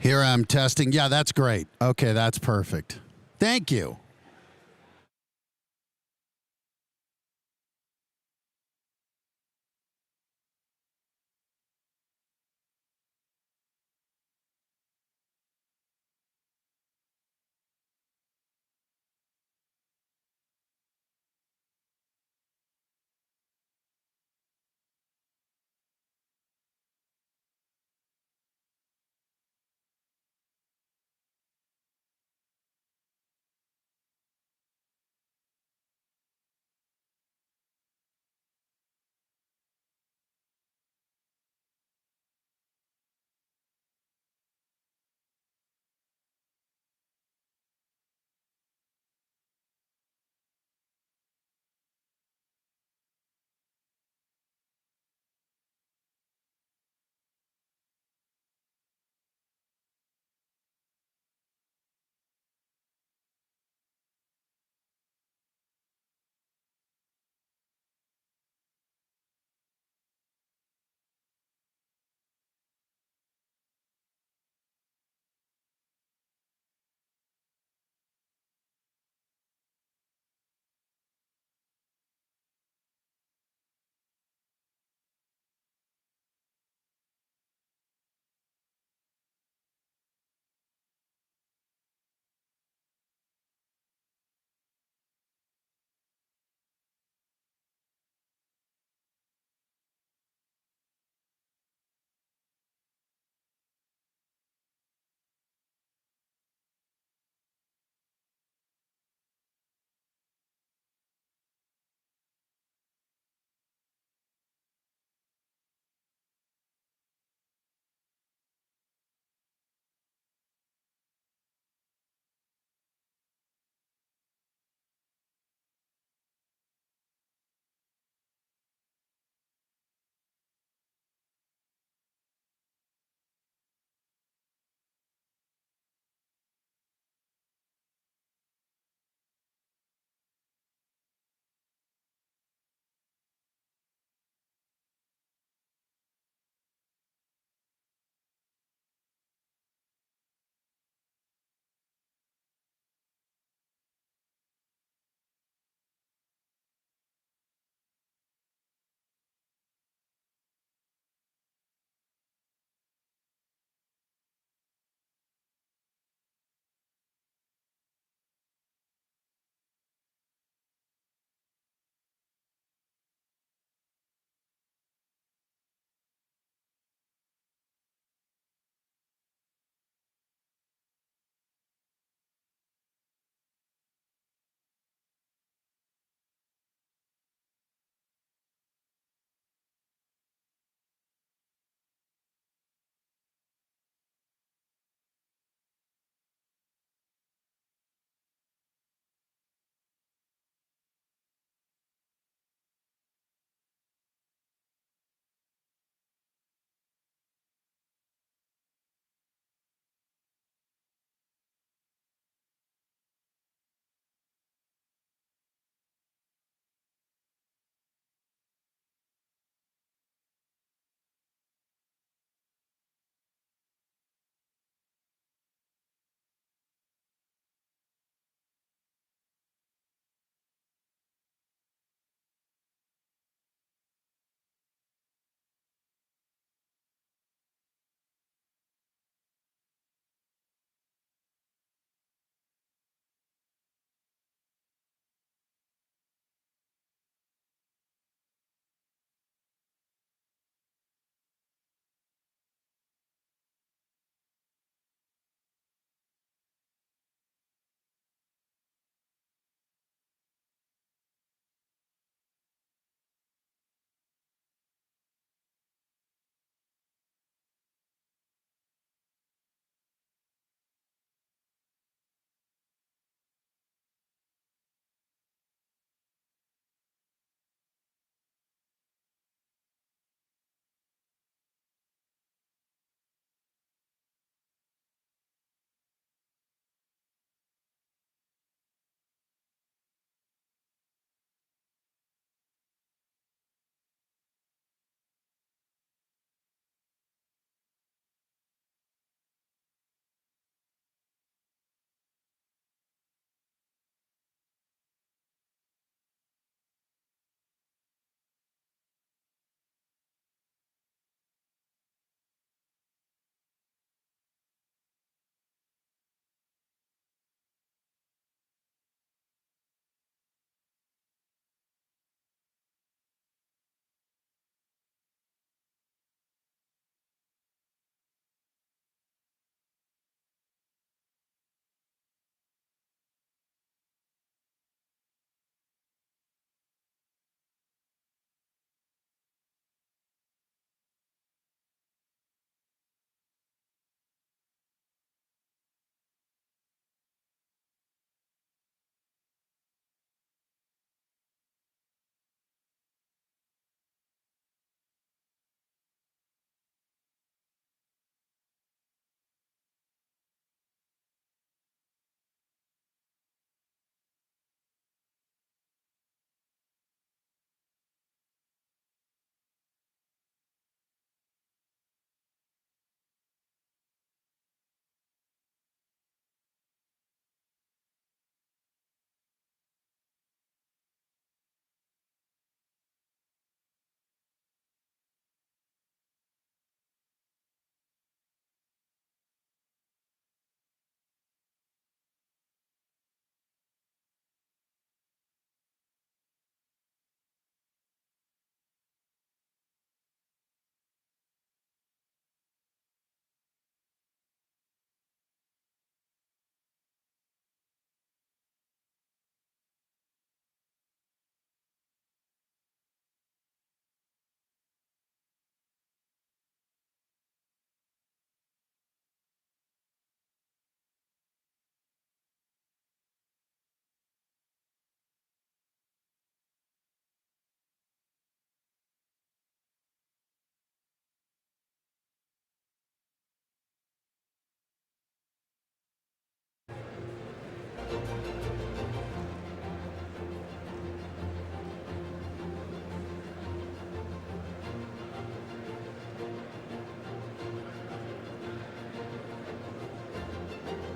Here I'm testing. Yeah, that's great. Okay, that's perfect. Thank you.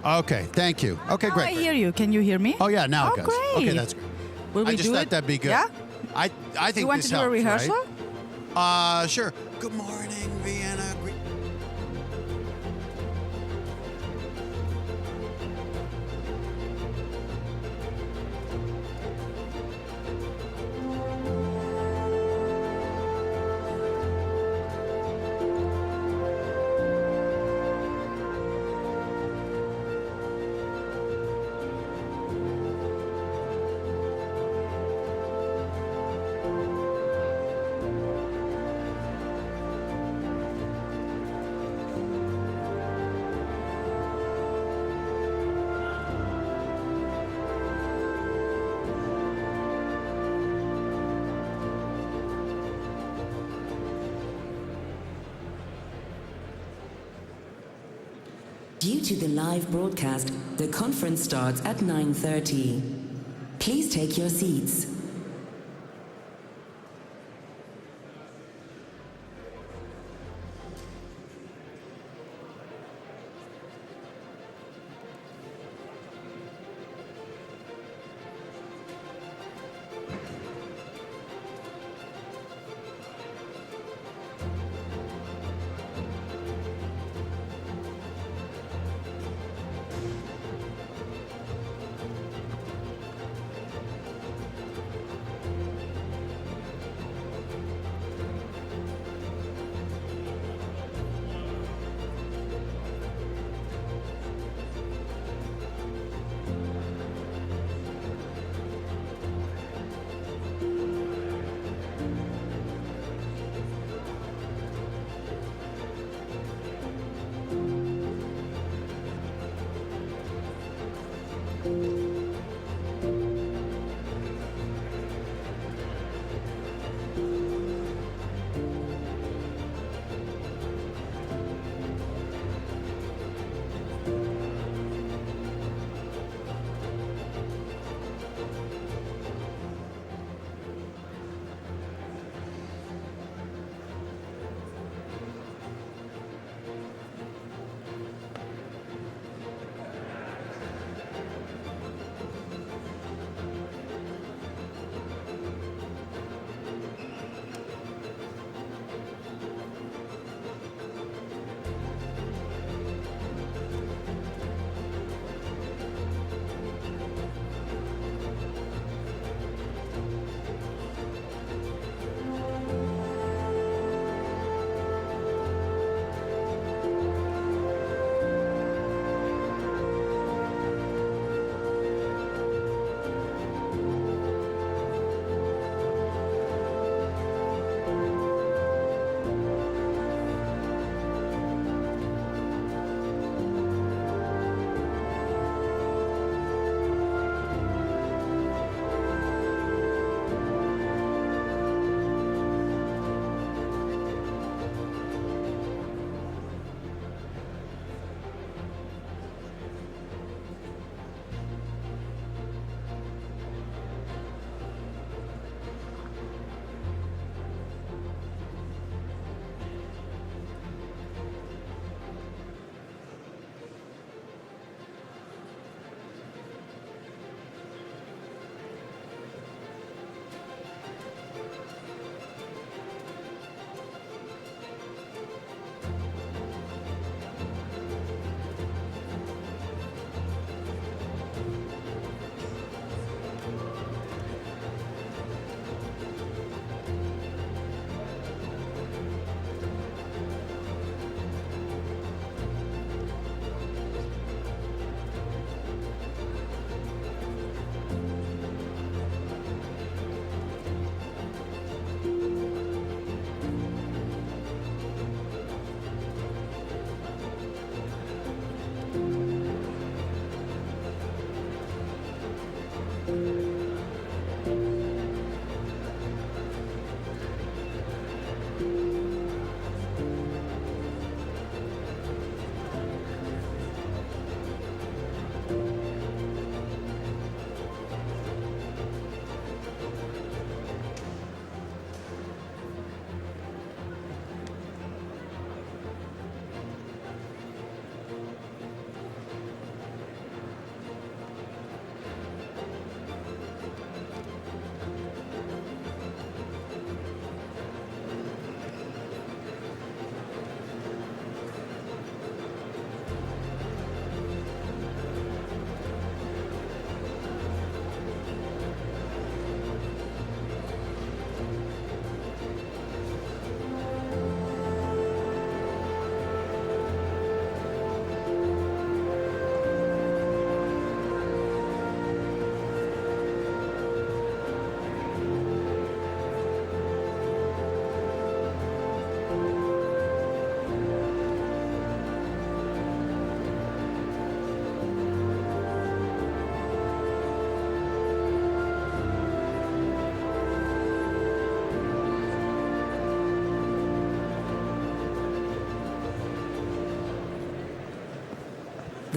Okay, thank you. Okay, Now great. I great. hear you. Can you hear me? Oh yeah, now it goes. Great. Okay, that's great. Will we I just do thought it? that'd be good. Yeah? I think You want this to do a helps, rehearsal? right? Sure. Good morning, Vienna. Due to the live broadcast, the conference starts at 9:30. Please take your seats.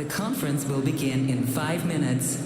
The conference will begin in 5 minutes.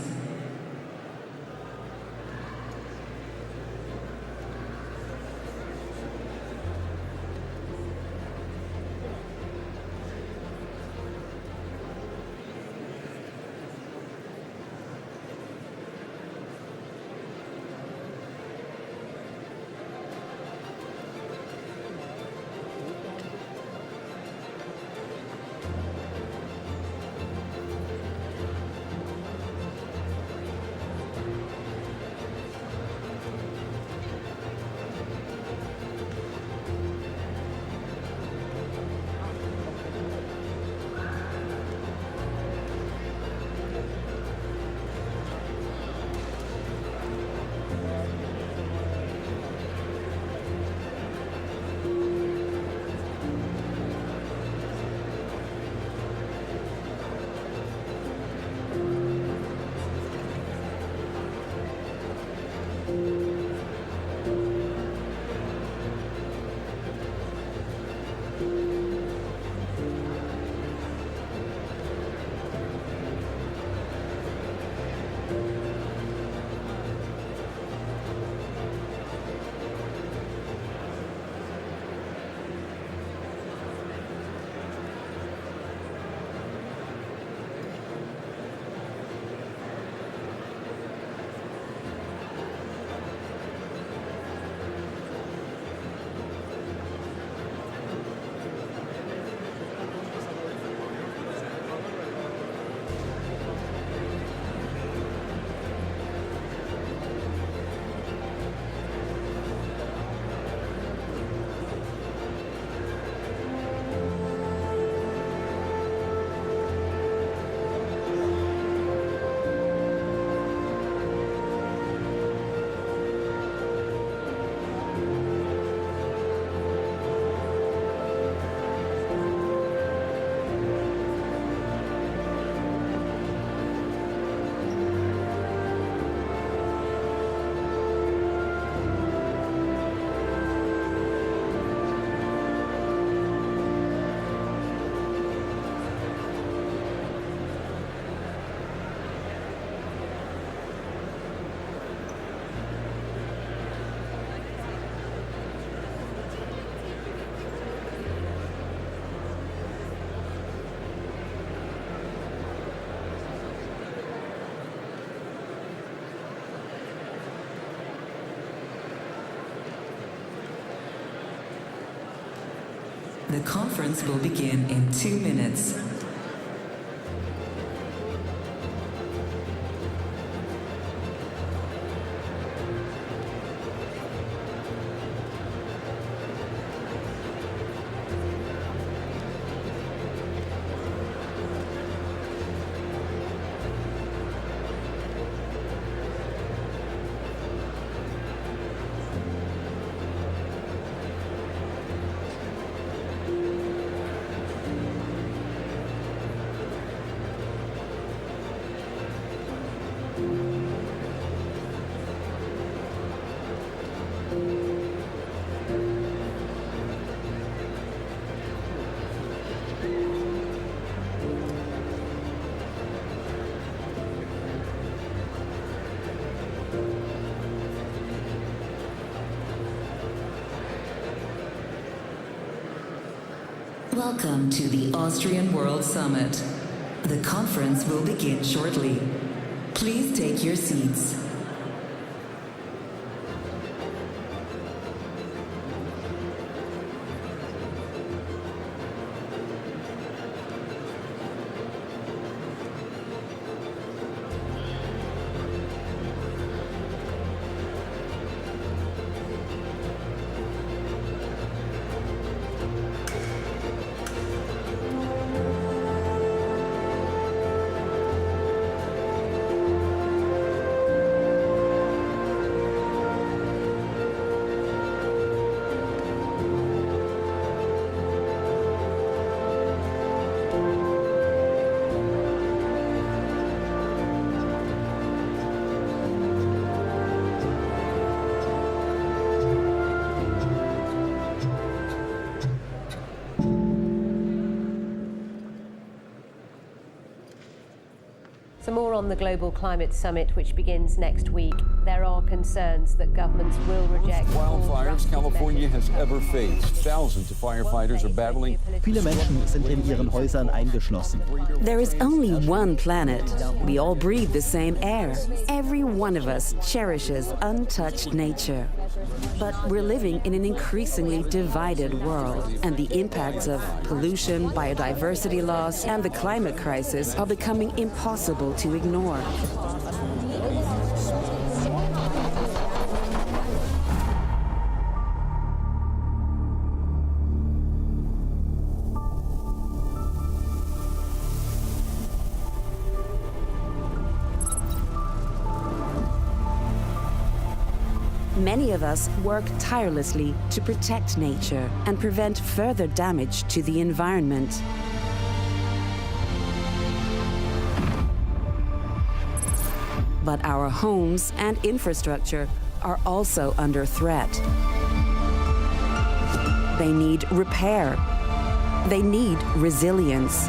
The conference will begin in 2 minutes. Welcome to the Austrian World Summit. The conference will begin shortly. Please take your seats. So more on the Global Climate Summit, which begins next week. There are concerns that governments will reject wildfires California has ever faced. Thousands of firefighters are battling. Viele Menschen sind in ihren Häusern eingeschlossen. There is only one planet. We all breathe the same air. Every one of us cherishes untouched nature. But we're living in an increasingly divided world, and the impacts of pollution, biodiversity loss, and the climate crisis are becoming impossible to ignore. Many of us work tirelessly to protect nature and prevent further damage to the environment. But our homes and infrastructure are also under threat. They need repair. They need resilience.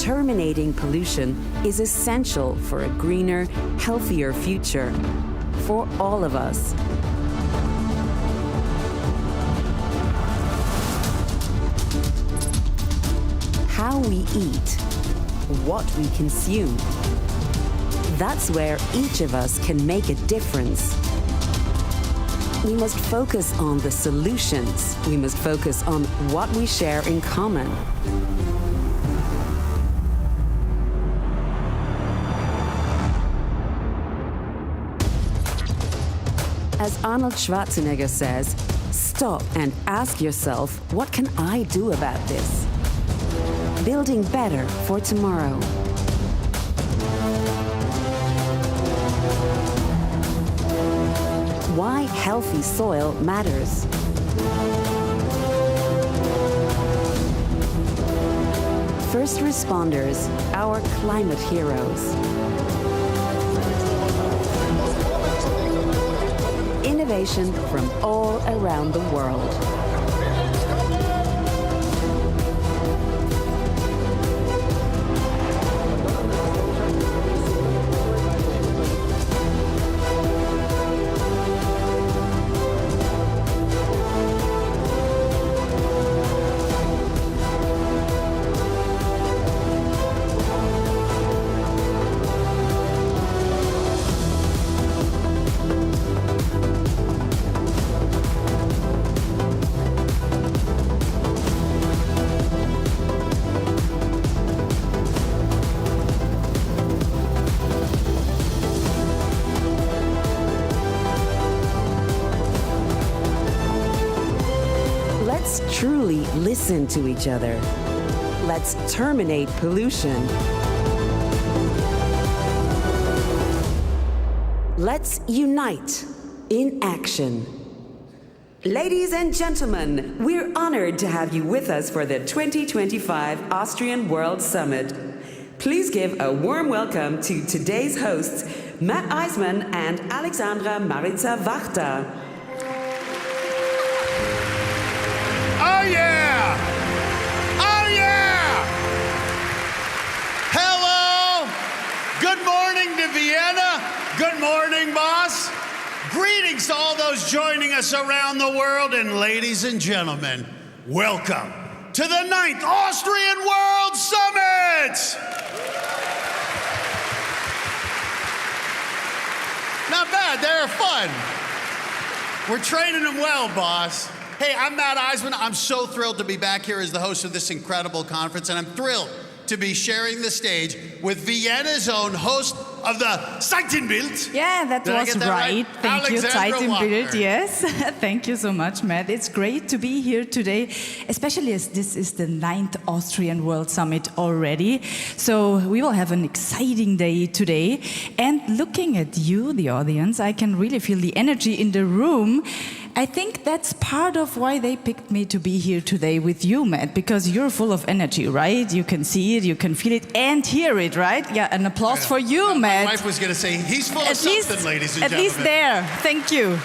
Terminating pollution is essential for a greener, healthier future for all of us. How we eat, what we consume, that's where each of us can make a difference. We must focus on the solutions. We must focus on what we share in common. As Arnold Schwarzenegger says, stop and ask yourself, what can I do about this? Building better for tomorrow. Why healthy soil matters. First responders, our climate heroes. Innovation from all around the world. Truly listen to each other. Let's terminate pollution. Let's unite in action. Ladies and gentlemen, we're honored to have you with us for the 2025 Austrian World Summit. Please give a warm welcome to today's hosts, Matt Eisman and Alexandra Maritza Wachter. Oh yeah! Oh yeah! Hello! Good morning to Vienna. Good morning, boss. Greetings to all those joining us around the world. And ladies and gentlemen, welcome to the 9th Austrian World Summit! Not bad, they're fun. We're training them well, boss. Hey, I'm Matt Eisman. I'm so thrilled to be back here as the host of this incredible conference, and I'm thrilled to be sharing the stage with Vienna's own host of the Zeitenbild. Yeah, that was right. Thank you, Zeitenbild. Wachter. Yes, thank you so much, Matt. It's great to be here today, especially as this is the 9th Austrian World Summit already. So we will have an exciting day today. And looking at you, the audience, I can really feel the energy in the room. I think that's part of why they picked me to be here today with you, Matt, because you're full of energy, right? You can see it, you can feel it, and hear it, right? Yeah, an applause for you, Matt. My wife was going to say, he's full of something, ladies and gentlemen. At least there. Thank you.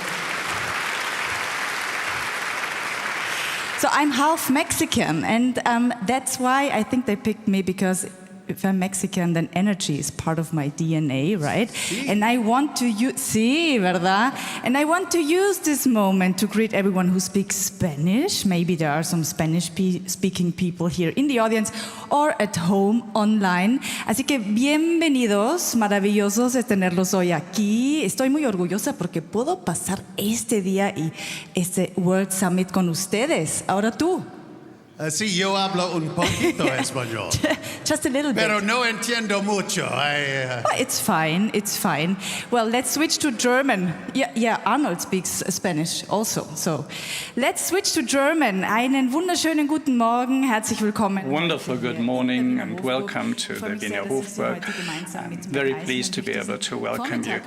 So I'm half Mexican, and that's why I think they picked me, because if I'm Mexican, then energy is part of my DNA, right? Sí. And I want to sí, ¿verdad? And I want to use this moment to greet everyone who speaks Spanish. Maybe there are some Spanish-speaking people here in the audience or at home online. Así que bienvenidos, maravillosos de tenerlos hoy aquí. Estoy muy orgullosa porque puedo pasar este día y este World Summit con ustedes. Ahora tú. Sí, yo hablo un poquito español. Just a little bit. Pero no entiendo mucho. It's fine, it's fine. Well, let's switch to German. Yeah, Arnold speaks Spanish also. So, let's switch to German. Einen wunderschönen guten Morgen, herzlich willkommen. Wonderful good morning and welcome to the Wiener Hofburg. I'm very pleased to be able to welcome you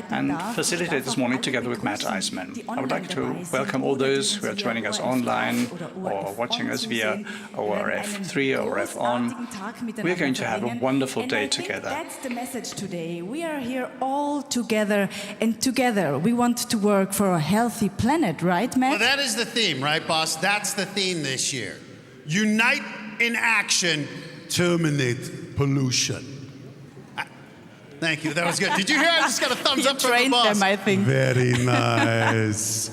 and facilitate this morning together with Matt Eisman. I would like to welcome all those who are joining us online or watching us via our F3 or F-on. We're going to have a wonderful day together. That's the message today. We are here all together, and together we want to work for a healthy planet, right, Matt? Well, that is the theme, right, boss? That's the theme this year. Unite in action, terminate pollution. Thank you, that was good. Did you hear? I just got a thumbs up from the boss. Them, I think. Very nice.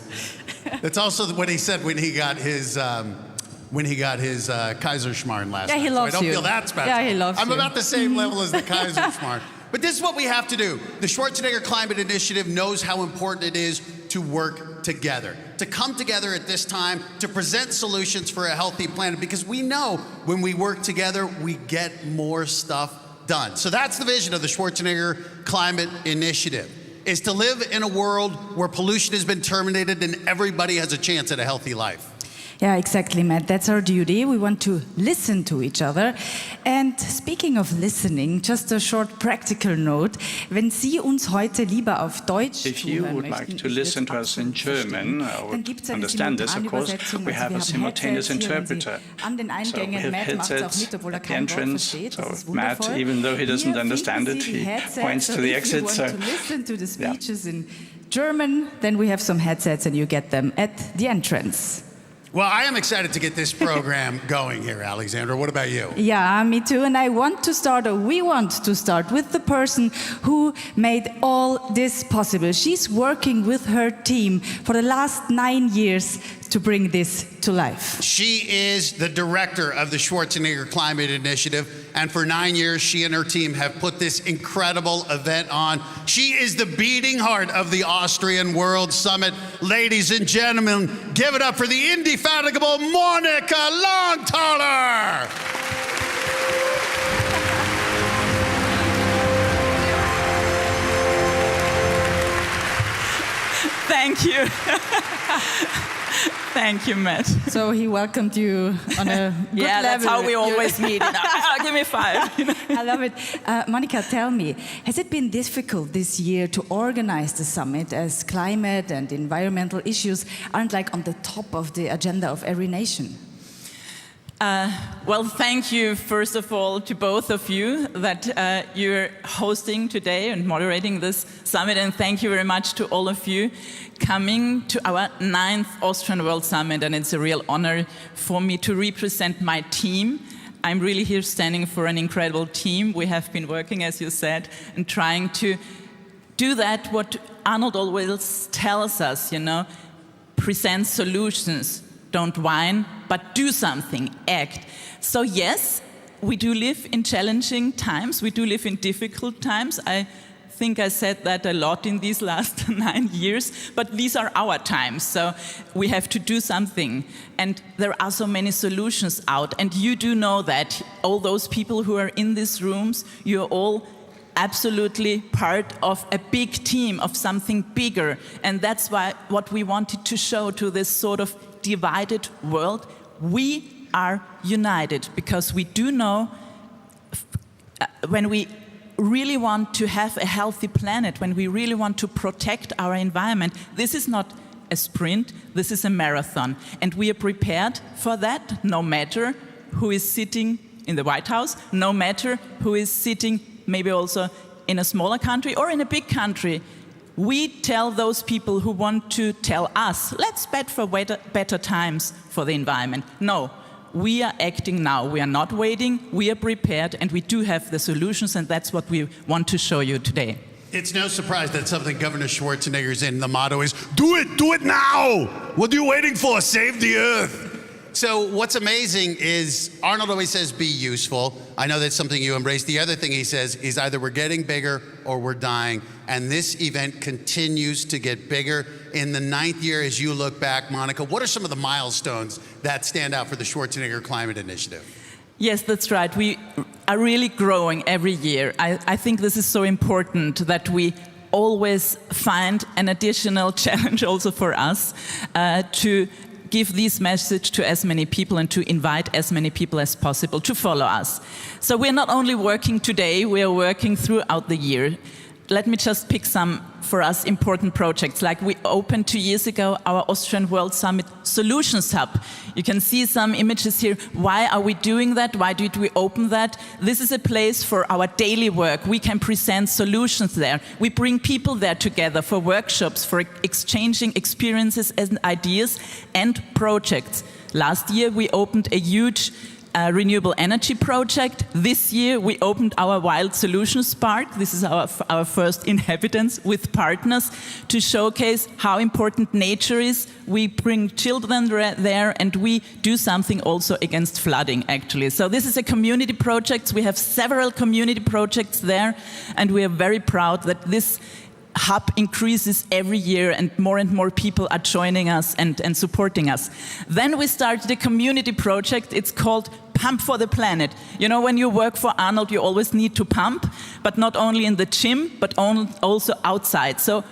That's also what he said when he got his Kaiserschmarrn last night. He loves so I don't you. feel that special. Yeah, he loves I'm you. about the same level as the Kaiserschmarrn. But this is what we have to do. The Schwarzenegger Climate Initiative knows how important it is to work together, to come together at this time, to present solutions for a healthy planet, because we know when we work together, we get more stuff done. So that's the vision of the Schwarzenegger Climate Initiative, is to live in a world where pollution has been terminated and everybody has a chance at a healthy life. Yeah, exactly, Matt. That's our duty. We want to listen to each other. And speaking of listening, just a short practical note. Wenn Sie uns heute lieber auf Deutsch If you would like to listen to us in German, or understand this, of course, we have a simultaneous interpreter. So we have headsets at the entrance. So Matt, even though he doesn't understand it, he points to the exit. So if you want to listen to the speeches in German, then we have some headsets and you get them at the entrance. Well, I am excited to get this program going here, Alexandra. What about you? Yeah, me too. And we want to start with the person who made all this possible. She's working with her team for the last 9 years to bring this to life. She is the director of the Schwarzenegger Climate Initiative, and for 9 years, she and her team have put this incredible event on. She is the beating heart of the Austrian World Summit. Ladies and gentlemen, give it up for the indefatigable Monica Longtaler. Thank you. Thank you, Matt. So he welcomed you on a good level. That's how we always meet. Give me 5. I love it. Monica, tell me, has it been difficult this year to organize the summit, as climate and environmental issues aren't like on the top of the agenda of every nation? Well, thank you, first of all, to both of you that you're hosting today and moderating this summit. And thank you very much to all of you coming to our 9th Austrian World Summit. And it's a real honor for me to represent my team. I'm really here standing for an incredible team. We have been working, as you said, and trying to do that, what Arnold always tells us, present solutions. Don't whine, but do something, act. So yes, we do live in challenging times. We do live in difficult times. I think I said that a lot in these last 9 years, but these are our times. So we have to do something. And there are so many solutions out. And you do know that. All those people who are in these rooms, you're all absolutely part of a big team, of something bigger. And that's what we wanted to show to this sort of divided world. We are united because we do know when we really want to have a healthy planet, when we really want to protect our environment, this is not a sprint, this is a marathon. And we are prepared for that, no matter who is sitting in the White House, no matter who is sitting maybe also in a smaller country or in a big country. We tell those people who want to tell us, let's bet for better times for the environment. No, we are acting now. We are not waiting, we are prepared, and we do have the solutions, and that's what we want to show you today. It's no surprise that something Governor Schwarzenegger's in. The motto is, do it now! What are you waiting for? Save the earth! So what's amazing is Arnold always says, be useful. I know that's something you embrace. The other thing he says is either we're getting bigger or we're dying. And this event continues to get bigger. In the 9th year, as you look back, Monica, what are some of the milestones that stand out for the Schwarzenegger Climate Initiative? Yes, that's right. We are really growing every year. I think this is so important that we always find an additional challenge also for us to give this message to as many people and to invite as many people as possible to follow us. So we're not only working today, we are working throughout the year. Let me just pick some, for us, important projects. Like we opened 2 years ago our Austrian World Summit Solutions Hub. You can see some images here. Why are we doing that? Why did we open that? This is a place for our daily work. We can present solutions there. We bring people there together for workshops, for exchanging experiences and ideas and projects. Last year we opened a huge renewable energy project. This year we opened our Wild Solutions Park. This is our first inhabitants with partners to showcase how important nature is. We bring children there and we do something also against flooding actually. So this is a community project. We have several community projects there and we are very proud that this hub increases every year and more people are joining us and supporting us. Then we started a community project. It's called Pump for the Planet. You know, when you work for Arnold, you always need to pump, but not only in the gym, but also outside. So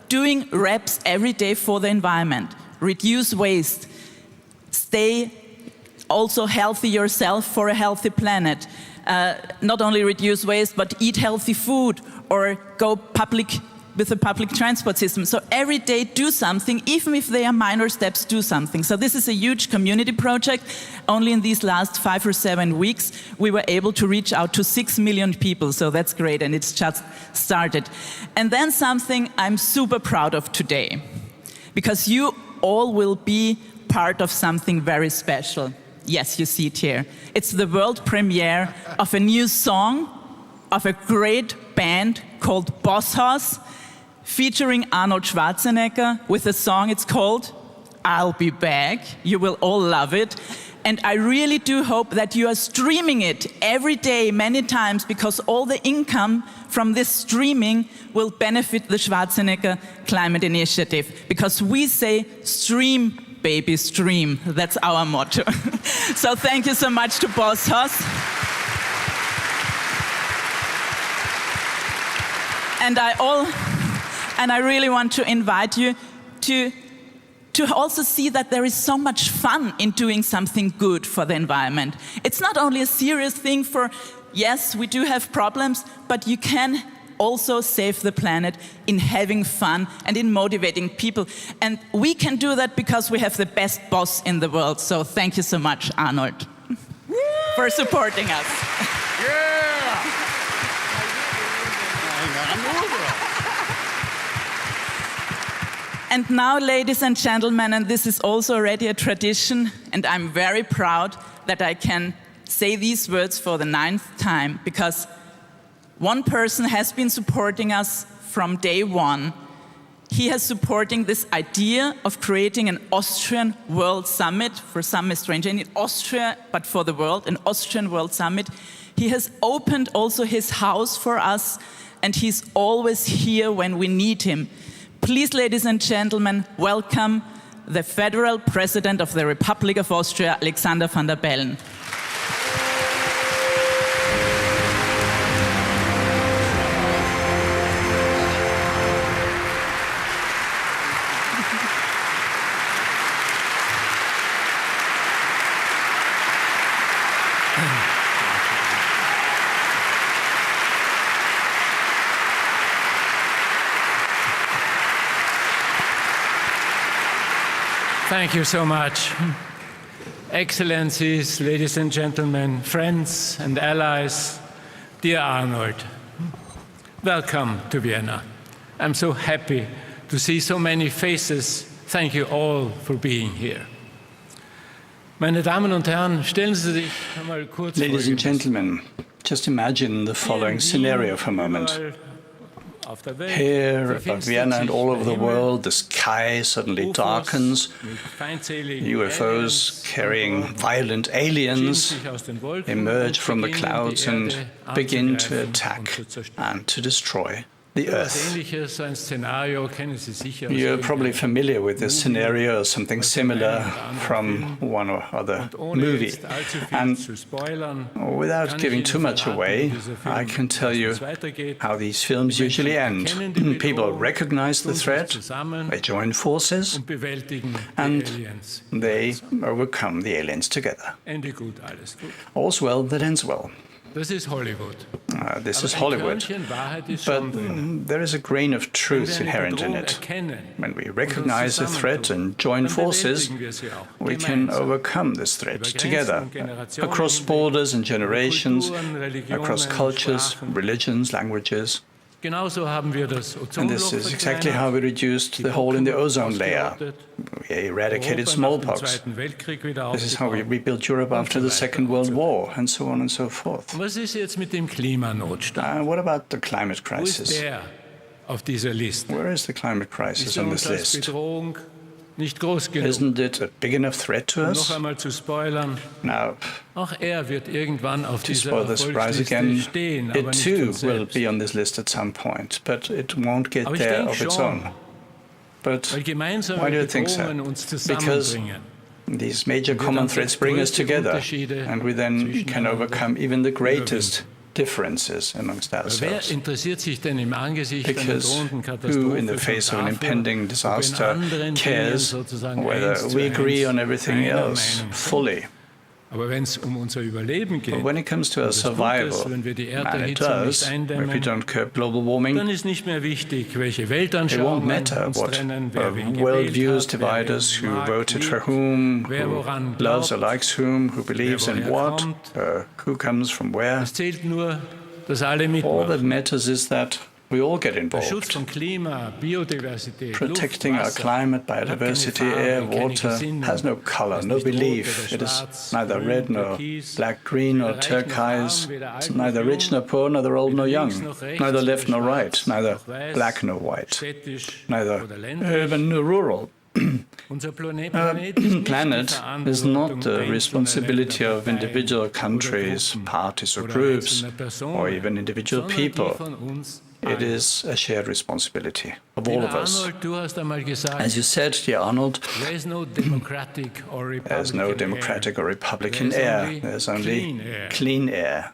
doing reps every day for the environment, reduce waste, stay also healthy yourself for a healthy planet. Not only reduce waste, but eat healthy food or go with the public transport system. So every day do something, even if they are minor steps, do something. So this is a huge community project. Only in these last 5 or 7 weeks, we were able to reach out to 6 million people. So that's great, and it's just started. And then something I'm super proud of today, because you all will be part of something very special. Yes, you see it here. It's the world premiere of a new song of a great band called Boss Hoss, featuring Arnold Schwarzenegger with a song, it's called I'll Be Back. You will all love it. And I really do hope that you are streaming it every day, many times, because all the income from this streaming will benefit the Schwarzenegger Climate Initiative. Because we say, stream, baby, stream. That's our motto. So thank you so much to Boss Hoss. And I really want to invite you to also see that there is so much fun in doing something good for the environment. It's not only a serious thing for, yes, we do have problems, but you can also save the planet in having fun and in motivating people. And we can do that because we have the best boss in the world. So thank you so much, Arnold, for supporting us. Yeah! And now, ladies and gentlemen, and this is also already a tradition, and I'm very proud that I can say these words for the 9th time, because one person has been supporting us from day one. He is supporting this idea of creating an Austrian World Summit. For some, a strange name in Austria, but for the world, an Austrian World Summit. He has opened also his house for us, and he's always here when we need him. Please, ladies and gentlemen, welcome the Federal President of the Republic of Austria, Alexander van der Bellen. Thank you so much. Excellencies, ladies and gentlemen, friends and allies, dear Arnold, welcome to Vienna. I'm so happy to see so many faces. Thank you all for being here. Meine Damen und Herren, stellen Sie sich einmal kurz vor. Ladies and gentlemen, just imagine the following scenario for a moment. Here above Vienna and all over the world, the sky suddenly darkens. UFOs carrying violent aliens emerge from the clouds and begin to attack and to destroy the Earth. You're probably familiar with this scenario or something similar from one or other movie. And without giving too much away, I can tell you how these films usually end. People recognize the threat, they join forces, and they overcome the aliens together. All's well that ends well. This is Hollywood. This is Hollywood, but there is a grain of truth inherent in it. When we recognize the threat and join forces, we can overcome this threat together, across borders and generations, across cultures, religions, languages. And this is exactly how we reduced the hole in the ozone layer. We eradicated smallpox. This is how we rebuilt Europe after the Second World War, and so on and so forth. What about the climate crisis? Where is the climate crisis on this list? Isn't it a big enough threat to us? Now, to spoil the surprise again, it too will be on this list at some point, but it won't get there of its own. But why do you think so? Because these major common threats bring us together, and we then can overcome even the greatest differences amongst ourselves. Because who, in the face of an impending disaster, cares whether we agree on everything else fully? But when it comes to our survival, and it does, if we don't curb global warming, it won't matter what worldviews divide us, who voted for whom, who loves or likes whom, who believes in what, who comes from where. All that matters is that we all get involved. Protecting our climate, biodiversity, air, water has no color, no belief. It is neither red nor black, green nor turquoise. It's neither rich nor poor, neither old nor young, neither left nor right, neither black nor white, neither urban nor rural. Our planet is not the responsibility of individual countries, parties or groups, or even individual people. It is a shared responsibility of all of us. As you said, dear Arnold, there's no democratic or Republican air. There's only clean air.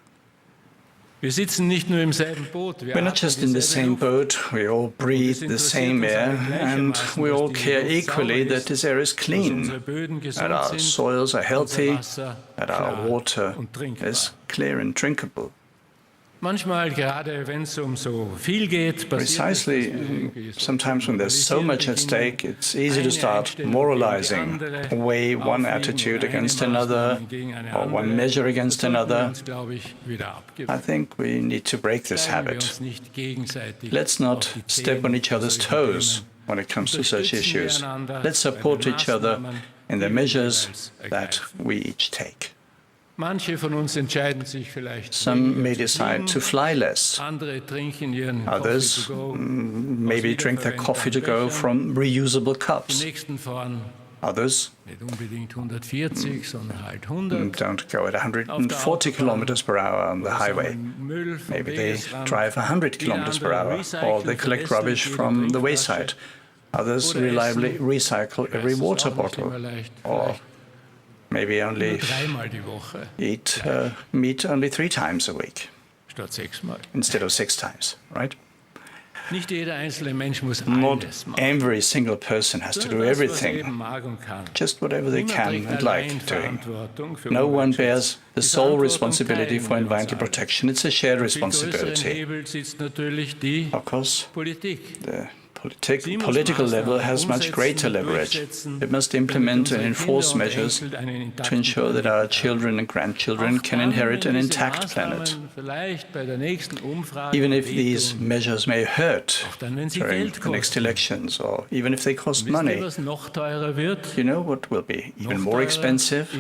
We're not just in the same boat, we all breathe the same air, and we all care equally that this air is clean, that our soils are healthy, that our water is clear and drinkable. Precisely, sometimes when there's so much at stake, it's easy to start moralizing, weigh one attitude against another, or one measure against another. I think we need to break this habit. Let's not step on each other's toes when it comes to such issues. Let's support each other in the measures that we each take. Some may decide to fly less. Others maybe drink their coffee to go from reusable cups. Others don't go at 140 kilometers per hour on the highway. Maybe they drive 100 kilometers per hour, or they collect rubbish from the wayside. Others reliably recycle every water bottle, or maybe only eat meat only 3 times a week instead of 6 times, right? Not every single person has to do everything, just whatever they can and like doing. No one bears the sole responsibility for environmental protection. It's a shared responsibility. Of course, the political level has much greater leverage. It must implement and enforce measures to ensure that our children and grandchildren can inherit an intact planet. Even if these measures may hurt during the next elections, or even if they cost money, you know what will be even more expensive?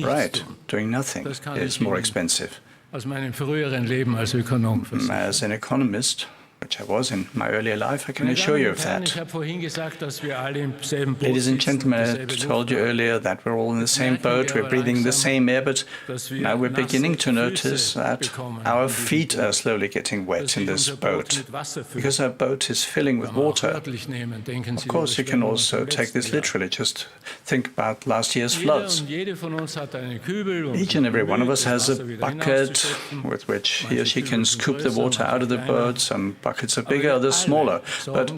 Right, doing nothing is more expensive. Aus meinem früheren Leben als Ökonom. As an economist, which I was in my earlier life, I can assure you of that. Ladies and gentlemen, I told you earlier that we're all in the same boat, we're breathing the same air, but now we're beginning to notice that our feet are slowly getting wet in this boat, because our boat is filling with water. Of course, you can also take this literally. Just think about last year's floods. Each and every one of us has a bucket with which he or she can scoop the water out of the boat. Some buckets are bigger, others smaller, but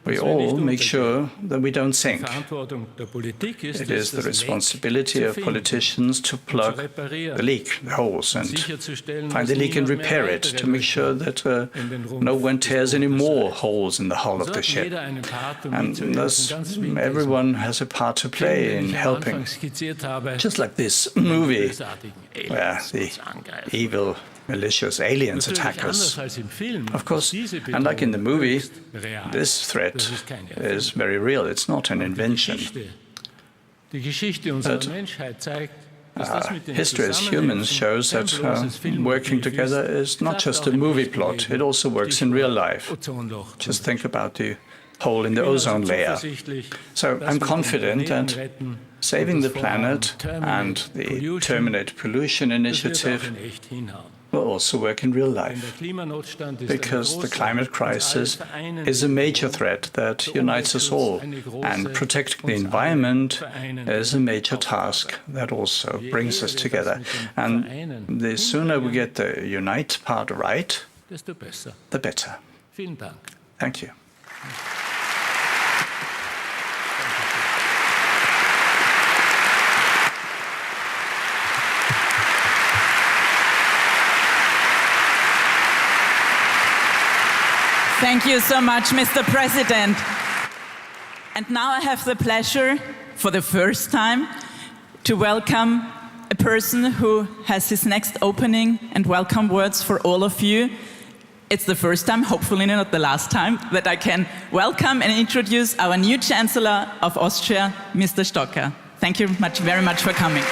we all make sure that we don't sink. It is the responsibility of politicians to plug the leak, the holes, and find the leak and repair it, to make sure that no one tears any more holes in the hull of the ship. And thus, everyone has a part to play in helping. Just like this movie, where the evil, malicious aliens attack us. Of course, unlike in the movie, this threat is very real. It's not an invention. But history as humans shows that working together is not just a movie plot, it also works in real life. Just think about the hole in the ozone layer. So I'm confident that saving the planet and the Terminate Pollution Initiative will also work in real life, because the climate crisis is a major threat that unites us all, and protecting the environment is a major task that also brings us together. And the sooner we get the unite part right, the better. Thank you. Thank you so much, Mr. President. And now I have the pleasure, for the first time, to welcome a person who has his next opening and welcome words for all of you. It's the first time, hopefully not the last time, that I can welcome and introduce our new Chancellor of Austria, Mr. Stocker. Thank you very much for coming.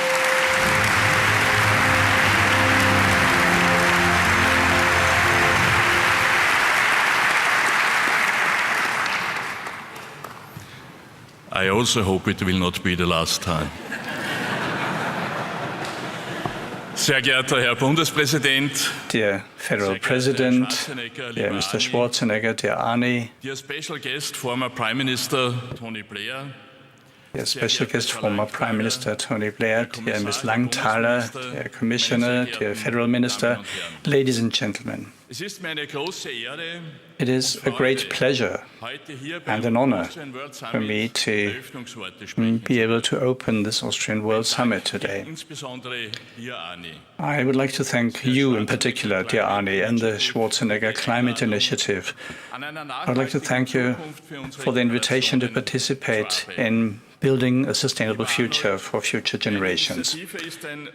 I also hope it will not be the last time. Sehr geehrter Herr Bundespräsident, dear Federal President, dear Mr. Schwarzenegger, dear Arnie, dear special guest, former Prime Minister Tony Blair, dear special guest, former Prime Minister Tony Blair, dear Ms. Langthaler, dear Commissioner, dear Federal Minister, ladies and gentlemen. It is a great pleasure and an honor for me to be able to open this Austrian World Summit today. I would like to thank you in particular, dear Arnie, and the Schwarzenegger Climate Initiative. I would like to thank you for the invitation to participate in building a sustainable future for future generations.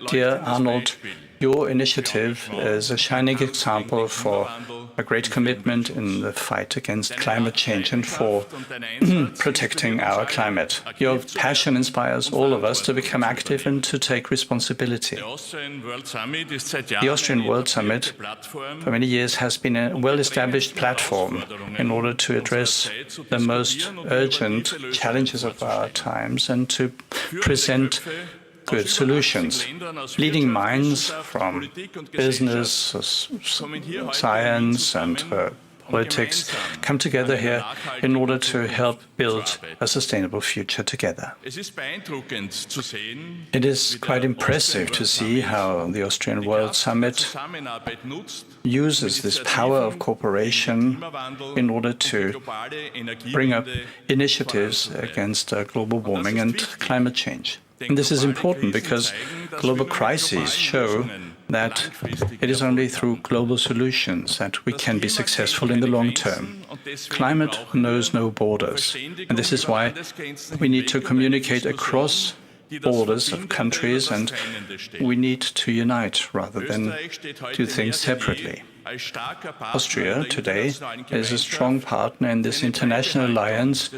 Dear Arnold, your initiative is a shining example for a great commitment in the fight against climate change and for protecting our climate. Your passion inspires all of us to become active and to take responsibility. The Austrian World Summit for many years has been a well-established platform in order to address the most urgent challenges of our times and to present good solutions. Leading minds from business, science, and politics come together here in order to help build a sustainable future together. It is quite impressive to see how the Austrian World Summit uses this power of cooperation in order to bring up initiatives against global warming and climate change. And this is important because global crises show that it is only through global solutions that we can be successful in the long term. Climate knows no borders, and this is why we need to communicate across borders of countries, and we need to unite rather than do things separately. Austria today is a strong partner in this international alliance,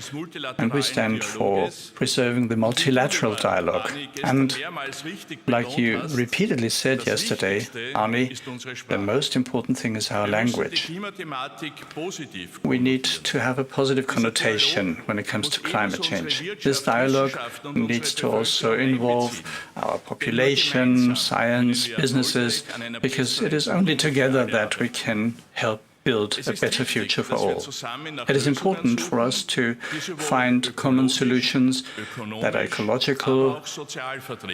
and we stand for preserving the multilateral dialogue. And like you repeatedly said yesterday, Arnie, the most important thing is our language. We need to have a positive connotation when it comes to climate change. This dialogue needs to also involve our population, science, businesses, because it is only together that we can help build a better future for all. It is important for us to find common solutions that are ecological,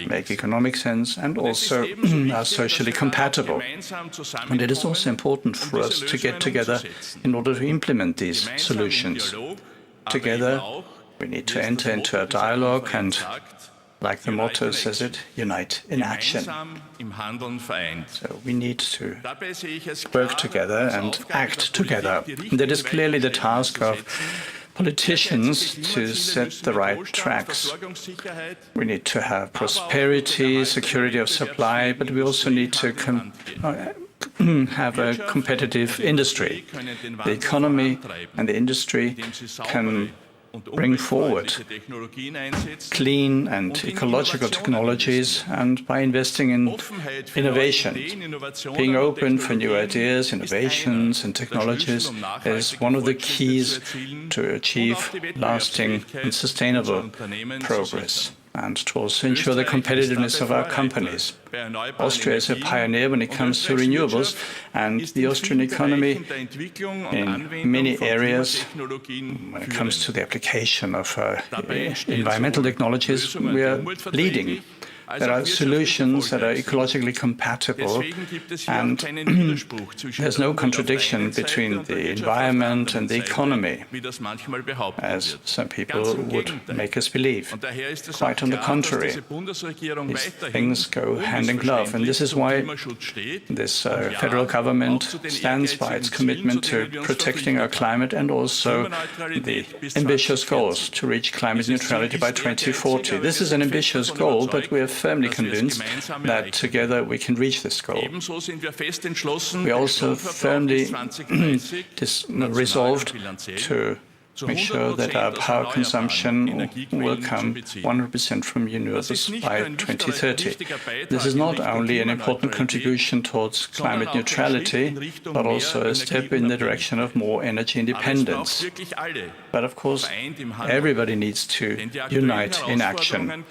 make economic sense, and also are socially compatible. And it is also important for us to get together in order to implement these solutions. Together, we need to enter into a dialogue and, like the motto says it, unite in action. So we need to work together and act together. That is clearly the task of politicians to set the right tracks. We need to have prosperity, security of supply, but we also need to have a competitive industry. The economy and the industry can bring forward clean and ecological technologies, and by investing in innovation. Being open for new ideas, innovations and technologies is one of the keys to achieve lasting and sustainable progress, and to also ensure the competitiveness of our companies. Austria is a pioneer when it comes to renewables, and the Austrian economy in many areas, when it comes to the application of environmental technologies, we are leading. There are solutions that are ecologically compatible, and there's no contradiction between the environment and the economy, as some people would make us believe. Quite on the contrary, these things go hand in glove, and this is why this federal government stands by its commitment to protecting our climate and also the ambitious goals to reach climate neutrality by 2040. This is an ambitious goal, but we are firmly convinced that together we can reach this goal. We are also firmly resolved to make sure that our power consumption will come 100% from renewables by 2030. This is not only an important contribution towards climate neutrality, but also a step in the direction of more energy independence. But of course, everybody needs to unite in action,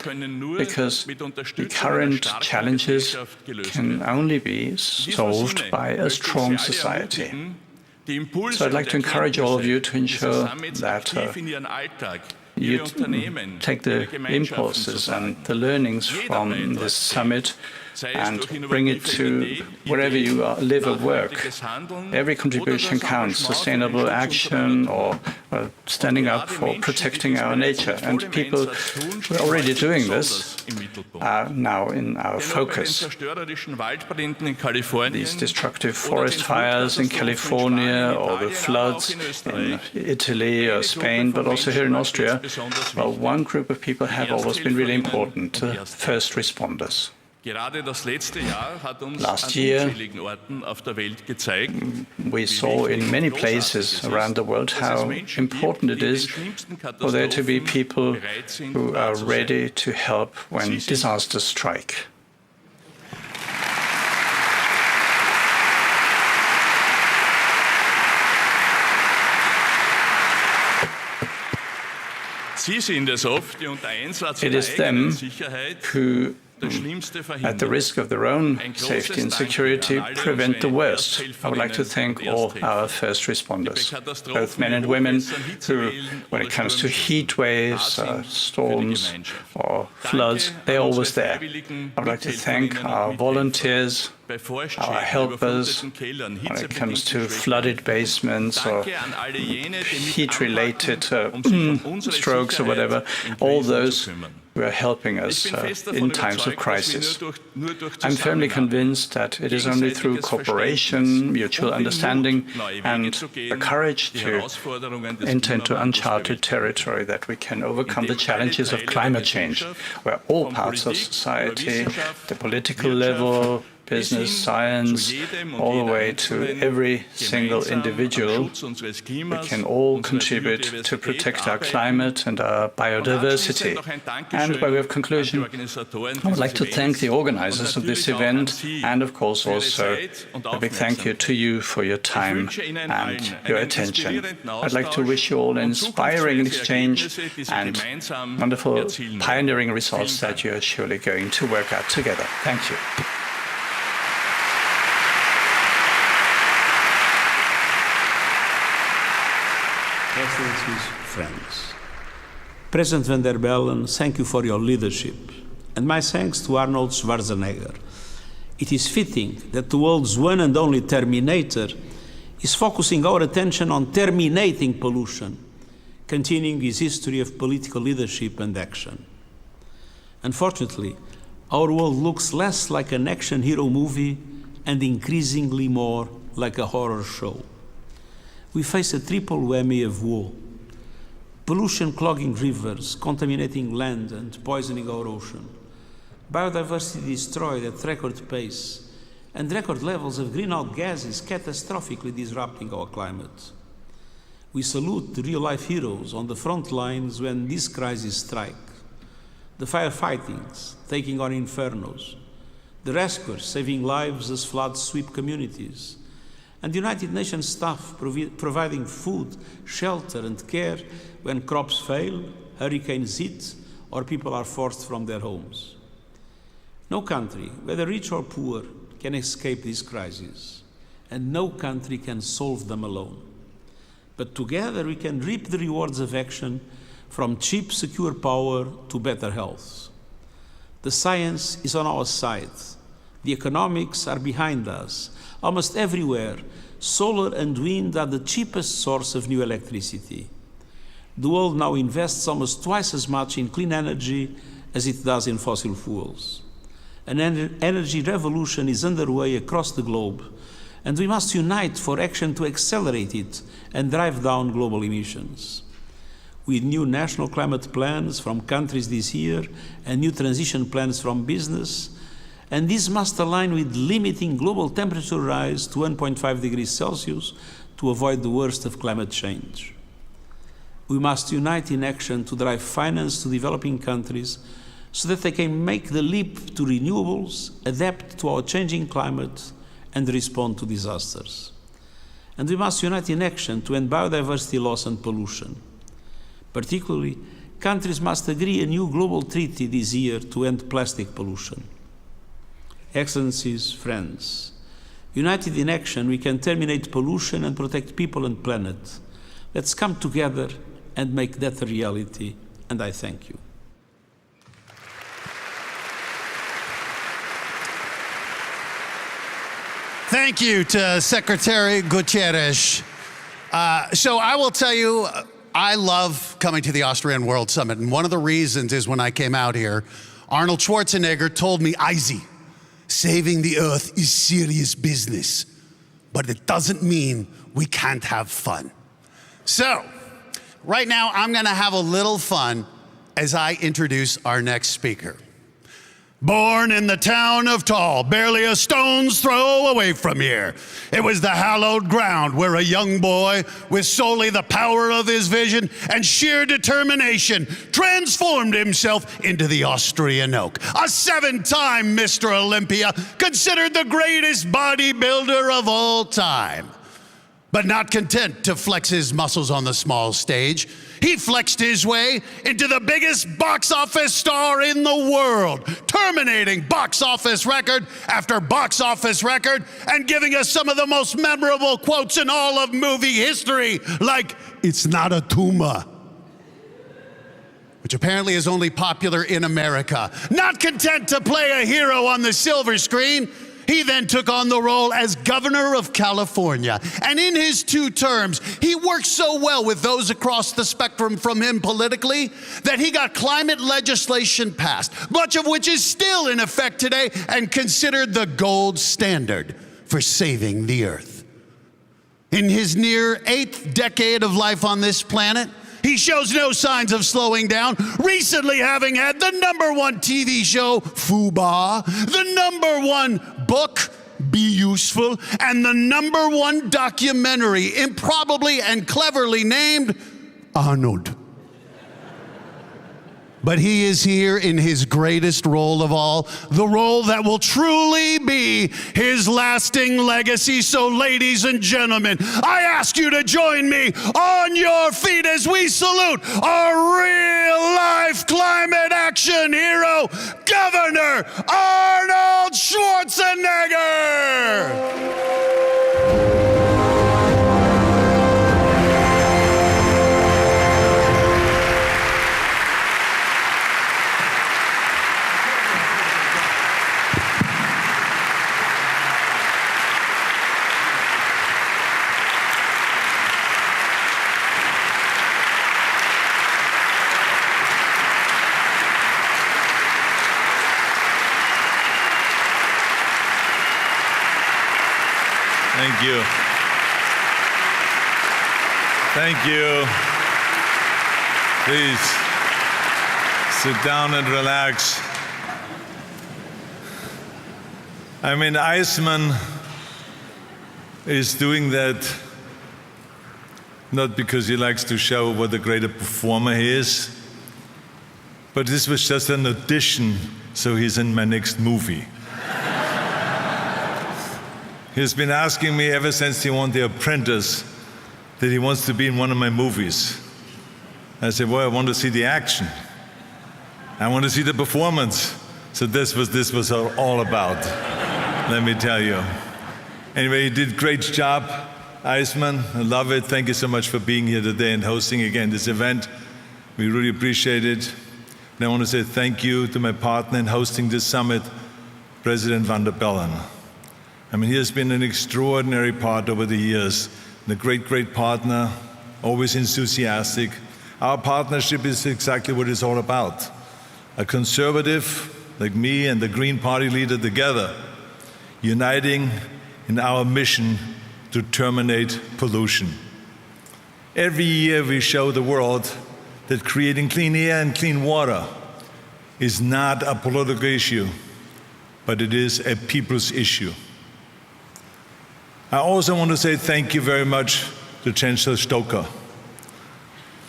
because the current challenges can only be solved by a strong society. So I'd like to encourage all of you to ensure that you take the impulses and the learnings from this summit and bring it to wherever you live or work. Every contribution counts, sustainable action or standing up for protecting our nature. And people who are already doing this are now in our focus. These destructive forest fires in California or the floods in Italy or Spain, but also here in Austria, well, one group of people have always been really important, first responders. Last year, we saw in many places around the world how important it is for there to be people who are ready to help when disasters strike. It is them who, at the risk of their own safety and security, prevent the worst. I would like to thank all our first responders, both men and women, who, when it comes to heat waves, storms or floods, they're always there. I would like to thank our volunteers, our helpers when it comes to flooded basements or heat-related strokes or whatever, all those who are helping us in times of crisis. I'm firmly convinced that it is only through cooperation, mutual understanding, and the courage to enter into uncharted territory that we can overcome the challenges of climate change, where all parts of society, the political level, business, science, all the way to every single individual, we can all contribute to protect our climate and our biodiversity. And by way of conclusion, I would like to thank the organizers of this event and, of course, also a big thank you to you for your time and your attention. I'd like to wish you all an inspiring exchange and wonderful pioneering results that you're surely going to work out together. Thank you. Excellencies, friends. President van der Bellen, thank you for your leadership, and my thanks to Arnold Schwarzenegger. It is fitting that the world's one and only Terminator is focusing our attention on terminating pollution, continuing his history of political leadership and action. Unfortunately, our world looks less like an action hero movie and increasingly more like a horror show. We face a triple whammy of woe: pollution clogging rivers, contaminating land and poisoning our ocean, biodiversity destroyed at record pace, and record levels of greenhouse gases catastrophically disrupting our climate. We salute the real-life heroes on the front lines when this crisis strikes: the firefighters taking on infernos, the rescuers saving lives as floods sweep communities, and the United Nations staff providing food, shelter and care when crops fail, hurricanes hit, or people are forced from their homes. No country, whether rich or poor, can escape this crisis, and no country can solve them alone. But together we can reap the rewards of action, from cheap, secure power to better health. The science is on our side. The economics are behind us. Almost everywhere, solar and wind are the cheapest source of new electricity. The world now invests almost twice as much in clean energy as it does in fossil fuels. An energy revolution is underway across the globe, and we must unite for action to accelerate it and drive down global emissions. With new national climate plans from countries this year and new transition plans from business, and this must align with limiting global temperature rise to 1.5 degrees Celsius to avoid the worst of climate change. We must unite in action to drive finance to developing countries so that they can make the leap to renewables, adapt to our changing climate, and respond to disasters. And we must unite in action to end biodiversity loss and pollution. Particularly, countries must agree a new global treaty this year to end plastic pollution. Excellencies, friends, united in action, we can terminate pollution and protect people and planet. Let's come together and make that a reality, and I thank you. Thank you to Secretary Guterres. So I will tell you, I love coming to the Austrian World Summit, and one of the reasons is when I came out here, Arnold Schwarzenegger told me, Eisy, saving the earth is serious business, but it doesn't mean we can't have fun. So, right now I'm gonna have a little fun as I introduce our next speaker. Born in the town of Tall, barely a stone's throw away from here. It was the hallowed ground where a young boy, with solely the power of his vision and sheer determination, transformed himself into the Austrian Oak. A 7-time Mr. Olympia, considered the greatest bodybuilder of all time. But not content to flex his muscles on the small stage, he flexed his way into the biggest box office star in the world, terminating box office record after box office record and giving us some of the most memorable quotes in all of movie history, like, "It's not a tumor," which apparently is only popular in America. Not content to play a hero on the silver screen, He then took on the role as governor of California. And in his 2 terms, he worked so well with those across the spectrum from him politically that he got climate legislation passed, much of which is still in effect today and considered the gold standard for saving the earth. In his near 8th decade of life on this planet, he shows no signs of slowing down, recently having had the #1 TV show, Fuba, the #1 book, Be Useful, and the #1 documentary, improbably and cleverly named Arnold. But he is here in his greatest role of all, the role that will truly be his lasting legacy. So, ladies and gentlemen, I ask you to join me on your feet as we salute our real-life climate action hero, Governor Arnold Schwarzenegger! Thank you. Thank you. Please sit down and relax. I mean, Iceman is doing that not because he likes to show what a great performer he is, but this was just an audition, so he's in my next movie. He's been asking me ever since he won The Apprentice that he wants to be in one of my movies. I said, well, I want to see the action. I want to see the performance. So this was all about, let me tell you. Anyway, you did a great job, Iceman. I love it. Thank you so much for being here today and hosting again this event. We really appreciate it. And I want to say thank you to my partner in hosting this summit, President van der Bellen. I mean, he has been an extraordinary part over the years, and a great, great partner, always enthusiastic. Our partnership is exactly what it's all about. A conservative like me and the Green Party leader together, uniting in our mission to terminate pollution. Every year we show the world that creating clean air and clean water is not a political issue, but it is a people's issue. I also want to say thank you very much to Chancellor Stoker.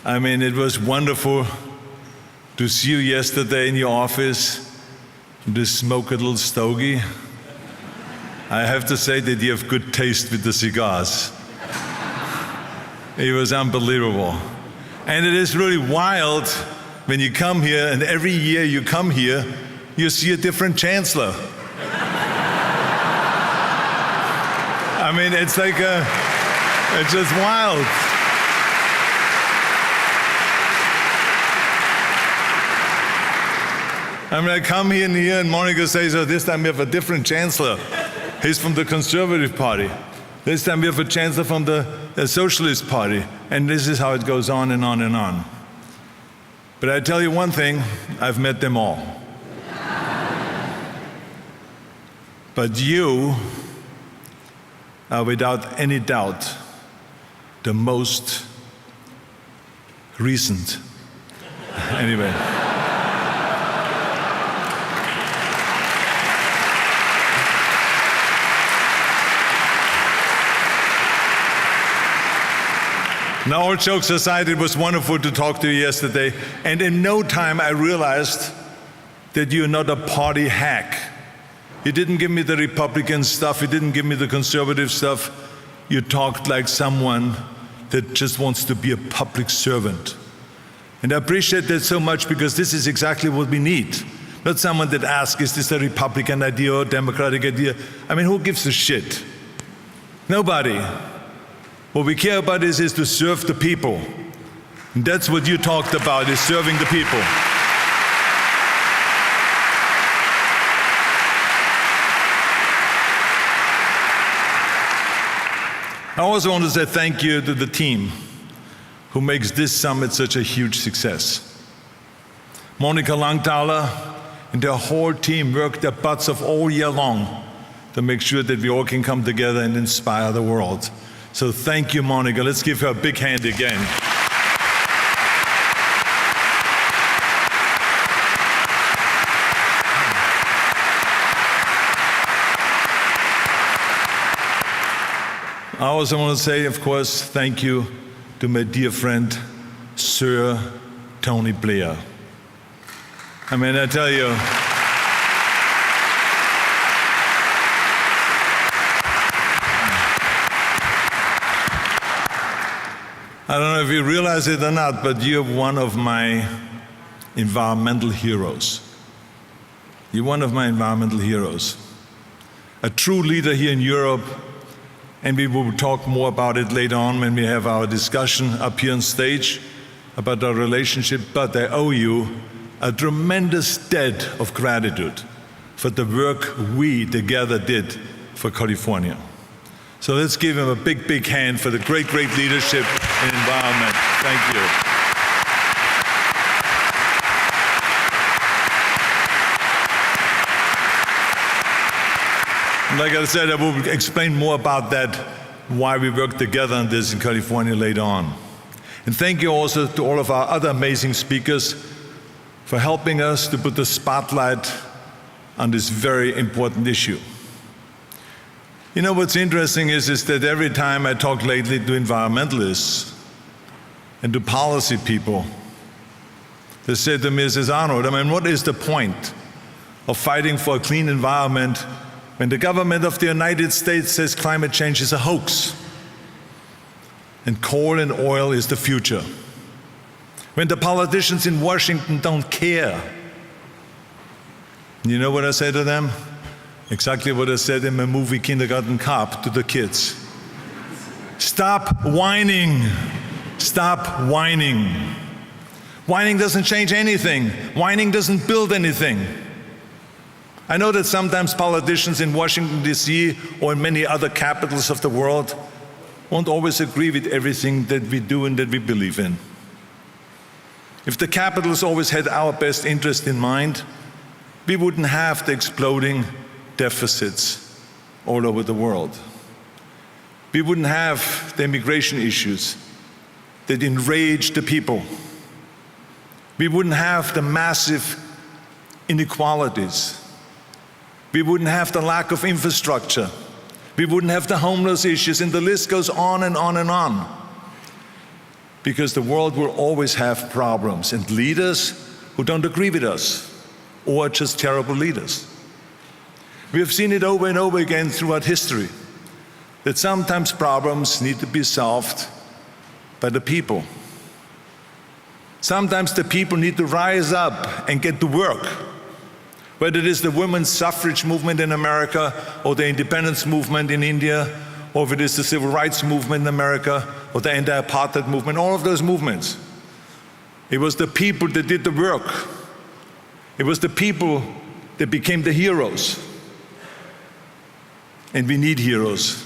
I mean, it was wonderful to see you yesterday in your office, to smoke a little stogie. I have to say that you have good taste with the cigars. It was unbelievable. And it is really wild when you come here, and every year you come here, you see a different chancellor. I mean, it's like it's just wild. I mean, I come here and Monica says, oh, this time we have a different chancellor. He's from the Conservative Party. This time we have a chancellor from the Socialist Party. And this is how it goes on and on and on. But I tell you one thing, I've met them all. But you are without any doubt the most recent. Anyway. Now, all jokes aside, it was wonderful to talk to you yesterday. And in no time, I realized that you're not a party hack. You didn't give me the Republican stuff. You didn't give me the conservative stuff. You talked like someone that just wants to be a public servant. And I appreciate that so much because this is exactly what we need. Not someone that asks, is this a Republican idea or a Democratic idea? I mean, who gives a shit? Nobody. What we care about is to serve the people. And that's what you talked about, is serving the people. also want to say thank you to the team who makes this summit such a huge success. Monica Langthaler and their whole team worked their butts off all year long to make sure that we all can come together and inspire the world. So thank you, Monica. Let's give her a big hand again. I also want to say, of course, thank you to my dear friend, Sir Tony Blair. I mean, I tell you, I don't know if you realize it or not, but you're one of my environmental heroes. You're one of my environmental heroes. A true leader here in Europe, and we will talk more about it later on when we have our discussion up here on stage about our relationship, but I owe you a tremendous debt of gratitude for the work we together did for California. So let's give him a big, big hand for the great, great leadership and environment. Thank you. And like I said, I will explain more about that, why we worked together on this in California later on. And thank you also to all of our other amazing speakers for helping us to put the spotlight on this very important issue. You know, what's interesting is that every time I talk lately to environmentalists and to policy people, they say to me, says, Arnold, I mean, what is the point of fighting for a clean environment when the government of the United States says climate change is a hoax and coal and oil is the future? When the politicians in Washington don't care. You know what I say to them? Exactly what I said in my movie Kindergarten Cop to the kids. Stop whining. Stop whining. Whining doesn't change anything. Whining doesn't build anything. I know that sometimes politicians in Washington, D.C. or in many other capitals of the world won't always agree with everything that we do and that we believe in. If the capitals always had our best interest in mind, we wouldn't have the exploding deficits all over the world. We wouldn't have the immigration issues that enrage the people. We wouldn't have the massive inequalities. We wouldn't have the lack of infrastructure. We wouldn't have the homeless issues, and the list goes on and on and on. Because the world will always have problems and leaders who don't agree with us, or just terrible leaders. We have seen it over and over again throughout history, that sometimes problems need to be solved by the people. Sometimes the people need to rise up and get to work. Whether it is the women's suffrage movement in America, or the independence movement in India, or if it is the civil rights movement in America, or the anti-apartheid movement, all of those movements. It was the people that did the work. It was the people that became the heroes. And we need heroes,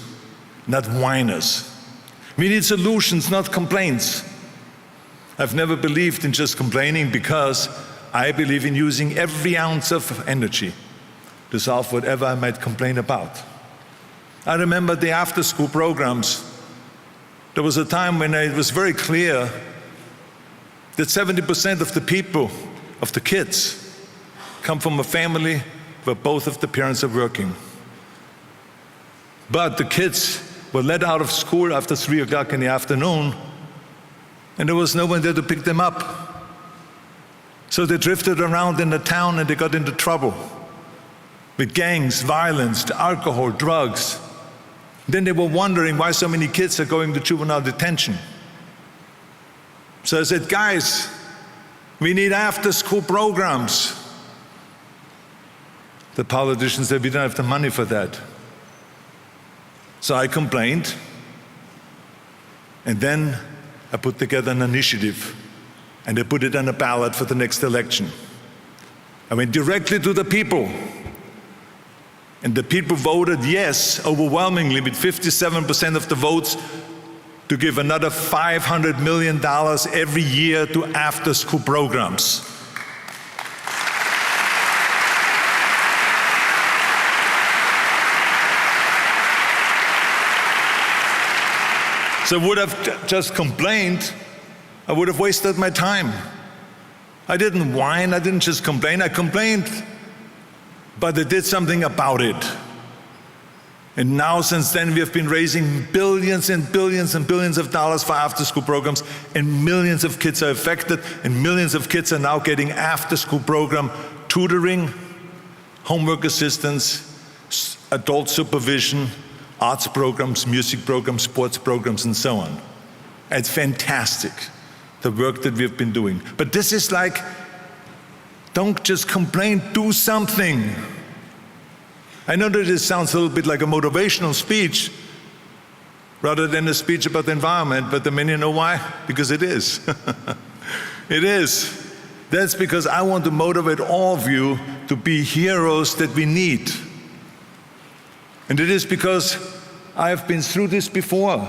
not whiners. We need solutions, not complaints. I've never believed in just complaining, because I believe in using every ounce of energy to solve whatever I might complain about. I remember the after-school programs. There was a time when it was very clear that 70% of the people, of the kids, come from a family where both of the parents are working. But the kids were let out of school after 3 o'clock in the afternoon, and there was no one there to pick them up. So they drifted around in the town and they got into trouble with gangs, violence, alcohol, drugs. Then they were wondering why so many kids are going to juvenile detention. So I said, guys, we need after-school programs. The politicians said, we don't have the money for that. So I complained, and then I put together an initiative, and I put it on a ballot for the next election. I went directly to the people. And the people voted yes, overwhelmingly, with 57% of the votes, to give another $500 million every year to after-school programs. So I would have just complained, I would have wasted my time. I didn't whine, I didn't just complain, I complained, but I did something about it. And now, since then, we have been raising billions and billions and billions of dollars for after-school programs, and millions of kids are affected, and millions of kids are now getting after-school program tutoring, homework assistance, adult supervision, arts programs, music programs, sports programs, and so on. It's fantastic, the work that we've been doing. But this is like, don't just complain, do something. I know that this sounds a little bit like a motivational speech rather than a speech about the environment, but the many know why? Because it is. It is. That's because I want to motivate all of you to be heroes that we need. And it is because I've been through this before.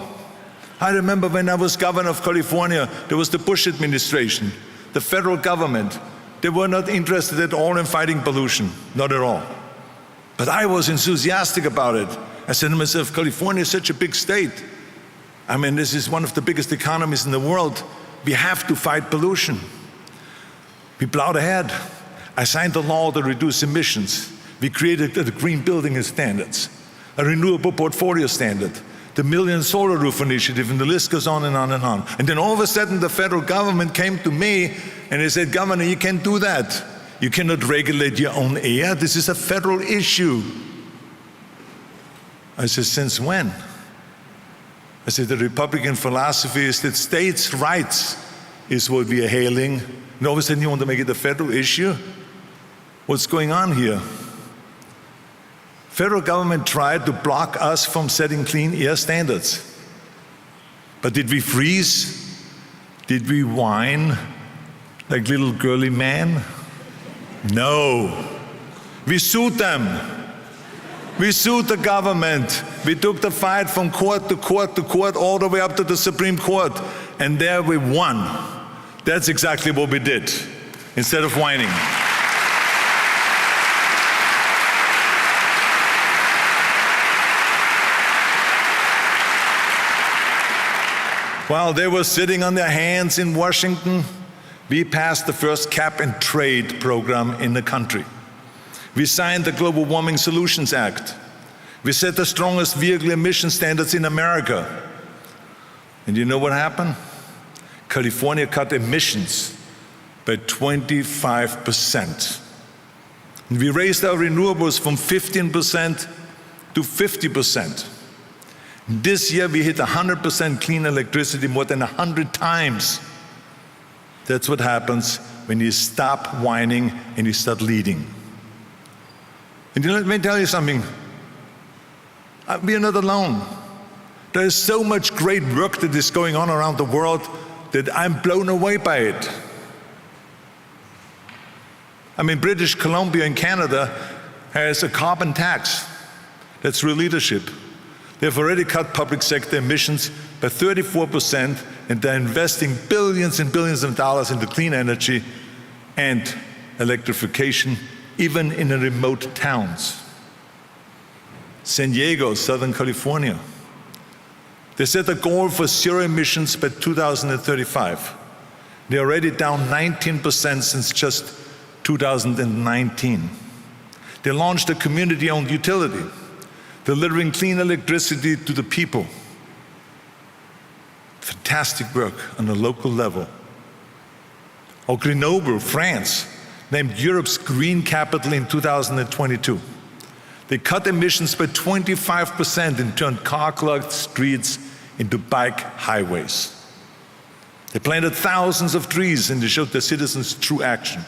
I remember when I was governor of California, there was the Bush administration, the federal government. They were not interested at all in fighting pollution, not at all. But I was enthusiastic about it. I said to myself, California is such a big state. I mean, this is one of the biggest economies in the world. We have to fight pollution. We plowed ahead. I signed a law to reduce emissions. We created the Green Building Standards, a renewable portfolio standard, the Million Solar Roof Initiative, and the list goes on and on and on. And then all of a sudden the federal government came to me and they said, Governor, you can't do that. You cannot regulate your own air. This is a federal issue. I said, since when? I said, the Republican philosophy is that states' rights is what we are hailing. And all of a sudden you want to make it a federal issue? What's going on here? Federal government tried to block us from setting clean air standards. But did we freeze? Did we whine like little girly men? No. We sued them. We sued the government. We took the fight from court to court to court, all the way up to the Supreme Court. And there we won. That's exactly what we did, instead of whining. While they were sitting on their hands in Washington, we passed the first cap-and-trade program in the country. We signed the Global Warming Solutions Act. We set the strongest vehicle emission standards in America. And you know what happened? California cut emissions by 25%. And we raised our renewables from 15% to 50%. This year we hit 100% clean electricity more than 100 times. That's what happens when you stop whining and you start leading. And let me tell you something. We are not alone. There is so much great work that is going on around the world that I'm blown away by it. I mean, British Columbia in Canada has a carbon tax. That's real leadership. They've already cut public sector emissions by 34%, and they're investing billions and billions of dollars into clean energy and electrification, even in the remote towns. San Diego, Southern California. They set a goal for zero emissions by 2035. They're already down 19% since just 2019. They launched a community-owned utility, delivering clean electricity to the people. Fantastic work on a local level. Or Grenoble, France, named Europe's green capital in 2022. They cut emissions by 25% and turned car-clogged streets into bike highways. They planted thousands of trees and they showed their citizens true action.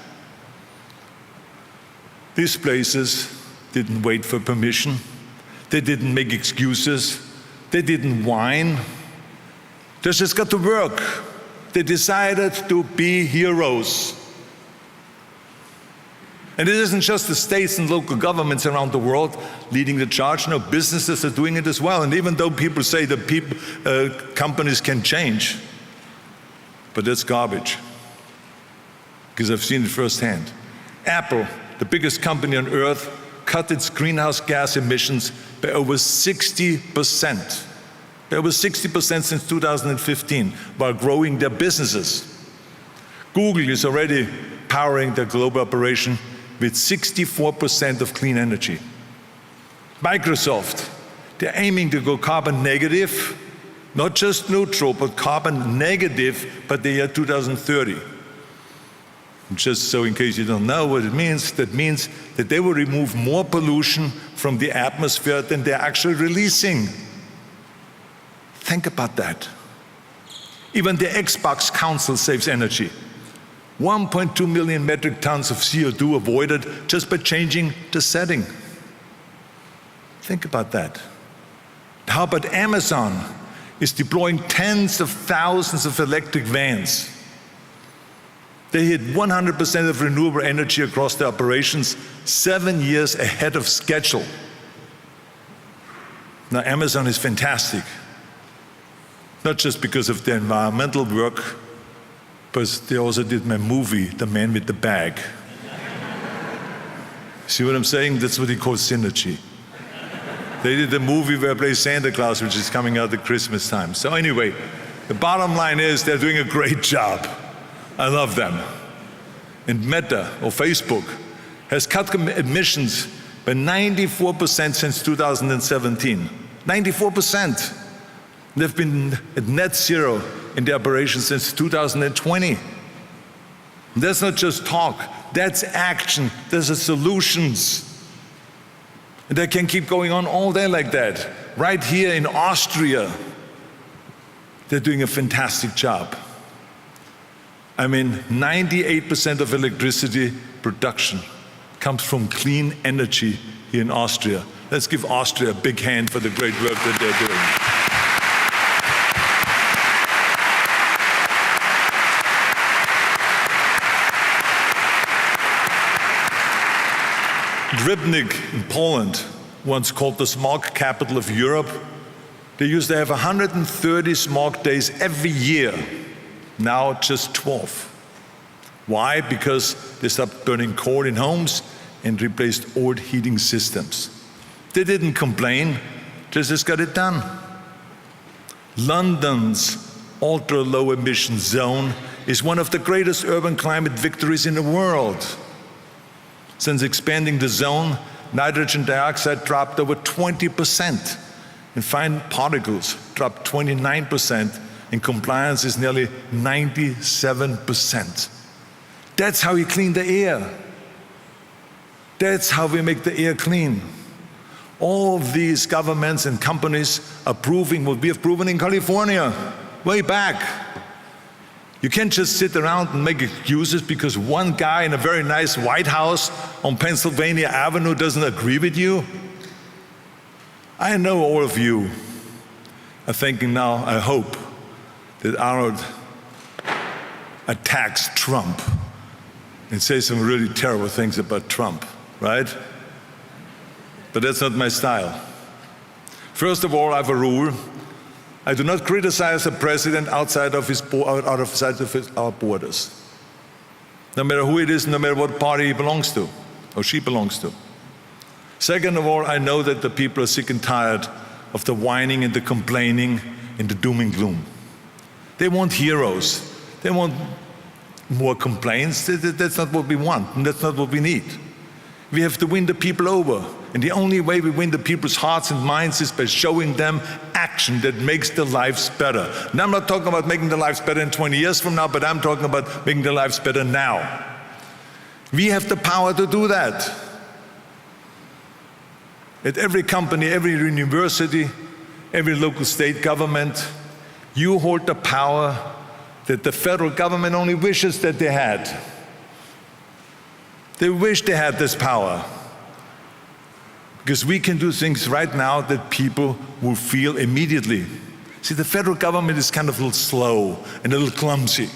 These places didn't wait for permission. They didn't make excuses. They didn't whine. They just got to work. They decided to be heroes. And it isn't just the states and local governments around the world leading the charge. No, businesses are doing it as well. And even though people say that companies can change, but that's garbage, because I've seen it firsthand. Apple, the biggest company on earth, cut its greenhouse gas emissions by over 60%. By over 60% since 2015, while growing their businesses. Google is already powering their global operation with 64% of clean energy. Microsoft, they're aiming to go carbon negative, not just neutral, but carbon negative by the year 2030. Just so in case you don't know what it means, that means that they will remove more pollution from the atmosphere than they're actually releasing. Think about that. Even the Xbox Council saves energy. 1.2 million metric tons of CO2 avoided just by changing the setting. Think about that. How about Amazon is deploying tens of thousands of electric vans? They hit 100% of renewable energy across their operations 7 years ahead of schedule. Now, Amazon is fantastic. Not just because of their environmental work, but they also did my movie, The Man with the Bag. See what I'm saying? That's what he calls synergy. They did a movie where I play Santa Claus, which is coming out at Christmas time. So anyway, the bottom line is they're doing a great job. I love them. And Meta, or Facebook, has cut emissions by 94% since 2017. 94%. They've been at net zero in their operations since 2020. That's not just talk, that's action, those are solutions. And they can keep going on all day like that. Right here in Austria, they're doing a fantastic job. I mean, 98% of electricity production comes from clean energy here in Austria. Let's give Austria a big hand for the great work that they're doing. Rybnik in Poland, once called the smog capital of Europe, they used to have 130 smog days every year. Now just 12. Why? Because they stopped burning coal in homes and replaced old heating systems. They didn't complain, they just got it done. London's ultra-low emission zone is one of the greatest urban climate victories in the world. Since expanding the zone, nitrogen dioxide dropped over 20%, and fine particles dropped 29%, and compliance is nearly 97%. That's how you clean the air. That's how we make the air clean. All of these governments and companies are proving what we have proven in California, way back. You can't just sit around and make excuses because one guy in a very nice White House on Pennsylvania Avenue doesn't agree with you. I know all of you are thinking now, I hope, that Arnold attacks Trump and says some really terrible things about Trump, right? But that's not my style. First of all, I have a rule. I do not criticize a president outside of our borders, no matter who it is, no matter what party he belongs to or she belongs to. Second of all, I know that the people are sick and tired of the whining and the complaining and the doom and gloom. They want heroes. They want more complaints. That's not what we want, and that's not what we need. We have to win the people over. And the only way we win the people's hearts and minds is by showing them action that makes their lives better. And I'm not talking about making their lives better in 20 years from now, but I'm talking about making their lives better now. We have the power to do that. At every company, every university, every local state government, you hold the power that the federal government only wishes that they had. They wish they had this power. Because we can do things right now that people will feel immediately. See, the federal government is kind of a little slow and a little clumsy.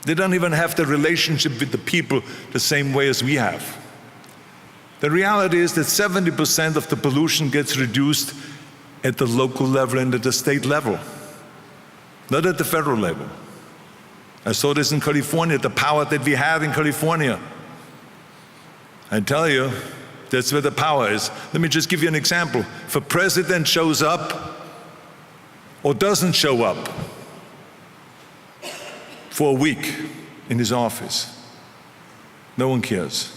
They don't even have the relationship with the people the same way as we have. The reality is that 70% of the pollution gets reduced at the local level and at the state level, not at the federal level. I saw this in California, the power that we have in California. I tell you, that's where the power is. Let me just give you an example. If a president shows up or doesn't show up for a week in his office, no one cares.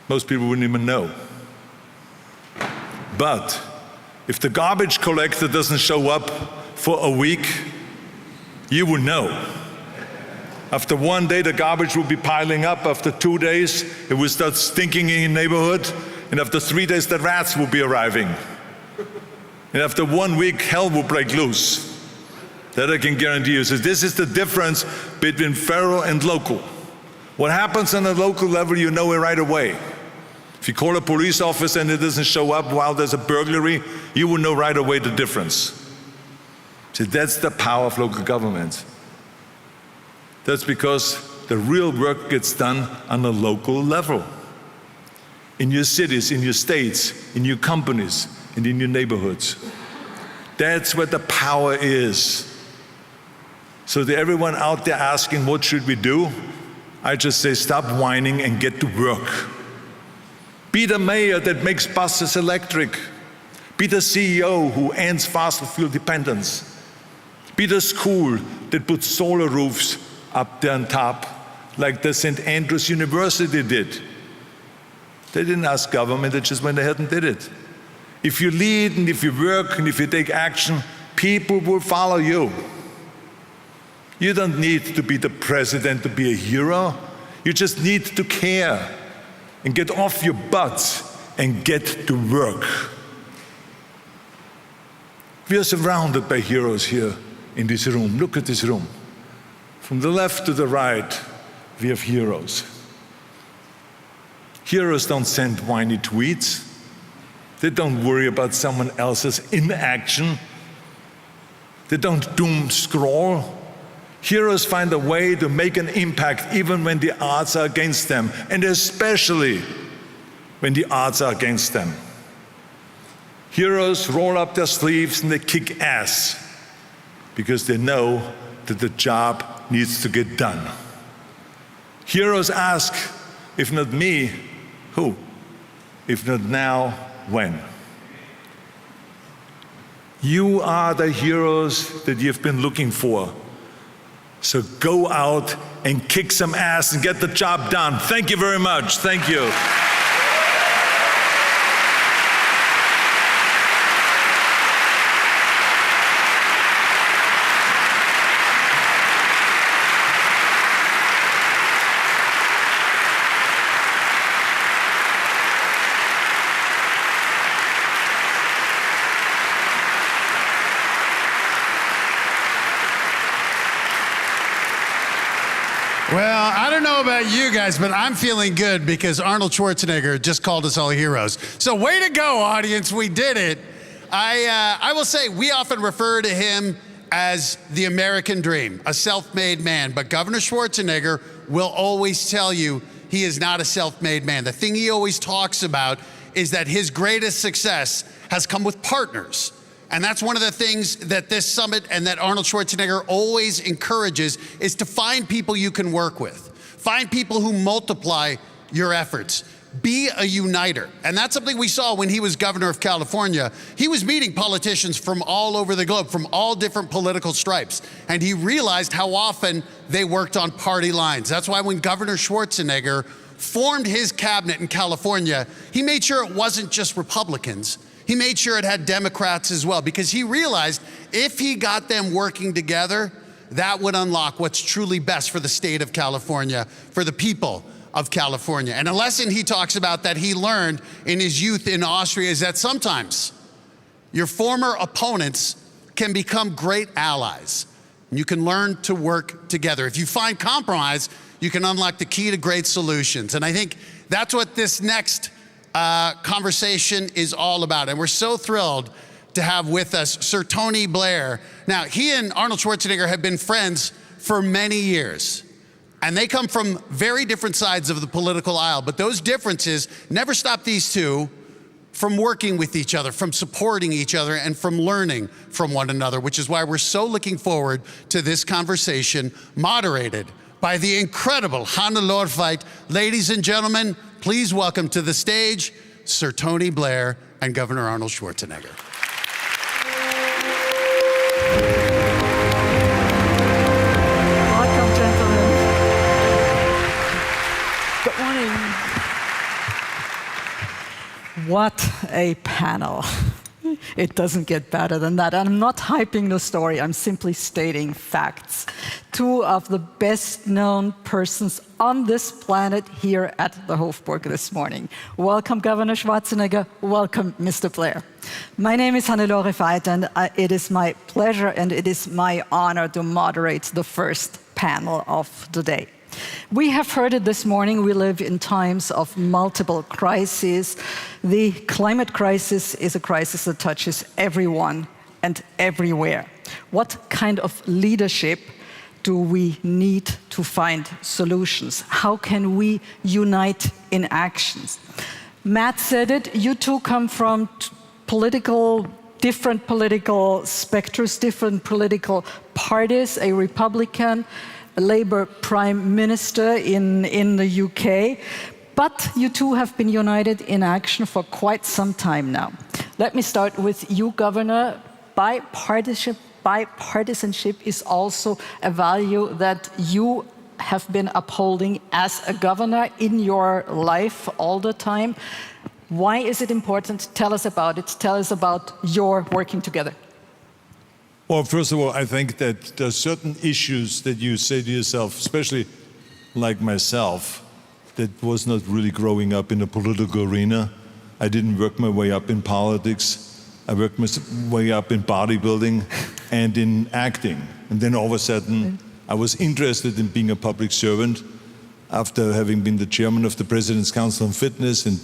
Most people wouldn't even know. But if the garbage collector doesn't show up for a week, you would know. After one day, the garbage will be piling up. After 2 days, it will start stinking in your neighborhood. And after 3 days, the rats will be arriving. And after 1 week, hell will break loose. That I can guarantee you. So this is the difference between federal and local. What happens on a local level, you know it right away. If you call a police officer and it doesn't show up while there's a burglary, you will know right away the difference. So that's the power of local government. That's because the real work gets done on a local level. In your cities, in your states, in your companies, and in your neighborhoods. That's where the power is. So to everyone out there asking, what should we do? I just say, stop whining and get to work. Be the mayor that makes buses electric. Be the CEO who ends fossil fuel dependence. Be the school that puts solar roofs up there on top, like the St. Andrews University did. They didn't ask government, they just went ahead and did it. If you lead and if you work and if you take action, people will follow you. You don't need to be the president to be a hero. You just need to care and get off your butts and get to work. We are surrounded by heroes here in this room. Look at this room. From the left to the right, we have heroes. Heroes don't send whiny tweets. They don't worry about someone else's inaction. They don't doom scroll. Heroes find a way to make an impact even when the odds are against them, and especially when the odds are against them. Heroes roll up their sleeves and they kick ass because they know that the job needs to get done. Heroes ask, if not me, who? If not now, when? You are the heroes that you've been looking for. So go out and kick some ass and get the job done. Thank you very much. Thank you. Well, I don't know about you guys, but I'm feeling good because Arnold Schwarzenegger just called us all heroes. So way to go, audience. We did it. I will say we often refer to him as the American dream, a self-made man. But Governor Schwarzenegger will always tell you he is not a self-made man. The thing he always talks about is that his greatest success has come with partners. And that's one of the things that this summit and that Arnold Schwarzenegger always encourages is to find people you can work with. Find people who multiply your efforts. Be a uniter. And that's something we saw when he was governor of California. He was meeting politicians from all over the globe, from all different political stripes. And he realized how often they worked on party lines. That's why when Governor Schwarzenegger formed his cabinet in California, he made sure it wasn't just Republicans. He made sure it had Democrats as well, because he realized if he got them working together, that would unlock what's truly best for the state of California, for the people of California. And a lesson he talks about that he learned in his youth in Austria is that sometimes your former opponents can become great allies. You can learn to work together. If you find compromise, you can unlock the key to great solutions. And I think that's what this next conversation is all about. And we're so thrilled to have with us Sir Tony Blair. Now, he and Arnold Schwarzenegger have been friends for many years. And they come from very different sides of the political aisle, but those differences never stop these two from working with each other, from supporting each other, and from learning from one another, which is why we're so looking forward to this conversation moderated by the incredible Hannelore Veit. Ladies and gentlemen, please welcome to the stage Sir Tony Blair and Governor Arnold Schwarzenegger. Welcome, gentlemen. Good morning. What a panel. It doesn't get better than that. And I'm not hyping the story, I'm simply stating facts. Two of the best known persons on this planet here at the Hofburg this morning. Welcome, Governor Schwarzenegger. Welcome, Mr. Blair. My name is Hannelore Veit, and it is my pleasure and it is my honor to moderate the first panel of the day. We have heard it this morning, we live in times of multiple crises. The climate crisis is a crisis that touches everyone and everywhere. What kind of leadership do we need to find solutions? How can we unite in actions? Matt said it, you two come from different political spectrums, different political parties, a Republican, a Labour Prime Minister in the UK, but you two have been united in action for quite some time now. Let me start with you, Governor. Bipartisanship is also a value that you have been upholding as a governor in your life all the time. Why is it important? Tell us about it. Tell us about your working together. Well, first of all, I think that there are certain issues that you say to yourself, especially like myself, that was not really growing up in the political arena. I didn't work my way up in politics. I worked my way up in bodybuilding and in acting. And then all of a sudden, I was interested in being a public servant after having been the chairman of the President's Council on Fitness and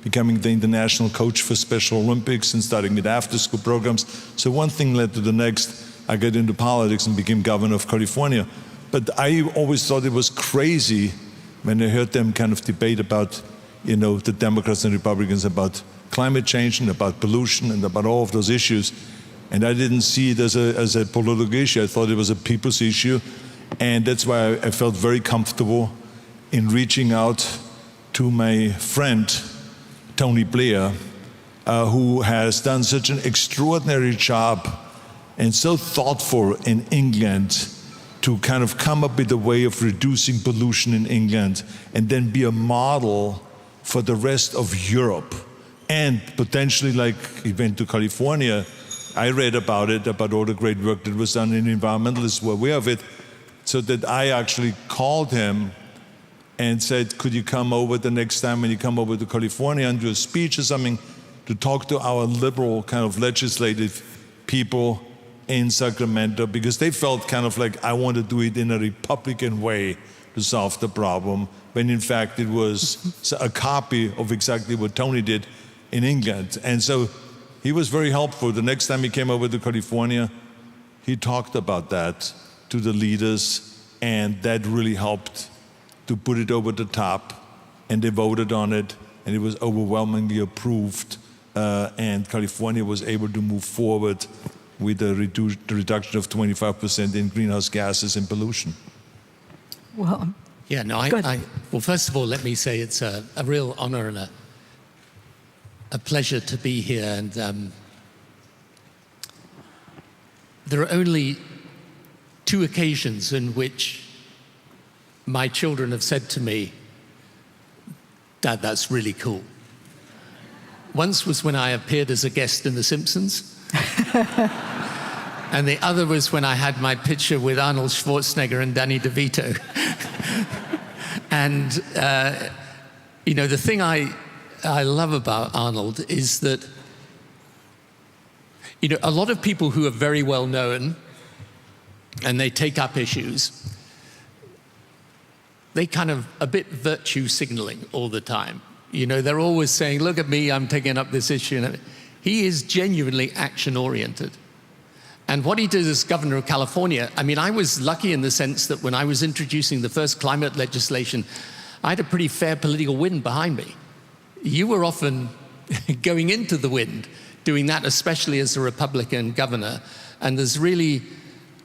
becoming the international coach for Special Olympics and starting with after-school programs. So one thing led to the next. I got into politics and became governor of California. But I always thought it was crazy when I heard them kind of debate about, the Democrats and Republicans about climate change and about pollution and about all of those issues. And I didn't see it as a political issue. I thought it was a people's issue. And that's why I felt very comfortable in reaching out to my friend, Tony Blair, who has done such an extraordinary job and so thoughtful in England to kind of come up with a way of reducing pollution in England and then be a model for the rest of Europe. And potentially, like he went to California, I read about it, about all the great work that was done, and environmentalists were aware of it, so that I actually called him and said, could you come over the next time when you come over to California and do a speech or something to talk to our liberal kind of legislative people in Sacramento, because they felt kind of like I want to do it in a Republican way to solve the problem, when in fact it was a copy of exactly what Tony did in England. And so he was very helpful. The next time he came over to California, he talked about that to the leaders, and that really helped to put it over the top, and they voted on it, and it was overwhelmingly approved, and California was able to move forward with the reduction of 25% in greenhouse gases and pollution. Well, yeah, no, well, first of all, let me say it's a real honor and a pleasure to be here, and there are only 2 occasions in which my children have said to me, Dad, that's really cool. Once was when I appeared as a guest in The Simpsons. And the other was when I had my picture with Arnold Schwarzenegger and Danny DeVito. And, the thing I love about Arnold is that, a lot of people who are very well known and they take up issues, they kind of a bit virtue signaling all the time. They're always saying, look at me, I'm taking up this issue. He is genuinely action-oriented. And what he did as governor of California, I mean, I was lucky in the sense that when I was introducing the first climate legislation, I had a pretty fair political wind behind me. You were often going into the wind, doing that, especially as a Republican governor. And there's really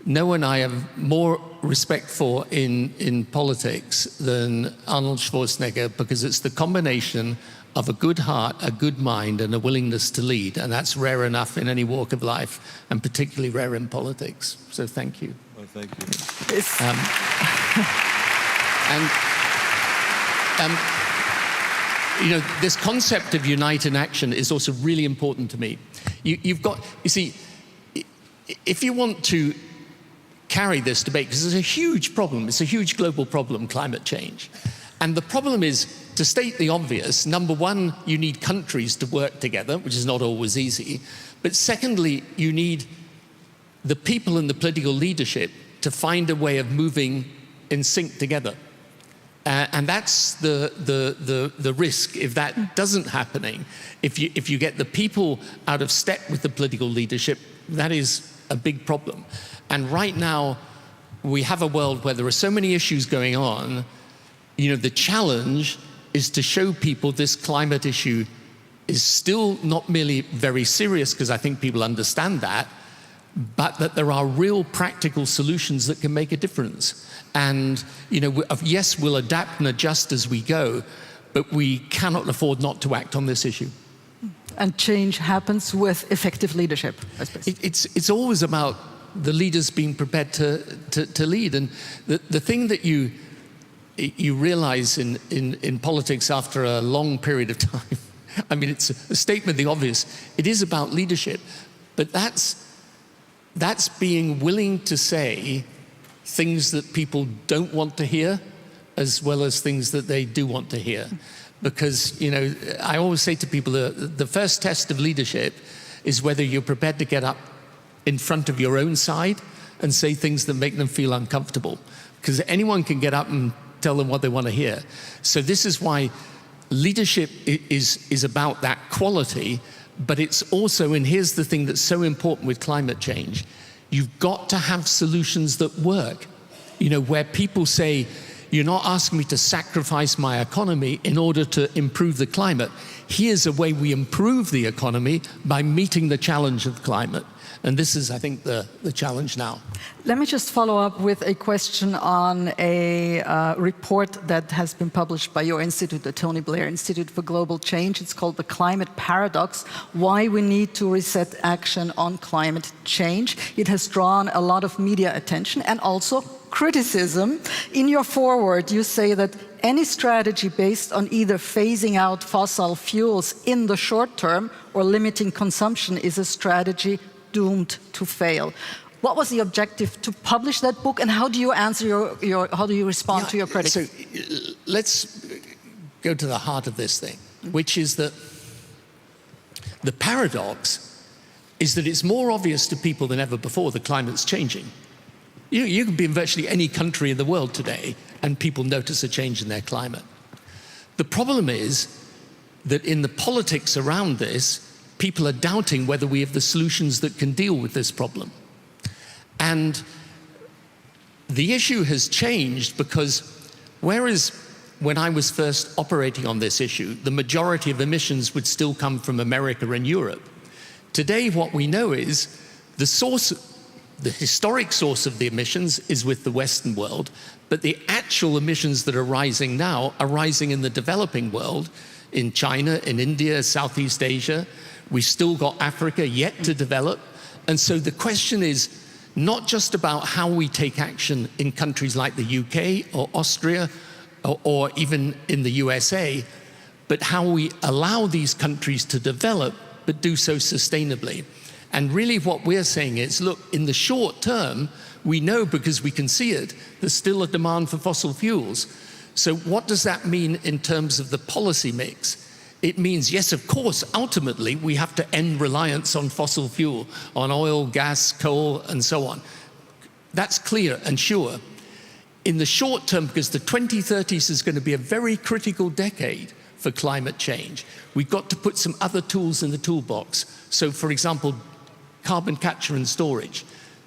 no one I have more respect for in politics than Arnold Schwarzenegger, because it's the combination of a good heart, a good mind, and a willingness to lead. And that's rare enough in any walk of life, and particularly rare in politics. So thank you. Well, thank you. You know, this concept of unite in action is also really important to me. You see, if you want to carry this debate, because it's a huge problem, it's a huge global problem, climate change. And the problem is, to state the obvious, number one, you need countries to work together, which is not always easy. But secondly, you need the people and the political leadership to find a way of moving in sync together. And that's the risk if that doesn't happen. If you get the people out of step with the political leadership, that is a big problem. And right now, we have a world where there are so many issues going on. You know, the challenge is to show people this climate issue is still not merely very serious, because I think people understand that, but that there are real practical solutions that can make a difference. And, you know, yes, we'll adapt and adjust as we go, but we cannot afford not to act on this issue. And change happens with effective leadership, I suppose. It's always about the leaders being prepared to lead. And the thing that you realize in politics after a long period of time, I mean, it's a statement of the obvious, it is about leadership, but that's being willing to say things that people don't want to hear, as well as things that they do want to hear. Because, you know, I always say to people, the first test of leadership is whether you're prepared to get up in front of your own side and say things that make them feel uncomfortable. Because anyone can get up and tell them what they want to hear. So this is why leadership is about that quality, but it's also, and here's the thing that's so important with climate change, you've got to have solutions that work. You know, where people say, you're not asking me to sacrifice my economy in order to improve the climate. Here's a way we improve the economy by meeting the challenge of climate. And this is, I think, the challenge now. Let me just follow up with a question on a report that has been published by your institute, the Tony Blair Institute for Global Change. It's called The Climate Paradox, Why We Need to Reset Action on Climate Change. It has drawn a lot of media attention and also criticism. In your foreword, you say that any strategy based on either phasing out fossil fuels in the short term or limiting consumption is a strategy doomed to fail. What was the objective to publish that book, and how do you answer how do you respond to your critics? So let's go to the heart of this thing, which is that the paradox is that it's more obvious to people than ever before that climate's changing. You can be in virtually any country in the world today and people notice a change in their climate. The problem is that in the politics around this, people are doubting whether we have the solutions that can deal with this problem. And the issue has changed because whereas when I was first operating on this issue, the majority of emissions would still come from America and Europe, today what we know is the historic source of the emissions is with the Western world, but the actual emissions that are rising now are rising in the developing world, in China, in India, Southeast Asia. We've still got Africa yet to develop. And so the question is not just about how we take action in countries like the UK or Austria or even in the USA, but how we allow these countries to develop, but do so sustainably. And really what we're saying is, look, in the short term, we know because we can see it, there's still a demand for fossil fuels. So what does that mean in terms of the policy mix? It means, yes, of course, ultimately, we have to end reliance on fossil fuel, on oil, gas, coal, and so on. That's clear and sure. In the short term, because the 2030s is going to be a very critical decade for climate change, we've got to put some other tools in the toolbox. So, for example, carbon capture and storage,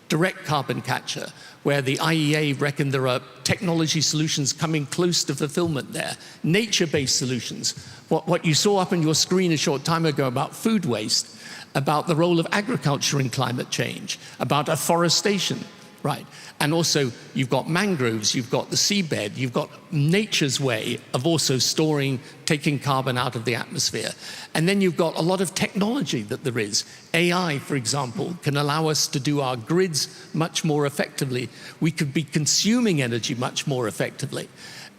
direct carbon capture, where the IEA reckon there are technology solutions coming close to fulfillment there, nature-based solutions. What you saw up on your screen a short time ago about food waste, about the role of agriculture in climate change, about afforestation, right? And also you've got mangroves, you've got the seabed, you've got nature's way of also storing, taking carbon out of the atmosphere. And then you've got a lot of technology that there is. AI, for example, can allow us to do our grids much more effectively. We could be consuming energy much more effectively.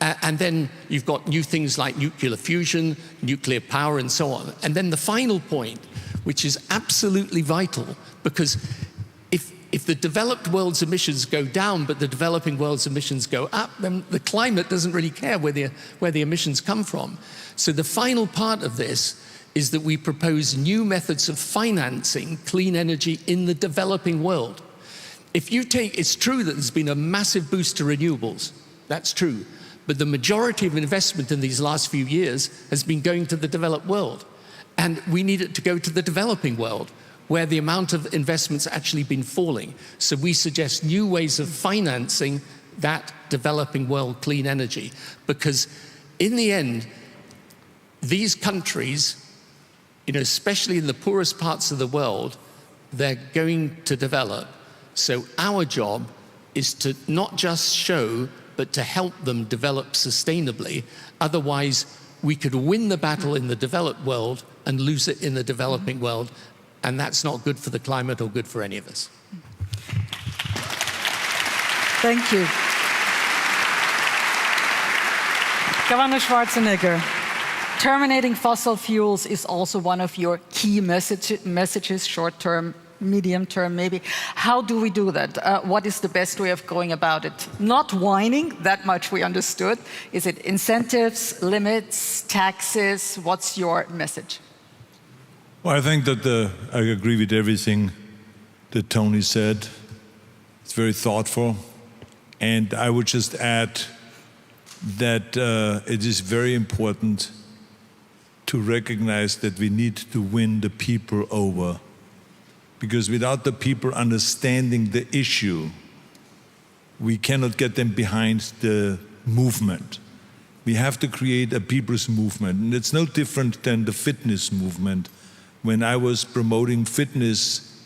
And then you've got new things like nuclear fusion, nuclear power, and so on. And then the final point, which is absolutely vital, because if the developed world's emissions go down, but the developing world's emissions go up, then the climate doesn't really care where the emissions come from. So the final part of this is that we propose new methods of financing clean energy in the developing world. It's true that there's been a massive boost to renewables. That's true. But the majority of investment in these last few years has been going to the developed world. And we need it to go to the developing world, where the amount of investment's actually been falling. So we suggest new ways of financing that developing world clean energy. Because in the end, these countries, especially in the poorest parts of the world, they're going to develop. So our job is to not just show, but to help them develop sustainably. Otherwise, we could win the battle in the developed world and lose it in the developing world. And that's not good for the climate or good for any of us. Thank you. Governor Schwarzenegger, terminating fossil fuels is also one of your key messages, short-term, medium-term maybe. How do we do that? What is the best way of going about it? Not whining, that much we understood. Is it incentives, limits, taxes? What's your message? Well, I think that I agree with everything that Tony said. It's very thoughtful. And I would just add that it is very important to recognize that we need to win the people over. Because without the people understanding the issue, we cannot get them behind the movement. We have to create a people's movement. And it's no different than the fitness movement. When I was promoting fitness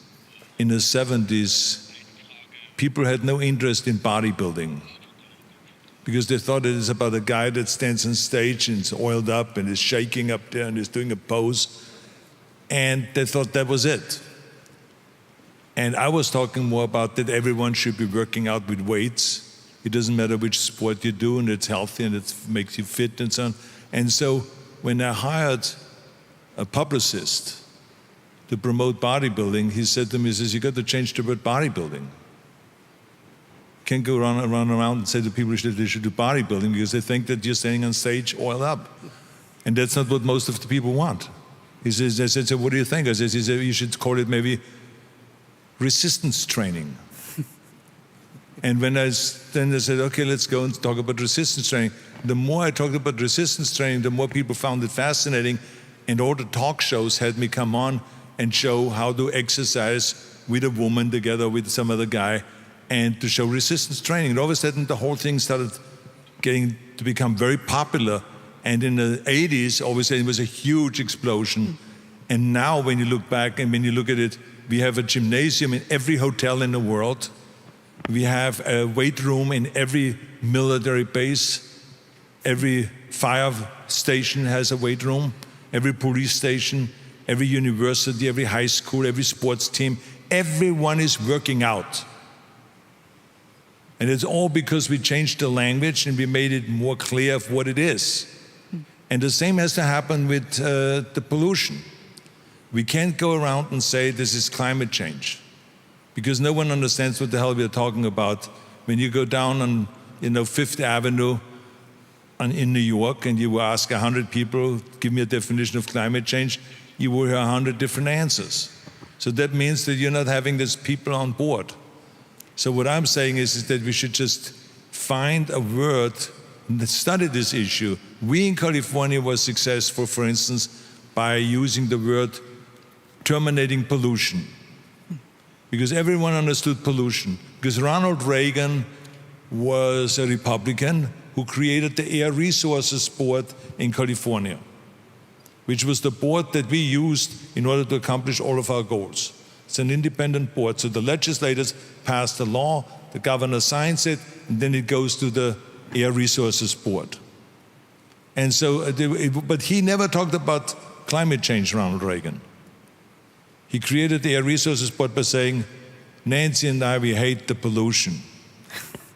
in the 70s, people had no interest in bodybuilding because they thought it is about a guy that stands on stage and is oiled up and is shaking up there and is doing a pose. And they thought that was it. And I was talking more about that everyone should be working out with weights. It doesn't matter which sport you do, and it's healthy and it makes you fit and so on. And so when I hired a publicist to promote bodybuilding, he said to me, he says, you got to change the word bodybuilding. You can't go around and say to people they should do bodybuilding because they think that you're standing on stage oiled up. And that's not what most of the people want. He says, I said, so what do you think? I said, you should call it maybe resistance training. And then I said, okay, let's go and talk about resistance training. The more I talked about resistance training, the more people found it fascinating. And all the talk shows had me come on and show how to exercise with a woman together with some other guy and to show resistance training. And all of a sudden, the whole thing started getting to become very popular. And in the 80s, all of a sudden, it was a huge explosion. And now, when you look back and when you look at it, we have a gymnasium in every hotel in the world. We have a weight room in every military base. Every fire station has a weight room. Every police station, every university, every high school, every sports team, everyone is working out. And it's all because we changed the language and we made it more clear of what it is. And the same has to happen with the pollution. We can't go around and say this is climate change because no one understands what the hell we are talking about. When you go down on Fifth Avenue in New York and you will ask 100 people, give me a definition of climate change, you will hear 100 different answers. So that means that you're not having these people on board. So what I'm saying is that we should just find a word and study this issue. We in California were successful, for instance, by using the word terminating pollution. because everyone understood pollution. Because Ronald Reagan was a Republican who created the Air Resources Board in California, which was the board that we used in order to accomplish all of our goals. It's an independent board, so the legislators pass the law, the governor signs it, and then it goes to the Air Resources Board. And so, but he never talked about climate change, Ronald Reagan. He created the Air Resources Board by saying, Nancy and I, we hate the pollution.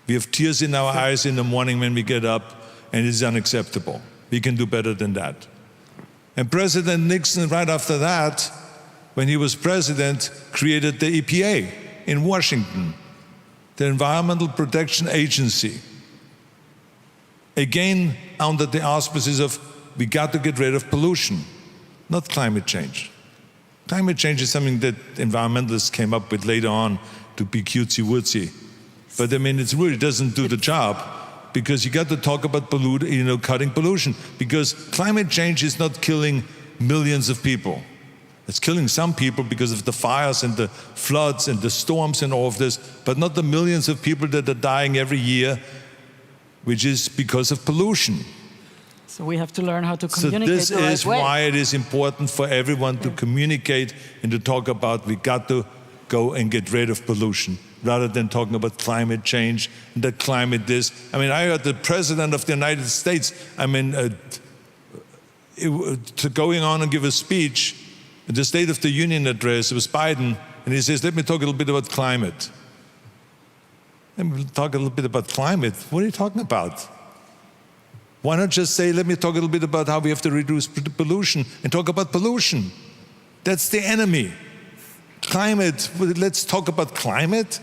We have tears in our eyes in the morning when we get up, and it's unacceptable. We can do better than that. And President Nixon, right after that, when he was president, created the EPA in Washington, the Environmental Protection Agency. Again, under the auspices of, we got to get rid of pollution, not climate change. Climate change is something that environmentalists came up with later on to be cutesy-wootsy. But I mean, it really doesn't do the job, because you got to talk about cutting pollution, because climate change is not killing millions of people. It's killing some people because of the fires and the floods and the storms and all of this, but not the millions of people that are dying every year, which is because of pollution. So we have to learn how to communicate the right way. So this is why it is important for everyone to communicate and to talk about, we got to go and get rid of pollution, rather than talking about climate change and the climate this. I mean, I heard the President of the United States, going on and give a speech, the State of the Union address, it was Biden, and he says, let me talk a little bit about climate. Let me talk a little bit about climate. What are you talking about? Why not just say, let me talk a little bit about how we have to reduce pollution, and talk about pollution? That's the enemy. Climate, let's talk about climate?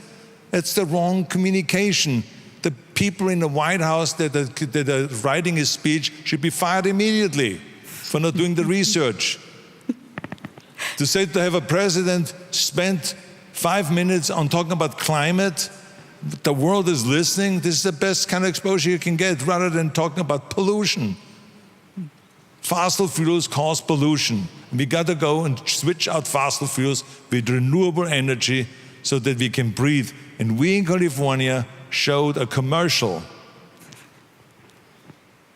That's the wrong communication. The people in the White House that are writing his speech should be fired immediately for not doing the research. To say to have a president spend 5 minutes on talking about climate, the world is listening, this is the best kind of exposure you can get, rather than talking about pollution. Fossil fuels cause pollution. We got to go and switch out fossil fuels with renewable energy so that we can breathe. And we in California showed a commercial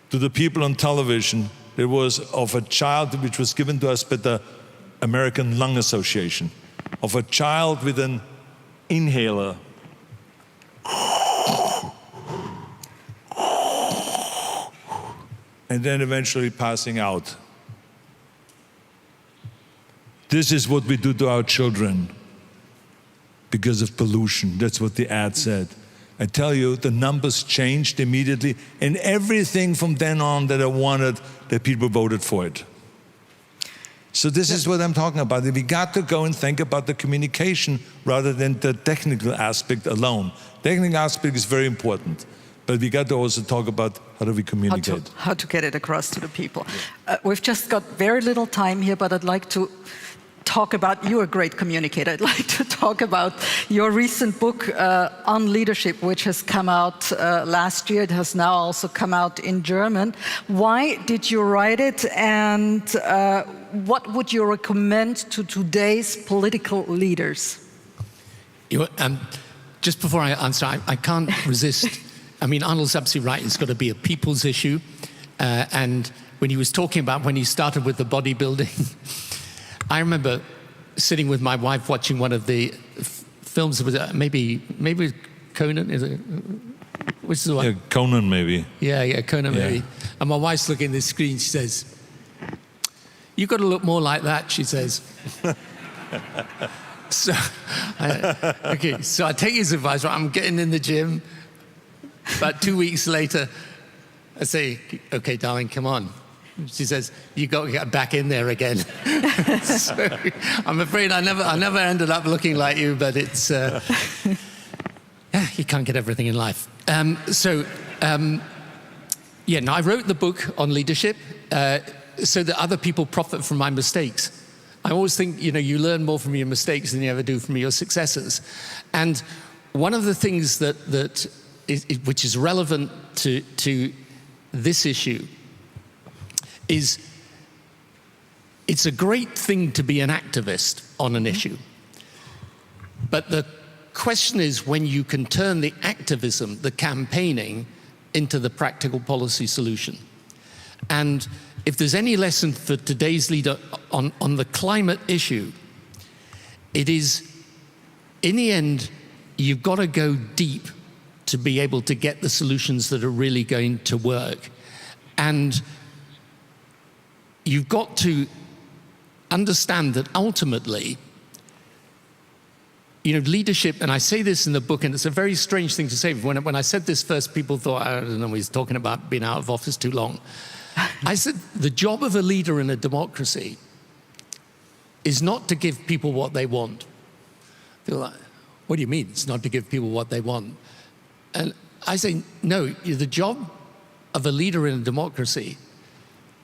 to the people on television. It was of a child, which was given to us by the American Lung Association, of a child with an inhaler. And then eventually passing out. This is what we do to our children because of pollution. That's what the ad said. I tell you, the numbers changed immediately, and everything from then on that I wanted, that people voted for it. So this is what I'm talking about. We got to go and think about the communication rather than the technical aspect alone. The technical aspect is very important, but we got to also talk about how do we communicate. How to get it across to the people. We've just got very little time here, but I'd like to talk about, you're a great communicator. I'd like to talk about your recent book on leadership, which has come out last year. It has now also come out in German. Why did you write it, and what would you recommend to today's political leaders? Just before I answer, I can't resist. I mean, Arnold's absolutely right. It's got to be a people's issue. And when he was talking about when he started with the bodybuilding, I remember sitting with my wife watching one of the films. Was maybe Conan? Is it? Which is the one? Yeah, Conan, maybe. Yeah, Conan, maybe. And my wife's looking at the screen. She says, "You've got to look more like that," she says. So I take his advice. Right, I'm getting in the gym. About 2 weeks later, I say, "Okay, darling, come on." She says, "You got to get back in there again." So I'm afraid I never ended up looking like you, but it's yeah, you can't get everything in life. Yeah. Now I wrote the book on leadership so that other people profit from my mistakes. I always think you learn more from your mistakes than you ever do from your successes. And one of the things which is relevant to this issue is it's a great thing to be an activist on an issue. But the question is when you can turn the activism, the campaigning, into the practical policy solution. And if there's any lesson for today's leader on the climate issue, it is, in the end, you've got to go deep to be able to get the solutions that are really going to work. And you've got to understand that ultimately, leadership, and I say this in the book, and it's a very strange thing to say. When I said this first, people thought, I don't know, he's talking about being out of office too long. I said, the job of a leader in a democracy is not to give people what they want. They're like, what do you mean it's not to give people what they want? And I say, no, the job of a leader in a democracy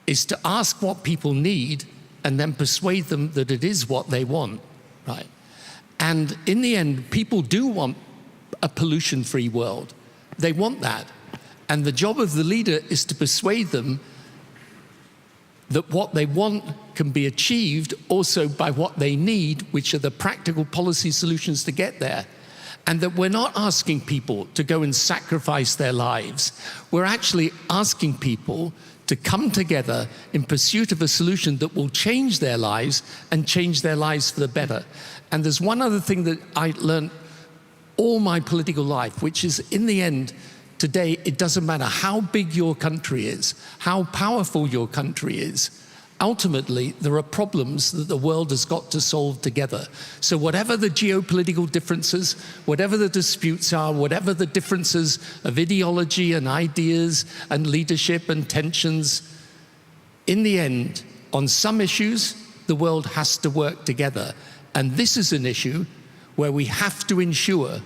is to ask what people need and then persuade them that it is what they want, right? And in the end, people do want a pollution-free world. They want that. And the job of the leader is to persuade them that what they want can be achieved also by what they need, which are the practical policy solutions to get there. And that we're not asking people to go and sacrifice their lives. We're actually asking people to come together in pursuit of a solution that will change their lives and change their lives for the better. And there's one other thing that I learned all my political life, which is, in the end, today, it doesn't matter how big your country is, how powerful your country is. Ultimately, there are problems that the world has got to solve together. So whatever the geopolitical differences, whatever the disputes are, whatever the differences of ideology and ideas and leadership and tensions, in the end, on some issues, the world has to work together. And this is an issue where we have to ensure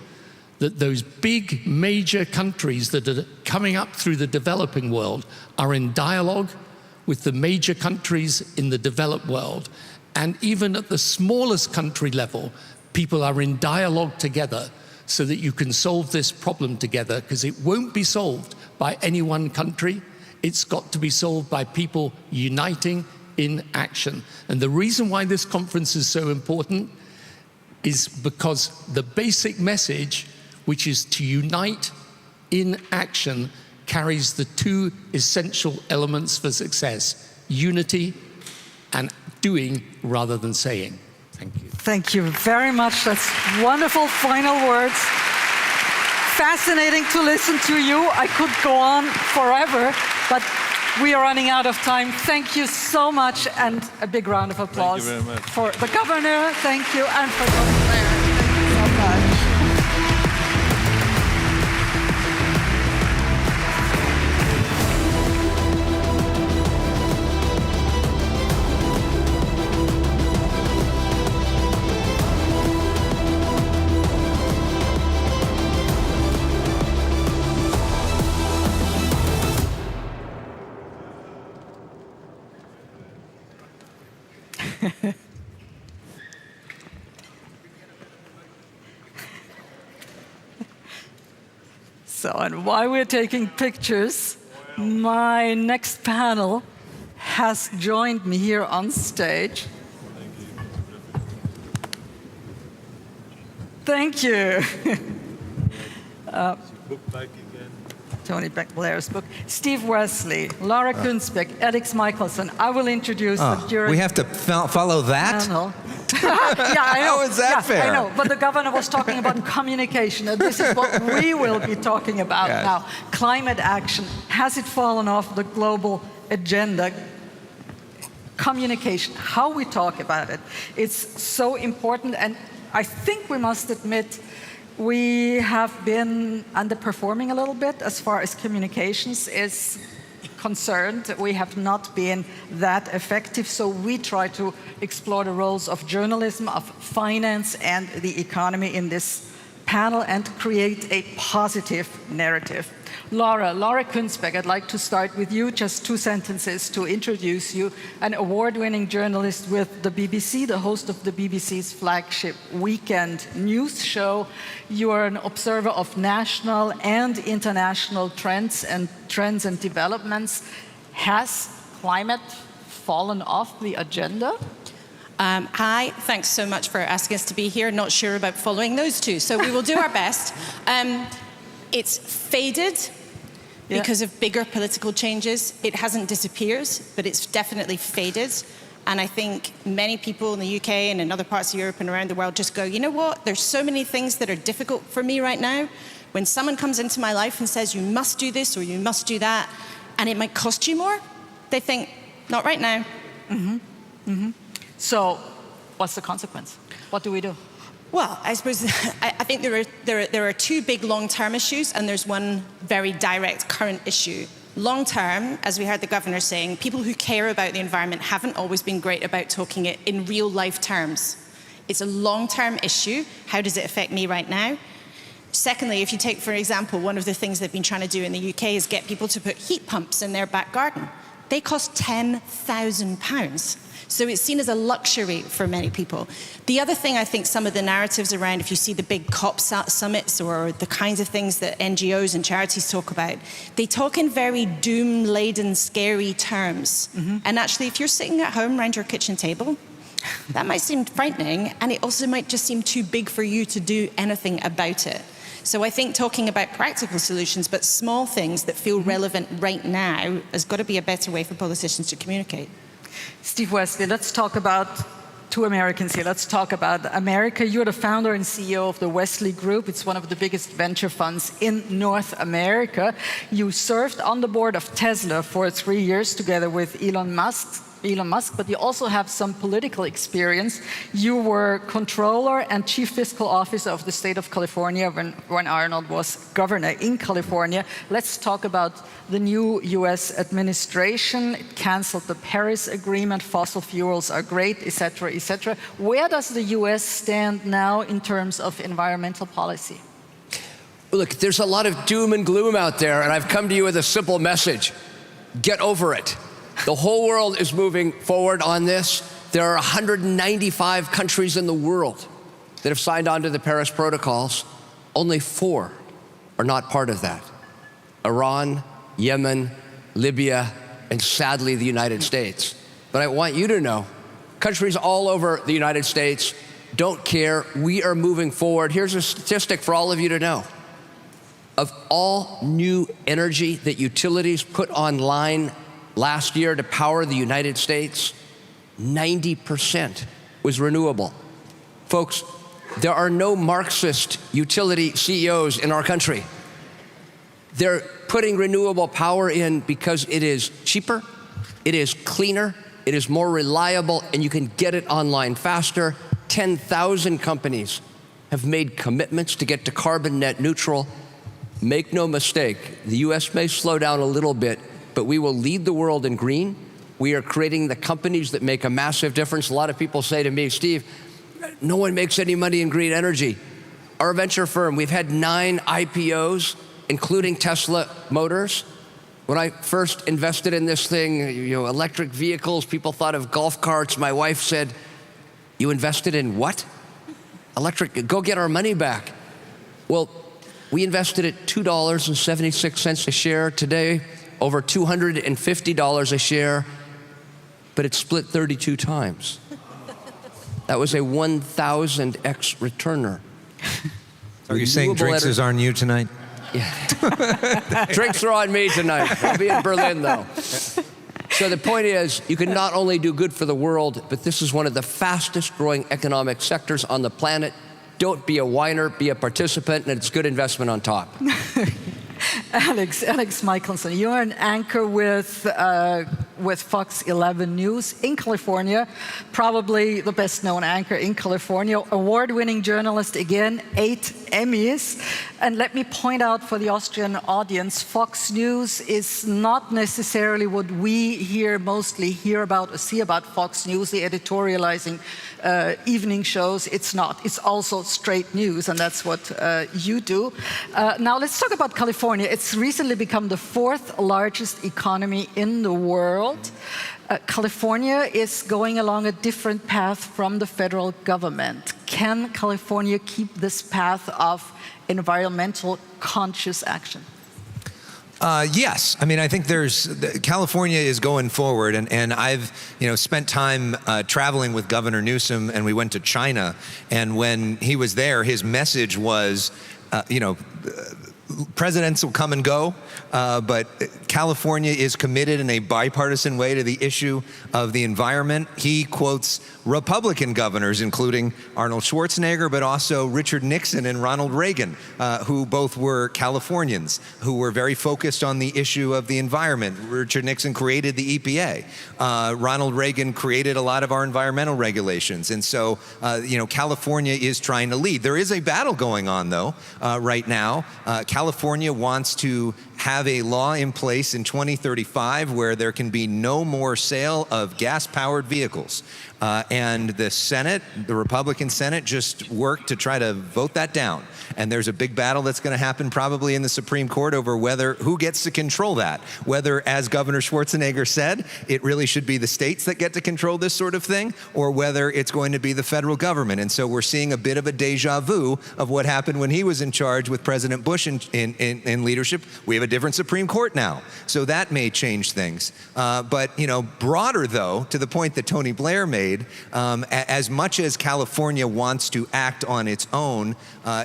that those big major countries that are coming up through the developing world are in dialogue with the major countries in the developed world. And even at the smallest country level, people are in dialogue together so that you can solve this problem together, because it won't be solved by any one country. It's got to be solved by people uniting in action. And the reason why this conference is so important is because the basic message, which is to unite in action, carries the two essential elements for success: unity and doing rather than saying. Thank you. Thank you very much. That's wonderful final words. Fascinating to listen to you. I could go on forever, but we are running out of time. Thank you so much, and a big round of applause Thank you very much. for the governor. Thank you, and for Dr. Blair. Thank you so much. So, and while we're taking pictures, my next panel has joined me here on stage. Thank you. Tony Blair's book. Steve Wesley, Laura Kunzbeck, Alex Michelson. I will introduce the jury. We have to follow that? Yeah, I know. How is that fair? I know, but the governor was talking about communication, and this is what we will be talking about now. Climate action. Has it fallen off the global agenda? Communication, how we talk about it. It's so important, and I think we must admit we have been underperforming a little bit as far as communications is concerned. We have not been that effective, so we try to explore the roles of journalism, of finance, and the economy in this panel and create a positive narrative. Laura Kunzbeck, I'd like to start with you. Just 2 sentences to introduce you. An award-winning journalist with the BBC, the host of the BBC's flagship weekend news show. You are an observer of national and international trends and developments. Has climate fallen off the agenda? Hi, thanks so much for asking us to be here. Not sure about following those two, so we will do our best. It's faded because of bigger political changes. It hasn't disappeared, but it's definitely faded. And I think many people in the UK and in other parts of Europe and around the world just go, you know what, there's so many things that are difficult for me right now. When someone comes into my life and says, you must do this or you must do that, and it might cost you more, they think, not right now. So what's the consequence? What do we do? Well, I suppose I think there are two big long-term issues, and there's one very direct current issue. Long-term, as we heard the governor saying, people who care about the environment haven't always been great about talking it in real-life terms. It's a long-term issue. How does it affect me right now? Secondly, if you take, for example, one of the things they've been trying to do in the UK is get people to put heat pumps in their back garden. They cost £10,000. So it's seen as a luxury for many people. The other thing I think some of the narratives around, if you see the big COP summits or the kinds of things that NGOs and charities talk about, they talk in very doom-laden, scary terms. And actually, if you're sitting at home around your kitchen table, that might seem frightening, and it also might just seem too big for you to do anything about it. So I think talking about practical solutions, but small things that feel relevant right now, has got to be a better way for politicians to communicate. Steve Wesley, let's talk about two Americans here. Let's talk about America. You're the founder and CEO of the Wesley Group. It's one of the biggest venture funds in North America. You served on the board of Tesla for 3 years together with Elon Musk, but you also have some political experience. You were controller and chief fiscal officer of the state of California when Arnold was governor in California. Let's talk about the new US administration. It canceled the Paris Agreement, fossil fuels are great, etc., etc. Where does the US stand now in terms of environmental policy? Look, there's a lot of doom and gloom out there, and I've come to you with a simple message. Get over it. The whole world is moving forward on this. There are 195 countries in the world that have signed on to the Paris protocols. Only 4 are not part of that. Iran, Yemen, Libya, and sadly, the United States. But I want you to know, countries all over the United States don't care. We are moving forward. Here's a statistic for all of you to know. Of all new energy that utilities put online last year to power the United States, 90% was renewable. Folks, there are no Marxist utility CEOs in our country. They're putting renewable power in because it is cheaper, it is cleaner, it is more reliable, and you can get it online faster. 10,000 companies have made commitments to get to carbon net neutral. Make no mistake, the US may slow down a little bit, but we will lead the world in green. We are creating the companies that make a massive difference. A lot of people say to me, Steve, no one makes any money in green energy. Our venture firm, we've had 9 IPOs, including Tesla Motors. When I first invested in this thing, electric vehicles, people thought of golf carts. My wife said, you invested in what? Electric, go get our money back. Well, we invested at $2.76 a share. Today, over $250 a share, but it's split 32 times. That was a 1,000x returner. Are you saying drinks is on you tonight? Yeah. Drinks are on me tonight. I'll be in Berlin, though. So the point is, you can not only do good for the world, but this is one of the fastest growing economic sectors on the planet. Don't be a whiner, be a participant, and it's good investment on top. Alex Michelson, you're an anchor with Fox 11 News in California, probably the best known anchor in California, award-winning journalist again, 8 Emmys. And let me point out for the Austrian audience, Fox News is not necessarily what we mostly hear about or see about Fox News, the editorializing evening shows. It's not. It's also straight news, and that's what you do. Now let's talk about California. It's recently become the 4th largest economy in the world. California is going along a different path from the federal government. Can California keep this path of environmental conscious action? Yes, I mean, I think California is going forward, and I've spent time traveling with Governor Newsom, and we went to China, and when he was there, his message was, presidents will come and go, but California is committed in a bipartisan way to the issue of the environment. He quotes Republican governors, including Arnold Schwarzenegger, but also Richard Nixon and Ronald Reagan, who both were Californians, who were very focused on the issue of the environment. Richard Nixon created the EPA. Ronald Reagan created a lot of our environmental regulations. And so, California is trying to lead. There is a battle going on, though, right now. California wants to have a law in place in 2035 where there can be no more sale of gas-powered vehicles. And the Senate, the Republican Senate, just worked to try to vote that down. And there's a big battle that's going to happen probably in the Supreme Court over who gets to control that. Whether, as Governor Schwarzenegger said, it really should be the states that get to control this sort of thing, or whether it's going to be the federal government. And so we're seeing a bit of a deja vu of what happened when he was in charge with President Bush in leadership. We have a different Supreme Court now, so that may change things. But broader though, to the point that Tony Blair made, as much as California wants to act on its own,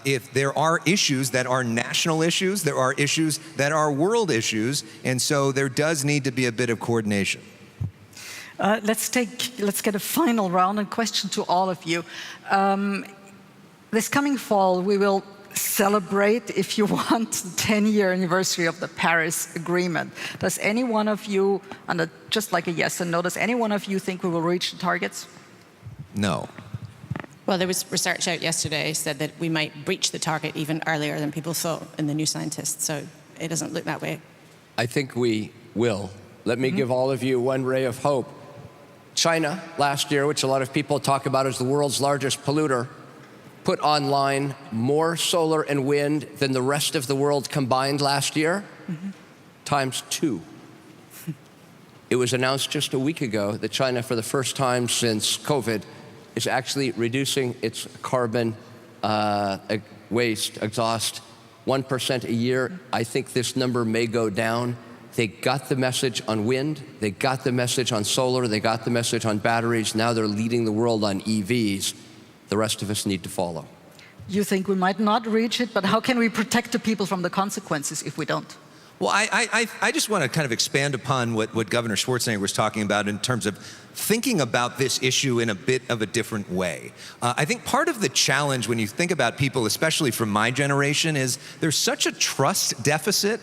if there are issues that are national issues, there are issues that are world issues, and so there does need to be a bit of coordination. Let's get a final round and question to all of you. This coming fall, we will celebrate, if you want, the 10-year anniversary of the Paris Agreement. Does any one of you, and just like a yes and no, does any one of you think we will reach the targets? No. Well, there was research out yesterday said that we might breach the target even earlier than people thought in the New Scientist, so it doesn't look that way. I think we will. Let me give all of you one ray of hope. China, last year, which a lot of people talk about as the world's largest polluter, put online more solar and wind than the rest of the world combined last year, times 2. It was announced just a week ago that China, for the first time since COVID, is actually reducing its carbon waste, exhaust, 1% a year. I think this number may go down. They got the message on wind, they got the message on solar, they got the message on batteries, now they're leading the world on EVs. The rest of us need to follow. You think we might not reach it, but how can we protect the people from the consequences if we don't? Well, I just want to kind of expand upon what Governor Schwarzenegger was talking about in terms of thinking about this issue in a bit of a different way. I think part of the challenge when you think about people, especially from my generation, is there's such a trust deficit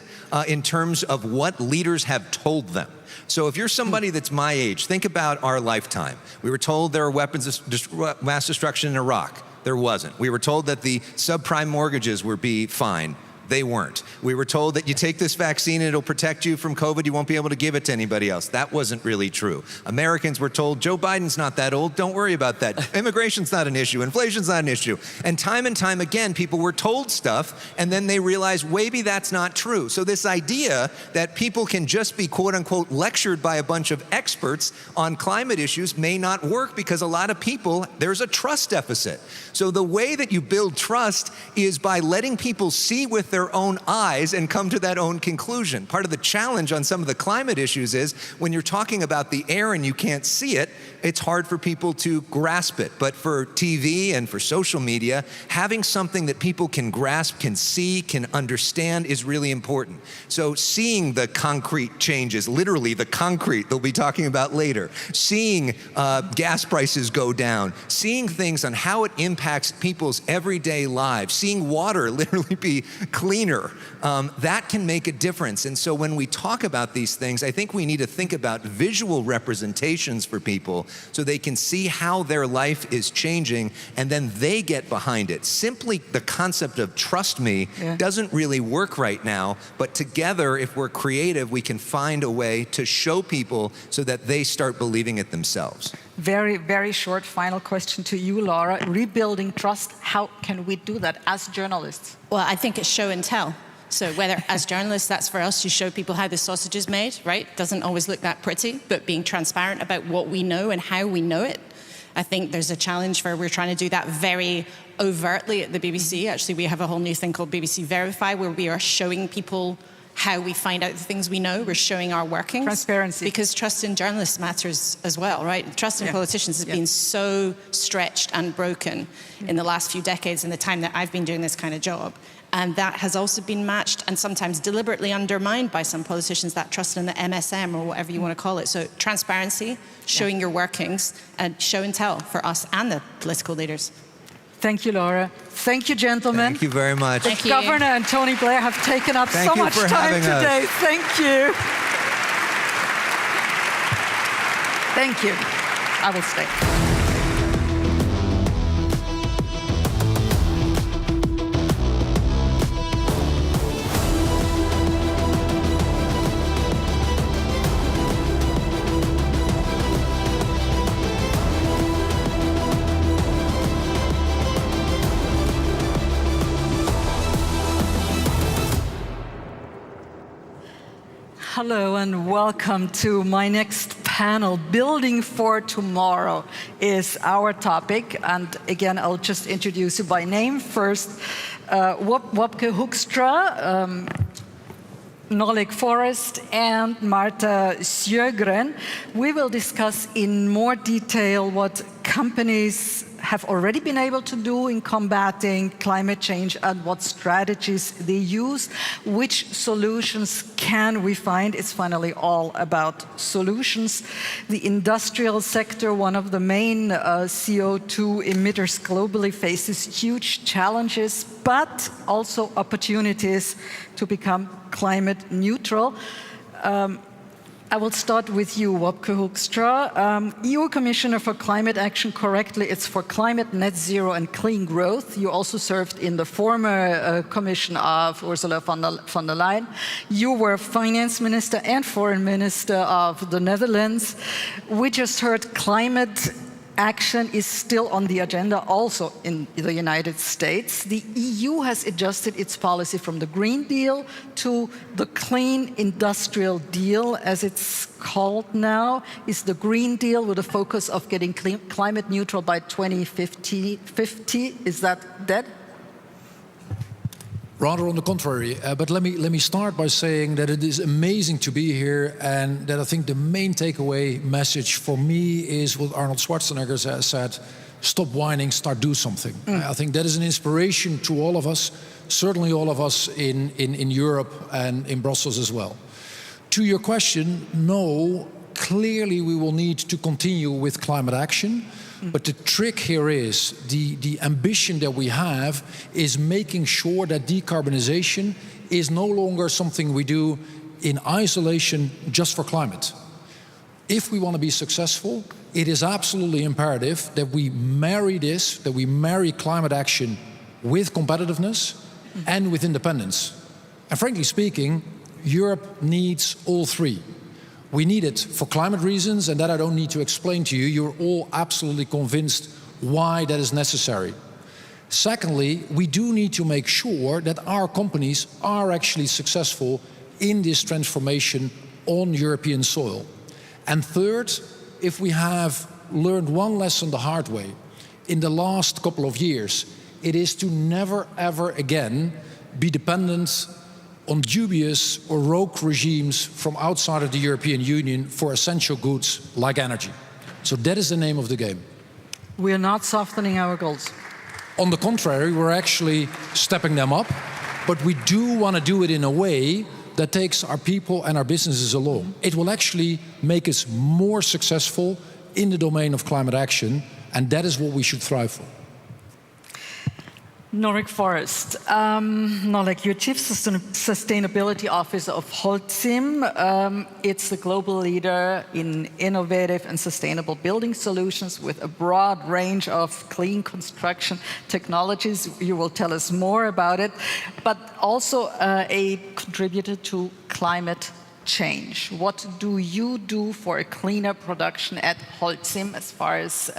in terms of what leaders have told them. So if you're somebody that's my age, think about our lifetime. We were told there are weapons of mass destruction in Iraq. There wasn't. We were told that the subprime mortgages would be fine. They weren't. We were told that you take this vaccine and it'll protect you from COVID, you won't be able to give it to anybody else. That wasn't really true. Americans were told, Joe Biden's not that old, don't worry about that. Immigration's not an issue, inflation's not an issue. And time again, people were told stuff, and then they realized maybe that's not true. So this idea that people can just be quote unquote lectured by a bunch of experts on climate issues may not work because a lot of people, there's a trust deficit. So the way that you build trust is by letting people see with their own eyes and come to that own conclusion. Part of the challenge on some of the climate issues is when you're talking about the air and you can't see it, it's hard for people to grasp it. But for TV and for social media, having something that people can grasp, can see, can understand is really important. So seeing the concrete changes, literally the concrete they'll be talking about later, seeing gas prices go down, seeing things on how it impacts people's everyday lives, seeing water literally be cleaner, that can make a difference. And so when we talk about these things, I think we need to think about visual representations for people so they can see how their life is changing and then they get behind it. Simply the concept of trust me doesn't really work right now, but together, if we're creative, we can find a way to show people so that they start believing it themselves. Very, very short final question to you, Laura. Rebuilding trust, how can we do that as journalists? Well, I think it's show and tell. So whether as journalists, that's for us to show people how the sausage is made, right? Doesn't always look that pretty, but being transparent about what we know and how we know it. I think there's a challenge where we're trying to do that very overtly at the BBC. Actually, we have a whole new thing called BBC Verify, where we are showing people how we find out the things we know. We're showing our workings. Transparency. Because trust in journalists matters as well, right? Trust in politicians has been so stretched and broken in the last few decades in the time that I've been doing this kind of job. And that has also been matched and sometimes deliberately undermined by some politicians, that trust in the MSM or whatever you want to call it. So transparency, showing your workings, and show and tell for us and the political leaders. Thank you, Laura. Thank you, gentlemen. Thank you very much. The Governor and Tony Blair have taken up so much time today. Thank you. Thank you. I will stay. Hello and welcome to my next panel. Building for Tomorrow is our topic. And again, I'll just introduce you by name. First, Wopke Hoekstra, Nolik Forrest, and Marta Sjögren. We will discuss in more detail what companies have already been able to do in combating climate change and what strategies they use. Which solutions can we find? It's finally all about solutions. The industrial sector, one of the main CO2 emitters globally, faces huge challenges, but also opportunities to become climate neutral. I will start with you, Wopke Hoekstra. EU Commissioner for Climate Action, correctly, it's for climate, net zero and clean growth. You also served in the former commission of Ursula von der Leyen. You were finance minister and foreign minister of the Netherlands. We just heard climate action is still on the agenda also in the United States. The EU has adjusted its policy from the Green Deal to the Clean Industrial Deal, as it's called now. Is the Green Deal with a focus of getting climate neutral by 2050? Is that dead? Rather on the contrary, but let me start by saying that it is amazing to be here, and that I think the main takeaway message for me is what Arnold Schwarzenegger said: stop whining, start do something. I think that is an inspiration to all of us, certainly all of us in Europe and in Brussels as well. To your question, no, clearly we will need to continue with climate action. But the trick here is the ambition that we have is making sure that decarbonization is no longer something we do in isolation just for climate. If we want to be successful, it is absolutely imperative that we marry this, that we marry climate action with competitiveness and with independence. And frankly speaking, Europe needs all three. We need it for climate reasons, and that I don't need to explain to you. You're all absolutely convinced why that is necessary. Secondly, we do need to make sure that our companies are actually successful in this transformation on European soil. And third, if we have learned one lesson the hard way in the last couple of years, it is to never ever again be dependent on dubious or rogue regimes from outside of the European Union for essential goods like energy. So that is the name of the game. We are not softening our goals. On the contrary, we're actually stepping them up, but we do want to do it in a way that takes our people and our businesses along. It will actually make us more successful in the domain of climate action, and that is what we should thrive for. Nolik Forrest, Nolik, you're Chief Sustainability Officer of Holcim. It's the global leader in innovative and sustainable building solutions with a broad range of clean construction technologies. You will tell us more about it, but also a contributor to climate change. What do you do for a cleaner production at Holcim as far as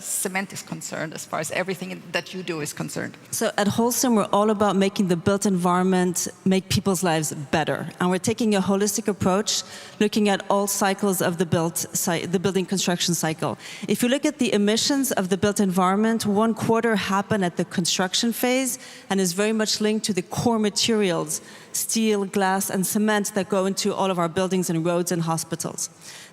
cement is concerned, as far as everything that you do is concerned? So at Holcim, we're all about making the built environment make people's lives better. And we're taking a holistic approach, looking at all cycles of the building construction cycle. If you look at the emissions of the built environment, 1/4 happen at the construction phase and is very much linked to the core materials steel, glass, and cement that go into all of our buildings and roads and hospitals.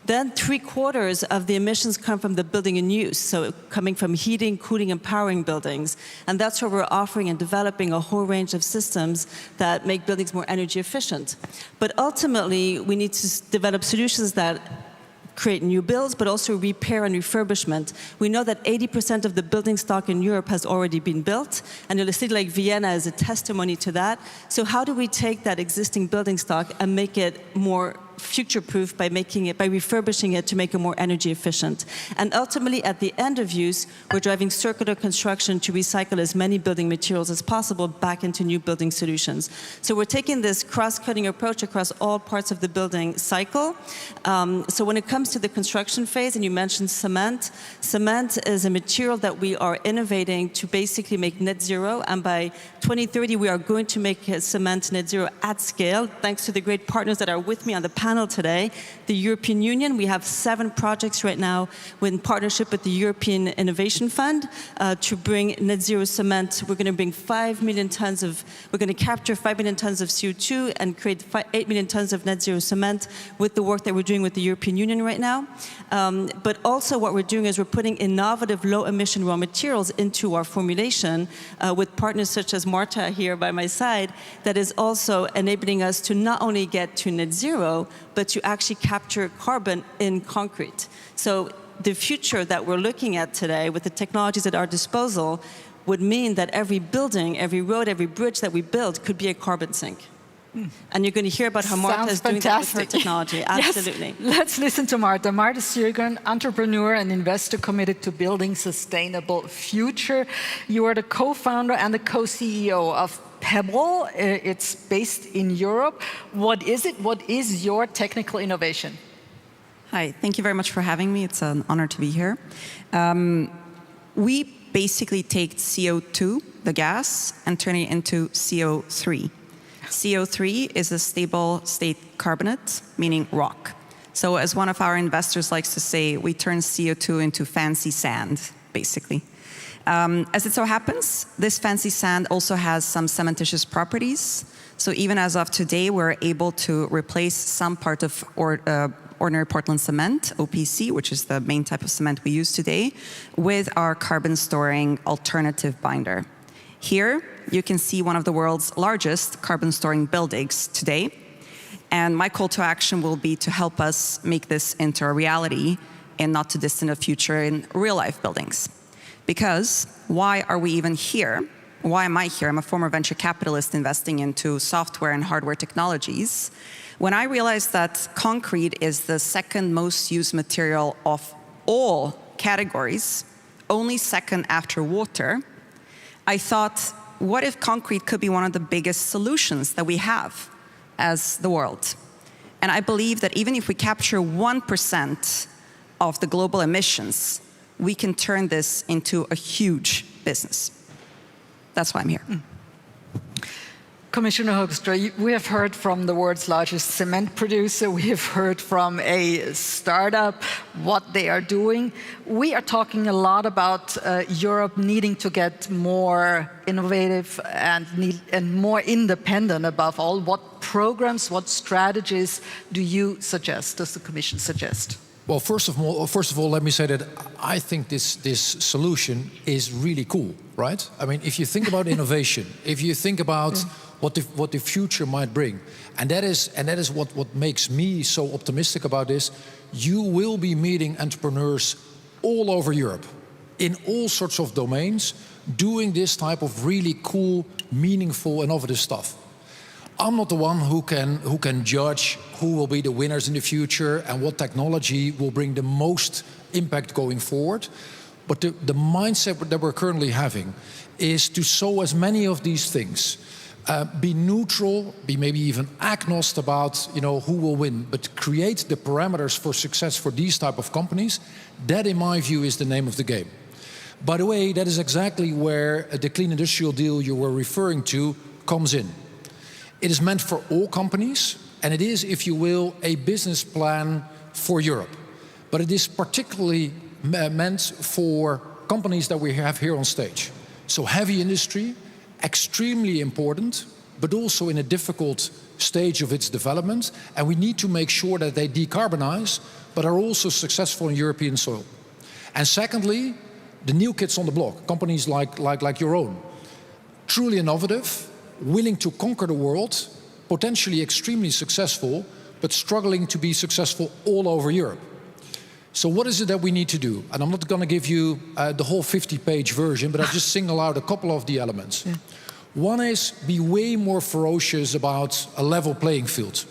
Then 3/4 of the emissions come from the building in use, so coming from heating, cooling, and powering buildings. And that's where we're offering and developing a whole range of systems that make buildings more energy efficient. But ultimately, we need to develop solutions that create new builds, but also repair and refurbishment. We know that 80% of the building stock in Europe has already been built, and a city like Vienna is a testimony to that. So how do we take that existing building stock and make it more future-proof by refurbishing it to make it more energy efficient? And ultimately, at the end of use, we're driving circular construction to recycle as many building materials as possible back into new building solutions. So we're taking this cross-cutting approach across all parts of the building cycle. So when it comes to the construction phase, and you mentioned cement, cement is a material that we are innovating to basically make net zero, and by 2030 we are going to make cement net zero at scale, thanks to the great partners that are with me on the panel today. The European Union, we have 7 projects right now in partnership with the European Innovation Fund to bring net zero cement. We're going to bring 5 million tons of, we're going to capture 5 million tons of CO2 and create 8 million tons of net zero cement with the work that we're doing with the European Union right now. But also what we're doing is we're putting innovative low emission raw materials into our formulation with partners such as Marta here by my side, that is also enabling us to not only get to net zero, but to actually capture carbon in concrete. So the future that we're looking at today with the technologies at our disposal would mean that every building, every road, every bridge that we build could be a carbon sink. And you're going to hear about how Marta is doing that with her technology. Absolutely. Yes. Let's listen to Marta. Marta Sjögren, entrepreneur and investor committed to building sustainable future. You are the co-founder and the co-CEO of Pebble. It's based in Europe. What is it? What is your technical innovation? Hi, thank you very much for having me. It's an honor to be here. We basically take CO2, the gas, and turn it into CO3. CO3 is a stable state carbonate, meaning rock. So as one of our investors likes to say, we turn CO2 into fancy sand, basically. As it so happens, this fancy sand also has some cementitious properties. So even as of today, we're able to replace some part of ordinary Portland cement, OPC, which is the main type of cement we use today, with our carbon-storing alternative binder. Here, you can see one of the world's largest carbon-storing buildings today. And my call to action will be to help us make this into a reality in not too distant a future in real-life buildings. Because why are we even here? Why am I here? I'm a former venture capitalist investing into software and hardware technologies. When I realized that concrete is the second most used material of all categories, only second after water, I thought, what if concrete could be one of the biggest solutions that we have as the world? And I believe that even if we capture 1% of the global emissions, we can turn this into a huge business. That's why I'm here. Commissioner Hoekstra, we have heard from the world's largest cement producer. We have heard from a startup what they are doing. We are talking a lot about Europe needing to get more innovative and more independent above all. What programs, what strategies do you suggest, does the Commission suggest? Well, first of all, let me say that I think this solution is really cool, right? I mean, if you think about innovation, if you think about what the future might bring, and that is what makes me so optimistic about this, you will be meeting entrepreneurs all over Europe, in all sorts of domains, doing this type of really cool, meaningful, innovative stuff. I'm not the one who can judge who will be the winners in the future and what technology will bring the most impact going forward. But the mindset that we're currently having is to sow as many of these things, be neutral, be maybe even agnostic about who will win, but create the parameters for success for these type of companies. That, in my view, is the name of the game. By the way, that is exactly where the clean industrial deal you were referring to comes in. It is meant for all companies, and it is, if you will, a business plan for Europe. But it is particularly meant for companies that we have here on stage. So heavy industry, extremely important, but also in a difficult stage of its development. And we need to make sure that they decarbonize, but are also successful in European soil. And secondly, the new kids on the block, companies like your own, truly innovative, willing to conquer the world, potentially extremely successful, but struggling to be successful all over Europe. So what is it that we need to do? And I'm not going to give you the whole 50-page version, but I'll just single out a couple of the elements. Yeah. One is be way more ferocious about a level playing field.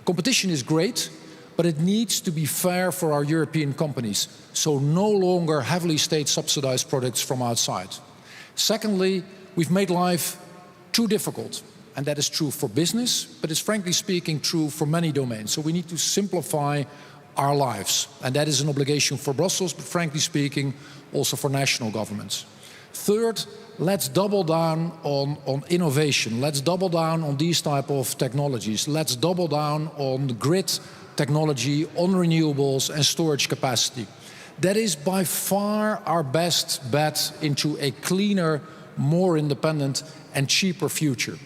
Competition is great, but it needs to be fair for our European companies. So no longer heavily state-subsidized products from outside. Secondly, we've made life too difficult. And that is true for business, but it's frankly speaking true for many domains. So we need to simplify our lives. And that is an obligation for Brussels, but frankly speaking, also for national governments. Third, let's double down on innovation. Let's double down on these type of technologies. Let's double down on grid technology, on renewables and storage capacity. That is by far our best bet into a cleaner, more independent and cheaper future.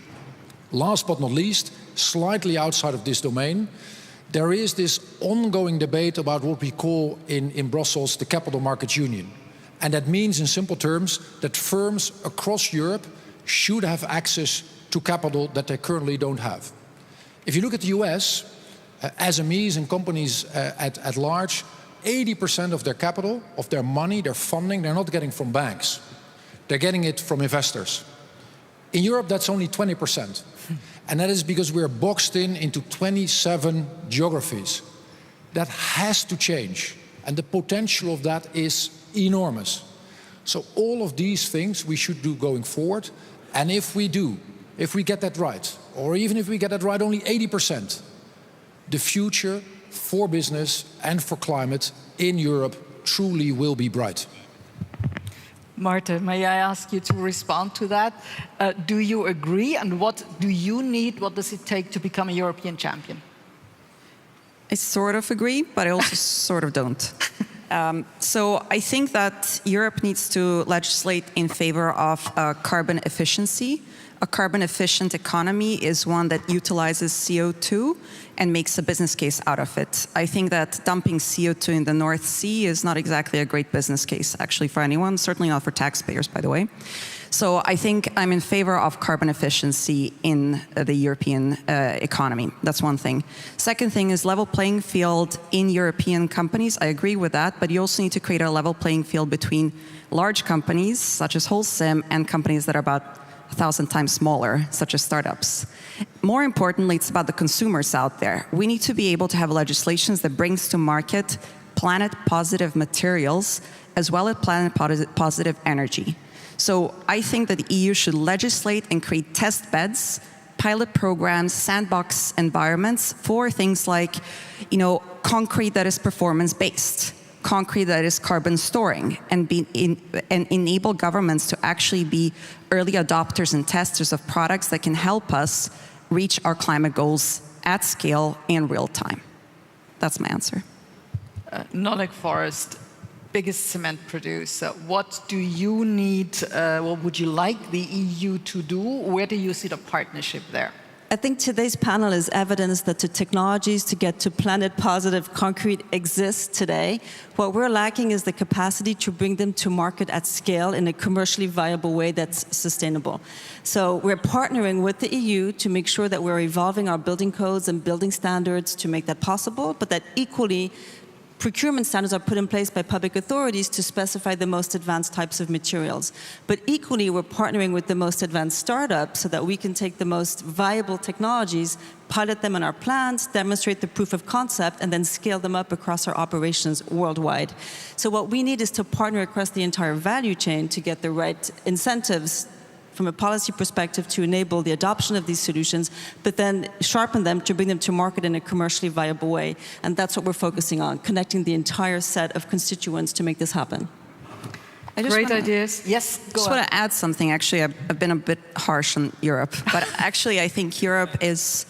Last but not least, slightly outside of this domain, there is this ongoing debate about what we call in Brussels the Capital Markets Union. And that means in simple terms that firms across Europe should have access to capital that they currently don't have. If you look at the US, SMEs and companies at large, 80% of their capital, of their money, their funding, they're not getting from banks. They're getting it from investors. In Europe, that's only 20%. And that is because we're boxed into 27 geographies. That has to change. And the potential of that is enormous. So all of these things we should do going forward. And if we get that right, or even if we get that right only 80%, the future for business and for climate in Europe truly will be bright. Marta, may I ask you to respond to that? Do you agree? And what do you need? What does it take to become a European champion? I sort of agree, but I also sort of don't. So I think that Europe needs to legislate in favor of carbon efficiency. A carbon efficient economy is one that utilizes CO2 and makes a business case out of it. I think that dumping CO2 in the North Sea is not exactly a great business case, actually, for anyone, certainly not for taxpayers, by the way. So I think I'm in favor of carbon efficiency in the European economy. That's one thing. Second thing is level playing field in European companies. I agree with that, but you also need to create a level playing field between large companies, such as Holcim, and companies that are about 1,000 times smaller, such as startups. More importantly, it's about the consumers out there. We need to be able to have legislations that brings to market planet-positive materials as well as planet-positive energy. So I think that the EU should legislate and create test beds, pilot programs, sandbox environments for things like, concrete that is performance-based, concrete that is carbon storing, and enable governments to actually be early adopters and testers of products that can help us reach our climate goals at scale in real time. That's my answer. Nordic Forest, biggest cement producer. What do you need, what would you like the EU to do? Where do you see the partnership there? I think today's panel is evidence that the technologies to get to planet-positive concrete exist today. What we're lacking is the capacity to bring them to market at scale in a commercially viable way that's sustainable. So we're partnering with the EU to make sure that we're evolving our building codes and building standards to make that possible, but that equally procurement standards are put in place by public authorities to specify the most advanced types of materials. But equally, we're partnering with the most advanced startups so that we can take the most viable technologies, pilot them in our plants, demonstrate the proof of concept, and then scale them up across our operations worldwide. So what we need is to partner across the entire value chain to get the right incentives from a policy perspective to enable the adoption of these solutions, but then sharpen them to bring them to market in a commercially viable way. And that's what we're focusing on, connecting the entire set of constituents to make this happen. Great ideas. Yes, go I just want to add something. Actually, I've been a bit harsh on Europe, but actually I think Europe is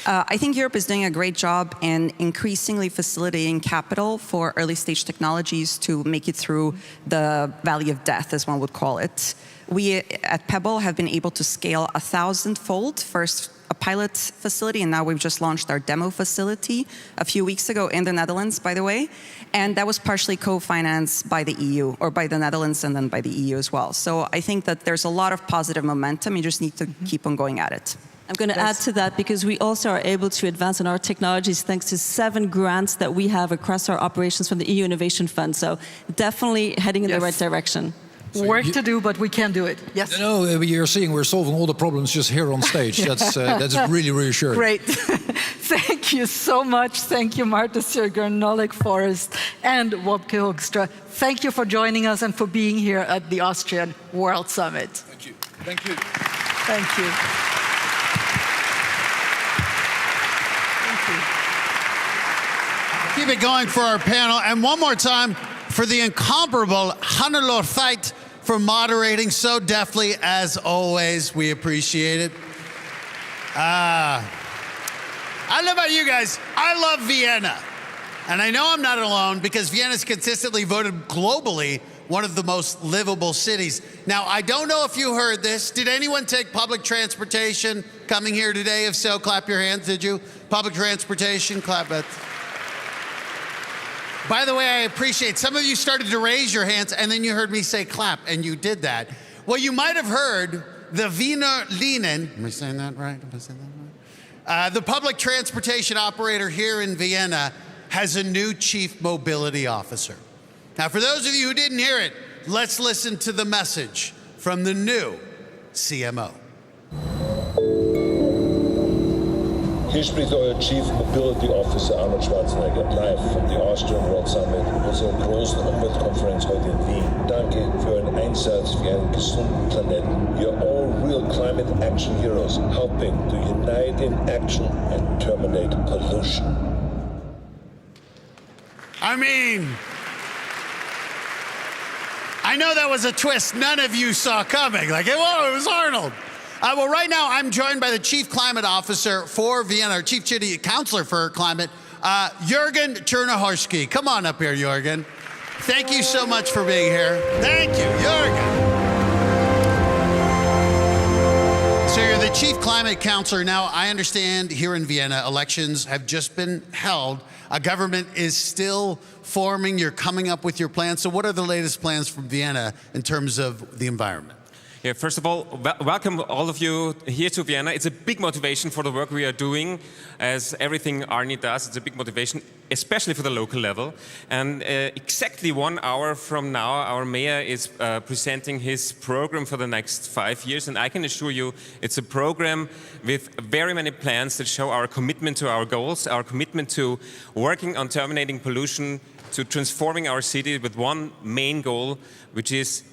I think Europe is doing a great job in increasingly facilitating capital for early stage technologies to make it through the valley of death, as one would call it. We at Pebble have been able to scale 1,000-fold, first a pilot facility, and now we've just launched our demo facility a few weeks ago in the Netherlands, by the way. And that was partially co-financed by the EU, or by the Netherlands and then by the EU as well. So I think that there's a lot of positive momentum. You just need to keep on going at it. I'm going to add to that because we also are able to advance in our technologies thanks to 7 grants that we have across our operations from the EU Innovation Fund. So definitely heading in the right direction. Work to do, but we can do it. Yes. No, you're seeing we're solving all the problems just here on stage. That's really reassuring. Great. Thank you so much. Thank you, Marta Sjögren, Nolik Forrest, and Wopke Hoekstra. Thank you for joining us and for being here at the Austrian World Summit. Thank you. Thank you. Thank you. Keep it going for our panel. And one more time for the incomparable Hannelore Veit for moderating so deftly as always. We appreciate it. I don't know about you guys. I love Vienna. And I know I'm not alone because Vienna's consistently voted globally one of the most livable cities. Now, I don't know if you heard this. Did anyone take public transportation coming here today? If so, clap your hands, did you? Public transportation, clap it. By the way, I appreciate some of you started to raise your hands and then you heard me say clap and you did that. Well, you might have heard the Wiener Linien, am I saying that right? The public transportation operator here in Vienna has a new chief mobility officer. Now, for those of you who didn't hear it, let's listen to the message from the new CMO. Hier spricht euer Chief Mobility Officer Arnold Schwarzenegger, live from the Austrian World Summit, unserer großen Umweltkonferenz heute in Wien. Danke für euren Einsatz für einen gesunden Planeten. You're all real climate action heroes, helping to unite in action and terminate pollution. I mean, I know that was a twist none of you saw coming. Like, whoa, it was Arnold. Well, right now, I'm joined by the Chief Climate Officer for Vienna, or Chief City Counselor for Climate, Jürgen Czernohorski. Come on up here, Jürgen. Thank you so much for being here. Thank you, Jürgen. So you're the Chief Climate Counselor. Now, I understand here in Vienna, elections have just been held. A government is still forming. You're coming up with your plans. So what are the latest plans from Vienna in terms of the environment? Yeah, first of all, welcome all of you here to Vienna. It's a big motivation for the work we are doing. As everything Arnie does, it's a big motivation, especially for the local level. And exactly 1 hour from now, our mayor is presenting his program for the next 5 years. And I can assure you, it's a program with very many plans that show our commitment to our goals, our commitment to working on terminating pollution, to transforming our city with one main goal, which is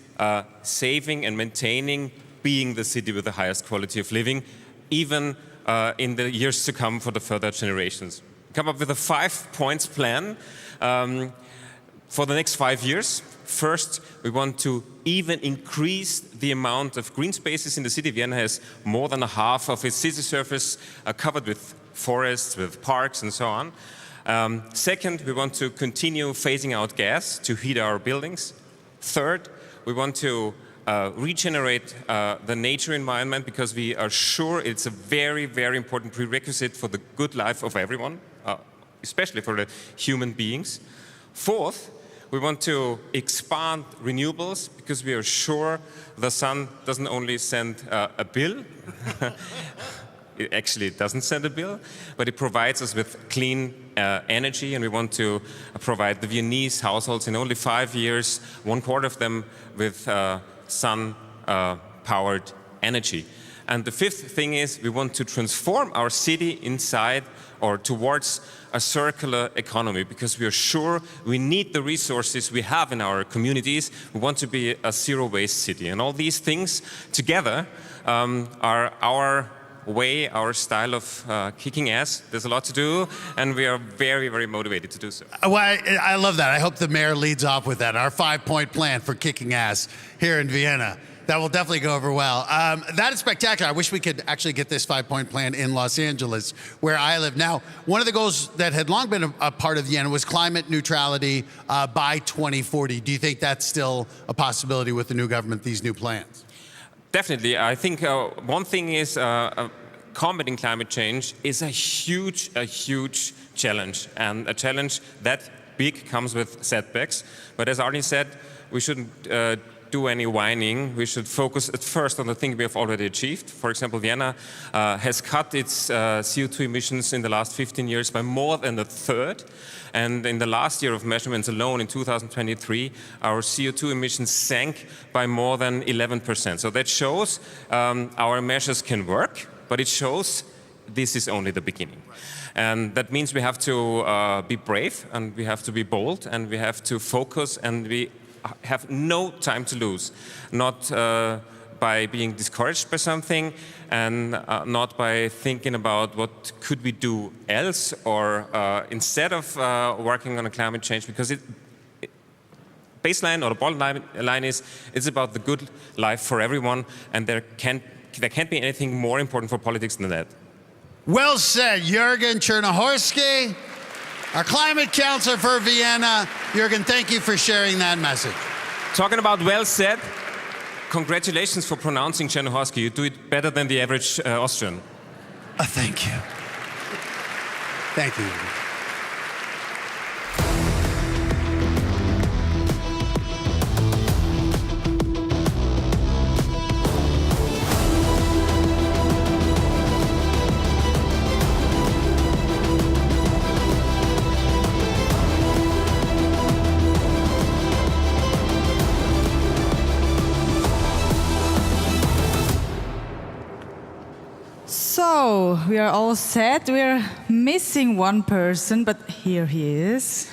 saving and maintaining being the city with the highest quality of living, even in the years to come for the further generations. Come up with a 5-point plan for the next 5 years. First, we want to even increase the amount of green spaces in the city. Vienna has more than a half of its city surface covered with forests, with parks, and so on. Second, we want to continue phasing out gas to heat our buildings. Third, we want to regenerate the nature environment because we are sure it's a very, very important prerequisite for the good life of everyone, especially for the human beings. Fourth, we want to expand renewables because we are sure the sun doesn't only send a bill, it actually doesn't send a bill, but it provides us with clean energy, and we want to provide the Viennese households in only 5 years, 1/4 of them with sun-powered energy. And the fifth thing is we want to transform our city inside or towards a circular economy because we are sure we need the resources we have in our communities. We want to be a zero-waste city. And all these things together are our way, our style of kicking ass. There's a lot to do, and we are very, very motivated to do so. Well, I love that. I hope the mayor leads off with that, our 5-point plan for kicking ass here in Vienna. That will definitely go over well. That is spectacular. I wish we could actually get this 5-point plan in Los Angeles, where I live. Now, one of the goals that had long been a part of Vienna was climate neutrality by 2040. Do you think that's still a possibility with the new government, these new plans? Definitely. I think one thing is combating climate change is a huge challenge, and a challenge that big comes with setbacks. But as Arnie said, we shouldn't do any whining. We should focus at first on the thing we have already achieved. For example, Vienna has cut its CO2 emissions in the last 15 years by more than a third. And in the last year of measurements alone, in 2023, our CO2 emissions sank by more than 11%. So that shows our measures can work, but it shows this is only the beginning. And that means we have to be brave, and we have to be bold, and we have to focus, and we have no time to lose. Not by being discouraged by something, and not by thinking about what could we do else, or instead of working on a climate change, because baseline or the bottom line is it's about the good life for everyone, and there can't be anything more important for politics than that. Well said, Jürgen Czernohorski, our climate counselor for Vienna. Jürgen, thank you for sharing that message. Talking about well said, congratulations for pronouncing Czernohorski. You do it better than the average Austrian. Thank you. Thank you. So, we are all set. We're missing one person, but here he is.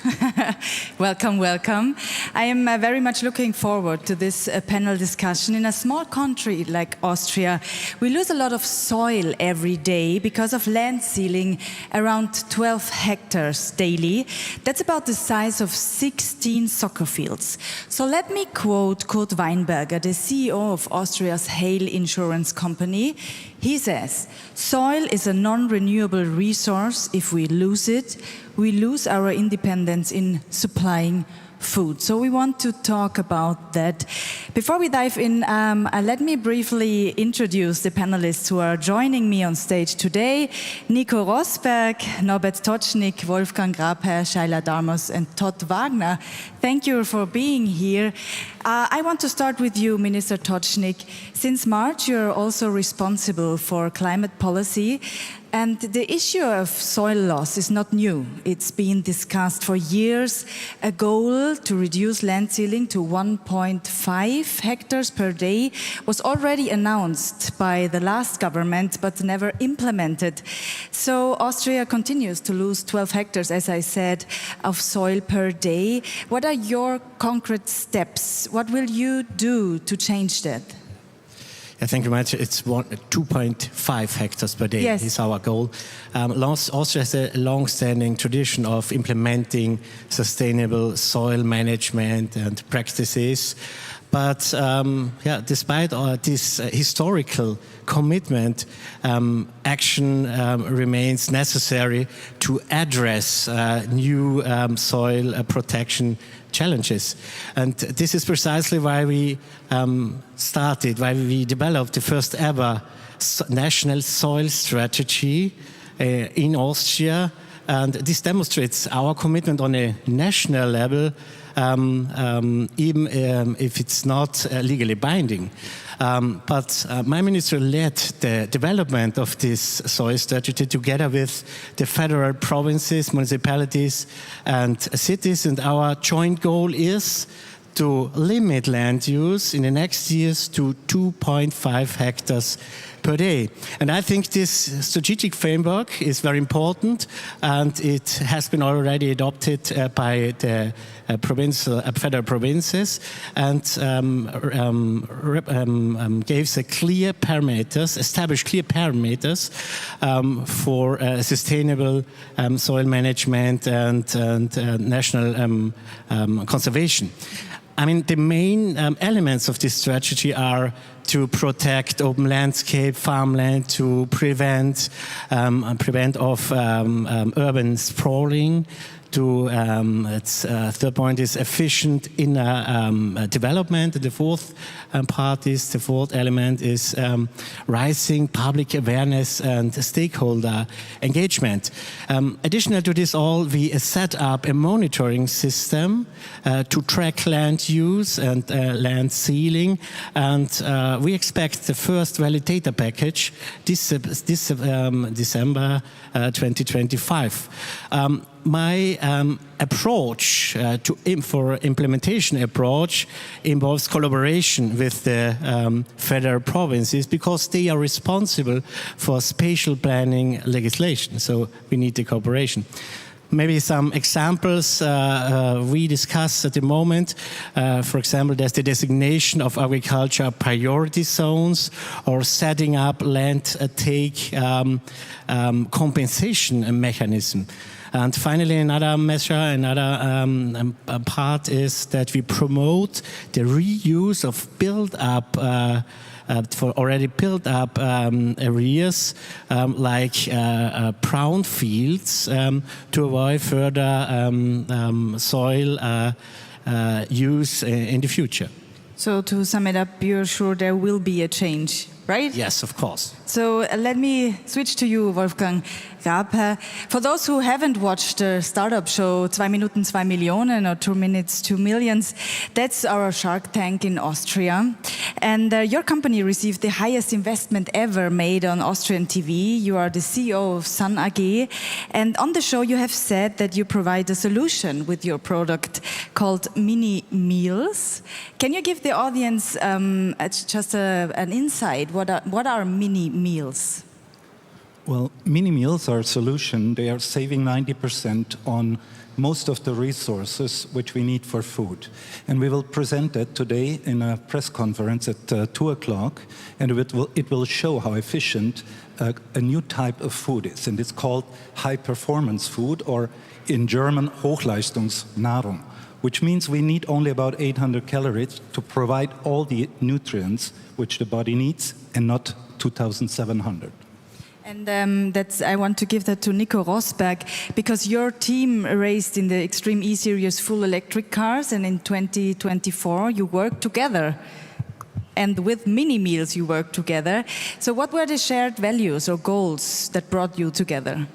Welcome, welcome. I am very much looking forward to this panel discussion. In a small country like Austria, we lose a lot of soil every day because of land sealing, around 12 hectares daily. That's about the size of 16 soccer fields. So let me quote Kurt Weinberger, the CEO of Austria's hail insurance company. He says, "Soil is a non-renewable resource. If we lose it, we lose our independence in supplying food." So we want to talk about that. Before we dive in, let me briefly introduce the panelists who are joining me on stage today. Nico Rosberg, Norbert Tocznik, Wolfgang Grabherr, Shaila Darmos, and Todd Wagner. Thank you for being here. I want to start with you, Minister Tocznik. Since March, you're also responsible for climate policy. And the issue of soil loss is not new. It's been discussed for years. A goal to reduce land sealing to 1.5 hectares per day was already announced by the last government, but never implemented. So Austria continues to lose 12 hectares, as I said, of soil per day. What are your concrete steps? What will you do to change that? Yeah, thank you very much. It's 2.5 hectares per day is our goal. Austria has a long-standing tradition of implementing sustainable soil management and practices. But despite this historical commitment, action remains necessary to address new soil protection challenges. And this is precisely why we why we developed the first ever national soil strategy in Austria. And this demonstrates our commitment on a national level, even if it's not legally binding. But my ministry led the development of this soil strategy together with the federal provinces, municipalities, and cities. And our joint goal is to limit land use in the next years to 2.5 hectares per day. And I think this strategic framework is very important, and it has been already adopted by the federal provinces, and established clear parameters for sustainable soil management and national conservation. I mean, the main elements of this strategy are to protect open landscape, farmland, to prevent of urban sprawling. Third point is efficient inner development. The fourth element is rising public awareness and stakeholder engagement. Additional to this all, we set up a monitoring system to track land use and land sealing, and we expect the first validator package this December 2025. My approach for implementation approach involves collaboration with the federal provinces because they are responsible for spatial planning legislation. So we need the cooperation. Maybe some examples we discuss at the moment. For example, there's the designation of agriculture priority zones or setting up land take compensation mechanism. And finally, another measure, another part is that we promote the reuse of built-up for already built-up areas like brown fields to avoid further soil use in the future. So to sum it up, you're sure there will be a change, right? Yes, of course. So let me switch to you, Wolfgang Raab. For those who haven't watched the startup show 2 Minuten 2 Millionen or 2 Minutes 2 Millions, that's our Shark Tank in Austria. And your company received the highest investment ever made on Austrian TV. You are the CEO of Sun AG. And on the show you have said that you provide a solution with your product called Mini Meals. Can you give the audience just an insight? What are mini meals? Well, mini meals are a solution. They are saving 90% on most of the resources which we need for food. And we will present that today in a press conference at 2 o'clock, and it will show how efficient a new type of food is. And it's called high-performance food, or in German, Hochleistungsnahrung, which means we need only about 800 calories to provide all the nutrients which the body needs, and not 2,700. And I want to give that to Nico Rosberg, because your team raced in the Extreme E-Series full electric cars, and in 2024 you worked together. And with mini meals you worked together. So what were the shared values or goals that brought you together?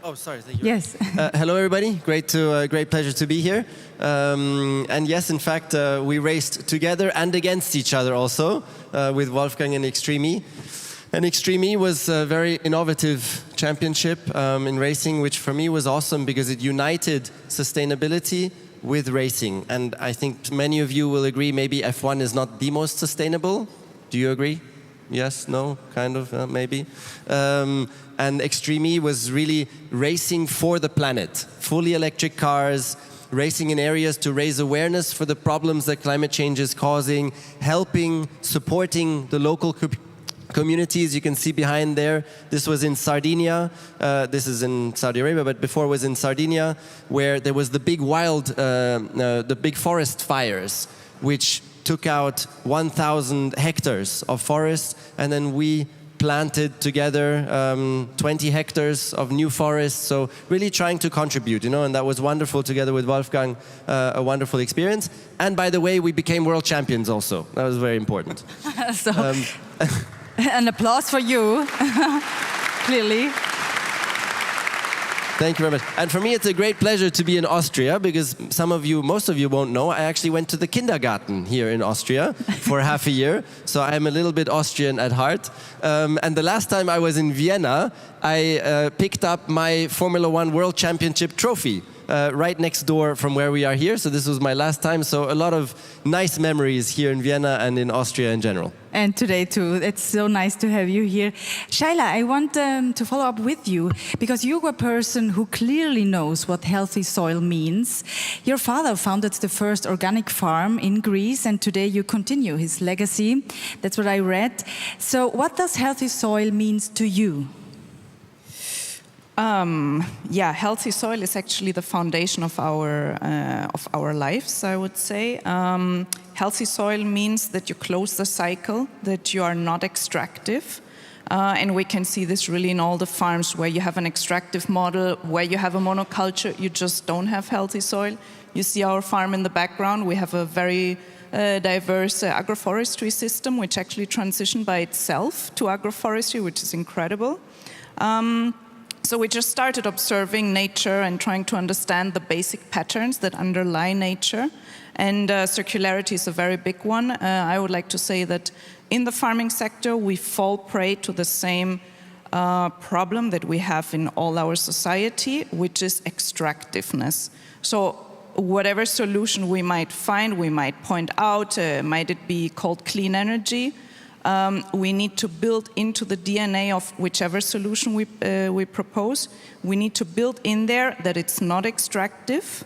Oh, sorry. Thank you. Yes. Hello, everybody. Great pleasure to be here. And yes, in fact, we raced together and against each other also with Wolfgang and Extreme E. And Extreme E was a very innovative championship in racing, which for me was awesome because it united sustainability with racing. And I think many of you will agree maybe F1 is not the most sustainable. Do you agree? Yes, no, kind of, maybe. And Extreme E was really racing for the planet. Fully electric cars, racing in areas to raise awareness for the problems that climate change is causing, helping, supporting the local communities. You can see behind there, this was in Sardinia. This is in Saudi Arabia, but before was in Sardinia, where there was the big the big forest fires, which took out 1,000 hectares of forest, and then we planted together 20 hectares of new forests, so really trying to contribute, and that was wonderful together with Wolfgang, a wonderful experience. And by the way, we became world champions also. That was very important. So, an applause for you, clearly. Thank you very much. And for me, it's a great pleasure to be in Austria because most of you won't know, I actually went to the kindergarten here in Austria for half a year. So I'm a little bit Austrian at heart. And the last time I was in Vienna, I picked up my Formula One World Championship trophy right next door from where we are here. So this was my last time. So a lot of nice memories here in Vienna and in Austria in general. And today too. It's so nice to have you here. Shaila, I want to follow up with you because you're a person who clearly knows what healthy soil means. Your father founded the first organic farm in Greece, and today you continue his legacy. That's what I read. So what does healthy soil mean to you? Yeah, healthy soil is actually the foundation of our lives, I would say. Healthy soil means that you close the cycle, that you are not extractive. And we can see this really in all the farms where you have an extractive model, where you have a monoculture, you just don't have healthy soil. You see our farm in the background. We have a very diverse agroforestry system, which actually transitioned by itself to agroforestry, which is incredible. So we just started observing nature and trying to understand the basic patterns that underlie nature. And circularity is a very big one. I would like to say that in the farming sector, we fall prey to the same problem that we have in all our society, which is extractiveness. So whatever solution we might find, we might point out, might it be called clean energy, we need to build into the DNA of whichever solution we propose, we need to build in there that it's not extractive,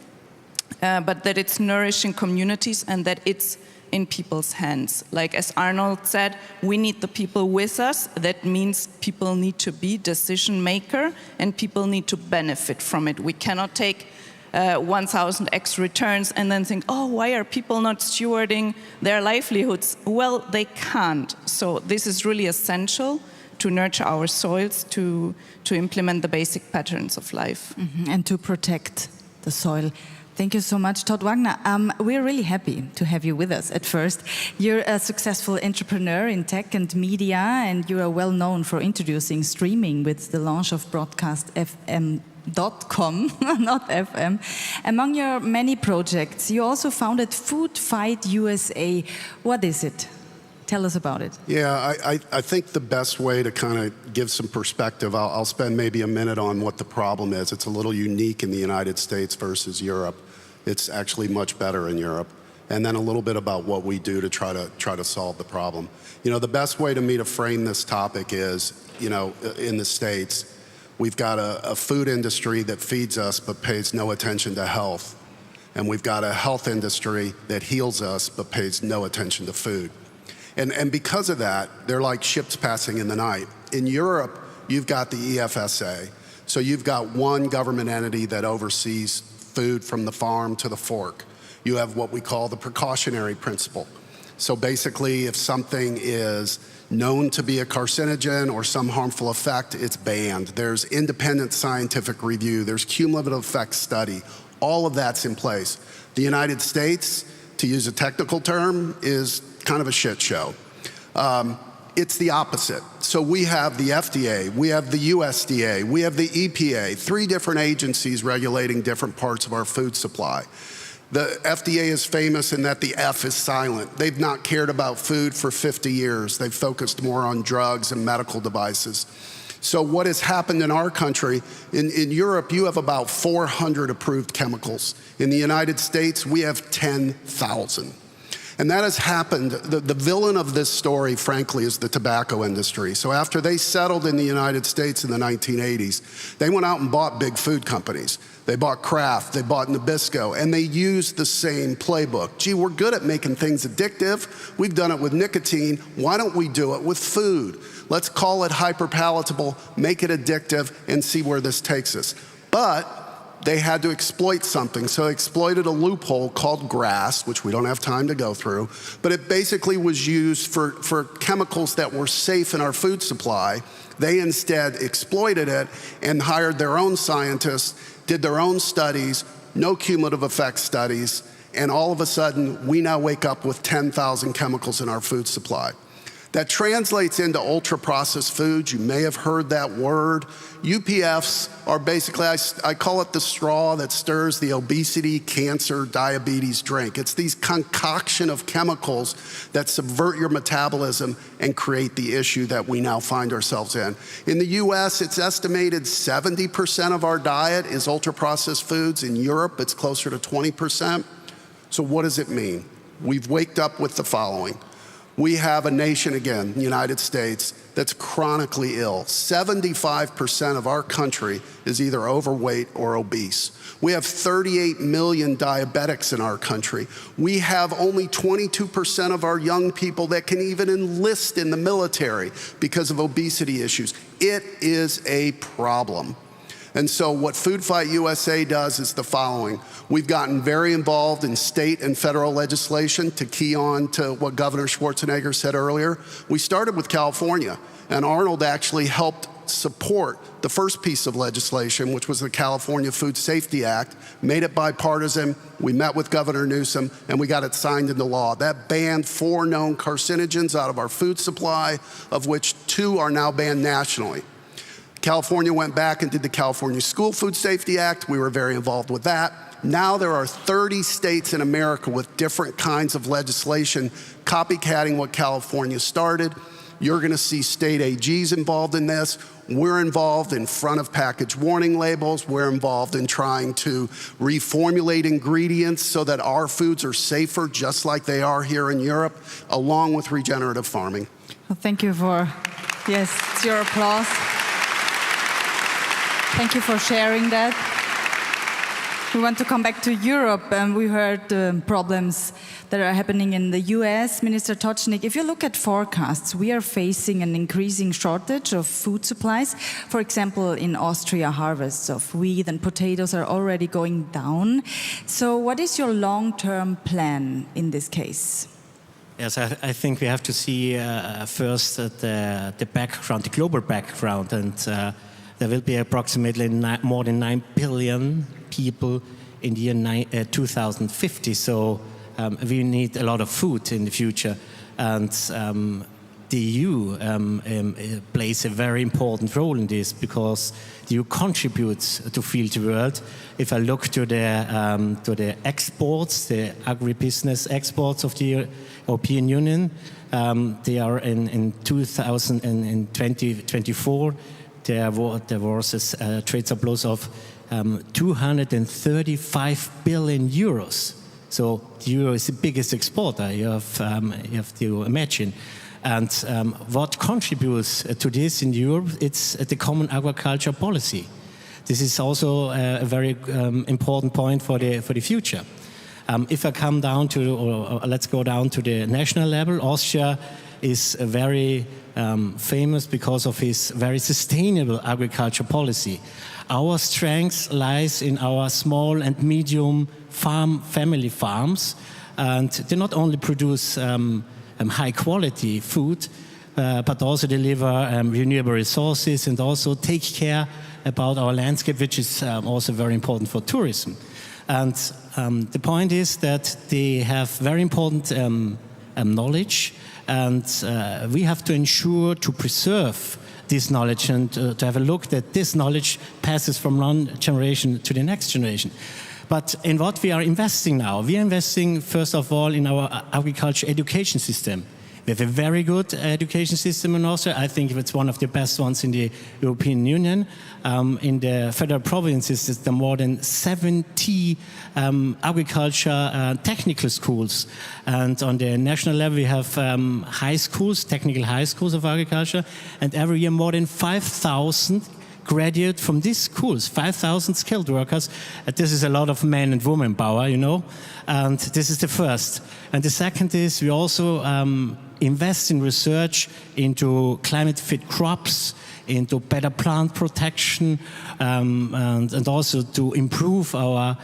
but that it's nourishing communities and that it's in people's hands. Like as Arnold said, we need the people with us. That means people need to be decision maker and people need to benefit from it. We cannot take 1,000x returns and then think, oh, why are people not stewarding their livelihoods? Well, they can't. So this is really essential to nurture our soils, to implement the basic patterns of life. Mm-hmm. And to protect the soil. Thank you so much, Todd Wagner. We're really happy to have you with us at first. You're a successful entrepreneur in tech and media, and you are well known for introducing streaming with the launch of broadcastfm.com, not FM. Among your many projects, you also founded Food Fight USA. What is it? Tell us about it. Yeah, I think the best way to kind of give some perspective, I'll spend maybe a minute on what the problem is. It's a little unique in the United States versus Europe. It's actually much better in Europe. And then a little bit about what we do to try to solve the problem. You know, the best way to me to frame this topic is, you know, in the States, we've got a food industry that feeds us but pays no attention to health. And we've got a health industry that heals us but pays no attention to food. And because of that, they're like ships passing in the night. In Europe, you've got the EFSA. So you've got one government entity that oversees food from the farm to the fork. You have what we call the precautionary principle. So basically, if something is known to be a carcinogen or some harmful effect, it's banned. There's independent scientific review. There's cumulative effect study. All of that's in place. The United States, to use a technical term, is kind of a shit show. It's the opposite. So we have the FDA, we have the USDA, we have the EPA, 3 different agencies regulating different parts of our food supply. The FDA is famous in that the F is silent. They've not cared about food for 50 years. They've focused more on drugs and medical devices. So what has happened in our country, in Europe, you have about 400 approved chemicals. In the United States, we have 10,000. And that has happened. The villain of this story, frankly, is the tobacco industry. So after they settled in the United States in the 1980s, they went out and bought big food companies. They bought Kraft, they bought Nabisco, and they used the same playbook. Gee, we're good at making things addictive. We've done it with nicotine. Why don't we do it with food? Let's call it hyperpalatable, make it addictive, and see where this takes us. But they had to exploit something, so they exploited a loophole called GRAS, which we don't have time to go through, but it basically was used for chemicals that were safe in our food supply. They instead exploited it and hired their own scientists, did their own studies, no cumulative effect studies, and all of a sudden, we now wake up with 10,000 chemicals in our food supply. That translates into ultra-processed foods. You may have heard that word. UPFs are basically, I call it the straw that stirs the obesity, cancer, diabetes drink. It's these concoction of chemicals that subvert your metabolism and create the issue that we now find ourselves in. In the US, it's estimated 70% of our diet is ultra-processed foods. In Europe, it's closer to 20%. So what does it mean? We've waked up with the following. We have a nation, again, the United States, that's chronically ill. 75% of our country is either overweight or obese. We have 38 million diabetics in our country. We have only 22% of our young people that can even enlist in the military because of obesity issues. It is a problem. And so what Food Fight USA does is the following. We've gotten very involved in state and federal legislation to key on to what Governor Schwarzenegger said earlier. We started with California, and Arnold actually helped support the first piece of legislation, which was the California Food Safety Act, made it bipartisan. We met with Governor Newsom, and we got it signed into law. That banned 4 known carcinogens out of our food supply, of which 2 are now banned nationally. California went back and did the California School Food Safety Act. We were very involved with that. Now there are 30 states in America with different kinds of legislation copycatting what California started. You're going to see state AGs involved in this. We're involved in front of package warning labels. We're involved in trying to reformulate ingredients so that our foods are safer, just like they are here in Europe, along with regenerative farming. Well, thank you for, yes, it's your applause. Thank you for sharing that. We want to come back to Europe, and we heard the problems that are happening in the US. Minister Tocznik, if you look at forecasts, we are facing an increasing shortage of food supplies. For example, in Austria, harvests of wheat and potatoes are already going down. So what is your long-term plan in this case? Yes, I think we have to see first the background, the global background, and there will be approximately more than 9 billion people in the year 2050. So we need a lot of food in the future. And the EU plays a very important role in this because the EU contributes to feed the world. If I look to the exports, the agribusiness exports of the European Union, they are in 2024. There was a trade surplus of 235 billion euros. So the euro is the biggest exporter, you have to imagine. And what contributes to this in Europe, it's the common agriculture policy. This is also a very important point for the future. If I come down to, or let's go down to the national level, Austria is very famous because of his very sustainable agriculture policy. Our strength lies in our small and medium family farms, and they not only produce high quality food, but also deliver renewable resources and also take care about our landscape, which is also very important for tourism. And the point is that they have very important knowledge, and we have to ensure to preserve this knowledge and to have a look that this knowledge passes from one generation to the next generation. But in what we are investing now, we are investing first of all in our agriculture education system. We have a very good education system in Austria. I think it's one of the best ones in the European Union. In the federal provinces, there are more than 70 agriculture technical schools. And on the national level, we have high schools, technical high schools of agriculture. And every year, more than 5,000 graduate from these schools, 5,000 skilled workers. This is a lot of men and women power, you know. And this is the first. And the second is we also invest in research into climate-fit crops, into better plant protection, and also to improve our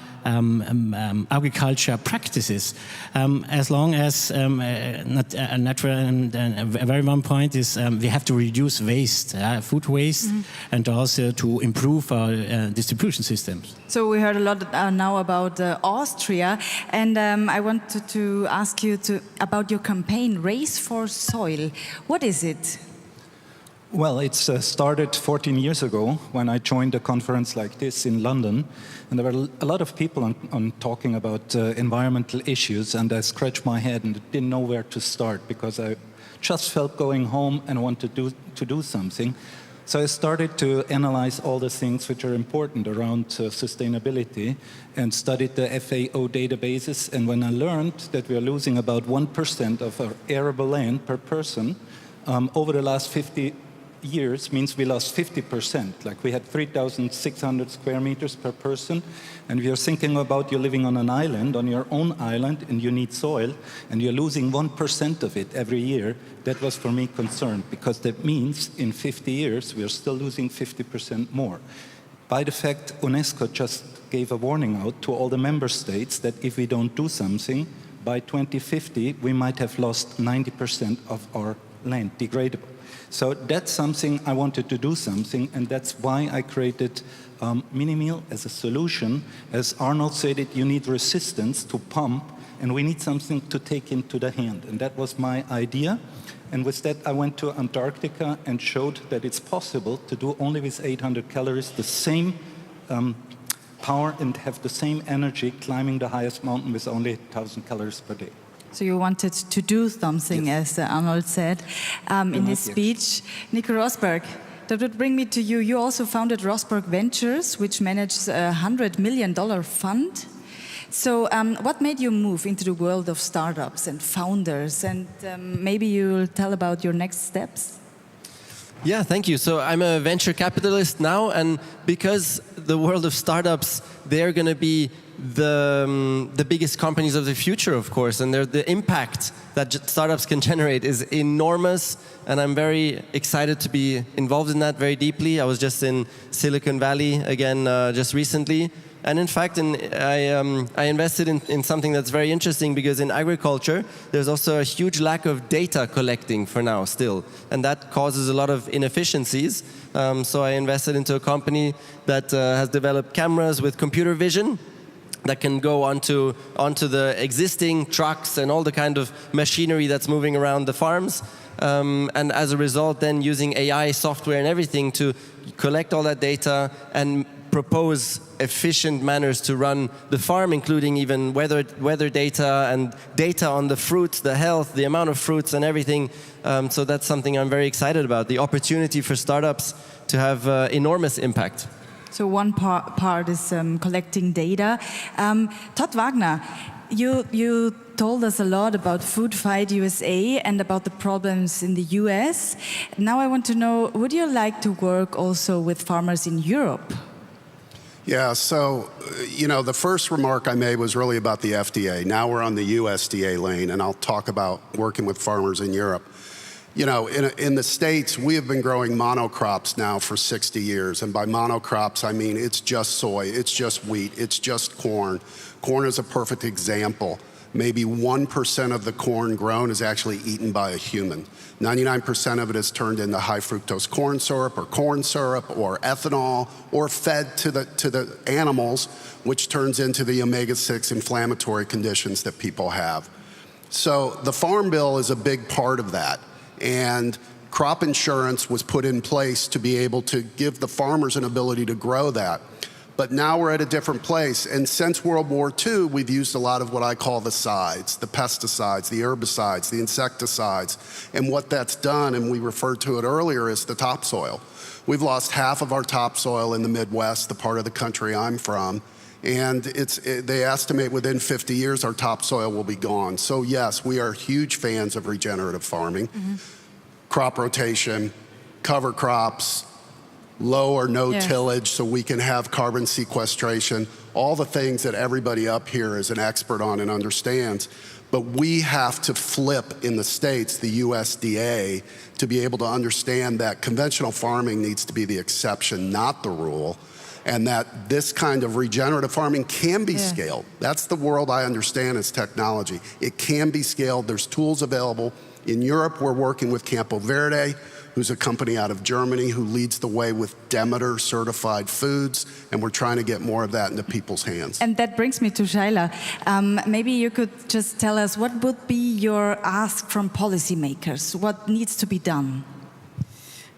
agriculture practices. As long as a natural and a very one point is we have to reduce waste, food waste, and also to improve our distribution systems. So we heard a lot now about Austria, and I wanted to ask you about your campaign, Race for Soil. What is it? Well, it's started 14 years ago when I joined a conference like this in London. And there were a lot of people on talking about environmental issues, and I scratched my head and didn't know where to start because I just felt going home and wanted to do something. So I started to analyze all the things which are important around sustainability and studied the FAO databases. And when I learned that we are losing about 1% of our arable land per person, over the last 50 years means we lost 50%. Like we had 3,600 square meters per person, and we are thinking about you living on an island, on your own island, and you need soil, and you're losing 1% of it every year. That was for me concern, because that means in 50 years we are still losing 50% more. by the fact UNESCO just gave a warning out to all the member states that if we don't do something, by 2050 we might have lost 90% of our land, degradable. So that's something I wanted to do something, and that's why I created mini-meal as a solution. As Arnold said it, you need resistance to pump, and we need something to take into the hand. And that was my idea. And with that, I went to Antarctica and showed that it's possible to do only with 800 calories the same power and have the same energy climbing the highest mountain with only 1,000 calories per day. So you wanted to do something, yes, as Arnold said in his speech. Nico Rosberg, that would bring me to you. You also founded Rosberg Ventures, which manages a $100 million fund. So what made you move into the world of startups and founders? And maybe you'll tell about your next steps? Yeah, thank you. So I'm a venture capitalist now, and because the world of startups, they're going to be the biggest companies of the future, of course, and the impact that startups can generate is enormous, and I'm very excited to be involved in that very deeply. I was just in Silicon Valley again just recently, and in fact I invested in something that's very interesting, because in agriculture there's also a huge lack of data collecting for now still, and that causes a lot of inefficiencies. So I invested into a company that has developed cameras with computer vision that can go onto the existing trucks and all the kind of machinery that's moving around the farms. And as a result, then using AI software and everything to collect all that data and propose efficient manners to run the farm, including even weather data and data on the fruits, the health, the amount of fruits and everything. So that's something I'm very excited about, the opportunity for startups to have enormous impact. So one part is collecting data. Todd Wagner, you told us a lot about Food Fight USA and about the problems in the US. Now I want to know, would you like to work also with farmers in Europe? Yeah, so, you know, the first remark I made was really about the FDA. Now we're on the USDA lane, and I'll talk about working with farmers in Europe. You know, in the States, we have been growing monocrops now for 60 years. And by monocrops, I mean it's just soy, it's just wheat, it's just corn. Corn is a perfect example. Maybe 1% of the corn grown is actually eaten by a human. 99% of it is turned into high fructose corn syrup or ethanol, or fed to the animals, which turns into the omega-6 inflammatory conditions that people have. So the Farm Bill is a big part of that. And crop insurance was put in place to be able to give the farmers an ability to grow that. But now we're at a different place. And since World War II, we've used a lot of what I call the sides, the pesticides, the herbicides, the insecticides. And what that's done, and we referred to it earlier, is the topsoil. We've lost half of our topsoil in the Midwest, the part of the country I'm from. And they estimate within 50 years our topsoil will be gone. So yes, we are huge fans of regenerative farming, crop rotation, cover crops, low or no tillage so we can have carbon sequestration, all the things that everybody up here is an expert on and understands. But we have to flip in the States, the USDA, to be able to understand that conventional farming needs to be the exception, not the rule. And that this kind of regenerative farming can be scaled. That's the world I understand as technology. It can be scaled. There's tools available. In Europe, we're working with Campo Verde, who's a company out of Germany who leads the way with Demeter certified foods, and we're trying to get more of that into people's hands. And that brings me to Shaila. Maybe you could just tell us, what would be your ask from policymakers? What needs to be done?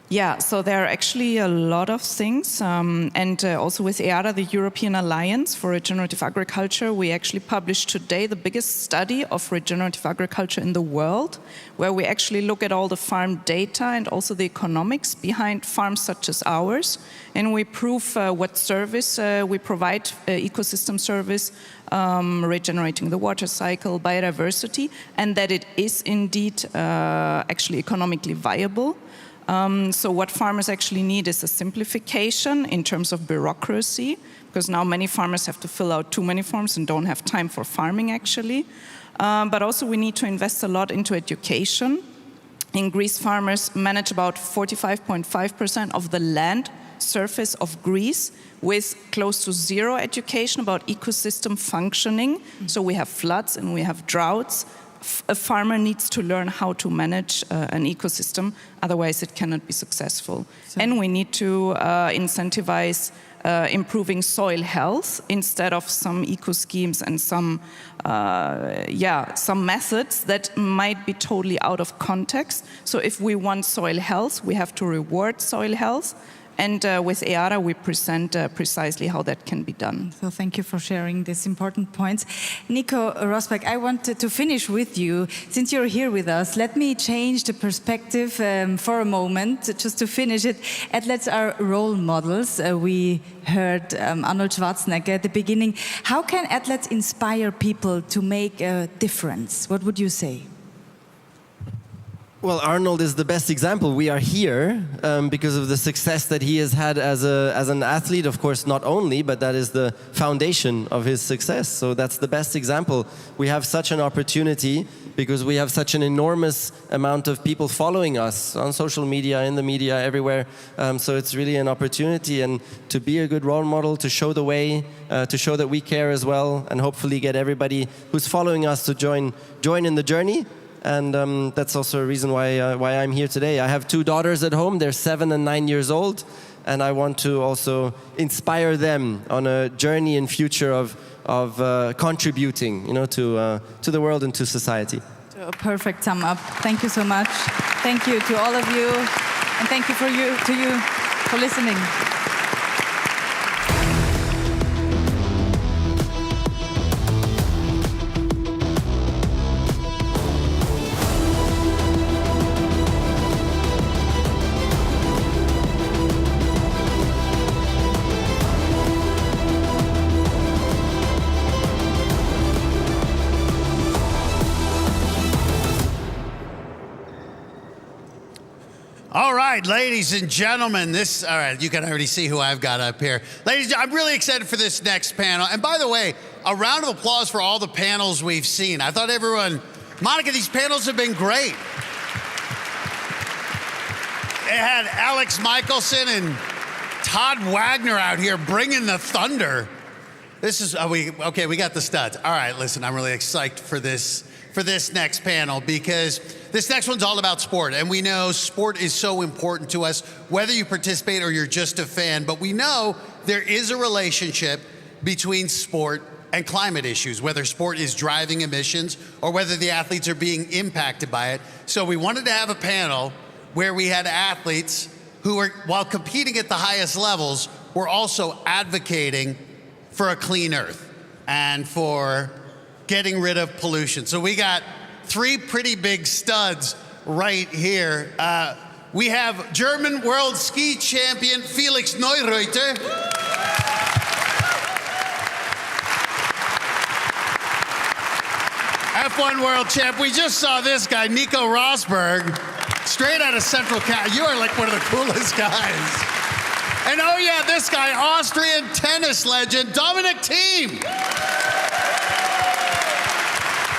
Yeah, so there are actually a lot of things, and also with EARA, the European Alliance for Regenerative Agriculture, we actually published today the biggest study of regenerative agriculture in the world, where we actually look at all the farm data and also the economics behind farms such as ours, and we prove what service we provide, ecosystem service, regenerating the water cycle, biodiversity, and that it is indeed actually economically viable. So what farmers actually need is a simplification in terms of bureaucracy, because now many farmers have to fill out too many forms and don't have time for farming actually. But also we need to invest a lot into education. In Greece, farmers manage about 45.5% of the land surface of Greece with close to zero education about ecosystem functioning. So we have floods and we have droughts. A farmer needs to learn how to manage an ecosystem, otherwise it cannot be successful. And we need to incentivize improving soil health instead of some eco schemes and some methods that might be totally out of context. So if we want soil health, we have to reward soil health. And with EARA, we present precisely how that can be done. So thank you for sharing these important points. Nico Rosberg, I wanted to finish with you. Since you're here with us, let me change the perspective for a moment, just to finish it. Athletes are role models. We heard Arnold Schwarzenegger at the beginning. How can athletes inspire people to make a difference? What would you say? Well, Arnold is the best example. We are here because of the success that he has had as an athlete, of course, not only, but that is the foundation of his success. So that's the best example. We have such an opportunity because we have such an enormous amount of people following us on social media, in the media, everywhere. So it's really an opportunity, and to be a good role model, to show the way, to show that we care as well, and hopefully get everybody who's following us to join in the journey. And that's also a reason why I'm here today. I have 2 daughters at home. They're 7 and 9 years old. And I want to also inspire them on a journey in future of contributing, to the world and to society. A perfect sum up. Thank you so much. Thank you to all of you. And thank you to you for listening. All right, ladies and gentlemen, all right, you can already see who I've got up here. Ladies, I'm really excited for this next panel. And by the way, a round of applause for all the panels we've seen. I thought Monica, these panels have been great. It had Alex Michelson and Todd Wagner out here bringing the thunder. Okay, we got the studs. All right, listen, I'm really excited for this next panel because this next one's all about sport. And we know sport is so important to us, whether you participate or you're just a fan. But we know there is a relationship between sport and climate issues, whether sport is driving emissions or whether the athletes are being impacted by it. So we wanted to have a panel where we had athletes who were, while competing at the highest levels, were also advocating for a clean earth and for getting rid of pollution. So we got 3 pretty big studs right here. We have German world ski champion Felix Neureuter. F1 world champ. We just saw this guy, Nico Rosberg, straight out of Central California. You are like one of the coolest guys. And oh yeah, this guy, Austrian tennis legend, Dominic Thiem.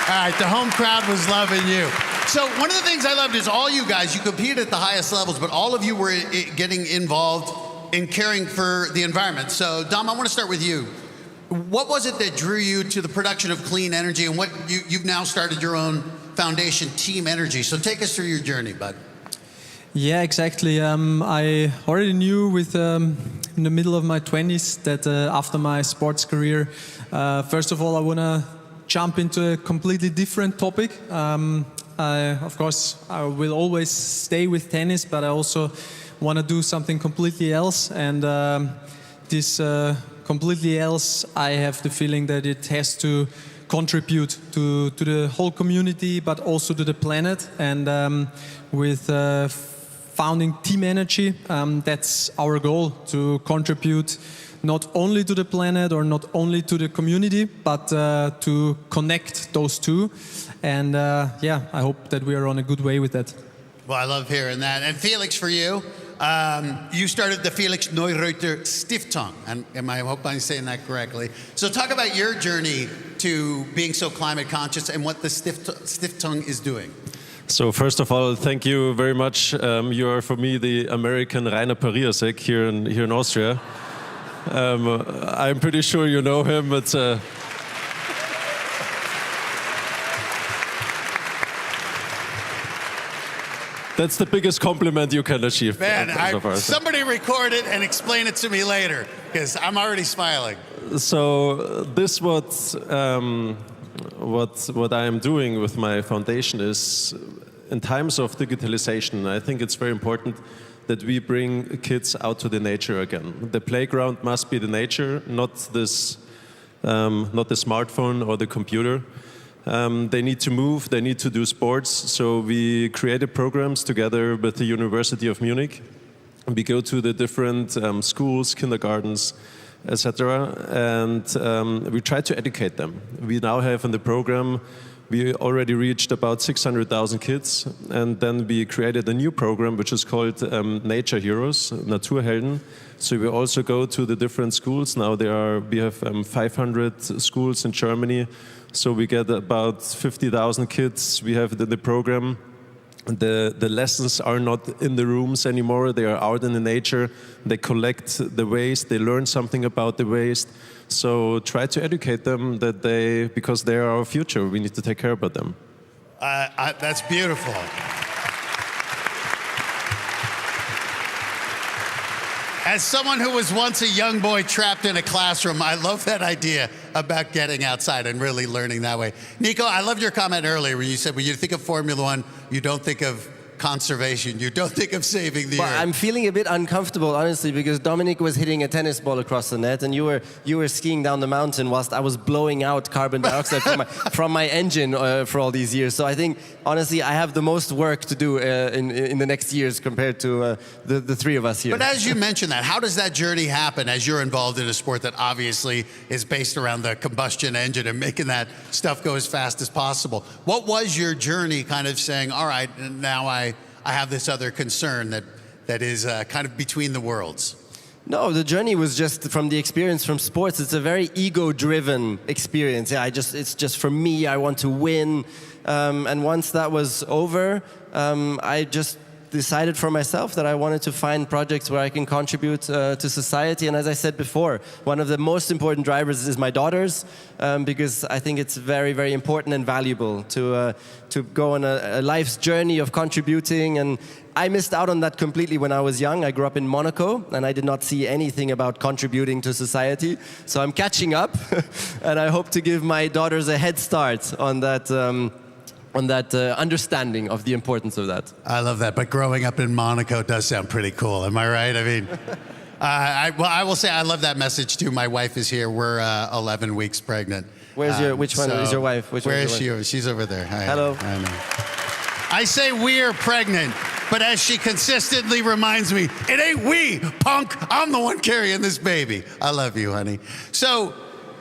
All right, the home crowd was loving you. So one of the things I loved is all you guys, you competed at the highest levels, but all of you were getting involved in caring for the environment. So Dom, I want to start with you. What was it that drew you to the production of clean energy, and what you've now started your own foundation, Team Energy. So take us through your journey, bud. Yeah, exactly. I already knew in the middle of my 20s that after my sports career, first of all, I want to jump into a completely different topic. Of course, I will always stay with tennis, but I also want to do something completely else. And this completely else, I have the feeling that it has to contribute to the whole community, but also to the planet. And with founding Team Energy, that's our goal, to contribute not only to the planet or not only to the community, but to connect those two. And yeah, I hope that we are on a good way with that. Well, I love hearing that. And Felix, for you, you started the Felix Neureuter Stiftung, and I hope I'm saying that correctly. So talk about your journey to being so climate conscious and what the Stiftung is doing. So first of all, thank you very much. You are for me the American Rainer Pariasek here in Austria. I'm pretty sure you know him, but that's the biggest compliment you can achieve. Man, so far. Somebody record it and explain it to me later, because I'm already smiling. So this what I am doing with my foundation is, in times of digitalization, I think it's very important that we bring kids out to the nature again. The playground must be the nature, not the smartphone or the computer. They need to move, they need to do sports. So we created programs together with the University of Munich. We go to the different schools, kindergartens, etc. And we try to educate them. We now have in the program, we already reached about 600,000 kids. And then we created a new program which is called Nature Heroes, Naturhelden. So we also go to the different schools. Now we have 500 schools in Germany. So we get about 50,000 kids we have in the program. The lessons are not in the rooms anymore. They are out in the nature. They collect the waste. They learn something about the waste. So try to educate them because they are our future. We need to take care about them. That's beautiful. As someone who was once a young boy trapped in a classroom, I love that idea about getting outside and really learning that way. Nico, I loved your comment earlier when you said when you think of Formula One, you don't think of conservation, you don't think of saving the earth. I'm feeling a bit uncomfortable, honestly, because Dominic was hitting a tennis ball across the net, and you were skiing down the mountain whilst I was blowing out carbon dioxide from my engine for all these years. So I think, honestly, I have the most work to do in the next years compared to the three of us here. But as you mentioned that, how does that journey happen as you're involved in a sport that obviously is based around the combustion engine and making that stuff go as fast as possible? What was your journey kind of saying, all right, now I have this other concern that is kind of between the worlds? No, the journey was just from the experience from sports. It's a very ego-driven experience. Yeah, it's just for me. I want to win. And once that was over, I just decided for myself that I wanted to find projects where I can contribute to society. And as I said before, one of the most important drivers is my daughters, because I think it's very, very important and valuable to go on a life's journey of contributing. And I missed out on that completely when I was young. I grew up in Monaco, and I did not see anything about contributing to society. So I'm catching up, and I hope to give my daughters a head start on that understanding of the importance of that. I love that, but growing up in Monaco does sound pretty cool. Am I right? I mean, I will say I love that message too. My wife is here. We're 11 weeks pregnant. Which one is your wife? Where is she? She's over there. Hi, hello. I know. I say we're pregnant, but as she consistently reminds me, it ain't we, punk. I'm the one carrying this baby. I love you, honey. So,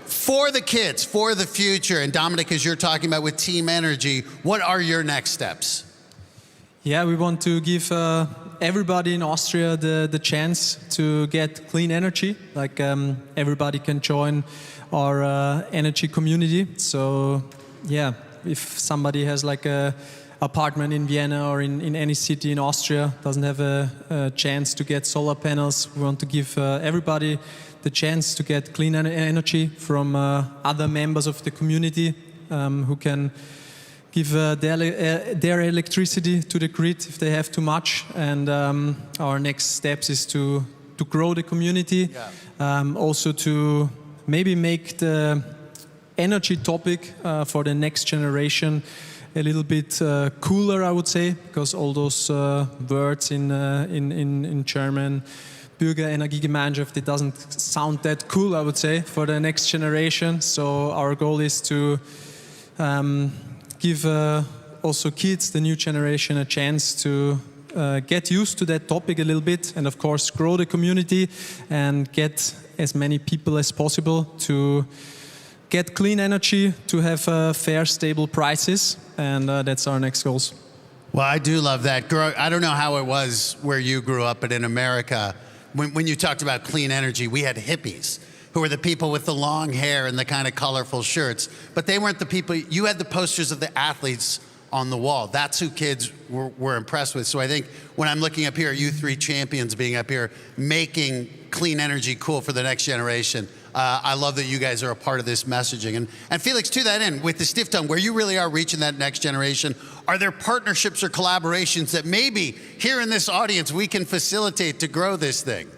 for the kids, for the future, and Dominic, as you're talking about with Team Energy, what are your next steps? Yeah, we want to give everybody in Austria the chance to get clean energy. Like everybody can join our energy community. So yeah, if somebody has like a apartment in Vienna or in any city in Austria, doesn't have a chance to get solar panels, we want to give everybody the chance to get clean energy from other members of the community who can give their electricity to the grid if they have too much. And our next steps is to grow the community, also to maybe make the energy topic for the next generation a little bit cooler, I would say, because all those words in German, Bürgerenergiegemeinschaft, it doesn't sound that cool, I would say, for the next generation. So our goal is to give also kids, the new generation, a chance to get used to that topic a little bit, and of course grow the community and get as many people as possible to get clean energy, to have fair, stable prices, and that's our next goals. Well, I do love that. I don't know how it was where you grew up, but in America, when you talked about clean energy, we had hippies who were the people with the long hair and the kind of colorful shirts, but they weren't the people. You had the posters of the athletes on the wall. That's who kids were impressed with. So I think when I'm looking up here at you three champions being up here, making clean energy cool for the next generation, I love that you guys are a part of this messaging. And Felix, to that end, with the Stiftung, where you really are reaching that next generation, are there partnerships or collaborations that maybe here in this audience we can facilitate to grow this thing?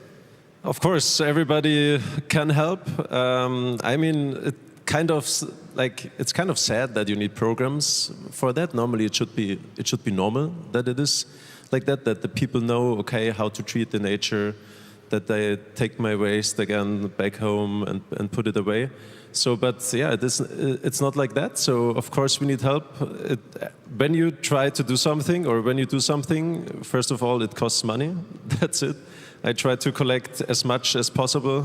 Of course, everybody can help. I mean, it's kind of sad that you need programs for that. Normally, it should be normal that it is like that. That the people know, okay, how to treat the nature. That they take my waste again back home and put it away. So, but yeah, it's not like that. So, of course, we need help. When you try to do something, or when you do something, first of all, it costs money. That's it. I try to collect as much as possible.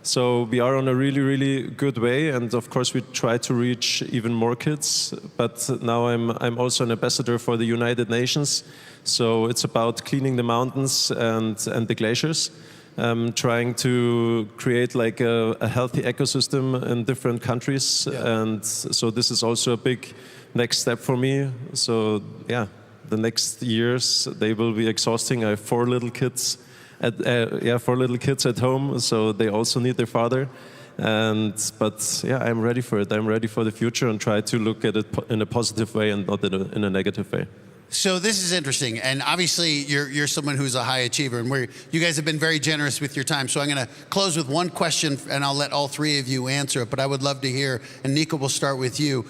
So we are on a really, really good way, and of course we try to reach even more kids. But now I'm also an ambassador for the United Nations, so it's about cleaning the mountains and the glaciers, trying to create like a healthy ecosystem in different countries, and so this is also a big next step for me. So yeah, the next years they will be exhausting. I have 4 little kids. 4 little kids at home, so they also need their father. But yeah, I'm ready for it. I'm ready for the future and try to look at it in a positive way and not in a negative way. So this is interesting, and obviously you're someone who's a high achiever, and you guys have been very generous with your time. So I'm going to close with one question, and I'll let all 3 of you answer it. But I would love to hear, and Nico, we'll start with you.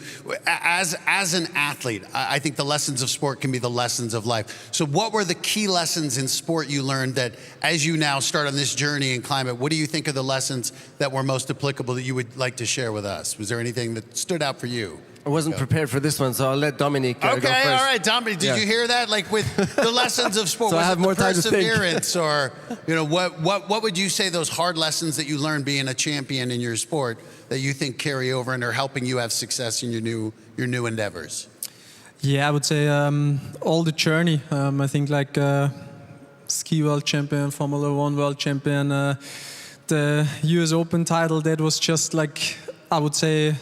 As an athlete, I think the lessons of sport can be the lessons of life. So what were the key lessons in sport you learned that, as you now start on this journey in climate, what do you think are the lessons that were most applicable that you would like to share with us? Was there anything that stood out for you? I wasn't prepared for this one, so I'll let Dominic go first. Okay, all right, Dominic, did you hear that? Like with the lessons of sport, so was I have it more the time to think. perseverance, or what would you say those hard lessons that you learned being a champion in your sport that you think carry over and are helping you have success in your new endeavors? Yeah, I would say all the journey. I think like ski world champion, Formula 1 world champion, the US Open title, that was just like, I would say,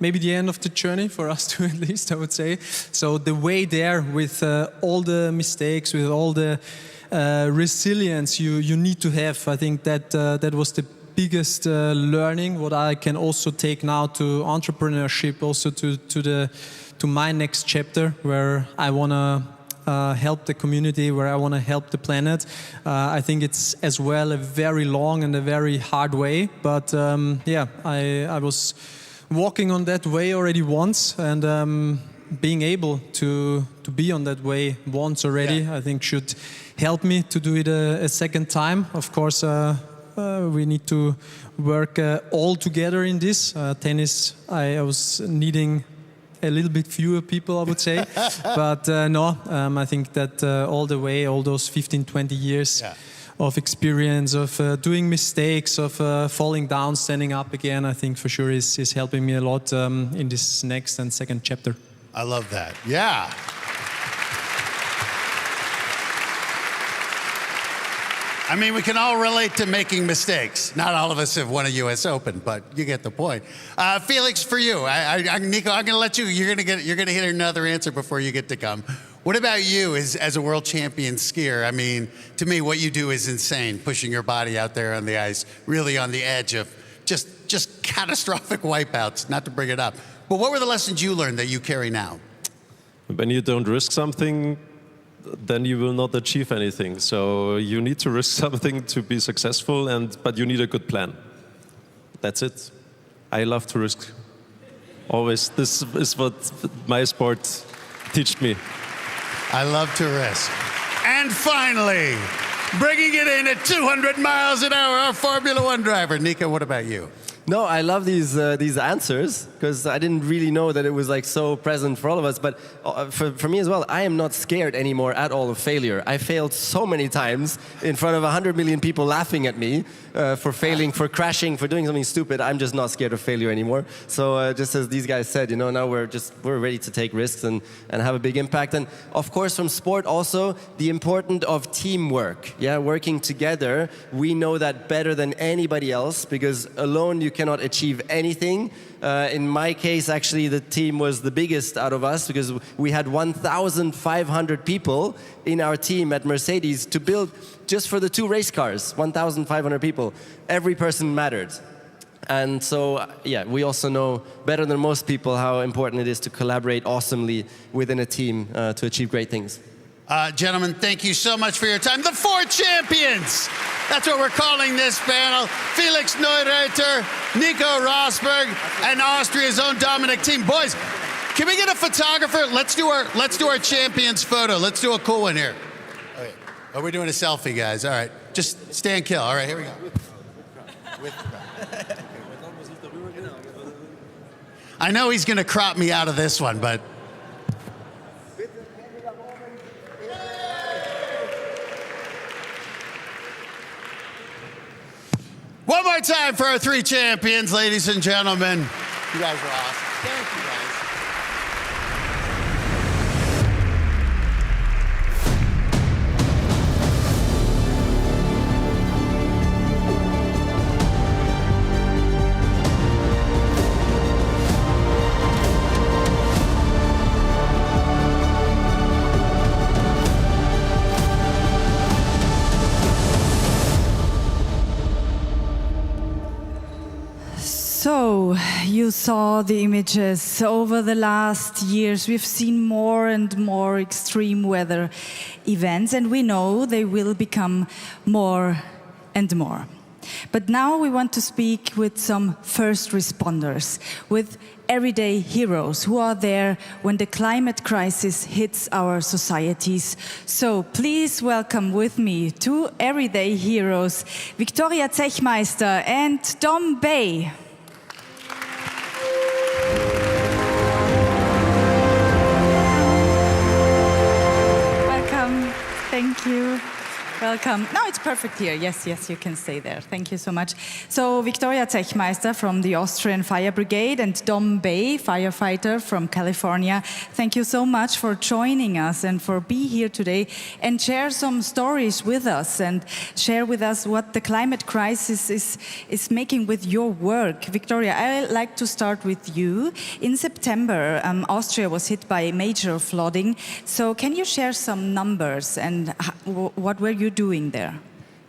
maybe the end of the journey for us too, at least, I would say. So the way there with all the mistakes, with all the resilience you need to have, I think that was the biggest learning, what I can also take now to entrepreneurship, also to my next chapter, where I want to help the community, where I want to help the planet. I think it's as well a very long and a very hard way, but yeah, I was walking on that way already once, and being able to be on that way once already, I think should help me to do it a second time. Of course, we need to work all together in this. Tennis, I was needing a little bit fewer people, I would say. But no, I think that all the way, all those 15, 20 years of experience, of doing mistakes, of falling down, standing up again, I think for sure is helping me a lot in this next and second chapter. I love that. Yeah. I mean, we can all relate to making mistakes. Not all of us have won a U.S. Open, but you get the point. Felix, for you, Nico, I'm going to let you. You're going to hit another answer before you get to come. What about you as a world champion skier? I mean, to me, what you do is insane, pushing your body out there on the ice, really on the edge of just catastrophic wipeouts, not to bring it up. But what were the lessons you learned that you carry now? When you don't risk something, then you will not achieve anything. So you need to risk something to be successful, but you need a good plan. That's it. I love to risk. Always. This is what my sport taught me. I love to risk. And finally, bringing it in at 200 miles an hour, our Formula One driver. Nico, what about you? No, I love these answers, because I didn't really know that it was like so present for all of us. But for me as well, I am not scared anymore at all of failure. I failed so many times in front of 100 million people laughing at me for failing, for crashing, for doing something stupid. I'm just not scared of failure anymore. So just as these guys said, now we're ready to take risks and have a big impact. And of course, from sport also, the importance of teamwork. Yeah, working together. We know that better than anybody else, because alone you cannot achieve anything. In my case, actually, the team was the biggest out of us because we had 1,500 people in our team at Mercedes to build just for the 2 race cars, 1,500 people. Every person mattered. And so, yeah, we also know better than most people how important it is to collaborate awesomely within a team to achieve great things. Gentlemen, thank you so much for your time. The 4 champions! That's what we're calling this panel. Felix Neureiter, Nico Rosberg, and Austria's own Dominic Thiem. Boys, can we get a photographer? Let's do our champions photo. Let's do a cool one here. Okay. Oh, we're doing a selfie, guys. All right. Just stand kill. All right, here we go. I know he's going to crop me out of this one, but... One more time for our 3 champions, ladies and gentlemen. You guys are awesome. Thank you, guys. So, you saw the images. Over the last years, we've seen more and more extreme weather events, and we know they will become more and more. But now we want to speak with some first responders, with everyday heroes who are there when the climate crisis hits our societies. So please welcome with me 2 everyday heroes, Victoria Zechmeister and Dom Bay. Thank you. Welcome. No, it's perfect here. Yes, you can stay there. Thank you so much. So, Victoria Zechmeister from the Austrian Fire Brigade and Dom Bay, firefighter from California. Thank you so much for joining us and for being here today and share some stories with us and share with us what the climate crisis is making with your work. Victoria, I'd like to start with you. In September, Austria was hit by major flooding. So, can you share some numbers and what were you doing there?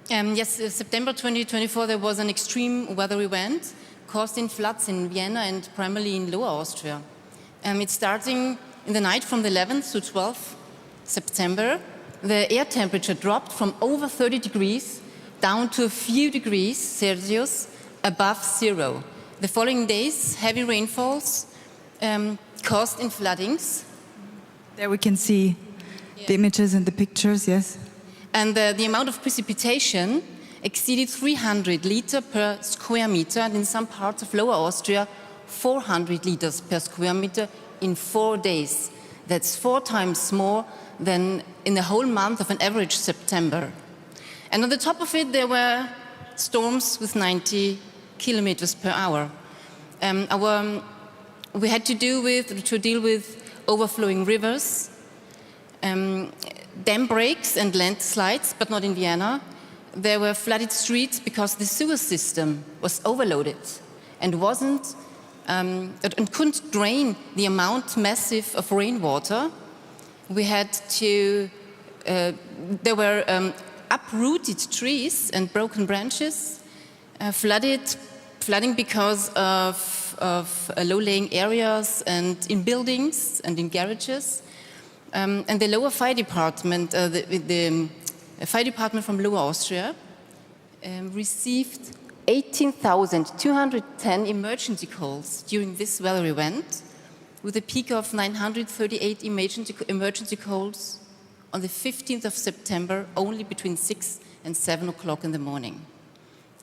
Yes, September 2024 there was an extreme weather event causing floods in Vienna and primarily in Lower Austria. It's starting in the night from the 11th to 12th September. The air temperature dropped from over 30 degrees down to a few degrees Celsius above 0. The following days, heavy rainfalls caused in floodings. There we can see the images and the pictures, yes. And the amount of precipitation exceeded 300 liters per square meter, and in some parts of Lower Austria, 400 liters per square meter in 4 days. That's 4 times more than in the whole month of an average September. And on the top of it, there were storms with 90 kilometers per hour. We had to deal with overflowing rivers, dam breaks and landslides, but not in Vienna. There were flooded streets because the sewer system was overloaded and couldn't drain the amount massive of rainwater. We had to. There were uprooted trees and broken branches, flooding because of low-lying areas and in buildings and in garages. And the lower fire department, the fire department from Lower Austria, received 18,210 emergency calls during this weather event, with a peak of 938 emergency calls on the 15th of September, only between 6 and 7 o'clock in the morning.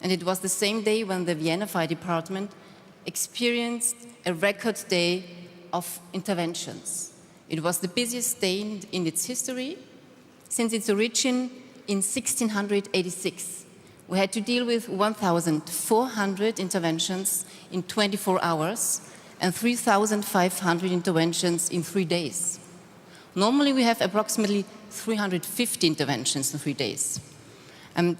And it was the same day when the Vienna Fire Department experienced a record day of interventions. It was the busiest day in its history since its origin in 1686. We had to deal with 1,400 interventions in 24 hours and 3,500 interventions in 3 days. Normally we have approximately 350 interventions in 3 days. And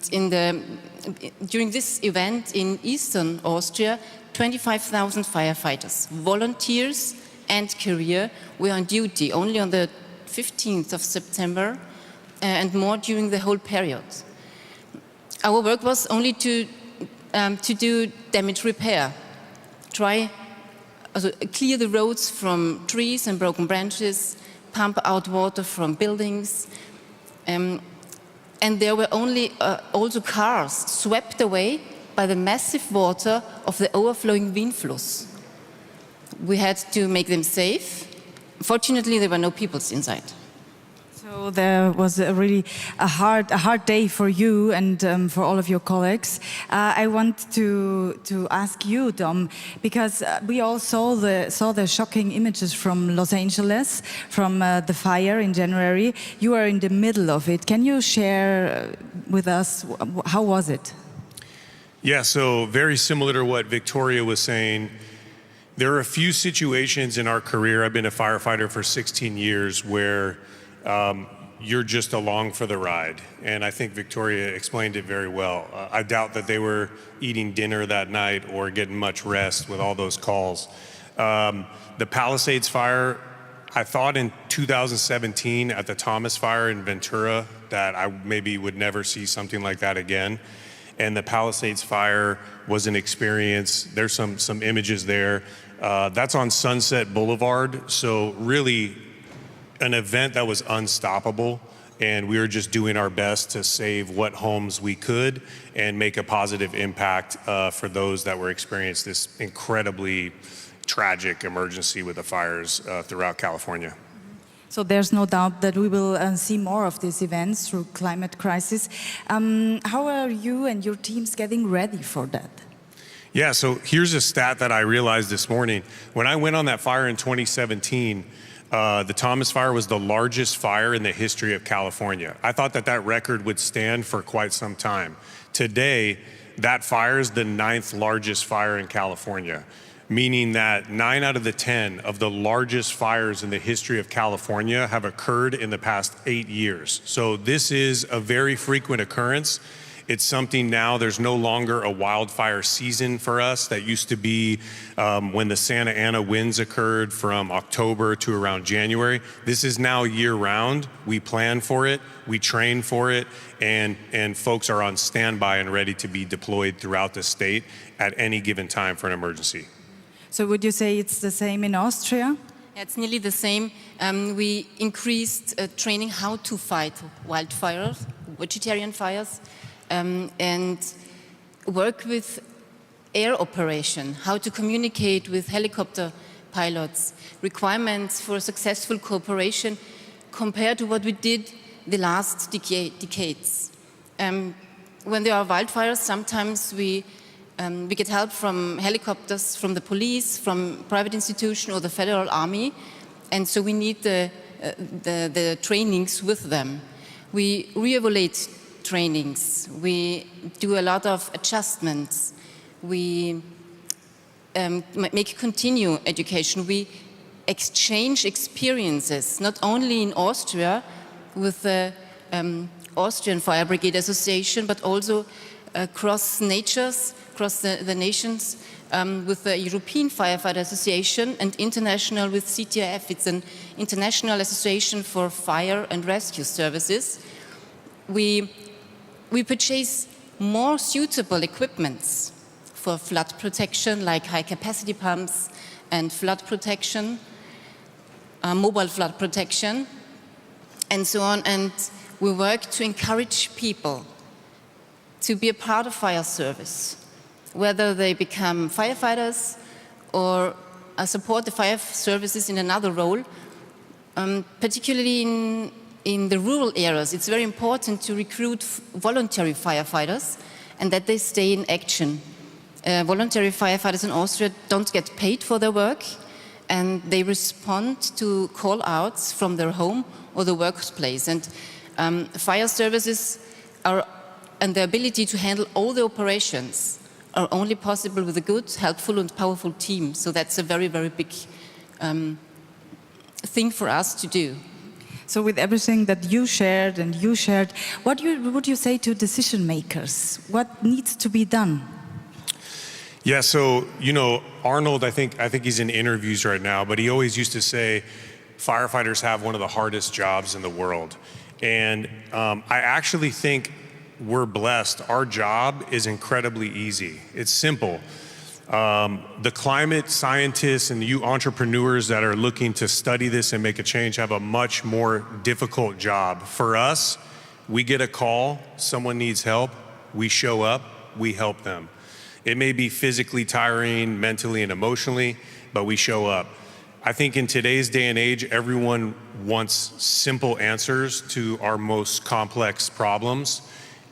during this event in Eastern Austria, 25,000 firefighters, volunteers and career, were on duty only on the 15th of September and more during the whole period. Our work was only to do damage repair, clear the roads from trees and broken branches, pump out water from buildings, and there were only also cars swept away by the massive water of the overflowing Wienfluss. We had to make them safe. Fortunately, there were no people inside. So there was really a hard day for you and for all of your colleagues. I want to ask you, Dom, because we all saw the shocking images from Los Angeles, from the fire in January. You are in the middle of it. Can you share with us, how was it? Yeah, so very similar to what Victoria was saying. There are a few situations in our career, I've been a firefighter for 16 years, where you're just along for the ride. And I think Victoria explained it very well. I doubt that they were eating dinner that night or getting much rest with all those calls. The Palisades fire, I thought in 2017 at the Thomas fire in Ventura that I maybe would never see something like that again. And the Palisades fire was an experience. There's some images there. That's on Sunset Boulevard. So really an event that was unstoppable. And we were just doing our best to save what homes we could and make a positive impact for those that were experiencing this incredibly tragic emergency with the fires throughout California. So there's no doubt that we will see more of these events through climate crisis. How are you and your teams getting ready for that? Yeah, so here's a stat that I realized this morning. When I went on that fire in 2017, the Thomas fire was the largest fire in the history of California. I thought that record would stand for quite some time. Today, that fire is the 9th largest fire in California, meaning that 9 out of the 10 of the largest fires in the history of California have occurred in the past 8 years. So this is a very frequent occurrence. It's something now, there's no longer a wildfire season for us. That used to be when the Santa Ana winds occurred from October to around January. This is now year-round. We plan for it, we train for it, and folks are on standby and ready to be deployed throughout the state at any given time for an emergency. So would you say it's the same in Austria? Yeah, it's nearly the same. We increased training how to fight wildfires, vegetarian fires, and work with air operation, how to communicate with helicopter pilots, requirements for successful cooperation compared to what we did the last decades. When there are wildfires, sometimes we get help from helicopters, from the police, from private institution or the federal army, and so we need the trainings with them. We re-evaluate trainings, we do a lot of adjustments, we make continue education, we exchange experiences, not only in Austria with the Austrian Fire Brigade Association, but also across the nations with the European Firefighter Association and international with CTIF. It's an international association for fire and rescue services. We purchase more suitable equipments for flood protection, like high-capacity pumps and flood protection, mobile flood protection, and so on. And we work to encourage people to be a part of fire service, whether they become firefighters or support the fire services in another role. Particularly in the rural areas, it's very important to recruit voluntary firefighters and that they stay in action. Voluntary firefighters in Austria don't get paid for their work, and they respond to call-outs from their home or the workplace. And fire services and the ability to handle all the operations are only possible with a good, helpful and powerful team. So that's a very, very big thing for us to do. So with everything that you shared, what would you say to decision makers? What needs to be done? Yeah, so, you know, Arnold, I think he's in interviews right now, but he always used to say firefighters have one of the hardest jobs in the world. And I actually think we're blessed. Our job is incredibly easy. It's simple. The climate scientists and you entrepreneurs that are looking to study this and make a change have a much more difficult job. For us, we get a call, someone needs help, we show up, we help them. It may be physically tiring, mentally and emotionally, but we show up. I think in today's day and age, everyone wants simple answers to our most complex problems.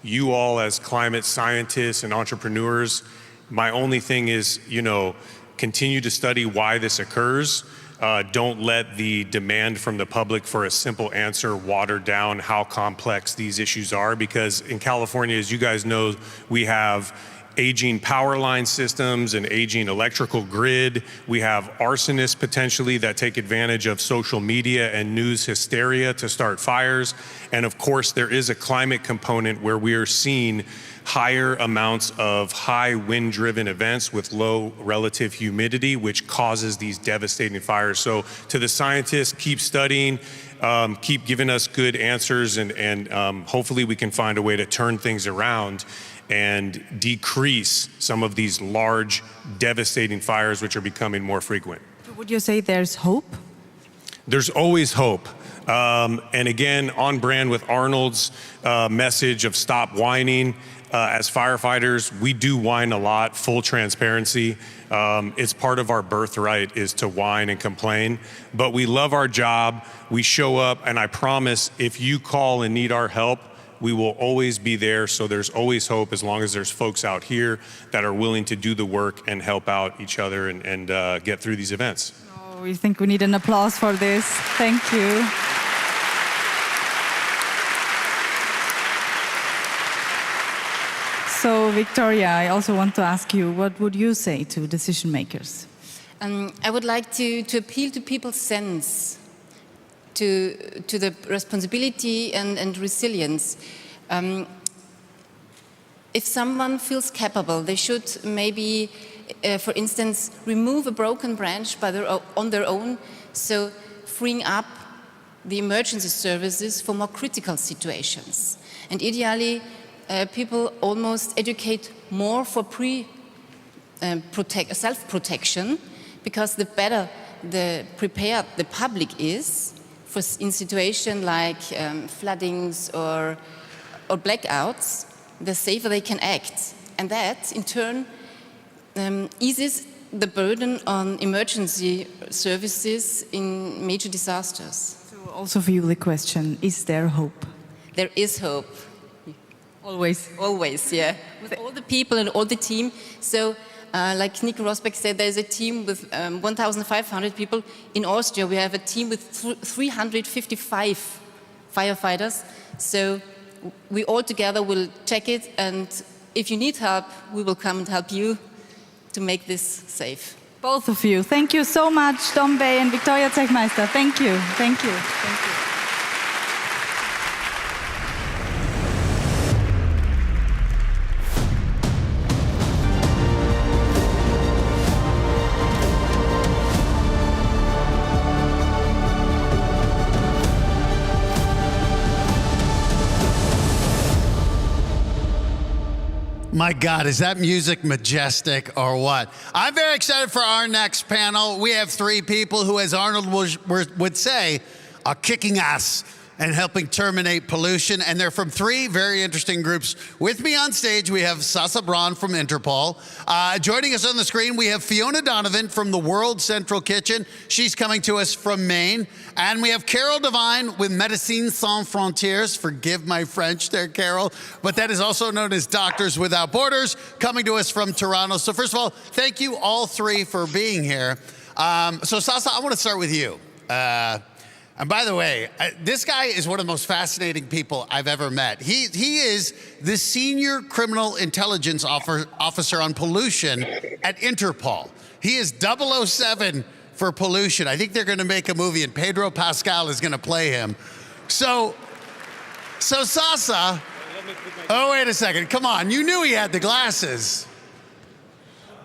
You all as climate scientists and entrepreneurs, my only thing is, you know, continue to study why this occurs. Don't let the demand from the public for a simple answer water down how complex these issues are, because in California, as you guys know, we have aging power line systems and aging electrical grid. We have arsonists potentially that take advantage of social media and news hysteria to start fires. And of course, there is a climate component where we are seeing higher amounts of high wind-driven events with low relative humidity, which causes these devastating fires. So to the scientists, keep studying, keep giving us good answers, and hopefully we can find a way to turn things around and decrease some of these large, devastating fires which are becoming more frequent. Would you say there's hope? There's always hope. And again, on brand with Arnold's message of stop whining. As firefighters, we do whine a lot, full transparency. It's part of our birthright is to whine and complain. But we love our job, we show up, and I promise if you call and need our help, we will always be there. So there's always hope as long as there's folks out here that are willing to do the work and help out each other and get through these events. Oh, we think we need an applause for this. Thank you. So, Victoria, I also want to ask you, what would you say to decision makers? I would like to appeal to people's sense, to the responsibility and resilience. If someone feels capable, they should maybe, for instance, remove a broken branch on their own, so freeing up the emergency services for more critical situations. And ideally, people almost educate more for self-protection, because the better prepared the public is in situations like floodings or blackouts, the safer they can act. And that, in turn, eases the burden on emergency services in major disasters. So also for you the question, is there hope? There is hope. Always. Always, yeah. With all the people and all the team. So, like Nico Rosbeck said, there's a team with 1,500 people. In Austria, we have a team with 355 firefighters. So, we all together will check it, and if you need help, we will come and help you to make this safe. Both of you. Thank you so much, Dom Bay and Victoria Zechmeister. Thank you. Thank you. Thank you. My God, is that music majestic or what? I'm very excited for our next panel. We have three people who, as Arnold would say, are kicking ass and helping terminate pollution. And they're from three very interesting groups. With me on stage, we have Sasa Braun from Interpol. Joining us on the screen, we have Fiona Donovan from the World Central Kitchen. She's coming to us from Maine. And we have Carol Devine with Médecins Sans Frontières. Forgive my French there, Carol. But that is also known as Doctors Without Borders, coming to us from Toronto. So first of all, thank you all three for being here. So Sasa, I want to start with you. And by the way, this guy is one of the most fascinating people I've ever met. He is the senior criminal intelligence officer on pollution at Interpol. He is 007 for pollution. I think they're going to make a movie and Pedro Pascal is going to play him. So Sasa, oh, wait a second. Come on. You knew he had the glasses.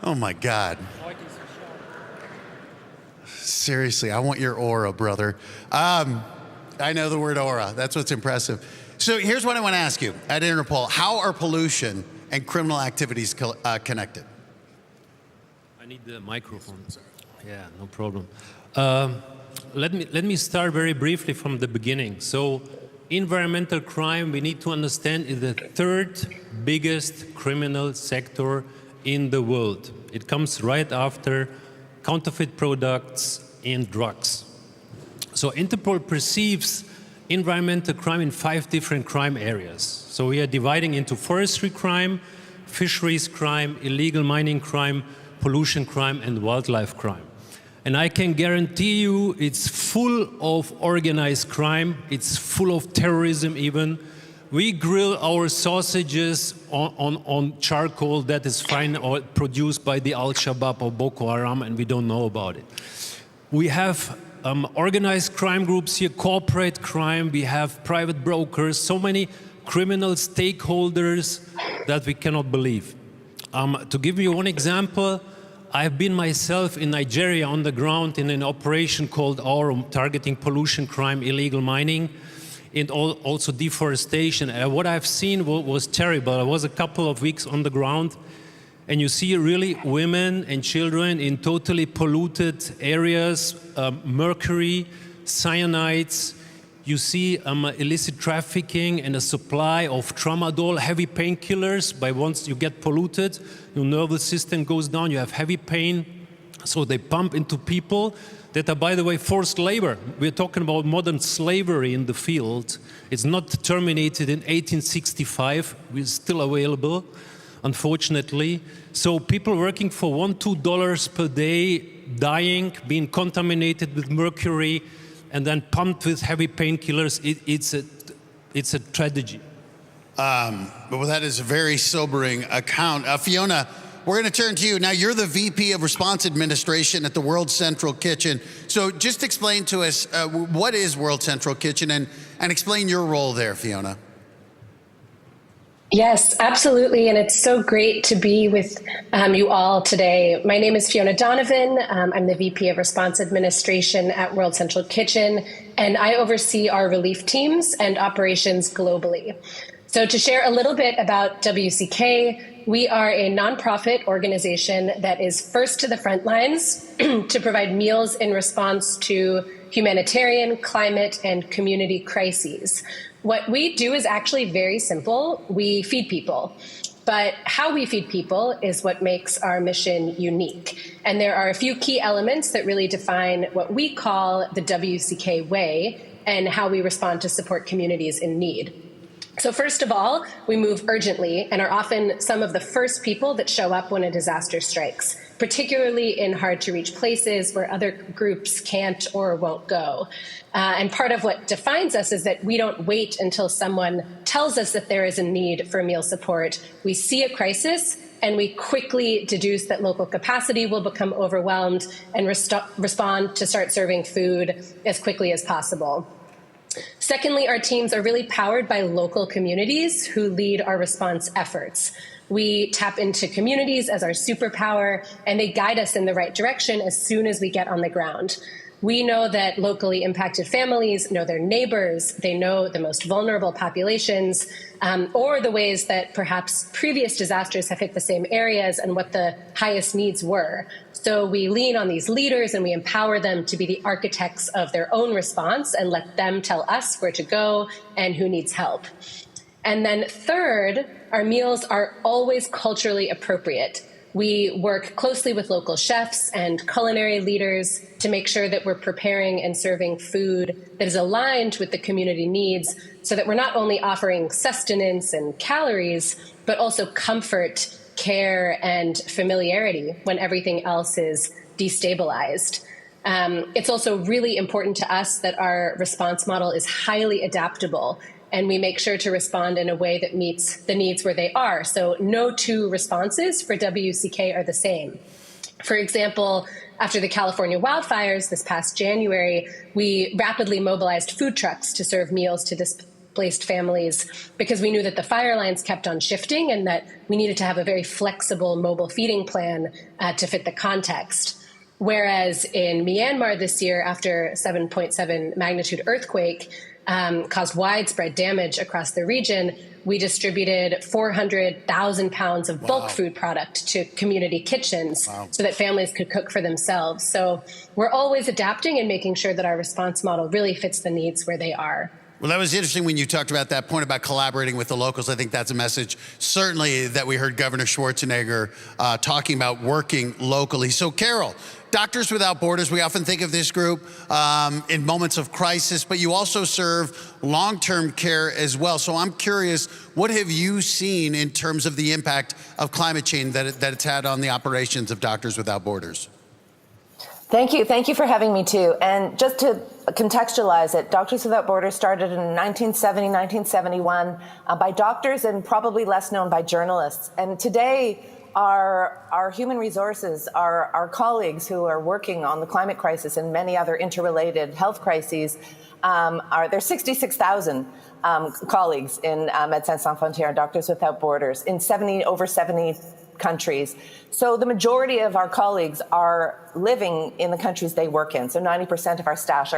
Oh, my God. Seriously, I want your aura, brother. I know the word aura. That's what's impressive. So here's what I want to ask you. At Interpol, how are pollution and criminal activities connected? I need the microphone. Yeah, no problem. Let me start very briefly from the beginning. So environmental crime, we need to understand, is the third biggest criminal sector in the world. It comes right after counterfeit products and drugs. So Interpol perceives environmental crime in 5 different crime areas. So we are dividing into forestry crime, fisheries crime, illegal mining crime, pollution crime, and wildlife crime. And I can guarantee you it's full of organized crime, it's full of terrorism even. We grill our sausages on charcoal that is produced by the Al-Shabaab or Boko Haram, and we don't know about it. We have organized crime groups here, corporate crime, we have private brokers, so many criminal stakeholders that we cannot believe. To give you one example, I've been myself in Nigeria on the ground in an operation called Aurum, targeting pollution, crime, illegal mining, and also deforestation. What I've seen was terrible. I was a couple of weeks on the ground, and you see really women and children in totally polluted areas, mercury, cyanides. You see illicit trafficking and a supply of tramadol, heavy painkillers. By once you get polluted, your nervous system goes down, you have heavy pain. So they pump into people that are, by the way, forced labor. We're talking about modern slavery in the field. It's not terminated in 1865. It's still available, unfortunately. So people working for $1–2 per day, dying, being contaminated with mercury, and then pumped with heavy painkillers, it's a tragedy. But that is a very sobering account. Fiona, we're going to turn to you. Now, you're the VP of Response Administration at the World Central Kitchen. So just explain to us, what is World Central Kitchen, and explain your role there, Fiona. Yes, absolutely. And it's so great to be with you all today. My name is Fiona Donovan. I'm the VP of Response Administration at World Central Kitchen, and I oversee our relief teams and operations globally. So to share a little bit about WCK, we are a nonprofit organization that is first to the front lines to provide meals in response to humanitarian, climate, and community crises. What we do is actually very simple. We feed people. But how we feed people is what makes our mission unique. And there are a few key elements that really define what we call the WCK way and how we respond to support communities in need. So first of all, we move urgently and are often some of the first people that show up when a disaster strikes, particularly in hard-to-reach places where other groups can't or won't go. And part of what defines us is that we don't wait until someone tells us that there is a need for meal support. We see a crisis, and we quickly deduce that local capacity will become overwhelmed and respond to start serving food as quickly as possible. Secondly, our teams are really powered by local communities who lead our response efforts. We tap into communities as our superpower, and they guide us in the right direction as soon as we get on the ground. We know that locally impacted families know their neighbors, they know the most vulnerable populations, or the ways that perhaps previous disasters have hit the same areas and what the highest needs were. So we lean on these leaders and we empower them to be the architects of their own response and let them tell us where to go and who needs help. And then third, our meals are always culturally appropriate. We work closely with local chefs and culinary leaders to make sure that we're preparing and serving food that is aligned with the community needs so that we're not only offering sustenance and calories, but also comfort, care, and familiarity when everything else is destabilized. It's also really important to us that our response model is highly adaptable, and we make sure to respond in a way that meets the needs where they are. So no two responses for WCK are the same. For example, after the California wildfires this past January, we rapidly mobilized food trucks to serve meals to displaced families because we knew that the fire lines kept on shifting and that we needed to have a very flexible mobile feeding plan to fit the context. Whereas in Myanmar this year, after 7.7 magnitude earthquake caused widespread damage across the region, we distributed 400,000 pounds of bulk food product to community kitchens so that families could cook for themselves. So we're always adapting and making sure that our response model really fits the needs where they are. Well, that was interesting when you talked about that point about collaborating with the locals. I think that's a message, certainly, that we heard Governor Schwarzenegger talking about working locally. So, Carol, Doctors Without Borders, we often think of this group in moments of crisis, but you also serve long-term care as well. So I'm curious, what have you seen in terms of the impact of climate change that it's had on the operations of Doctors Without Borders? Thank you for having me too. And just to contextualize it, Doctors Without Borders started in 1970, 1971 by doctors and probably less known by journalists. And today, our human resources, our colleagues who are working on the climate crisis and many other interrelated health crises, there's 66,000 colleagues in Médecins Sans Frontières, Doctors Without Borders, in over 70 countries. So the majority of our colleagues are living in the countries they work in. So 90% of our staff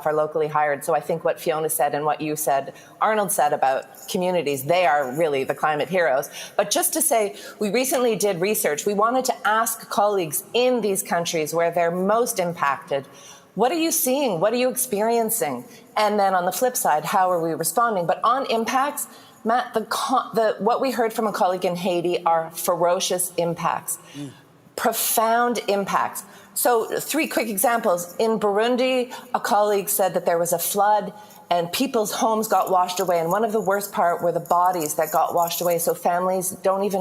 are locally hired. So I think what Fiona said and what you said, Arnold said about communities, they are really the climate heroes. But just to say, we recently did research. We wanted to ask colleagues in these countries where they're most impacted, what are you seeing? What are you experiencing? And then on the flip side, how are we responding? But on impacts, Matt, what we heard from a colleague in Haiti are ferocious impacts, profound impacts. So 3 quick examples. In Burundi, a colleague said that there was a flood and people's homes got washed away. And one of the worst part were the bodies that got washed away. So families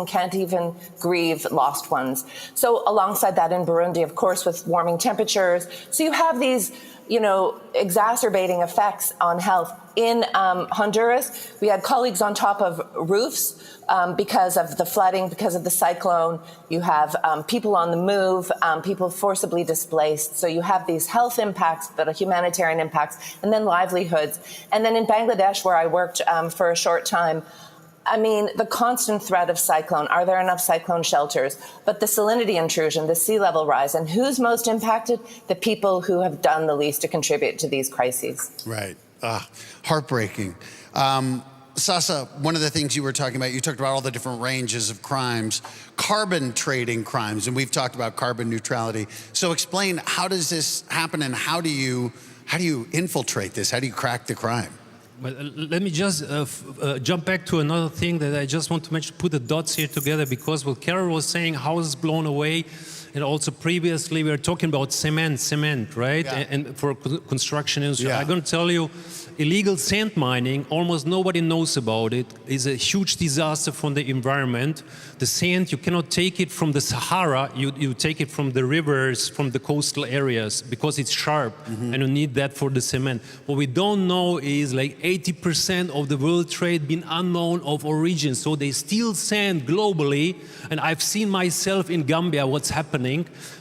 can't even grieve lost ones. So alongside that in Burundi, of course, with warming temperatures. So you have these, exacerbating effects on health. In Honduras, we had colleagues on top of roofs because of the flooding, because of the cyclone. You have people on the move, people forcibly displaced. So you have these health impacts, but humanitarian impacts, and then livelihoods. And then in Bangladesh, where I worked for a short time, I mean, the constant threat of cyclone. Are there enough cyclone shelters? But the salinity intrusion, the sea level rise, and who's most impacted? The people who have done the least to contribute to these crises. Right. Heartbreaking. Sasa, one of the things you were talking about, you talked about all the different ranges of crimes, carbon trading crimes, and we've talked about carbon neutrality. So explain, how does this happen and how do you infiltrate this? How do you crack the crime? But let me just jump back to another thing that I just want to mention, put the dots here together, because what Carol was saying, houses blown away, and also previously we were talking about cement, right? Yeah. And for construction industry. Yeah. I'm going to tell you, illegal sand mining, almost nobody knows about it, is a huge disaster for the environment. The sand, you cannot take it from the Sahara, you take it from the rivers, from the coastal areas, because it's sharp, and you need that for the cement. What we don't know is like 80% of the world trade been unknown of origin, so they steal sand globally, and I've seen myself in Gambia what's happening.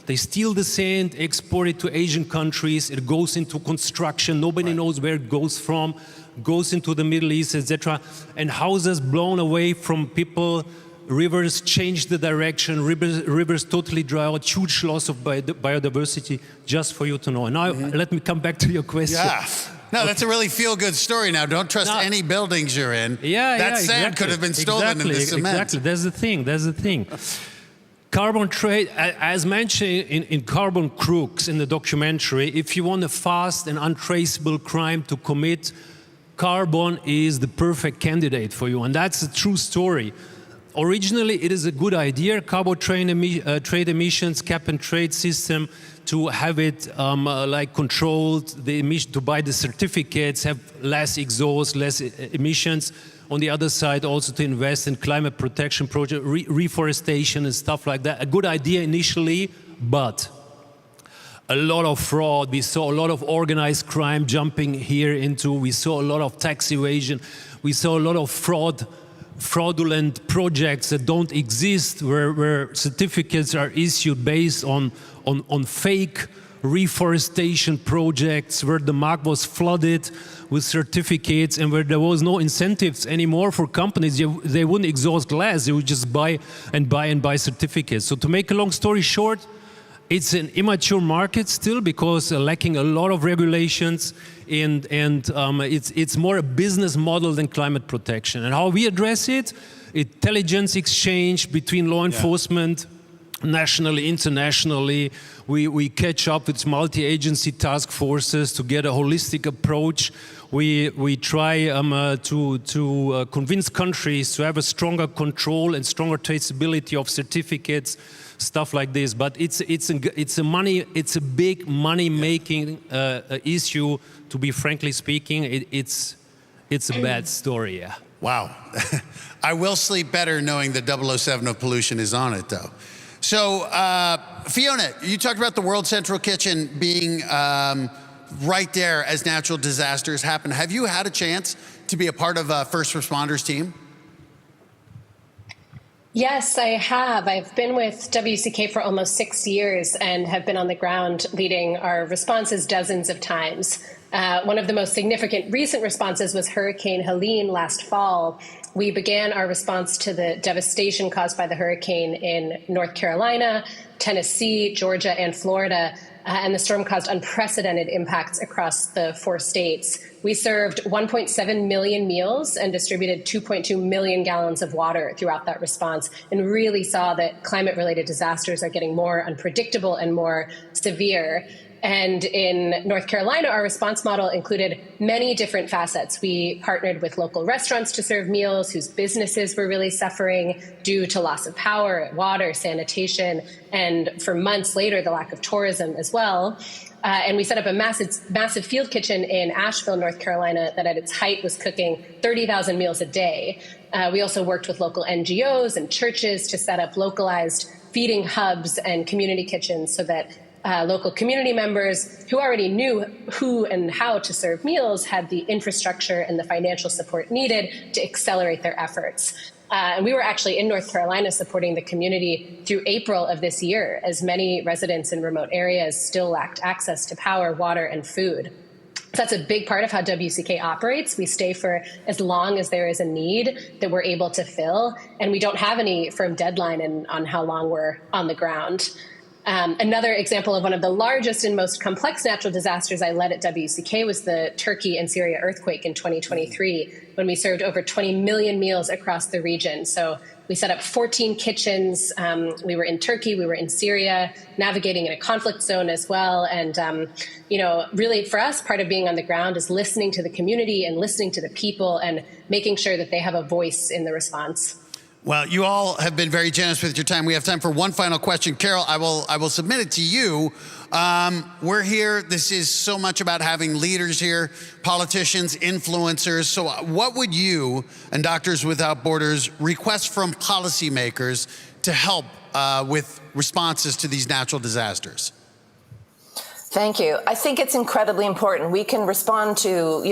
They steal the sand, export it to Asian countries, it goes into construction, nobody knows where it goes from, goes into the Middle East, etc. And houses blown away from people, rivers change the direction, rivers totally dry out, huge loss of biodiversity, just for you to know. And now let me come back to your question. Yeah. No, that's a really feel-good story now. Don't trust any buildings you're in. That sand could have been stolen in the cement. Exactly, that's the thing. Carbon trade, as mentioned in Carbon Crooks in the documentary, if you want a fast and untraceable crime to commit, carbon is the perfect candidate for you, and that's a true story. Originally, it is a good idea, carbon trade emissions, cap and trade system, to have it controlled, the emission, to buy the certificates, have less exhaust, less emissions. On the other side, also to invest in climate protection projects, reforestation and stuff like that. A good idea initially, but a lot of fraud. We saw a lot of organized crime jumping here into. We saw a lot of tax evasion. We saw a lot of fraud fraudulent projects that don't exist, where certificates are issued based on fake reforestation projects, where the market was flooded with certificates and where there was no incentives anymore for companies. They wouldn't exhaust glass, they would just buy certificates. So to make a long story short, it's an immature market still because lacking a lot of regulations, and it's more a business model than climate protection. And how we address it, intelligence exchange between law enforcement, nationally, internationally. We catch up with multi-agency task forces to get a holistic approach. We try to convince countries to have a stronger control and stronger traceability of certificates, stuff like this. But it's a big money-making issue. To be frankly speaking, it's a bad story. Yeah. Wow. I will sleep better knowing that 007 of pollution is on it, though. So, Fiona, you talked about the World Central Kitchen being right there as natural disasters happen. Have you had a chance to be a part of a first responders team? Yes, I have. I've been with WCK for almost 6 years and have been on the ground leading our responses dozens of times. One of the most significant recent responses was Hurricane Helene last fall. We began our response to the devastation caused by the hurricane in North Carolina, Tennessee, Georgia, and Florida, and the storm caused unprecedented impacts across the 4 states. We served 1.7 million meals and distributed 2.2 million gallons of water throughout that response, and really saw that climate-related disasters are getting more unpredictable and more severe. And in North Carolina, our response model included many different facets. We partnered with local restaurants to serve meals whose businesses were really suffering due to loss of power, water, sanitation, and for months later, the lack of tourism as well. And we set up a massive field kitchen in Asheville, North Carolina, that at its height was cooking 30,000 meals a day. We also worked with local NGOs and churches to set up localized feeding hubs and community kitchens so that local community members who already knew who and how to serve meals had the infrastructure and the financial support needed to accelerate their efforts. And we were actually in North Carolina supporting the community through April of this year, as many residents in remote areas still lacked access to power, water, and food. So that's a big part of how WCK operates. We stay for as long as there is a need that we're able to fill, and we don't have any firm deadline on how long we're on the ground. Another example of one of the largest and most complex natural disasters I led at WCK was the Turkey and Syria earthquake in 2023, when we served over 20 million meals across the region. So we set up 14 kitchens. We were in Turkey, we were in Syria, navigating in a conflict zone as well. And, really for us, part of being on the ground is listening to the community and listening to the people and making sure that they have a voice in the response. Well, you all have been very generous with your time. We have time for one final question. Carol, I will submit it to you. We're here. This is so much about having leaders here, politicians, influencers. So what would you and Doctors Without Borders request from policymakers to help with responses to these natural disasters? Thank you. I think it's incredibly important. We can respond to,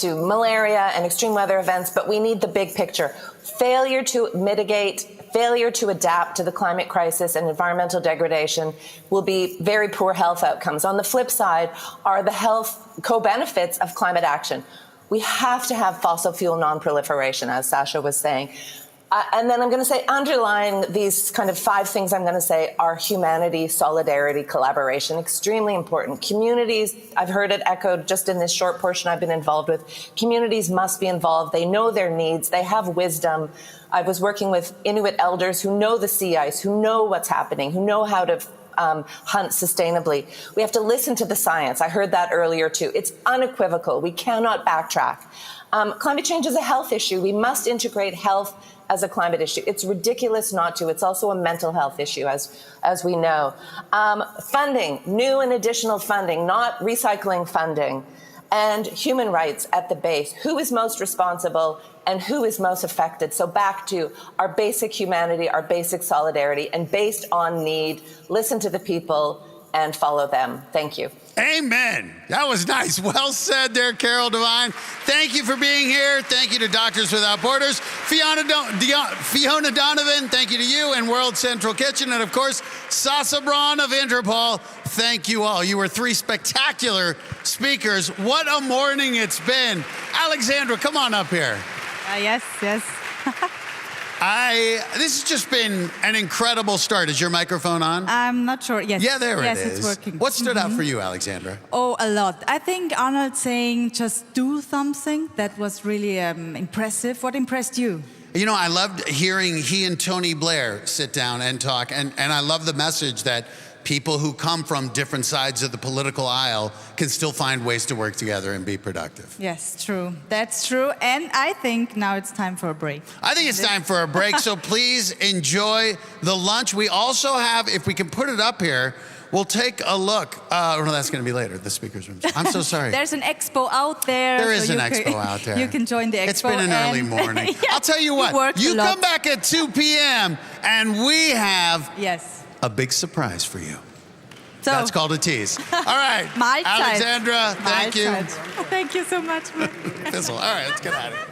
malaria and extreme weather events, but we need the big picture. Failure to mitigate, failure to adapt to the climate crisis and environmental degradation will be very poor health outcomes. On the flip side are the health co-benefits of climate action. We have to have fossil fuel non-proliferation, as Sasha was saying. And then I'm going to say, underlying these kind of 5 things I'm going to say are humanity, solidarity, collaboration, extremely important. Communities, I've heard it echoed just in this short portion I've been involved with. Communities must be involved. They know their needs. They have wisdom. I was working with Inuit elders who know the sea ice, who know what's happening, who know how to hunt sustainably. We have to listen to the science. I heard that earlier too. It's unequivocal. We cannot backtrack. Climate change is a health issue. We must integrate health as a climate issue. It's ridiculous not to. It's also a mental health issue, as we know. Funding, new and additional funding, not recycling funding, and human rights at the base. Who is most responsible and who is most affected? So back to our basic humanity, our basic solidarity, and based on need, listen to the people, and follow them. Thank you. Amen. That was nice. Well said there, Carol Devine. Thank you for being here. Thank you to Doctors Without Borders. Fiona Donovan, thank you to you and World Central Kitchen. And of course, Sasa Braun of Interpol. Thank you all. You were three spectacular speakers. What a morning it's been. Alexandra, come on up here. Yes. This has just been an incredible start. Is your microphone on? I'm not sure. Yes. Yeah, there it is. Yes, it's working. What stood out for you, Alexandra? Oh, a lot. I think Arnold saying just do something, that was really impressive. What impressed you? You know, I loved hearing he and Tony Blair sit down and talk. And I love the message that people who come from different sides of the political aisle can still find ways to work together and be productive. Yes, true. That's true. And I think now it's time for a break. I think it's time for a break, so please enjoy the lunch. We also have, if we can put it up here, we'll take a look. No, that's going to be later, the speaker's room. I'm so sorry. There's an expo out there. There is an expo out there. You can join the expo. It's been an early morning. Yeah, I'll tell you what, you come back at 2 p.m. and we have a big surprise for you. So, that's called a tease. All right. Alexandra, thank you. Thank you so much. Fizzle. All right, let's get out of here.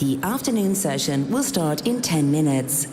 The afternoon session will start in 10 minutes.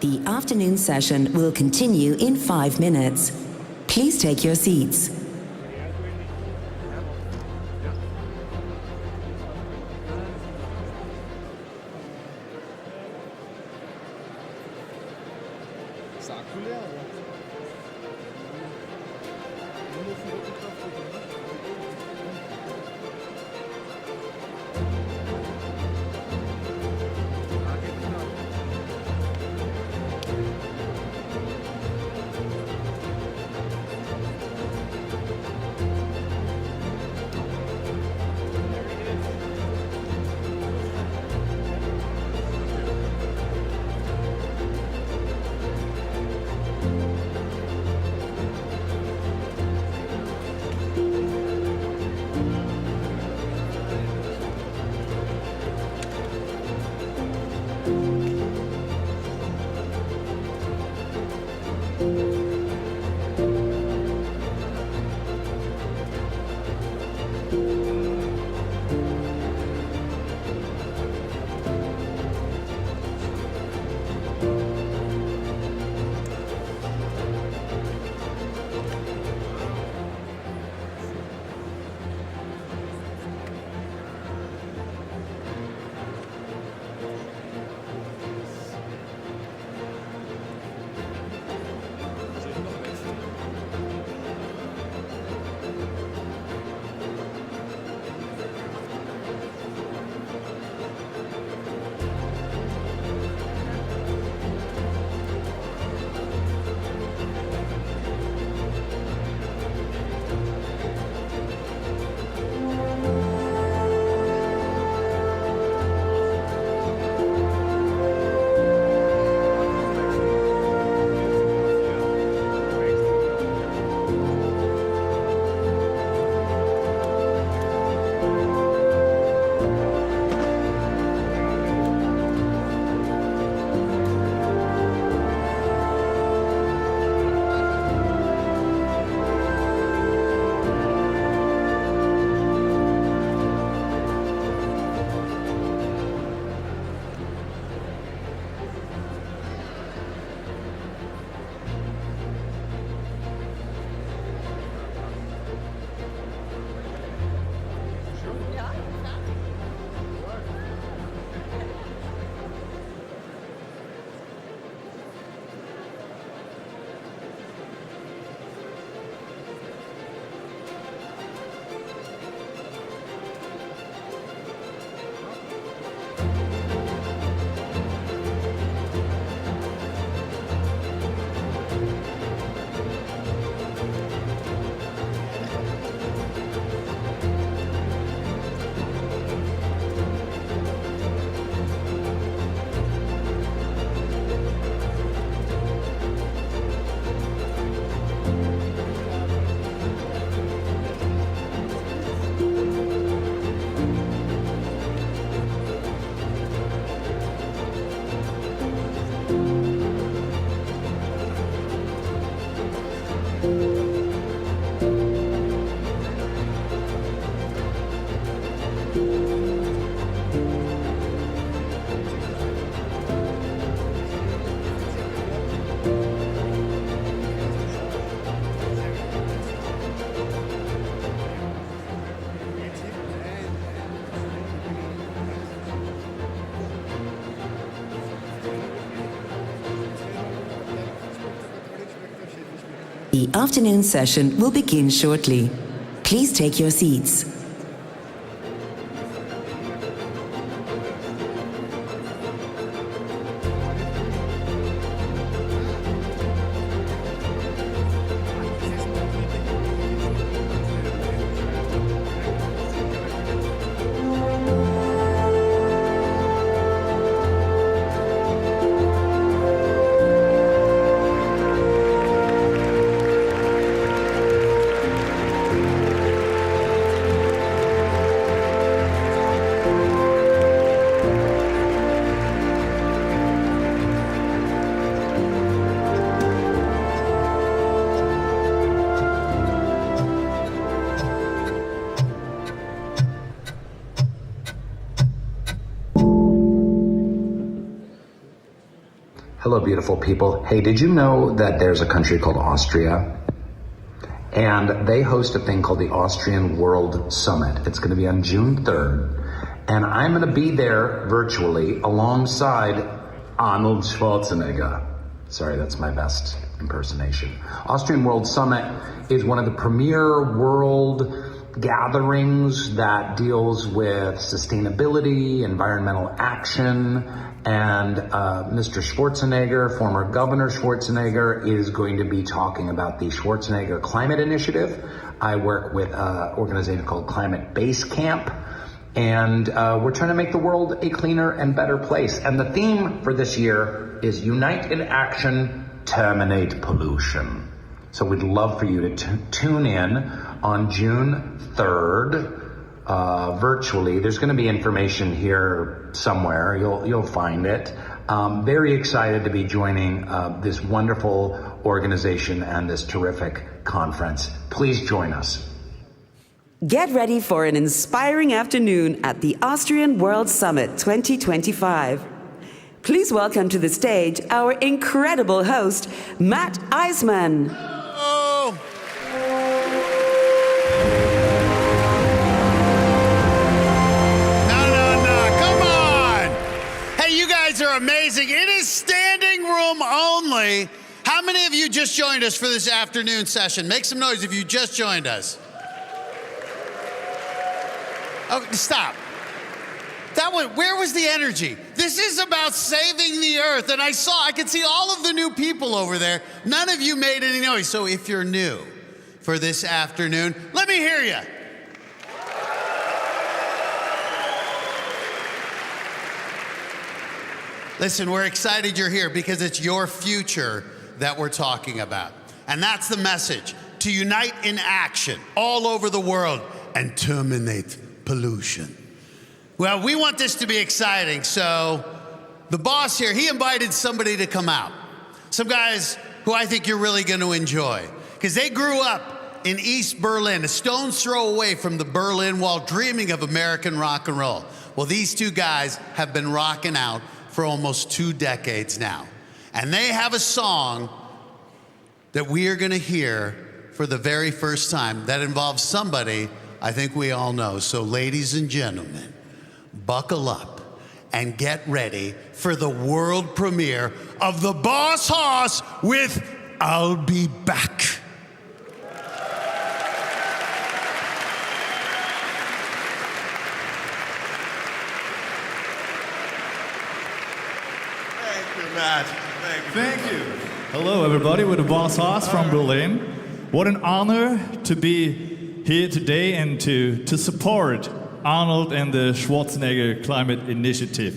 The afternoon session will continue in 5 minutes. Please take your seats. The afternoon session will begin shortly. Please take your seats. Hello, beautiful people. Hey, did you know that there's a country called Austria? And they host a thing called the Austrian World Summit. It's going to be on June 3rd. And I'm going to be there virtually alongside Arnold Schwarzenegger. Sorry, that's my best impersonation. Austrian World Summit is one of the premier world gatherings that deals with sustainability, environmental action, and Mr. Schwarzenegger, former Governor Schwarzenegger, is going to be talking about the Schwarzenegger Climate Initiative. I work with an organization called Climate Base Camp, and we're trying to make the world a cleaner and better place. And the theme for this year is Unite in Action, Terminate Pollution. So we'd love for you to tune in on June 3rd. Virtually. There's going to be information here somewhere. You'll find it. Very excited to be joining this wonderful organization and this terrific conference. Please join us. Get ready for an inspiring afternoon at the Austrian World Summit 2025. Please welcome to the stage our incredible host, Matt Eisman. Oh. Are amazing. It is standing room only. How many of you just joined us for this afternoon session? Make some noise if you just joined us. Oh, stop. That one, where was the energy? This is about saving the earth. And I could see all of the new people over there. None of you made any noise. So if you're new for this afternoon, let me hear you. Listen, we're excited you're here because it's your future that we're talking about. And that's the message, to unite in action all over the world and terminate pollution. Well, we want this to be exciting, so the boss here, he invited somebody to come out. Some guys who I think you're really going to enjoy, because they grew up in East Berlin, a stone's throw away from the Berlin Wall, dreaming of American rock and roll. Well, these two guys have been rocking out for almost 2 decades now. And they have a song that we are going to hear for the very first time that involves somebody I think we all know. So ladies and gentlemen, buckle up and get ready for the world premiere of The Boss Hoss with I'll Be Back. Matt. Thank you. Hello, everybody. We're the Boss Hoss from Berlin. What an honor to be here today and to support Arnold and the Schwarzenegger Climate Initiative.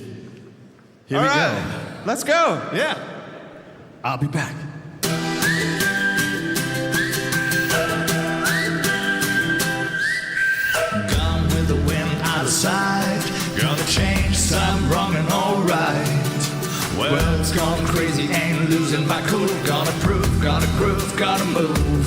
Here we go. Let's go. Yeah. I'll be back. Gone with the wind out of sight. Gonna change some wrong and alright. Well, it's gone crazy, ain't losing my cool. Gotta prove, gotta groove, gotta move.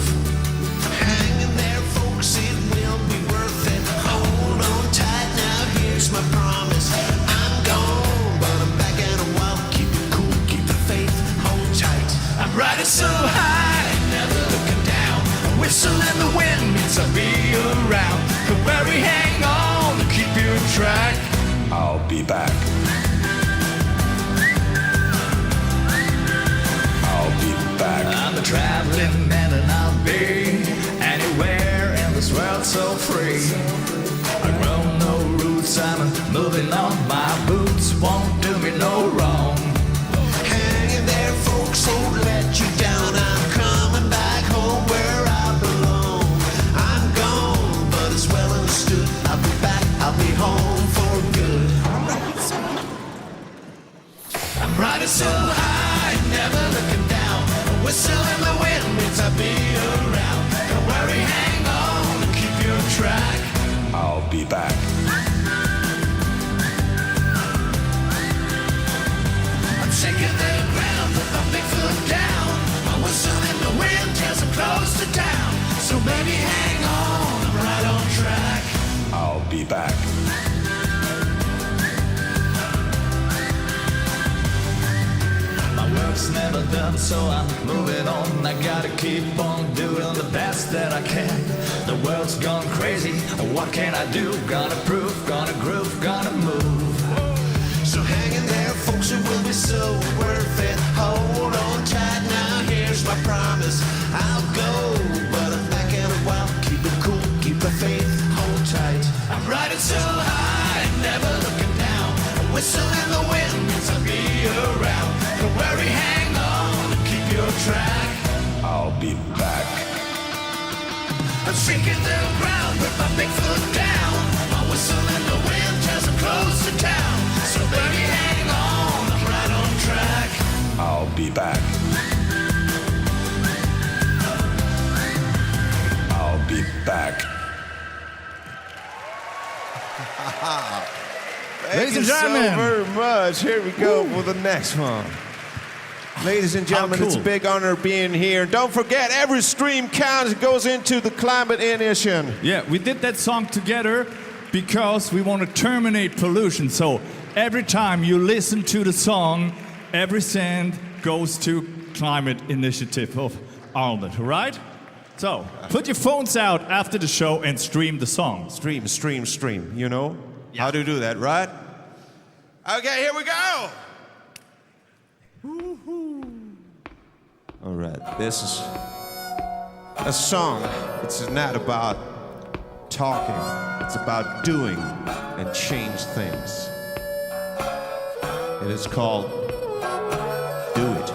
Hang in there, folks, it will be worth it. Hold on tight, now here's my promise. I'm gone, but I'm back in a while. Keep it cool, keep the faith, hold tight. I'm riding so high, never looking down. A whistle in the wind means I'll be around. But very hang on to keep you in track. I'll be back. I'm a traveling man and I'll be anywhere in this world so free. I grow no roots, I'm moving on. My boots won't do me no wrong. Hang in there, folks, won't let you down. I'm coming back home where I belong. I'm gone, but it's well understood. I'll be back, I'll be home for good. I'm riding so high, never looking down. Whistle in the wind means I'll be around. Don't worry, hang on, keep your track. I'll be back. I'm shaking the ground with my big foot down. My whistle in the wind tells I'm close to town. So baby, hang on, I'm right on track. I'll be back. My work's never done, so I'm moving on. I gotta keep on doing the best that I can. The world's gone crazy, what can I do? Gonna prove, gonna groove, gonna move. So hang in there, folks, it will be so worth it. Hold on tight, now here's my promise. I'll go, but I'm back in a while. Keep it cool, keep the faith, hold tight. I'm riding so high, never looking down. A whistle in the wind means I'll be around. Don't worry, hang on, keep your track. I'll be back. I'm shaking the ground with my big foot down. My whistle in the wind tells I'm close to town. So baby, hang on, I'm right on track. I'll be back. I'll be back. Ladies and gentlemen, so very much. Here we go for the next one. Ladies and gentlemen, cool. It's a big honor being here. Don't forget, every stream counts. It goes into the Climate Initiative. Yeah, we did that song together because we want to terminate pollution. So every time you listen to the song, every cent goes to Climate Initiative of Arnold, right? So put your phones out after the show and stream the song. Stream, you know? How to do that, right? Okay, here we go. All right, this is a song. It's not about talking. It's about doing and change things. It is called Do It.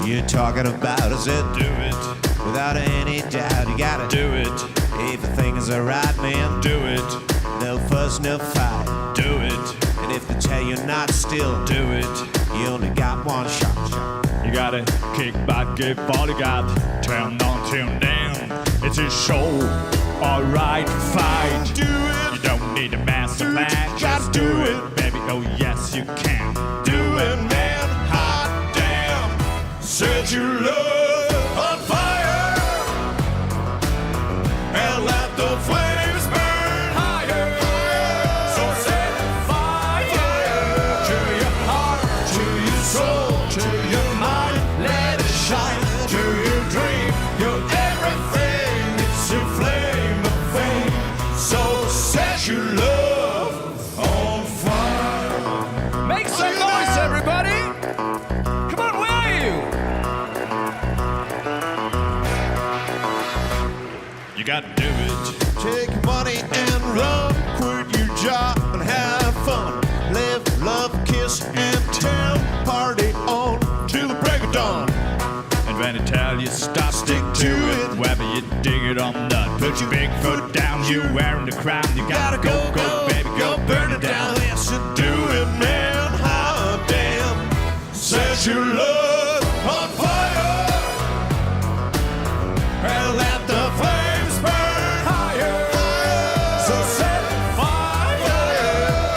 You're talking about is it? Do it. Without any doubt, you gotta do it. If the things are right, man, do it. No fuss, no fight, do it. And if they tell you not still, do it. You only got one shot. You gotta kick back, give all you got. Turn on, turn down. It's a show. Alright, fight. Do it. You don't need a master plan. Just do it. Baby, oh yes, you can. Do it, man. Hot damn. Set your love on fire and let the flames burn higher. So set fire to your heart, to your soul, to your mind. Let it shine to your dream, your everything. It's a flame of fame. So set your love on fire. Make some noise, everybody! Come on, where are you? You gotta do it. Take money and run, quit your job and have fun. Live, love, kiss, and tell. Party on till the break of dawn. And when I tell you stop, stick to it. Whether you dig it or not, put your big foot down. You wearing the crown. You gotta go, baby, go burn it down. Yes, you do it, man. How damn. Set your love on fire and let the flames burn higher. So set fire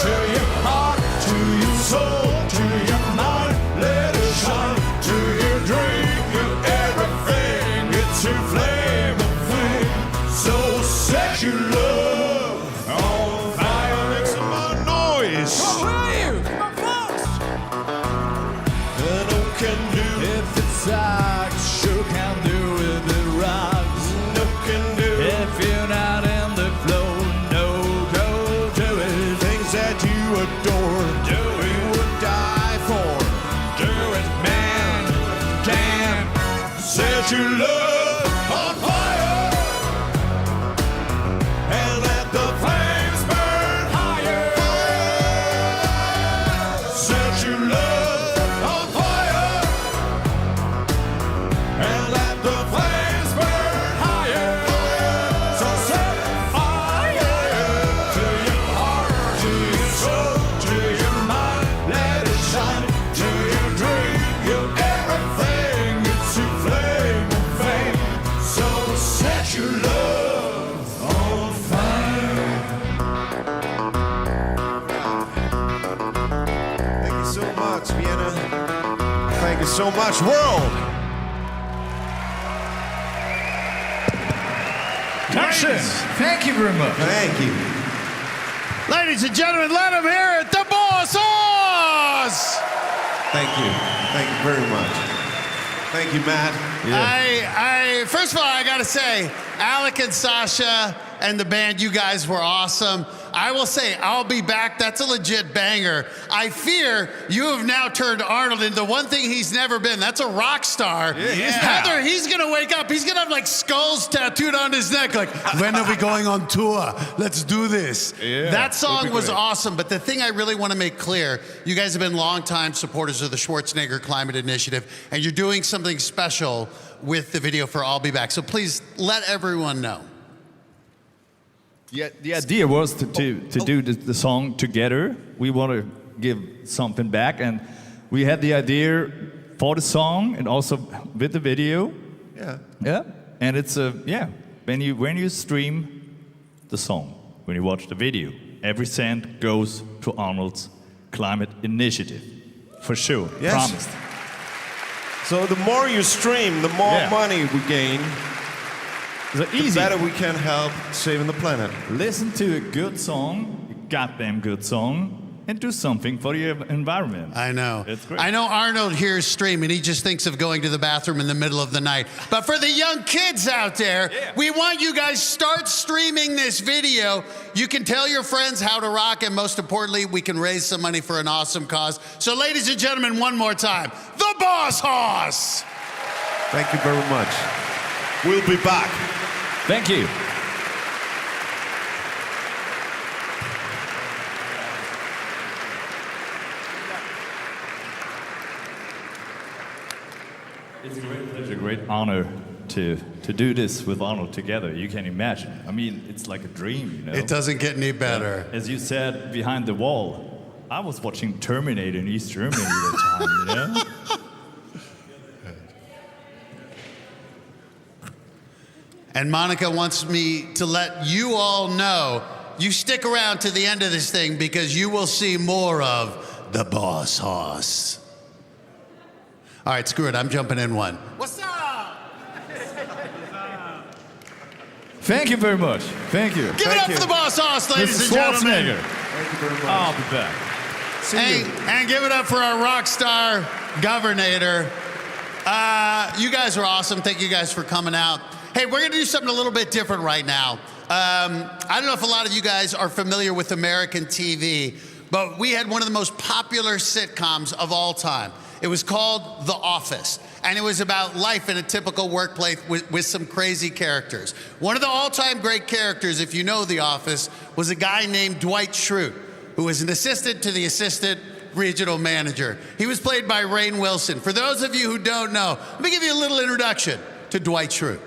to your heart, to your soul, to your mind. Let it shine to your dream, your everything. It's a flame of flame. So set your love on fire. Make some more noise. Where are you? Come on, folks! No can do if it sucks, sure can do if it rocks. No can do if you're not in the flow. No, go do it. Things that you adore, do it. You would die for. Do it, man. Damn. Set your love on fire and so much, world. Jackson, thank you very much. Thank you. Ladies and gentlemen, let them hear it, the Boss Hoss! Thank you. Thank you very much. Thank you, Matt. First of all, I gotta say, Alec and Sasha and the band, you guys were awesome. I will say, I'll Be Back, that's a legit banger. I fear you have now turned Arnold into one thing he's never been. That's a rock star. Yeah. Heather, he's gonna wake up, he's gonna have like skulls tattooed on his neck, like, when are we going on tour? Let's do this. Yeah, that song was great. awesome, but the thing I really wanna make clear, you guys have been longtime supporters of the Schwarzenegger Climate Initiative, and you're doing something special with the video for I'll Be Back. So please let everyone know. Yeah, the idea was to do the song together. We want to give something back, and we had the idea for the song and also with the video. Yeah. Yeah, and it's when you stream the song, when you watch the video, every cent goes to Arnold's Climate Initiative, for sure. Yes. Promised. So the more you stream, the more money we gain. So the better we can help saving the planet. Listen to a good song, a goddamn good song, and do something for the environment. I know. It's great. I know Arnold hears streaming. He just thinks of going to the bathroom in the middle of the night. But for the young kids out there, we want you guys start streaming this video. You can tell your friends how to rock, and most importantly, we can raise some money for an awesome cause. So ladies and gentlemen, one more time, the Boss Hoss! Thank you very much. We'll be back. Thank you. It's a great honor to do this with Arnold together. You can imagine. I mean, it's like a dream, you know? It doesn't get any better. As you said, behind the wall, I was watching Terminator in East Germany at the time, you know? And Monica wants me to let you all know, you stick around to the end of this thing because you will see more of the Boss Hoss. All right, screw it, I'm jumping in one. What's up? Thank you very much. Thank you. Give it up for the Boss Hoss, ladies and gentlemen. Thank you very much. I'll be back. And give it up for our rock star governor. You guys are awesome. Thank you guys for coming out. Hey, we're going to do something a little bit different right now. I don't know if a lot of you guys are familiar with American TV, but we had one of the most popular sitcoms of all time. It was called The Office, and it was about life in a typical workplace with some crazy characters. One of the all-time great characters, if you know The Office, was a guy named Dwight Schrute, who was an assistant to the assistant regional manager. He was played by Rainn Wilson. For those of you who don't know, let me give you a little introduction to Dwight Schrute.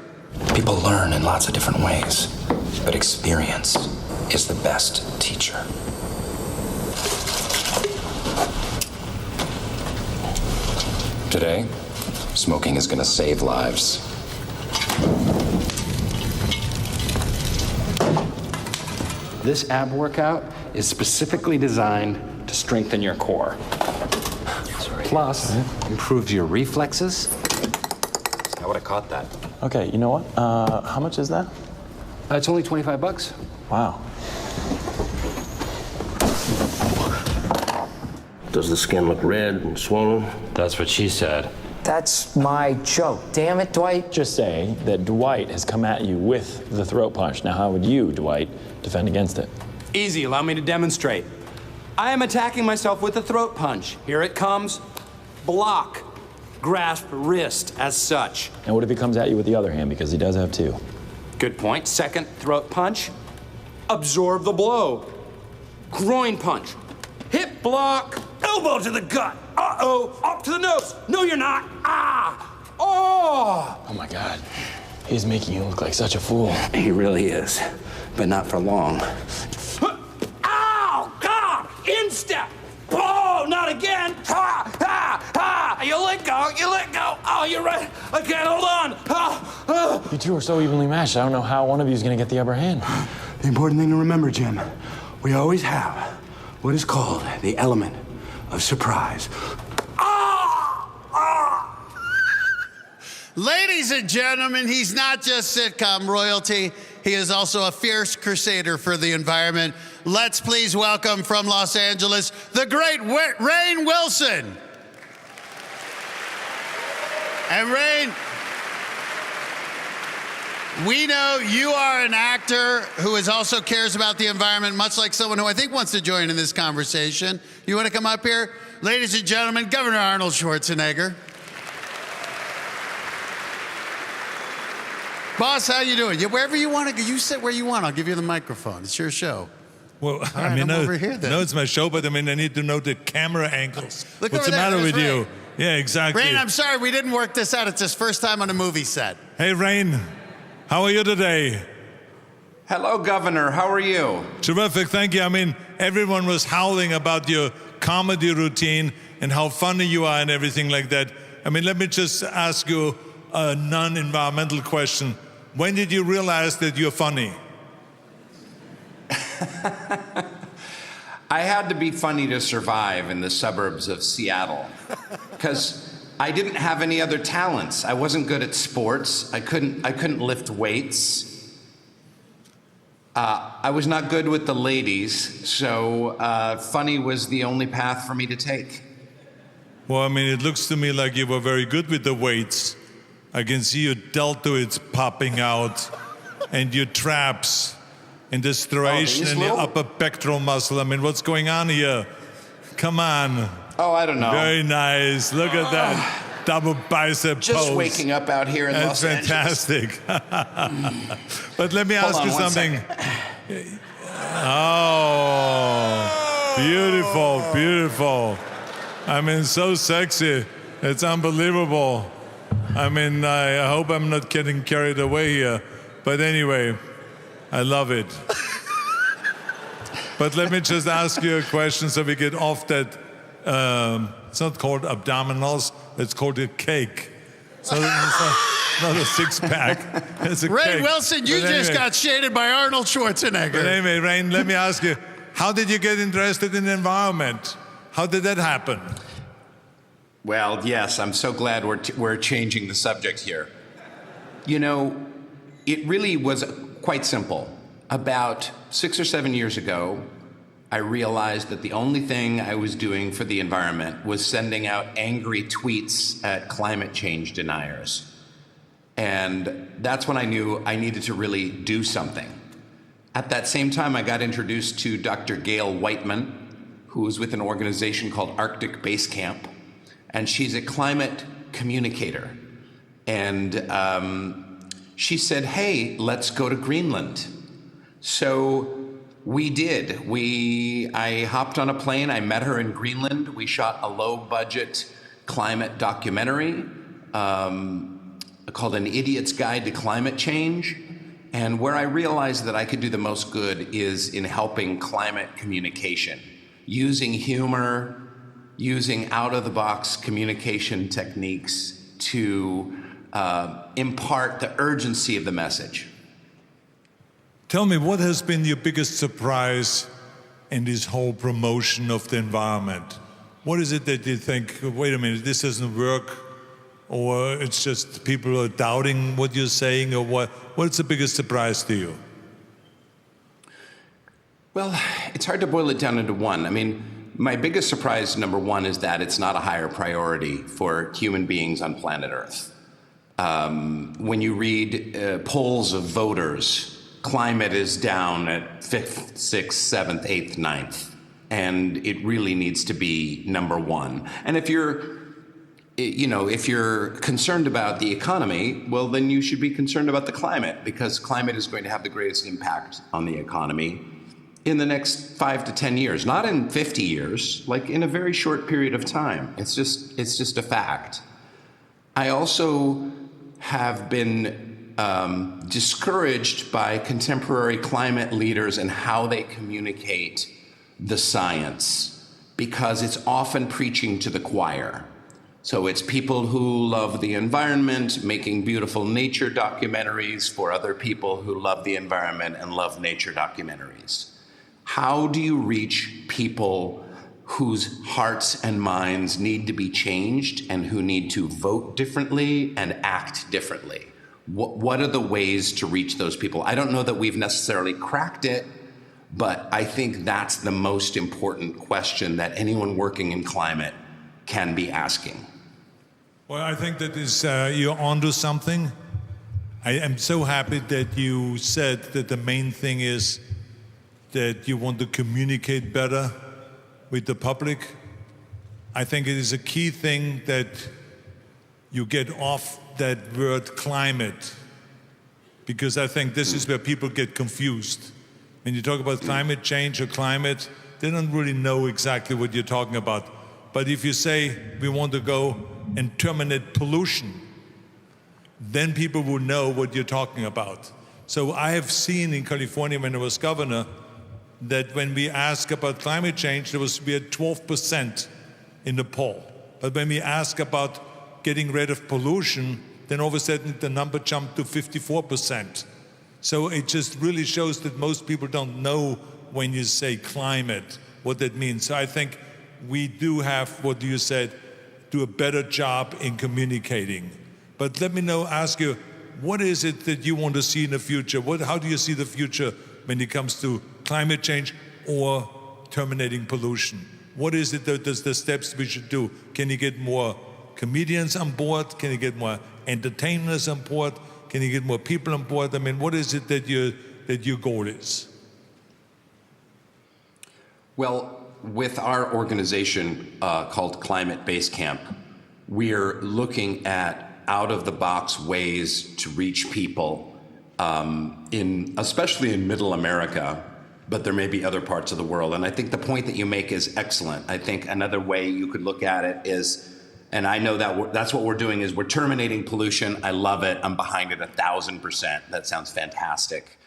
People learn in lots of different ways, but experience is the best teacher. Today, smoking is going to save lives. This ab workout is specifically designed to strengthen your core. Plus, improves your reflexes. I would have caught that. Okay, you know what? How much is that? It's only $25. Wow. Does the skin look red and swollen? That's what she said. That's my joke. Damn it, Dwight. Just say that Dwight has come at you with the throat punch. Now, how would you, Dwight, defend against it? Easy, allow me to demonstrate. I am attacking myself with a throat punch. Here it comes. Block. Grasp wrist as such. And what if he comes at you with the other hand, because he does have two? Good point. Second throat punch. Absorb the blow. Groin punch. Hip block. Elbow to the gut. Uh-oh. Up to the nose. No, you're not. Ah. Oh. Oh, my God. He's making you look like such a fool. He really is, but not for long. Ow! God! Instep! Oh, not again! Ha! Ha! Ha! You let go! You let go! Oh, you're right! I can't hold on! Ah! You two are so evenly matched. I don't know how one of you is going to get the upper hand. The important thing to remember, Jim, we always have what is called the element of surprise. Ah! Ah! Ladies and gentlemen, he's not just sitcom royalty, he is also a fierce crusader for the environment. Let's please welcome from Los Angeles, the great Rainn Wilson. And Rainn, we know you are an actor who also cares about the environment, much like someone who I think wants to join in this conversation. You want to come up here? Ladies and gentlemen, Governor Arnold Schwarzenegger. Boss, how you doing? Wherever you want to go, you sit where you want. I'll give you the microphone. It's your show. Well, right, I mean, over here, then. no, it's my show, but I mean, I need to know the camera angles. Look What's over the there, matter with there's you? Yeah, exactly. Rainn, I'm sorry, we didn't work this out. It's his first time on a movie set. Hey, Rainn, how are you today? Hello, Governor. How are you? Terrific, thank you. I mean, everyone was howling about your comedy routine and how funny you are and everything like that. I mean, let me just ask you a non-environmental question. When did you realize that you're funny? I had to be funny to survive in the suburbs of Seattle because I didn't have any other talents. I wasn't good at sports. I couldn't lift weights. I was not good with the ladies, so funny was the only path for me to take. Well, I mean, it looks to me like you were very good with the weights. I can see your deltoids popping out and your traps and the striation in the upper pectoral muscle. I mean, what's going on here? Come on. Oh, I don't know. Very nice. Look at that double bicep pose. Just waking up out here in Los Angeles. That's fantastic. But let me ask you something. Oh, beautiful, beautiful. I mean, so sexy. It's unbelievable. I mean, I hope I'm not getting carried away here. But anyway, I love it. But let me just ask you a question so we get off that. It's not called abdominals, it's called a cake. So it's not a six-pack, it's a Rainn cake. Wilson, you just got shaded by Arnold Schwarzenegger. But anyway, Rainn, let me ask you, how did you get interested in the environment? How did that happen? Well, yes, I'm so glad we're changing the subject here. You know, it really was quite simple. About 6 or 7 years ago, I realized that the only thing I was doing for the environment was sending out angry tweets at climate change deniers. And that's when I knew I needed to really do something. At that same time, I got introduced to Dr. Gail Whiteman, who was with an organization called Arctic Base Camp. And she's a climate communicator. And she said, hey, let's go to Greenland. So we did. I hopped on a plane. I met her in Greenland. We shot a low-budget climate documentary called An Idiot's Guide to Climate Change. And where I realized that I could do the most good is in helping climate communication, using humor, using out-of-the-box communication techniques to impart the urgency of the message. Tell me, what has been your biggest surprise in this whole promotion of the environment? What is it that you think, wait a minute, this doesn't work? Or it's just people are doubting what you're saying? Or what's the biggest surprise to you? Well, it's hard to boil it down into one. I mean, my biggest surprise, number one, is that it's not a higher priority for human beings on planet Earth. When you read polls of voters, climate is down at 5th, 6th, 7th, 8th, 9th, and it really needs to be number one. And if you're concerned about the economy, well, then you should be concerned about the climate, because climate is going to have the greatest impact on the economy in the next 5 to 10 years, not in 50 years, like in a very short period of time. It's just a fact. I also have been discouraged by contemporary climate leaders and how they communicate the science, because it's often preaching to the choir. So it's people who love the environment making beautiful nature documentaries for other people who love the environment and love nature documentaries. How do you reach people whose hearts and minds need to be changed and who need to vote differently and act differently. What are the ways to reach those people? I don't know that we've necessarily cracked it, but I think that's the most important question that anyone working in climate can be asking. Well, I think that is, you're onto something. I am so happy that you said that the main thing is that you want to communicate better with the public. I think it is a key thing that you get off that word climate, because I think this is where people get confused. When you talk about climate change or climate, they don't really know exactly what you're talking about. But if you say we want to go and terminate pollution, then people will know what you're talking about. So I have seen in California when I was governor that when we ask about climate change, we had 12% in the poll. But when we ask about getting rid of pollution, then all of a sudden the number jumped to 54%. So it just really shows that most people don't know when you say climate, what that means. So I think we do have, what you said, do a better job in communicating. But let me ask you, what is it that you want to see in the future? How do you see the future when it comes to climate change or terminating pollution? What is it that the steps we should do? Can you get more comedians on board? Can you get more entertainers on board? Can you get more people on board? I mean, what is it that your goal is? Well, with our organization called Climate Base Camp, we're looking at out-of-the-box ways to reach people, especially in Middle America, but there may be other parts of the world. And I think the point that you make is excellent. I think another way you could look at it is, and I know that that's what we're doing, is we're terminating pollution. I love it. I'm behind it 1,000%. That sounds fantastic.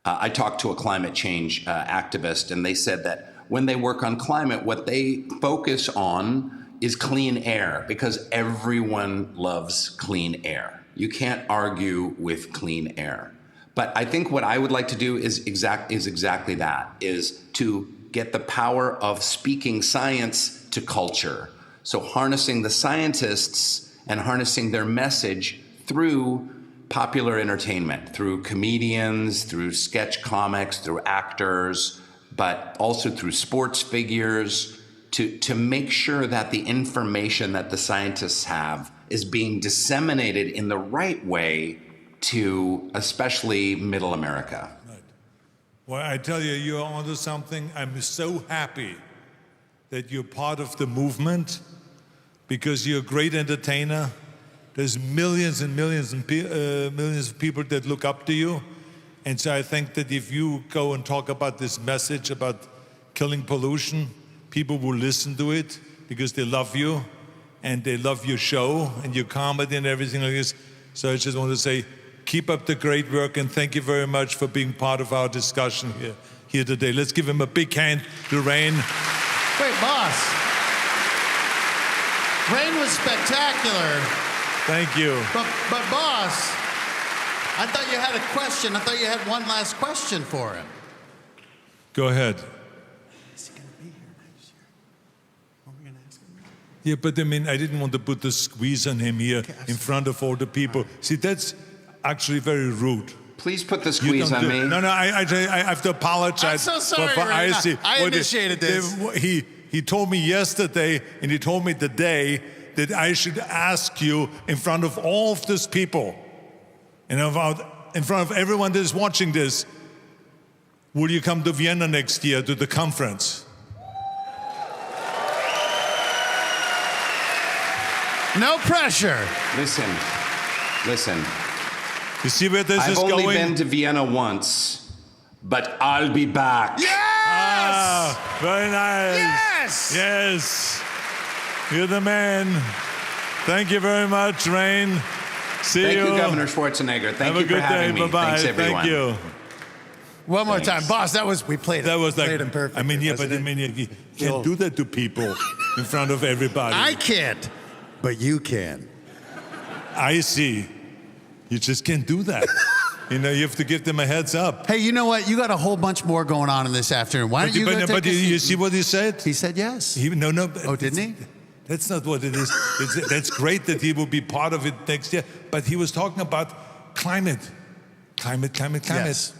I talked to a climate change activist, and they said that when they work on climate, what they focus on is clean air, because everyone loves clean air. You can't argue with clean air. But I think what I would like to do is exactly that, is to get the power of speaking science to culture. So harnessing the scientists and harnessing their message through popular entertainment, through comedians, through sketch comics, through actors, but also through sports figures, to make sure that the information that the scientists have is being disseminated in the right way to especially Middle America. Right. Well, I tell you, you're onto something. I'm so happy that you're part of the movement, because you're a great entertainer. There's millions and millions and millions of people that look up to you. And so I think that if you go and talk about this message about killing pollution, people will listen to it because they love you and they love your show and your comedy and everything like this. So I just want to say, keep up the great work, and thank you very much for being part of our discussion here today. Let's give him a big hand to Rain. Wait, boss. Rain was spectacular. Thank you. But boss, I thought you had a question. I thought you had one last question for him. Go ahead. Is he going to be here next year? What are we going to ask him? Yeah, but I mean, I didn't want to put the squeeze on him here in front of all the people. See, that's actually very rude. Please put the squeeze on me. No, I have to apologize. I'm so sorry, Ray. I initiated this. He told me yesterday, and he told me today, that I should ask you in front of all of these people, and in front of everyone that is watching this, will you come to Vienna next year to the conference? No pressure. Listen. You see where this is going? I've only been to Vienna once, but I'll be back. Yes! Ah, very nice. Yes! You're the man. Thank you very much, Rain. See you. Thank you, Governor Schwarzenegger. Thank you for having me. Bye-bye. Thanks, everyone. Thank you. One more time. Boss, we played it. That was like, played him perfect. I mean, yeah, but I mean, you can't do that to people in front of everybody. I can't, but you can. I see. You just can't do that. You know, you have to give them a heads up. Hey, you know what? You got a whole bunch more going on in this afternoon. Why don't you go take a seat? You see what he said? He said yes. No. Oh, didn't he? That's not what it is. That's great that he will be part of it next year. But he was talking about climate. Yes.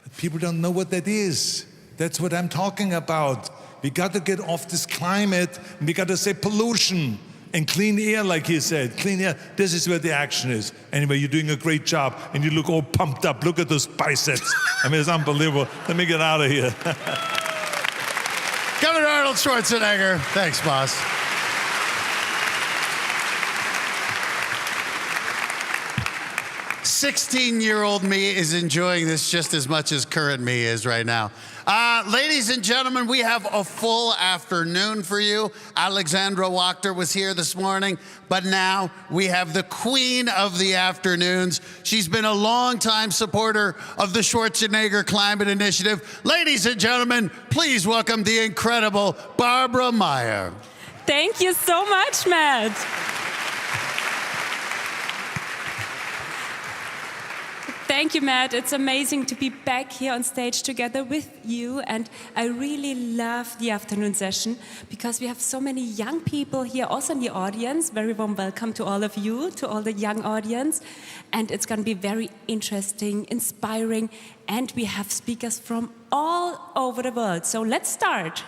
But people don't know what that is. That's what I'm talking about. We got to get off this climate, and we got to say pollution and clean air, like he said. Clean air. This is where the action is. Anyway, you're doing a great job, and you look all pumped up. Look at those biceps. I mean, it's unbelievable. Let me get out of here. Governor Arnold Schwarzenegger. Thanks, boss. "16-year-old me is enjoying this just as much as current me is right now." Ladies and gentlemen, we have a full afternoon for you. Alexandra Wachter was here this morning, but now we have the queen of the afternoons. She's been a longtime supporter of the Schwarzenegger Climate Initiative. Ladies and gentlemen, please welcome the incredible Barbara Meyer. Thank you so much, Matt. Thank you, Matt. It's amazing to be back here on stage together with you. And I really love the afternoon session because we have so many young people here, also in the audience. Very warm welcome to all of you, to all the young audience. And it's going to be very interesting, inspiring. And we have speakers from all over the world. So let's start.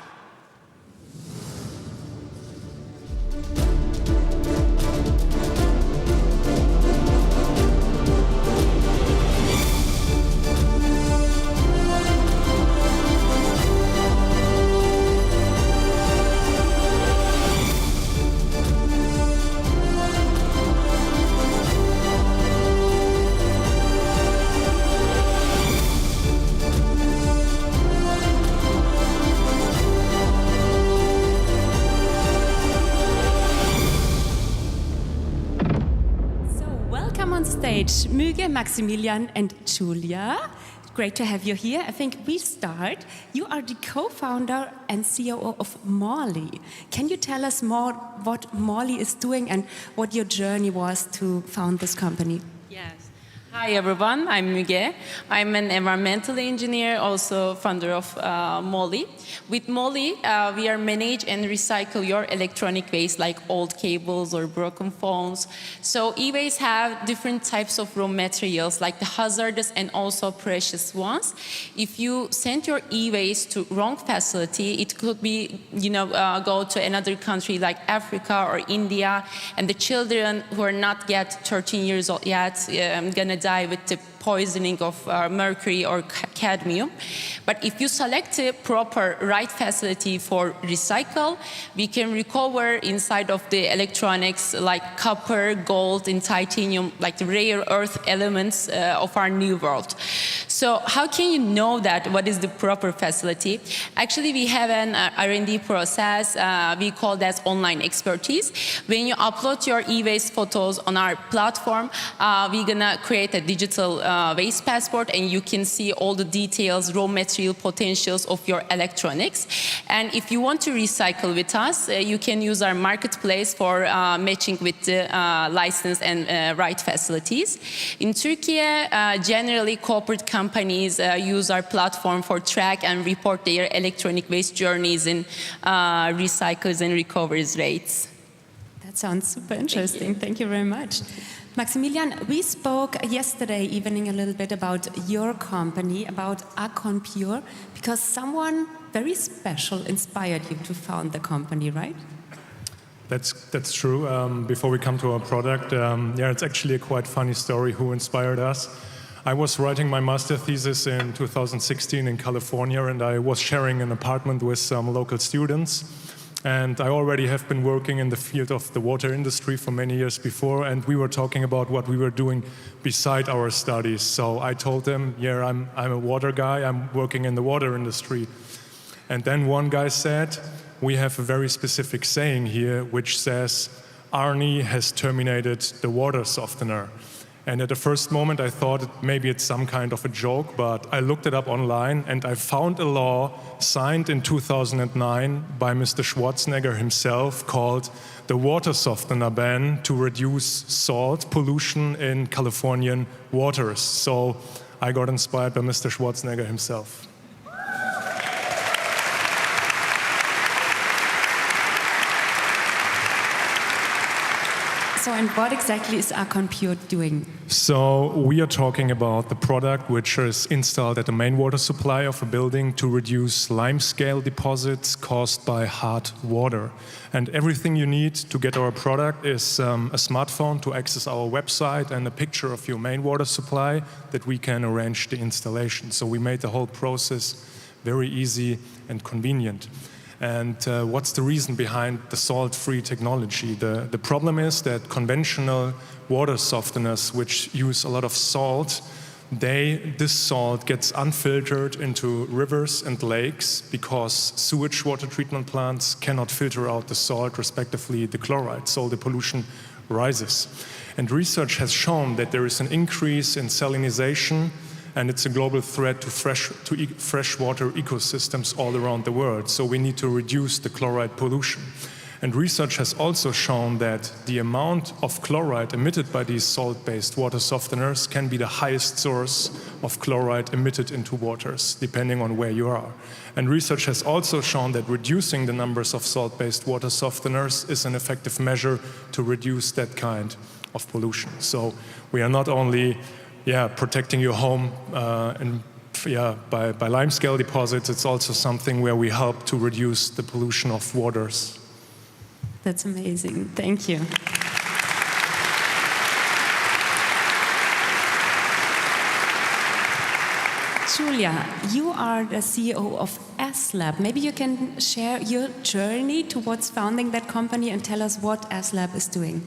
Stage, Müge, Maximilian, and Julia. Great to have you here. I think we start. You are the co-founder and COO of Morley. Can you tell us more what Morley is doing and what your journey was to found this company? Yes. Hi everyone, I'm Müge. I'm an environmental engineer, also founder of Morley. With Morley, we are manage and recycle your electronic waste like old cables or broken phones. So e-waste have different types of raw materials like the hazardous and also precious ones. If you send your e-waste to wrong facility, it could be, go to another country like Africa or India, and the children who are not yet 13 years old yet gonna die with the poisoning of mercury or cadmium. But if you select a proper right facility for recycle, we can recover inside of the electronics like copper, gold, and titanium, like the rare earth elements of our new world. So how can you know that? What is the proper facility? Actually, we have an R&D process. We call that online expertise. When you upload your e-waste photos on our platform, we're gonna create a digital waste passport, and you can see all the details, raw material potentials of your electronics. And if you want to recycle with us, you can use our marketplace for matching with the license and right facilities. In Turkey, generally corporate companies use our platform for track and report their electronic waste journeys and recycles and recoveries rates. That sounds super interesting. Thank you very much. Maximilian, we spoke yesterday evening a little bit about your company, about AconPure, because someone very special inspired you to found the company, right? That's true. Before we come to our product, it's actually a quite funny story who inspired us. I was writing my master thesis in 2016 in California, and I was sharing an apartment with some local students. And I already have been working in the field of the water industry for many years before, and we were talking about what we were doing beside our studies. So I told them, I'm a water guy, I'm working in the water industry. And then one guy said, we have a very specific saying here, which says, Arnie has terminated the water softener. And at the first moment, I thought maybe it's some kind of a joke, but I looked it up online and I found a law signed in 2009 by Mr. Schwarzenegger himself called the Water Softener Ban to reduce salt pollution in Californian waters. So I got inspired by Mr. Schwarzenegger himself. So, and what exactly is AconPure doing? So we are talking about the product which is installed at the main water supply of a building to reduce limescale deposits caused by hard water. And everything you need to get our product is a smartphone to access our website and a picture of your main water supply that we can arrange the installation. So we made the whole process very easy and convenient. And what's the reason behind the salt-free technology? The problem is that conventional water softeners, which use a lot of salt, this salt gets unfiltered into rivers and lakes because sewage water treatment plants cannot filter out the salt, respectively the chloride, so the pollution rises. And research has shown that there is an increase in salinization, and it's a global threat to freshwater ecosystems all around the world. So we need to reduce the chloride pollution. And research has also shown that the amount of chloride emitted by these salt-based water softeners can be the highest source of chloride emitted into waters, depending on where you are. And research has also shown that reducing the numbers of salt-based water softeners is an effective measure to reduce that kind of pollution. So we are not only protecting your home by limescale deposits, it's also something where we help to reduce the pollution of waters. That's amazing. Thank you. Julia, you are the CEO of ASLab. Maybe you can share your journey towards founding that company and tell us what ASLab is doing.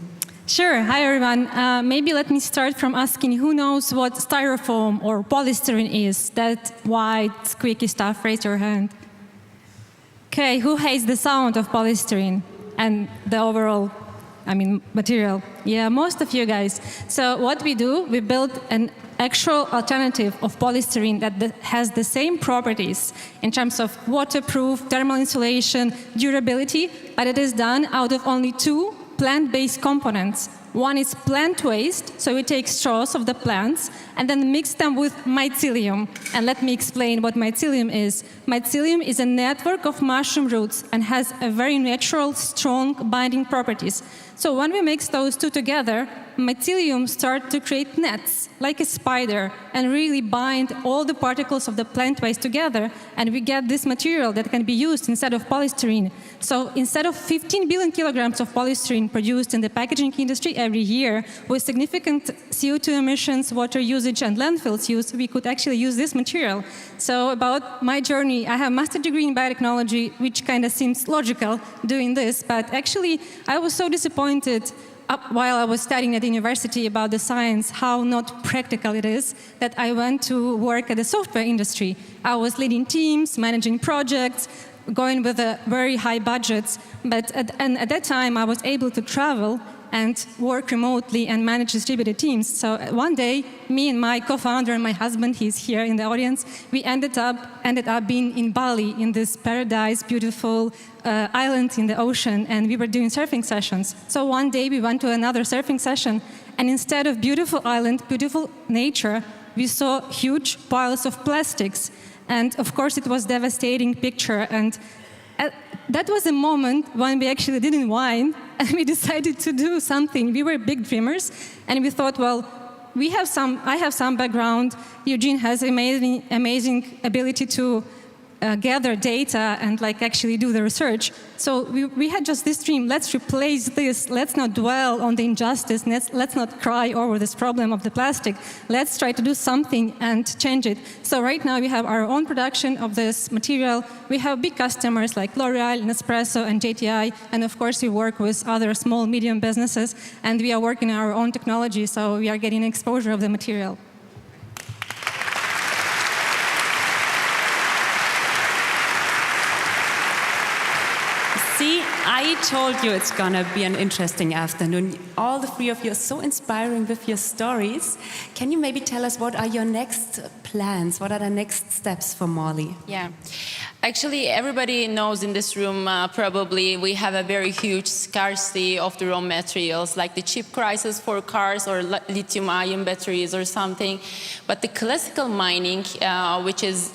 Sure. Hi, everyone. Maybe let me start from asking who knows what styrofoam or polystyrene is? That white, squeaky stuff, raise your hand. Okay, who hates the sound of polystyrene and the overall, material? Yeah, most of you guys. So what we do, we build an actual alternative of polystyrene that has the same properties in terms of waterproof, thermal insulation, durability, but it is done out of only two plant-based components. One is plant waste, so we take straws of the plants and then mix them with mycelium. And let me explain what mycelium is. Mycelium is a network of mushroom roots and has a very natural, strong binding properties. So when we mix those two together, mycelium start to create nets, like a spider, and really bind all the particles of the plant waste together, and we get this material that can be used instead of polystyrene. So instead of 15 billion kilograms of polystyrene produced in the packaging industry every year, with significant CO2 emissions, water usage, and landfills use, we could actually use this material. So about my journey, I have a master's degree in biotechnology, which kind of seems logical doing this, but actually I was so disappointed while I was studying at the university about the science, how not practical it is, that I went to work at the software industry. I was leading teams, managing projects, going with very high budgets, but at that time I was able to travel and work remotely and manage distributed teams. So one day, me and my co-founder and my husband, he's here in the audience, we ended up being in Bali, in this paradise, beautiful island in the ocean, and we were doing surfing sessions. So one day we went to another surfing session, and instead of beautiful island, beautiful nature, we saw huge piles of plastics. And of course it was a devastating picture, and that was a moment when we actually didn't whine, and we decided to do something. We were big dreamers, and we thought, well, I have some background. Eugene has amazing ability to gather data and actually do the research. So we had just this dream, let's replace this, let's not dwell on the injustice, let's not cry over this problem of the plastic, let's try to do something and change it. So right now we have our own production of this material. We have big customers like L'Oreal, Nespresso, and JTI, and of course we work with other small, medium businesses, and we are working on our own technology, so we are getting exposure of the material. See, I told you it's gonna be an interesting afternoon. All the three of you are so inspiring with your stories. Can you maybe tell us what are your next plans? What are the next steps for Molly? Yeah. Actually, everybody knows in this room probably we have a very huge scarcity of the raw materials, like the chip crisis for cars or lithium-ion batteries or something. But the classical mining, which is,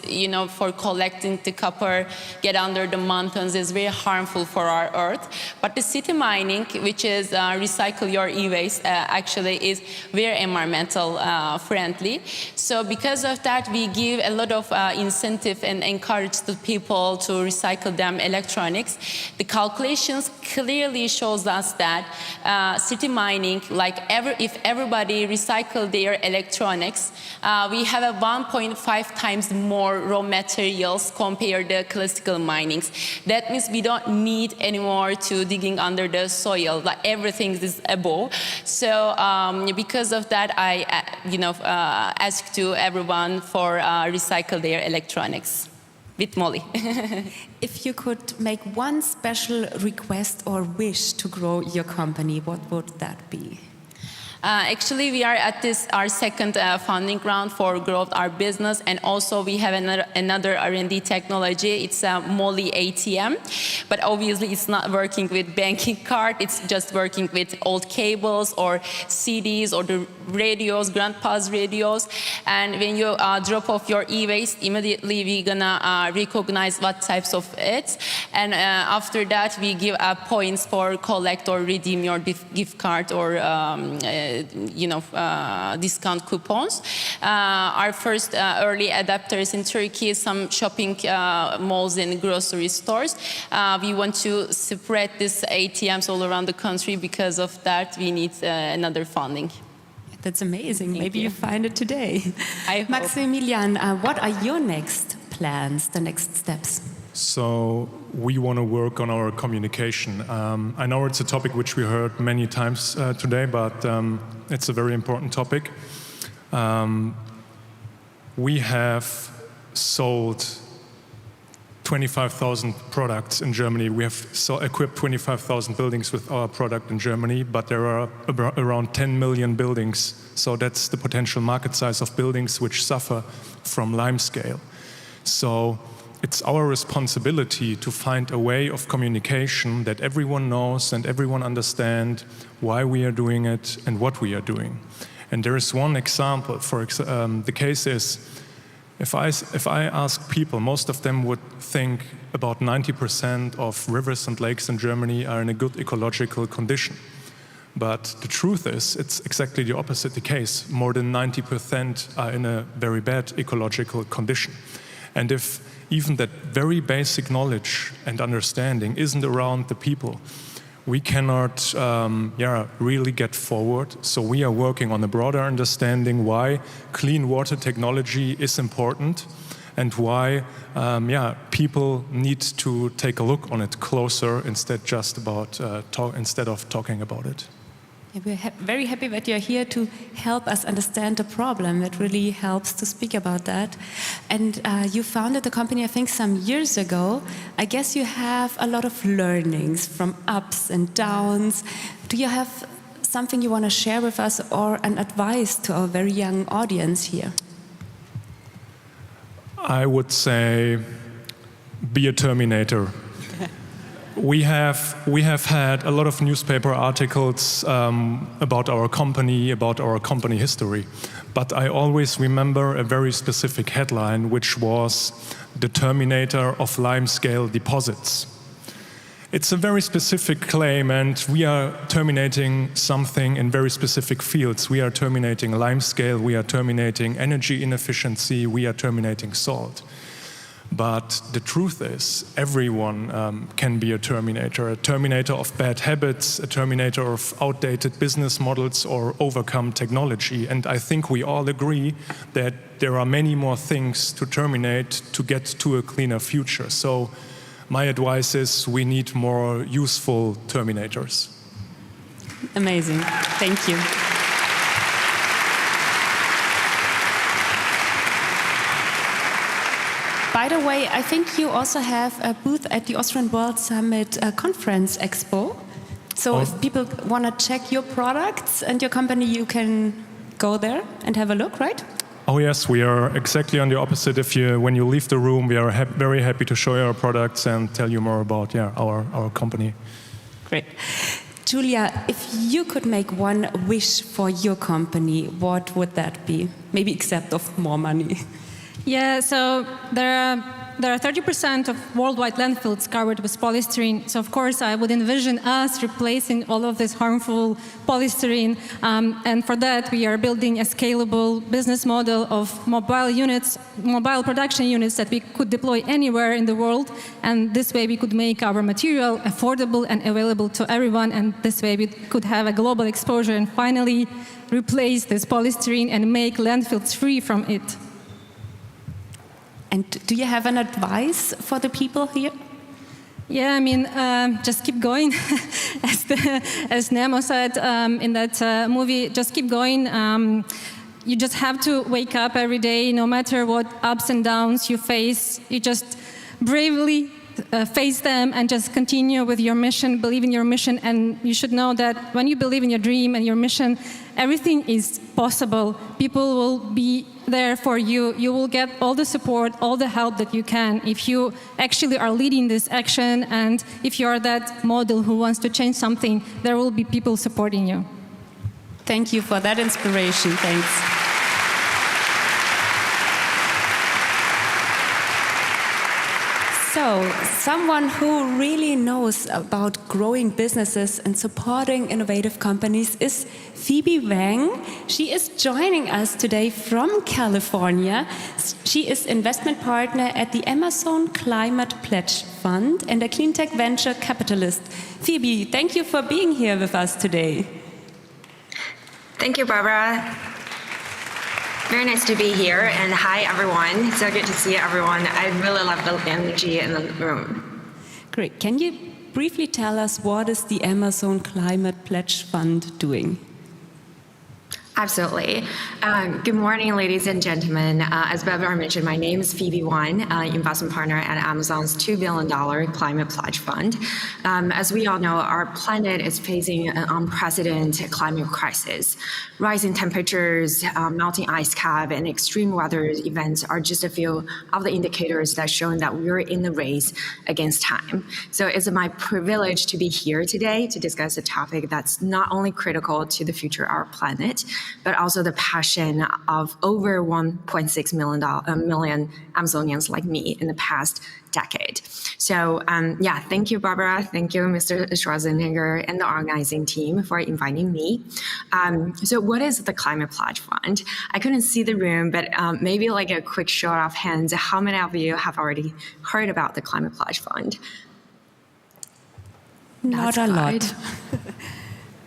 for collecting the copper, get under the mountains, is very harmful for our earth. But the city mining, which is recycle your e-waste, actually is very environmental friendly. So because of that, we give a lot of incentive and encourage the people to recycle them electronics. The calculations clearly shows us that city mining, if everybody recycle their electronics, we have a 1.5 times more raw materials compared to classical minings. That means we don't need anymore to digging under the soil. Like everything is above. So because of that, I ask to everyone for recycle their electronics. With Molly. If you could make one special request or wish to grow your company, what would that be? Actually, we are at our second funding round for growth our business, and also we have another R&D technology. It's a Molly ATM, but obviously it's not working with banking card. It's just working with old cables or CDs or the radios, grandpa's radios. And when you drop off your e-waste, immediately we're gonna recognize what types of it, and after that we give points for collect or redeem your gift card or discount coupons. Our first early adapters in Turkey, some shopping malls and grocery stores. We want to spread these ATMs all around the country. Because of that, we need another funding. That's amazing. Maybe you find it today. I hope. Maximilian, what are your next plans, the next steps? So we want to work on our communication. I know it's a topic which we heard many times today, but it's a very important topic. We have sold 25,000 products in Germany. We have equipped 25,000 buildings with our product in Germany, but there are around 10 million buildings. So that's the potential market size of buildings which suffer from limescale. So it's our responsibility to find a way of communication that everyone knows and everyone understands why we are doing it and what we are doing. And there is one example. The case is, if I ask people, most of them would think about 90% of rivers and lakes in Germany are in a good ecological condition. But the truth is, it's exactly the opposite the case. More than 90% are in a very bad ecological condition. And if even that very basic knowledge and understanding isn't around the people, we cannot really get forward. So we are working on a broader understanding why clean water technology is important and why people need to take a look on it closer instead of talking about it. We're very happy that you're here to help us understand the problem. It really helps to speak about that. And you founded the company, I think, some years ago. I guess you have a lot of learnings from ups and downs. Do you have something you want to share with us or an advice to our very young audience here? I would say, be a Terminator. We have had a lot of newspaper articles about our company history. But I always remember a very specific headline, which was "The Terminator of Limescale Deposits." It's a very specific claim, and we are terminating something in very specific fields. We are terminating limescale, we are terminating energy inefficiency, we are terminating salt. But the truth is, everyone can be a terminator of bad habits, a terminator of outdated business models or overcome technology. And I think we all agree that there are many more things to terminate to get to a cleaner future. So my advice is we need more useful terminators. Amazing. Thank you. By the way, I think you also have a booth at the Austrian World Summit Conference Expo. So if people want to check your products and your company, you can go there and have a look, right? Oh yes, we are exactly on the opposite. When you leave the room, we are very happy to show you our products and tell you more about our company. Great. Julia, if you could make one wish for your company, what would that be? Maybe except of more money. Yeah, so there are 30% of worldwide landfills covered with polystyrene. So of course, I would envision us replacing all of this harmful polystyrene. And for that, we are building a scalable business model of mobile production units that we could deploy anywhere in the world. And this way, we could make our material affordable and available to everyone. And this way, we could have a global exposure and finally replace this polystyrene and make landfills free from it. And do you have an advice for the people here? Yeah, I mean, just keep going. As Nemo said in that movie, just keep going. You just have to wake up every day, no matter what ups and downs you face. You just bravely face them and just continue with your mission, believe in your mission. And you should know that when you believe in your dream and your mission, everything is possible. People will be there for you. You will get all the support, all the help that you can if you actually are leading this action, and if you are that model who wants to change something, there will be people supporting you. Thank you for that inspiration. Thanks. So, someone who really knows about growing businesses and supporting innovative companies is Phoebe Wang. She is joining us today from California. She is investment partner at the Amazon Climate Pledge Fund and a clean tech venture capitalist. Phoebe, thank you for being here with us today. Thank you, Barbara. Very nice to be here, and hi everyone. So good to see everyone. I really love the energy in the room. Great. Can you briefly tell us what is the Amazon Climate Pledge Fund doing? Absolutely. Good morning, ladies and gentlemen. As Barbara mentioned, my name is Phoebe Wang, investment partner at Amazon's $2 billion Climate Pledge Fund. As we all know, our planet is facing an unprecedented climate crisis. Rising temperatures, melting ice cap, and extreme weather events are just a few of the indicators that show that we're in the race against time. So it's my privilege to be here today to discuss a topic that's not only critical to the future of our planet, but also the passion of over 1.6 million Amazonians like me in the past decade. So yeah, thank you, Barbara. Thank you, Mr. Schwarzenegger and the organizing team for inviting me. So what is the Climate Pledge Fund? I couldn't see the room, but maybe like a quick show of hands, how many of you have already heard about the Climate Pledge Fund? Not a lot.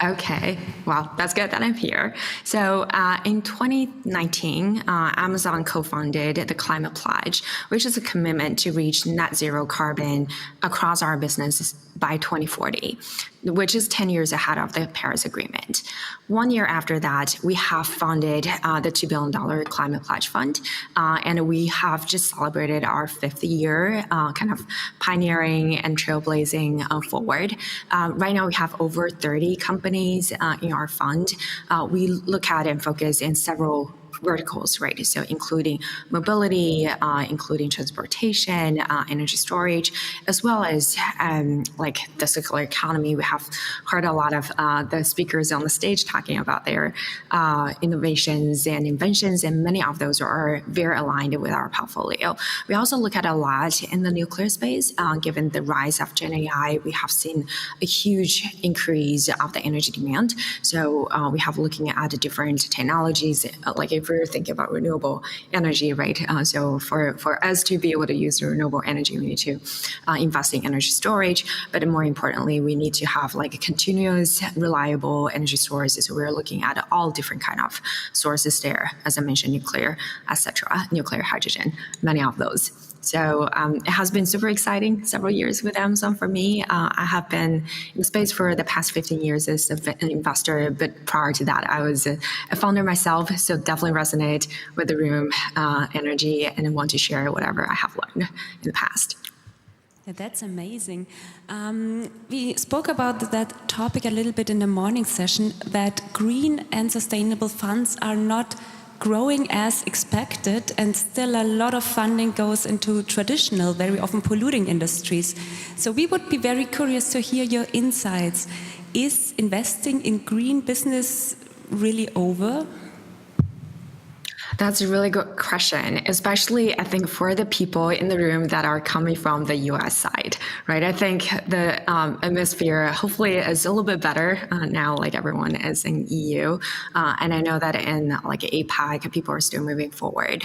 Okay, well, that's good that I'm here. So in 2019, Amazon co-founded the Climate Pledge, which is a commitment to reach net zero carbon across our business by 2040, which is 10 years ahead of the Paris Agreement. 1 year after that, we have funded the $2 billion Climate Pledge Fund, and we have just celebrated our 5th year kind of pioneering and trailblazing forward. Right now, we have over 30 companies in our fund. We look at and focus in several verticals, right? So including mobility, including transportation, energy storage, as well as like the circular economy. We have heard a lot of the speakers on the stage talking about their innovations and inventions, and many of those are very aligned with our portfolio. We also look at a lot in the nuclear space. Given the rise of Gen AI, we have seen a huge increase of the energy demand. So we have looking at the different technologies, like if we're thinking about renewable energy, right? So for us to be able to use renewable energy, we need to invest in energy storage. But more importantly, we need to have like a continuous, reliable energy sources. So we're looking at all different kind of sources there. As I mentioned, nuclear, etc., nuclear, hydrogen, many of those. So it has been super exciting several years with Amazon for me. I have been in the space for the past 15 years as an investor, but prior to that, I was a founder myself. So definitely resonate with the room energy and want to share whatever I have learned in the past. Yeah, that's amazing. We spoke about that topic a little bit in the morning session, that green and sustainable funds are not growing as expected, and still a lot of funding goes into traditional, very often polluting industries. So we would be very curious to hear your insights. Is investing in green business really over? That's a really good question, especially I think for the people in the room that are coming from the US side, right? I think the atmosphere hopefully is a little bit better now, like everyone is in EU. And I know that in like APAC, people are still moving forward.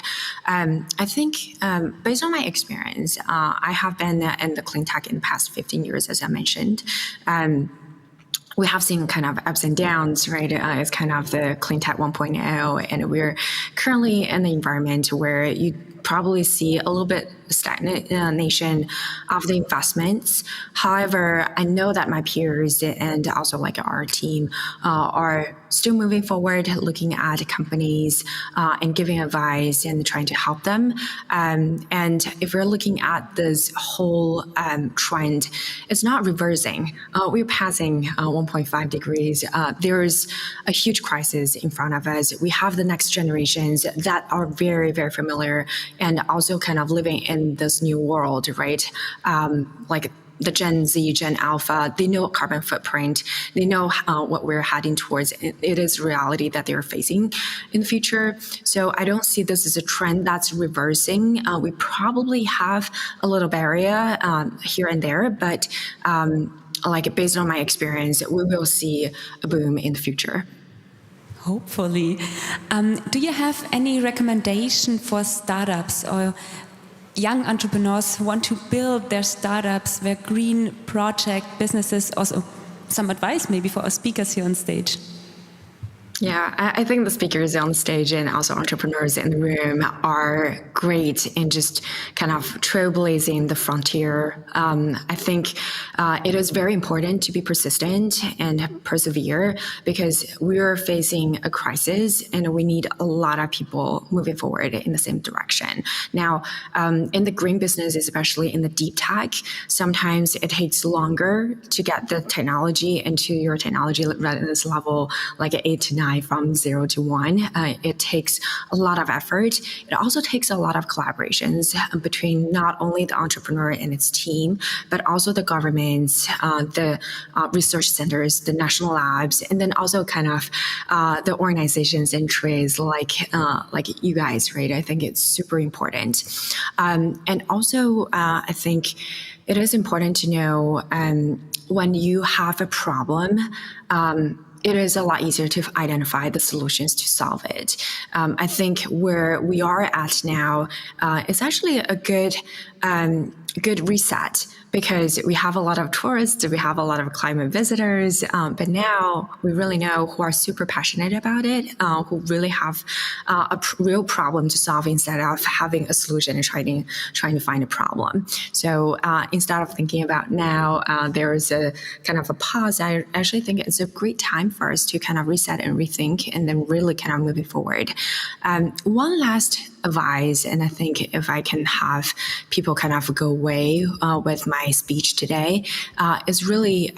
I think based on my experience, I have been in the clean tech in the past 15 years, as I mentioned. We have seen kind of ups and downs, right? It's kind of the clean tech 1.0, and we're currently in the environment where you probably see a little bit stagnation of the investments. However, I know that my peers and also like our team are still moving forward, looking at companies and giving advice and trying to help them. And if we're looking at this whole trend, it's not reversing. We're passing 1.5 degrees. There's a huge crisis in front of us. We have the next generations that are very, very familiar and also kind of living in this new world, right? Like the Gen Z, Gen Alpha, they know carbon footprint. They know what we're heading towards. It is reality that they're facing in the future. So I don't see this as a trend that's reversing. We probably have a little barrier here and there, but like based on my experience, we will see a boom in the future. Hopefully. Do you have any recommendation for startups or young entrepreneurs who want to build their startups, their green project businesses? Also, some advice maybe for our speakers here on stage. Yeah, I think the speakers on stage and also entrepreneurs in the room are great in just kind of trailblazing the frontier. I think it is very important to be persistent and persevere because we are facing a crisis and we need a lot of people moving forward in the same direction. Now, in the green business, especially in the deep tech, sometimes it takes longer to get the technology into your technology readiness level, like 8 to 9. From 0 to 1. It takes a lot of effort. It also takes a lot of collaborations between not only the entrepreneur and its team, but also the governments, the research centers, the national labs, and then also kind of the organizations and trades like you guys, right? I think it's super important. And also, I think it is important to know when you have a problem, it is a lot easier to identify the solutions to solve it. I think where we are at now is actually a good reset because we have a lot of tourists, we have a lot of climate visitors, but now we really know who are super passionate about it, who really have a real problem to solve instead of having a solution and trying to find a problem. So instead of thinking about now, there is a kind of a pause. I actually think it's a great time for us to kind of reset and rethink and then really kind of moving forward. One last advice, and I think if I can have people kind of go away with my speech today, is really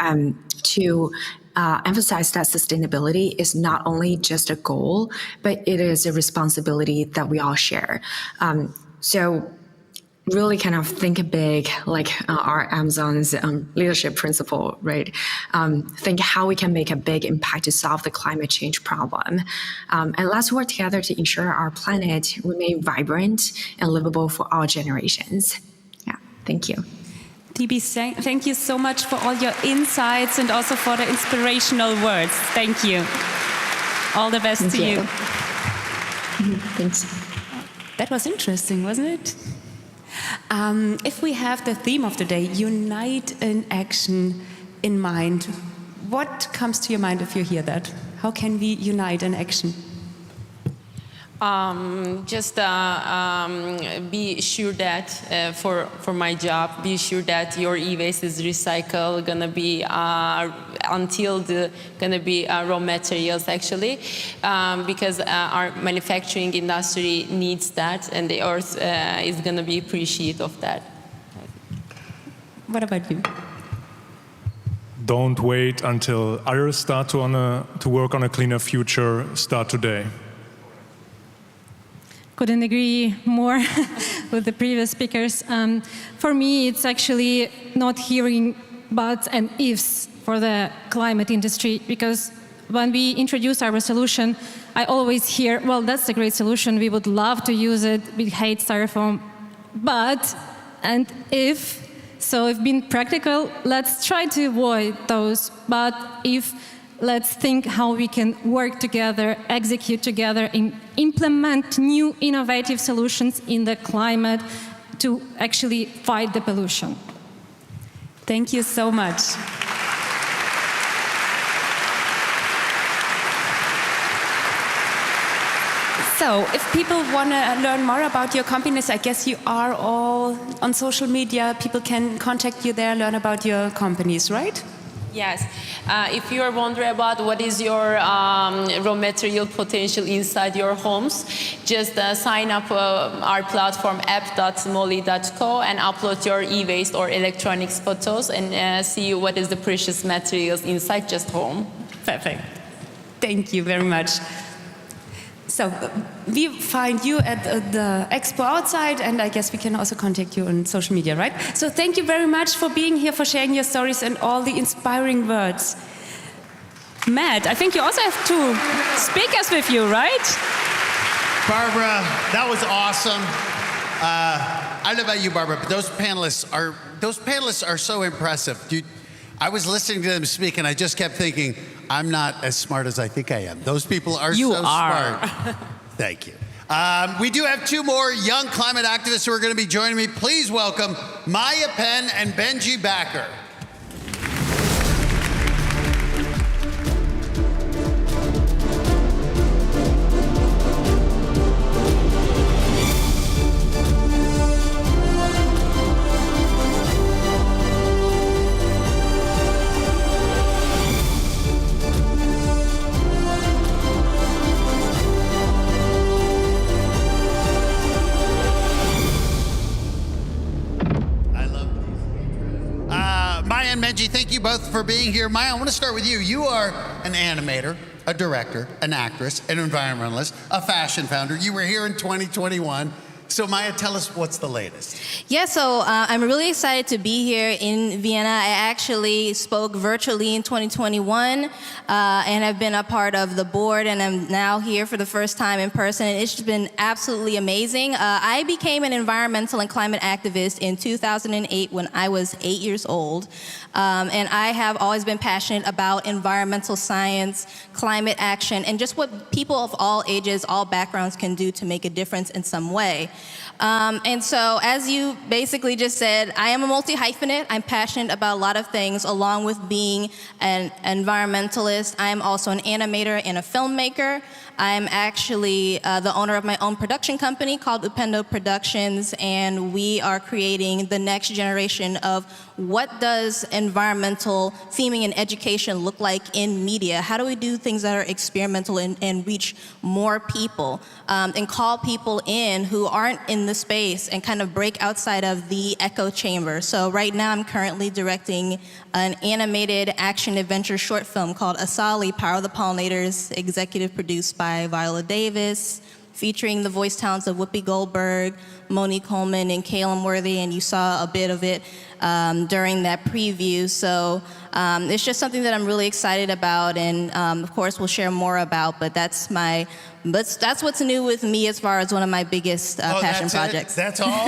to emphasize that sustainability is not only just a goal, but it is a responsibility that we all share. So really kind of think big, like our Amazon's leadership principle, right? Think how we can make a big impact to solve the climate change problem. And let's work together to ensure our planet remain vibrant and livable for all generations. Yeah, thank you. TB, thank you so much for all your insights and also for the inspirational words. Thank you. All the best to you. Thanks. That was interesting, wasn't it? If we have the theme of the day, unite in action, in mind, what comes to your mind if you hear that? How can we unite in action? Just be sure that for my job, be sure that your e-waste is recycled, gonna be until gonna be raw materials actually, because our manufacturing industry needs that, and the earth is gonna be appreciative of that. What about you? Don't wait until others start to work on a cleaner future. Start today. Couldn't agree more with the previous speakers. For me, it's actually not hearing buts and ifs for the climate industry, because when we introduce our solution, I always hear, well, that's a great solution, we would love to use it, we hate styrofoam, but, and if, so if being practical, let's try to avoid those, but if, let's think how we can work together, execute together, and implement new innovative solutions in the climate to actually fight the pollution. Thank you so much. So, if people want to learn more about your companies, I guess you are all on social media. People can contact you there, learn about your companies, right? Yes. If you are wondering about what is your raw material potential inside your homes, just sign up our platform app.molly.co and upload your e-waste or electronics photos and see what is the precious materials inside just home. Perfect. Thank you very much. So we find you at the expo outside, and I guess we can also contact you on social media, right? So thank you very much for being here, for sharing your stories and all the inspiring words. Matt, I think you also have two speakers with you, right? Barbara, that was awesome. I don't know about you, Barbara, but those panelists are so impressive. I was listening to them speak, and I just kept thinking, I'm not as smart as I think I am. Those people are so smart. Thank you. We do have two more young climate activists who are going to be joining me. Please welcome Maya Penn and Benji Backer. Maya and Benji, thank you both for being here. Maya, I want to start with you. You are an animator, a director, an actress, an environmentalist, a fashion founder. You were here in 2021. So Maya, tell us what's the latest. Yeah, so I'm really excited to be here in Vienna. I actually spoke virtually in 2021 and I've been a part of the board, and I'm now here for the first time in person. And it's just been absolutely amazing. I became an environmental and climate activist in 2008 when I was 8 years old. And I have always been passionate about environmental science, climate action, and just what people of all ages, all backgrounds can do to make a difference in some way. And so, as you basically just said, I am a multi-hyphenate. I'm passionate about a lot of things, along with being an environmentalist. I'm also an animator and a filmmaker. I'm actually the owner of my own production company called Upendo Productions, and we are creating the next generation of what does environmental theming and education look like in media? How do we do things that are experimental and reach more people and call people in who aren't in the space and kind of break outside of the echo chamber? So right now I'm currently directing an animated action adventure short film called Asali, Power of the Pollinators, executive produced by Viola Davis, featuring the voice talents of Whoopi Goldberg, Monique Coleman, and Calum Worthy, and you saw a bit of it during that preview. So it's just something that I'm really excited about, and of course we'll share more about, but that's what's new with me as far as one of my biggest passion projects. That's all?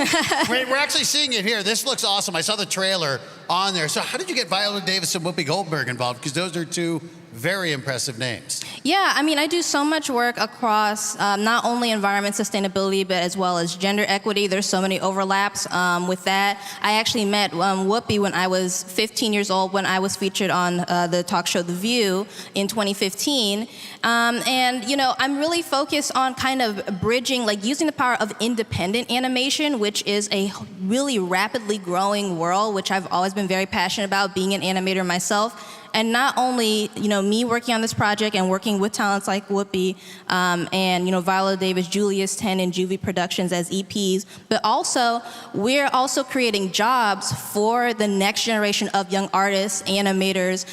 We're actually seeing it here. This looks awesome. I saw the trailer on there. So how did you get Viola Davis and Whoopi Goldberg involved? Because those are two very impressive names. Yeah, I mean, I do so much work across not only environment sustainability, but as well as gender equity. There's so many overlaps with that. I actually met Whoopi when I was 15 years old, when I was featured on the talk show The View in 2015. And, you know, I'm really focused on kind of bridging, like using the power of independent animation, which is a really rapidly growing world, which I've always been very passionate about, being an animator myself. And not only, you know, me working on this project and working with talents like Whoopi and, you know, Viola Davis, Julius 10, and Juvie Productions as EPs, but also we're also creating jobs for the next generation of young artists, animators,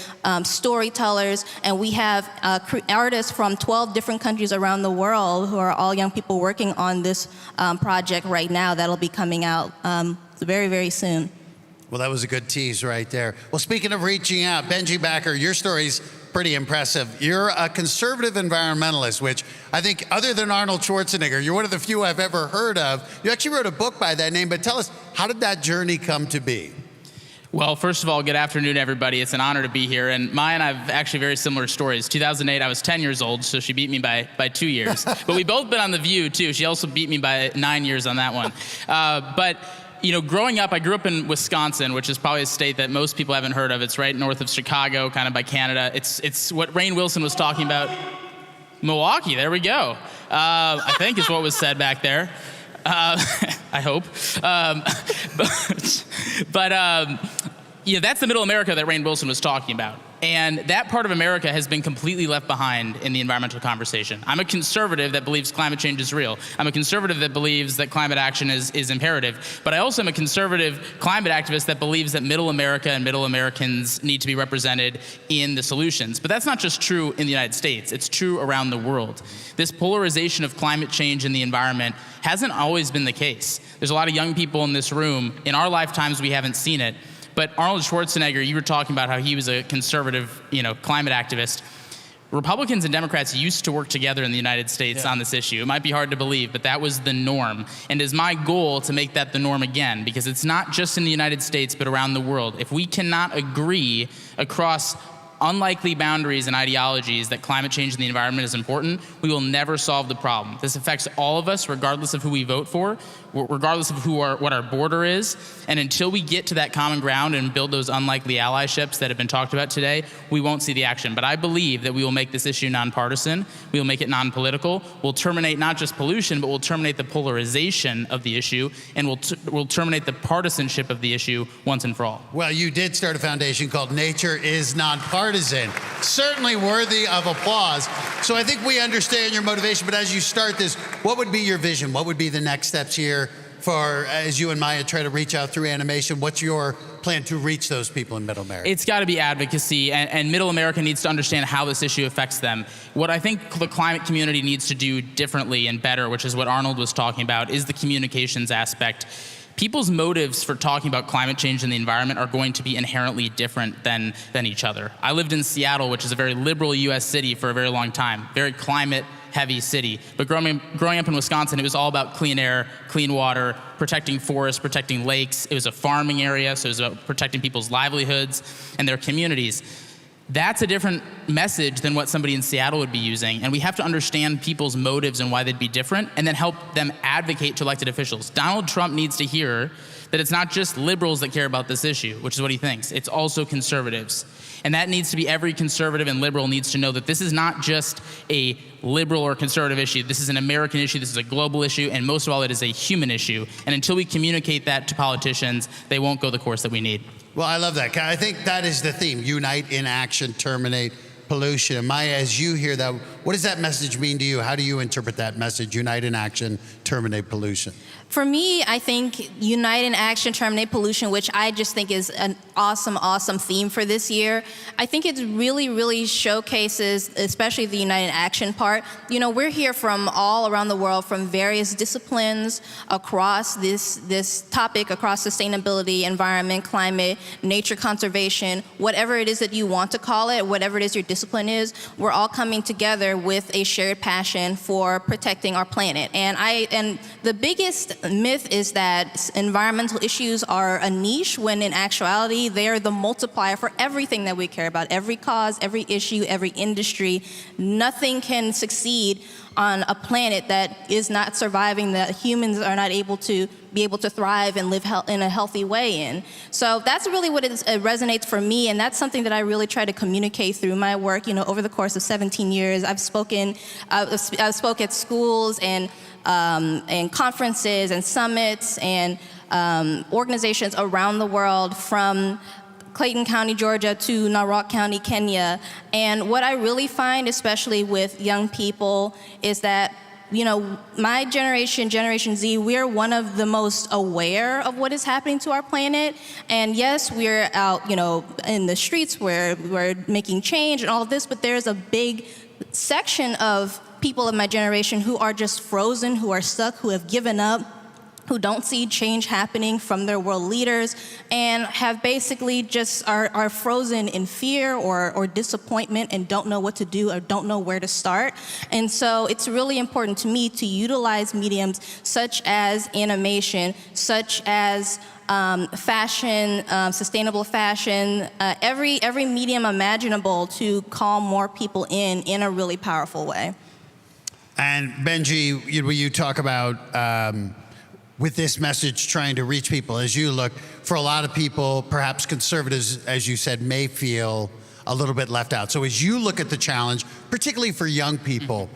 storytellers, and we have artists from 12 different countries around the world who are all young people working on this project right now that'll be coming out very, very soon. Well, that was a good tease right there. Well, speaking of reaching out, Benji Backer, your story's pretty impressive. You're a conservative environmentalist, which I think, other than Arnold Schwarzenegger, you're one of the few I've ever heard of. You actually wrote a book by that name, but tell us, how did that journey come to be? Well, first of all, good afternoon, everybody. It's an honor to be here. And Maya and I have actually very similar stories. 2008, I was 10 years old, so she beat me by 2 years. But we've both been on The View, too. She also beat me by 9 years on that one. But you know, growing up, I grew up in Wisconsin, which is probably a state that most people haven't heard of. It's right north of Chicago, kind of by Canada. It's what Rainn Wilson was talking about. Milwaukee, there we go. I think is what was said back there. I hope. But yeah, that's the middle America that Rainn Wilson was talking about. And that part of America has been completely left behind in the environmental conversation. I'm a conservative that believes climate change is real. I'm a conservative that believes that climate action is imperative. But I also am a conservative climate activist that believes that middle America and middle Americans need to be represented in the solutions. But that's not just true in the United States. It's true around the world. This polarization of climate change and the environment hasn't always been the case. There's a lot of young people in this room. In our lifetimes, we haven't seen it. But Arnold Schwarzenegger, you were talking about how he was a conservative, you know, climate activist. Republicans and Democrats used to work together in the United States on this issue. It might be hard to believe, but that was the norm. And it is my goal to make that the norm again, because it's not just in the United States, but around the world. If we cannot agree across unlikely boundaries and ideologies that climate change and the environment is important, we will never solve the problem. This affects all of us, regardless of who we vote for, regardless of what our border is. And until we get to that common ground and build those unlikely allyships that have been talked about today, we won't see the action. But I believe that we will make this issue nonpartisan. We will make it non-political. We'll terminate not just pollution, but we'll terminate the polarization of the issue, and we'll terminate the partisanship of the issue once and for all. Well, you did start a foundation called Nature is Nonpartisan. Certainly worthy of applause. So I think we understand your motivation, but as you start this, what would be your vision? What would be the next steps here for, as you and Maya try to reach out through animation? What's your plan to reach those people in Middle America? It's got to be advocacy, and Middle America needs to understand how this issue affects them. What I think the climate community needs to do differently and better, which is what Arnold was talking about, is the communications aspect. People's motives for talking about climate change and the environment are going to be inherently different than each other. I lived in Seattle, which is a very liberal US city for a very long time, very climate-heavy city. But growing up in Wisconsin, it was all about clean air, clean water, protecting forests, protecting lakes. It was a farming area, so it was about protecting people's livelihoods and their communities. That's a different message than what somebody in Seattle would be using, and we have to understand people's motives and why they'd be different, and then help them advocate to elected officials. Donald Trump needs to hear that it's not just liberals that care about this issue, which is what he thinks. It's also conservatives. And that needs to be, every conservative and liberal needs to know that this is not just a liberal or conservative issue. This is an American issue, this is a global issue, and most of all, it is a human issue. And until we communicate that to politicians, they won't go the course that we need. Well, I love that. I think that is the theme: unite in action, terminate pollution. And Maya, as you hear that, what does that message mean to you? How do you interpret that message, unite in action, terminate pollution? For me, I think unite in action, terminate pollution, which I just think is an awesome, awesome theme for this year. I think it really, really showcases, especially the unite in action part. You know, we're here from all around the world, from various disciplines across this topic, across sustainability, environment, climate, nature conservation, whatever it is that you want to call it, whatever it is your discipline is, we're all coming together with a shared passion for protecting our planet. And I and the biggest myth is that environmental issues are a niche, when in actuality, they're the multiplier for everything that we care about, every cause, every issue, every industry. Nothing can succeed on a planet that is not surviving, that humans are not able to thrive and live in a healthy way in. So that's really what it resonates for me, and that's something that I really try to communicate through my work. You know, over the course of 17 years, I've spoke at schools and conferences and summits and organizations around the world, from Clayton County, Georgia to Narok County, Kenya. And what I really find, especially with young people, is that, you know, my generation, Generation Z, we're one of the most aware of what is happening to our planet. And yes, we're out, you know, in the streets where we're making change and all of this, but there's a big section of people of my generation who are just frozen, who are stuck, who have given up, who don't see change happening from their world leaders, and have basically just are frozen in fear or disappointment and don't know what to do or don't know where to start. And so it's really important to me to utilize mediums such as animation, such as fashion, sustainable fashion, every medium imaginable to call more people in a really powerful way. And Benji, you talk about with this message trying to reach people, as you look, for a lot of people, perhaps conservatives, as you said, may feel a little bit left out. So as you look at the challenge, particularly for young people,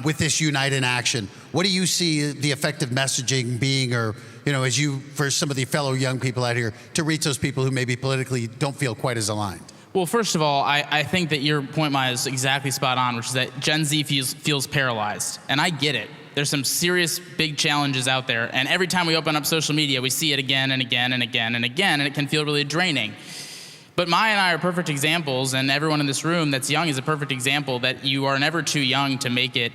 with this Unite in Action, what do you see the effective messaging being, or, you know, as you, for some of the fellow young people out here, to reach those people who maybe politically don't feel quite as aligned? Well, first of all, I think that your point, Maya, is exactly spot on, which is that Gen Z feels paralyzed. And I get it. There's some serious big challenges out there. And every time we open up social media, we see it again and again and again and again, and it can feel really draining. But Maya and I are perfect examples, and everyone in this room that's young is a perfect example that you are never too young to make it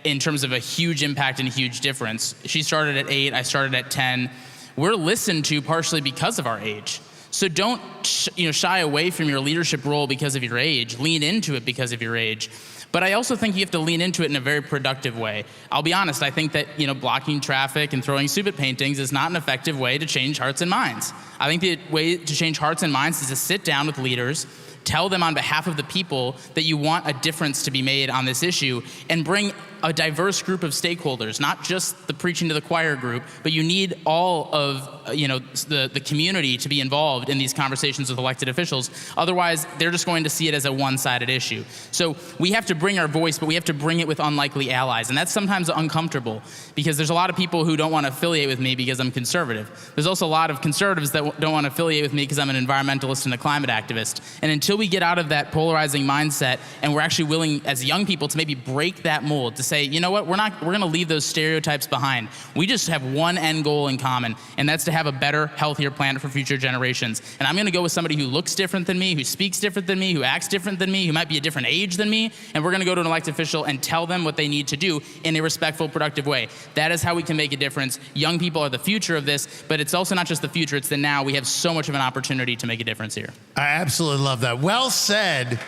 in terms of a huge impact and a huge difference. She started at 8, I started at 10. We're listened to partially because of our age. So don't shy away from your leadership role because of your age. Lean into it because of your age. But I also think you have to lean into it in a very productive way. I'll be honest, I think that blocking traffic and throwing soup at paintings is not an effective way to change hearts and minds. I think the way to change hearts and minds is to sit down with leaders, tell them on behalf of the people that you want a difference to be made on this issue, and bring a diverse group of stakeholders, not just the preaching to the choir group, but you need all of the community to be involved in these conversations with elected officials. Otherwise, they're just going to see it as a one-sided issue. So we have to bring our voice, but we have to bring it with unlikely allies. And that's sometimes uncomfortable because there's a lot of people who don't want to affiliate with me because I'm conservative. There's also a lot of conservatives that don't want to affiliate with me because I'm an environmentalist and a climate activist. And until we get out of that polarizing mindset and we're actually willing as young people to maybe break that mold, to say, you know what, we're going to leave those stereotypes behind. We just have one end goal in common, and that's to have a better, healthier planet for future generations. And I'm going to go with somebody who looks different than me, who speaks different than me, who acts different than me, who might be a different age than me, and we're going to go to an elected official and tell them what they need to do in a respectful, productive way. That is how we can make a difference. Young people are the future of this, but it's also not just the future, it's the now. We have so much of an opportunity to make a difference here. I absolutely love that. Well said.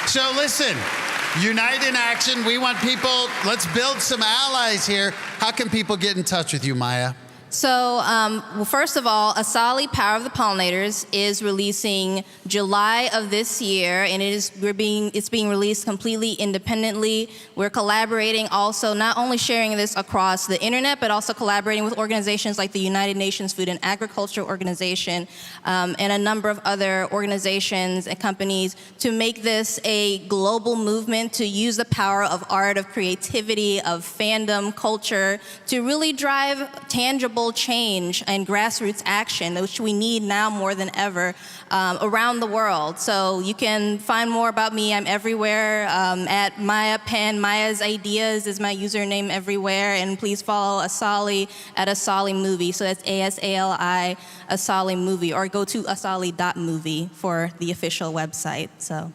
So listen, Unite in Action. We want people, let's build some allies here. How can people get in touch with you, Maya? So, well, first of all, Asali, Power of the Pollinators, is releasing July of this year, and it's being released completely independently. We're collaborating also, not only sharing this across the internet, but also collaborating with organizations like the United Nations Food and Agriculture Organization, and a number of other organizations and companies to make this a global movement, to use the power of art, of creativity, of fandom, culture, to really drive tangible change and grassroots action, which we need now more than ever around the world. So you can find more about me. I'm everywhere at Maya Pen. Maya's Ideas is my username everywhere. And please follow Asali at Asali Movie. So that's ASALI, Asali Movie, or go to asali.movie for the official website. So.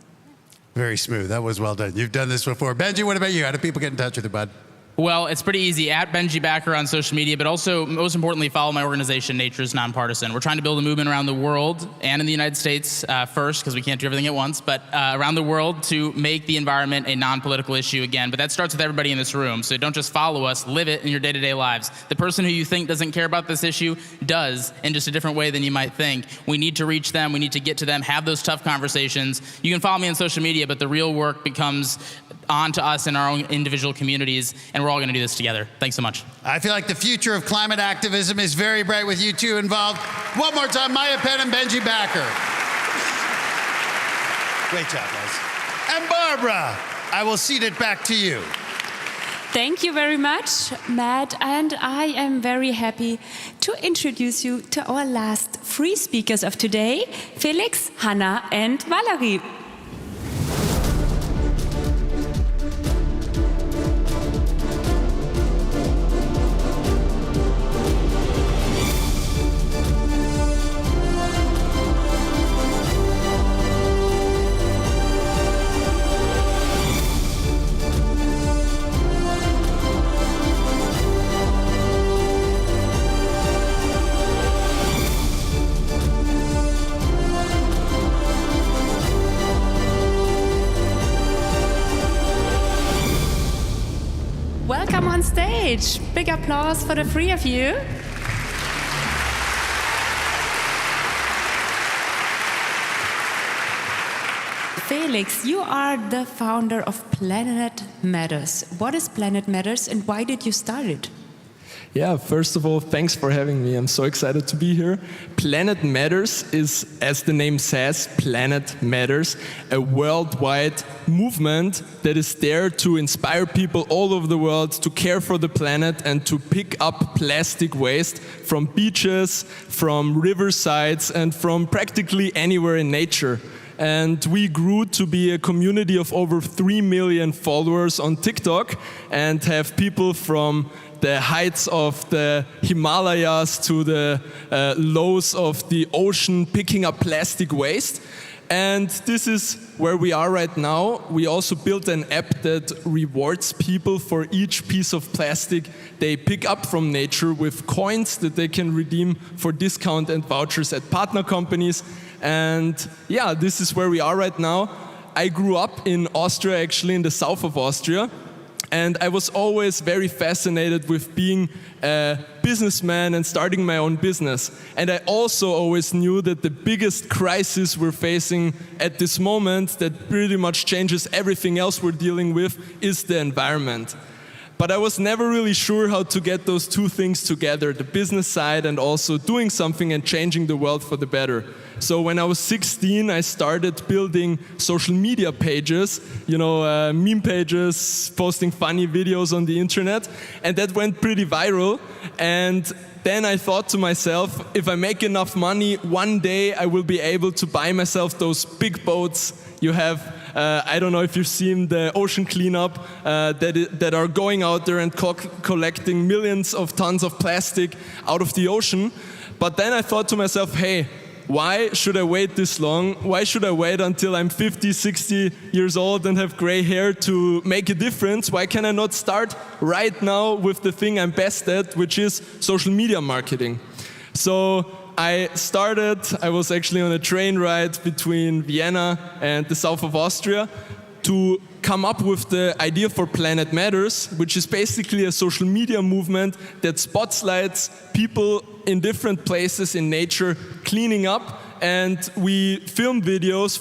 Very smooth. That was well done. You've done this before. Benji, what about you? How do people get in touch with you, bud? Well, it's pretty easy. At Benji Backer on social media, but also, most importantly, follow my organization, Nature's Nonpartisan. We're trying to build a movement around the world and in the United States first, because we can't do everything at once, but around the world to make the environment a non-political issue again. But that starts with everybody in this room. So don't just follow us, live it in your day-to-day lives. The person who you think doesn't care about this issue does, in just a different way than you might think. We need to reach them. We need to get to them, have those tough conversations. You can follow me on social media, but the real work becomes on to us in our own individual communities, and we're all going to do this together. Thanks so much. I feel like the future of climate activism is very bright with you two involved. One more time, Maya Penn and Benji Backer. Great job, guys. And Barbara, I will cede it back to you. Thank you very much, Matt, and I am very happy to introduce you to our last three speakers of today, Felix, Hannah, and Valerie. Welcome on stage. Big applause for the three of you. Felix, you are the founder of Planet Matters. What is Planet Matters and why did you start it? Yeah, first of all, thanks for having me. I'm so excited to be here. Planet Matters is, as the name says, Planet Matters, a worldwide movement that is there to inspire people all over the world to care for the planet and to pick up plastic waste from beaches, from riversides, and from practically anywhere in nature. And we grew to be a community of over 3 million followers on TikTok and have people from the heights of the Himalayas to the lows of the ocean picking up plastic waste. And this is where we are right now. We also built an app that rewards people for each piece of plastic they pick up from nature with coins that they can redeem for discount and vouchers at partner companies. And yeah, this is where we are right now. I grew up in Austria, actually in the south of Austria. And I was always very fascinated with being a businessman and starting my own business. And I also always knew that the biggest crisis we're facing at this moment that pretty much changes everything else we're dealing with is the environment. But I was never really sure how to get those two things together, the business side and also doing something and changing the world for the better. So when I was 16, I started building social media pages, meme pages, posting funny videos on the internet, and that went pretty viral. And then I thought to myself, if I make enough money, one day I will be able to buy myself those big boats you have. I don't know if you've seen the ocean cleanup that are going out there and collecting millions of tons of plastic out of the ocean. But then I thought to myself, hey, why should I wait this long? Why should I wait until I'm 50, 60 years old and have gray hair to make a difference? Why can I not start right now with the thing I'm best at, which is social media marketing? So I was actually on a train ride between Vienna and the south of Austria to come up with the idea for Planet Matters, which is basically a social media movement that spotlights people in different places in nature cleaning up. And we film videos,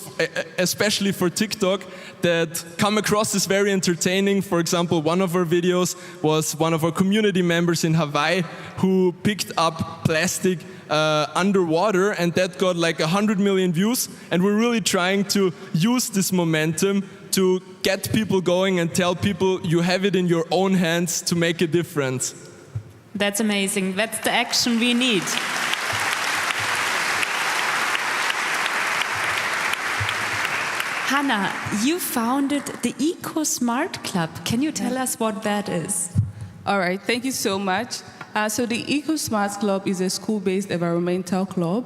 especially for TikTok, that come across as very entertaining. For example, one of our videos was one of our community members in Hawaii who picked up plastic underwater, and that got like 100 million views. And we're really trying to use this momentum to get people going and tell people you have it in your own hands to make a difference. That's amazing. That's the action we need. Hannah, you founded the Eco Smart Club. Can you tell us what that is? All right, thank you so much. So the Eco Smart Club is a school-based environmental club,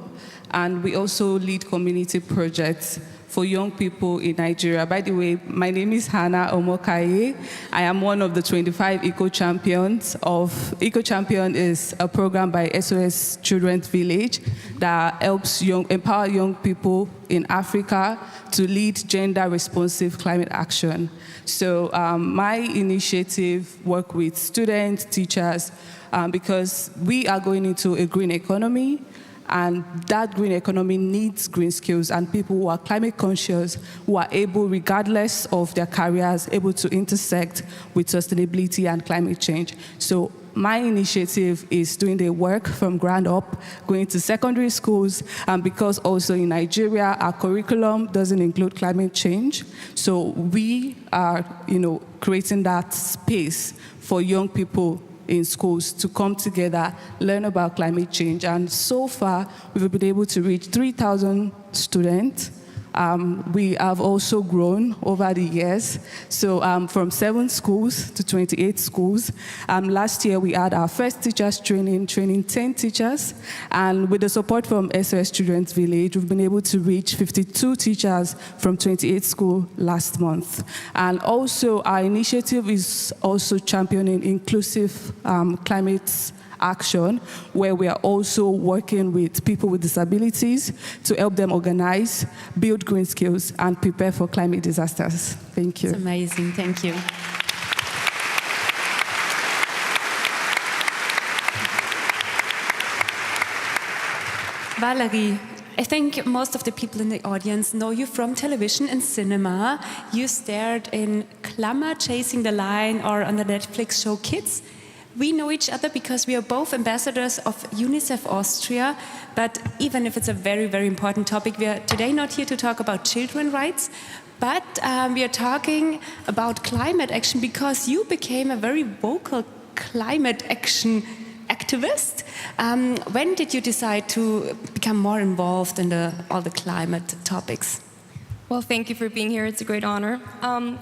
and we also lead community projects for young people in Nigeria. By the way, my name is Hannah Omokaye. I am one of the 25 eco-champions of Eco-Champion is a program by SOS Children's Village that helps empower young people in Africa to lead gender-responsive climate action. So my initiative work with students, teachers, because we are going into a green economy, and that green economy needs green skills and people who are climate conscious, who are able, regardless of their careers, able to intersect with sustainability and climate change. So my initiative is doing the work from ground up, going to secondary schools, and because also in Nigeria, our curriculum doesn't include climate change. So we are, creating that space for young people in schools to come together, learn about climate change. And so far, we've been able to reach 3,000 students. We have also grown over the years. So from 7 schools to 28 schools. Last year, we had our first teachers training 10 teachers. And with the support from SOS Children's Village, we've been able to reach 52 teachers from 28 schools last month. And also, our initiative is also championing inclusive climate action, where we are also working with people with disabilities to help them organize, build green skills, and prepare for climate disasters. Thank you. That's amazing. Thank you. Valerie, I think most of the people in the audience know you from television and cinema. You starred in Klammer, Chasing the Line, or on the Netflix show Kids. We know each other because we are both ambassadors of UNICEF Austria, but even if it's a very, very important topic, we are today not here to talk about children's rights, but we are talking about climate action because you became a very vocal climate action activist. When did you decide to become more involved in all the climate topics? Well, thank you for being here. It's a great honor.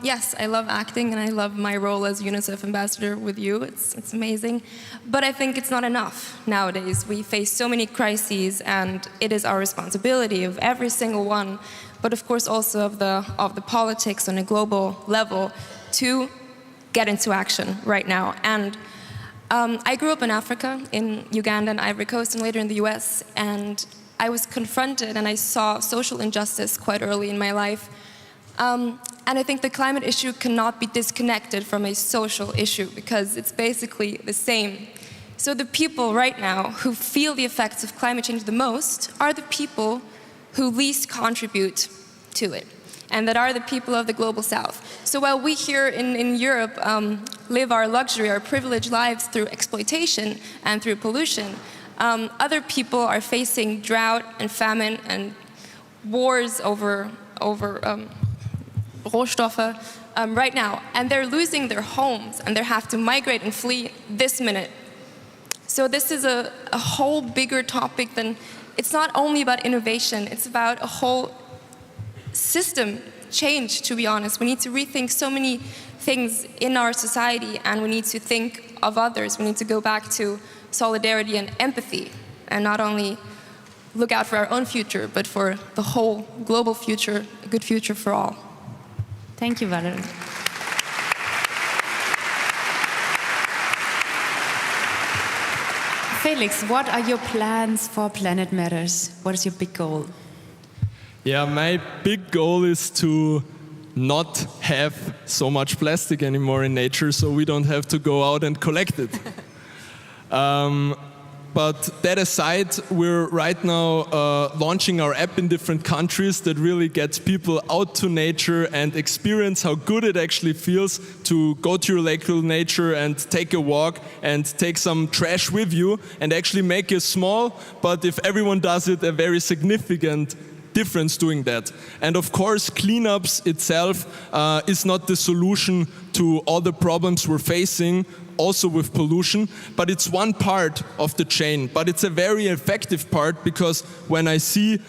Yes, I love acting and I love my role as UNICEF ambassador with you. It's amazing. But I think it's not enough nowadays. We face so many crises and it is our responsibility of every single one, but of course also of the politics on a global level to get into action right now. And I grew up in Africa, in Uganda and Ivory Coast, and later in the US, and I was confronted and I saw social injustice quite early in my life. And I think the climate issue cannot be disconnected from a social issue because it's basically the same. So the people right now who feel the effects of climate change the most are the people who least contribute to it, and that are the people of the global south. So while we here in Europe live our luxury, our privileged lives through exploitation and through pollution, other people are facing drought and famine and wars over Rohstoffe right now. And they're losing their homes and they have to migrate and flee this minute. So this is a whole bigger topic than, it's not only about innovation, it's about a whole system change, to be honest. We need to rethink so many things in our society and we need to think of others. We need to go back to solidarity and empathy, and not only look out for our own future, but for the whole global future, a good future for all. Thank you, Valerie. Felix, what are your plans for Planet Matters? What is your big goal? Yeah, my big goal is to not have so much plastic anymore in nature, so we don't have to go out and collect it. But that aside, we're right now launching our app in different countries that really gets people out to nature and experience how good it actually feels to go to your local nature and take a walk and take some trash with you and actually make a small, but if everyone does it, a very significant difference doing that. And of course, cleanups itself is not the solution to all the problems we're facing. also with pollution, but it's one part of the chain. But it's a very effective part, because when I see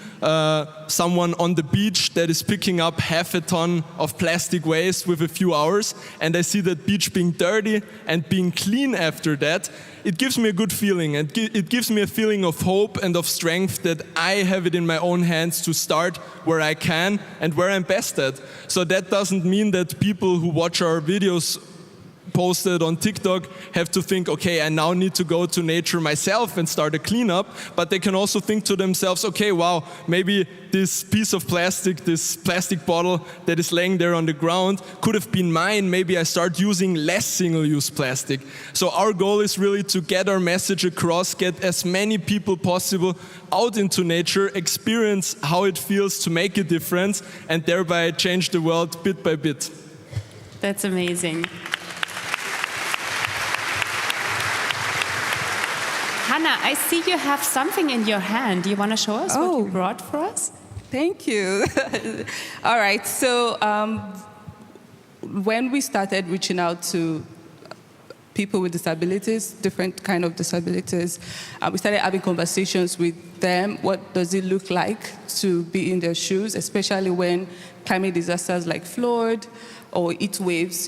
someone on the beach that is picking up half a ton of plastic waste with a few hours, and I see that beach being dirty and being clean after that, it gives me a good feeling, and it gives me a feeling of hope and of strength that I have it in my own hands to start where I can and where I'm best at. So that doesn't mean that people who watch our videos posted on TikTok have to think, okay, I now need to go to nature myself and start a cleanup, but they can also think to themselves, okay, wow, maybe this piece of plastic, this plastic bottle that is laying there on the ground could have been mine. Maybe I start using less single-use plastic. So our goal is really to get our message across, get as many people possible out into nature, experience how it feels to make a difference, and thereby change the world bit by bit. That's amazing. Hannah, I see you have something in your hand. Do you want to show us what you brought for us? Thank you. All right, so when we started reaching out to people with disabilities, different kind of disabilities, we started having conversations with them. What does it look like to be in their shoes, especially when climate disasters like flood or heat waves,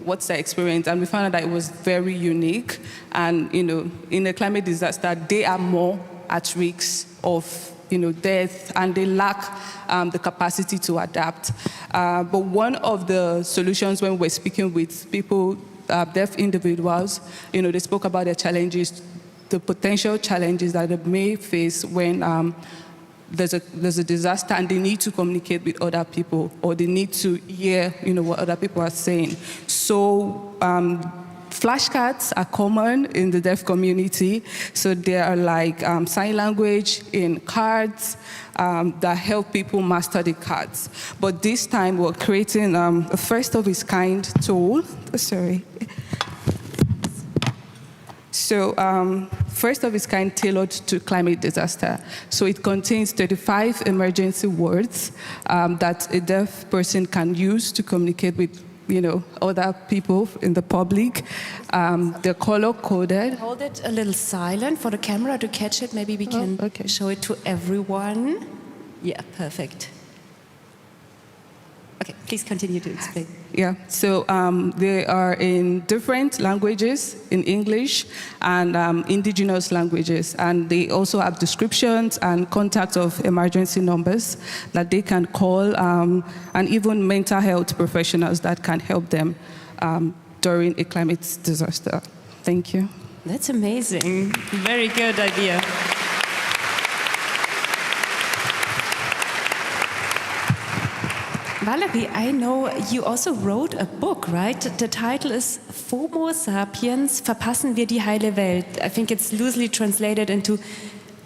what's their experience? And we found out that it was very unique. And, in a climate disaster, they are more at risk of, death, and they lack the capacity to adapt. But one of the solutions when we're speaking with people, deaf individuals, they spoke about their challenges, the potential challenges that they may face when there's a disaster and they need to communicate with other people, or they need to hear, what other people are saying. So flashcards are common in the deaf community. So they are like sign language in cards that help people master the cards. But this time we're creating a first of its kind tool. So first of its kind tailored to climate disaster. So it contains 35 emergency words that a deaf person can use to communicate with other people in the public. They're color coded. Hold it a little silent for the camera to catch it. Maybe we can show it to everyone. Yeah, perfect. Okay, please continue to explain. Yeah, so they are in different languages, in English and indigenous languages. And they also have descriptions and contacts of emergency numbers that they can call, and even mental health professionals that can help them during a climate disaster. Thank you. That's amazing. Very good idea. Valerie, I know you also wrote a book, right? The title is Homo sapiens, verpassen wir die heile Welt. I think it's loosely translated into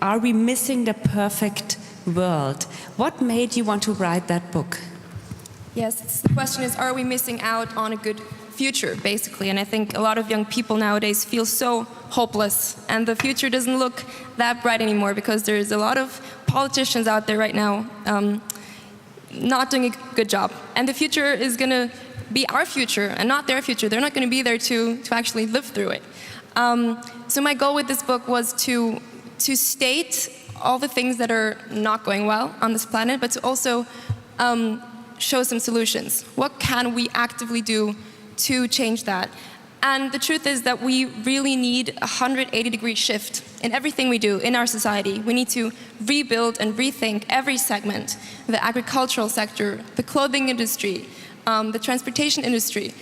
Are we missing the perfect world? What made you want to write that book? Yes, the question is, are we missing out on a good future, basically? And I think a lot of young people nowadays feel so hopeless, and the future doesn't look that bright anymore because there's a lot of politicians out there right now not doing a good job. And the future is going to be our future and not their future. They're not going to be there to actually live through it. So my goal with this book was to state all the things that are not going well on this planet, but to also show some solutions. What can we actively do to change that? And the truth is that we really need a 180-degree shift in everything we do in our society. We need to rebuild and rethink every segment: the agricultural sector, the clothing industry, the transportation industry.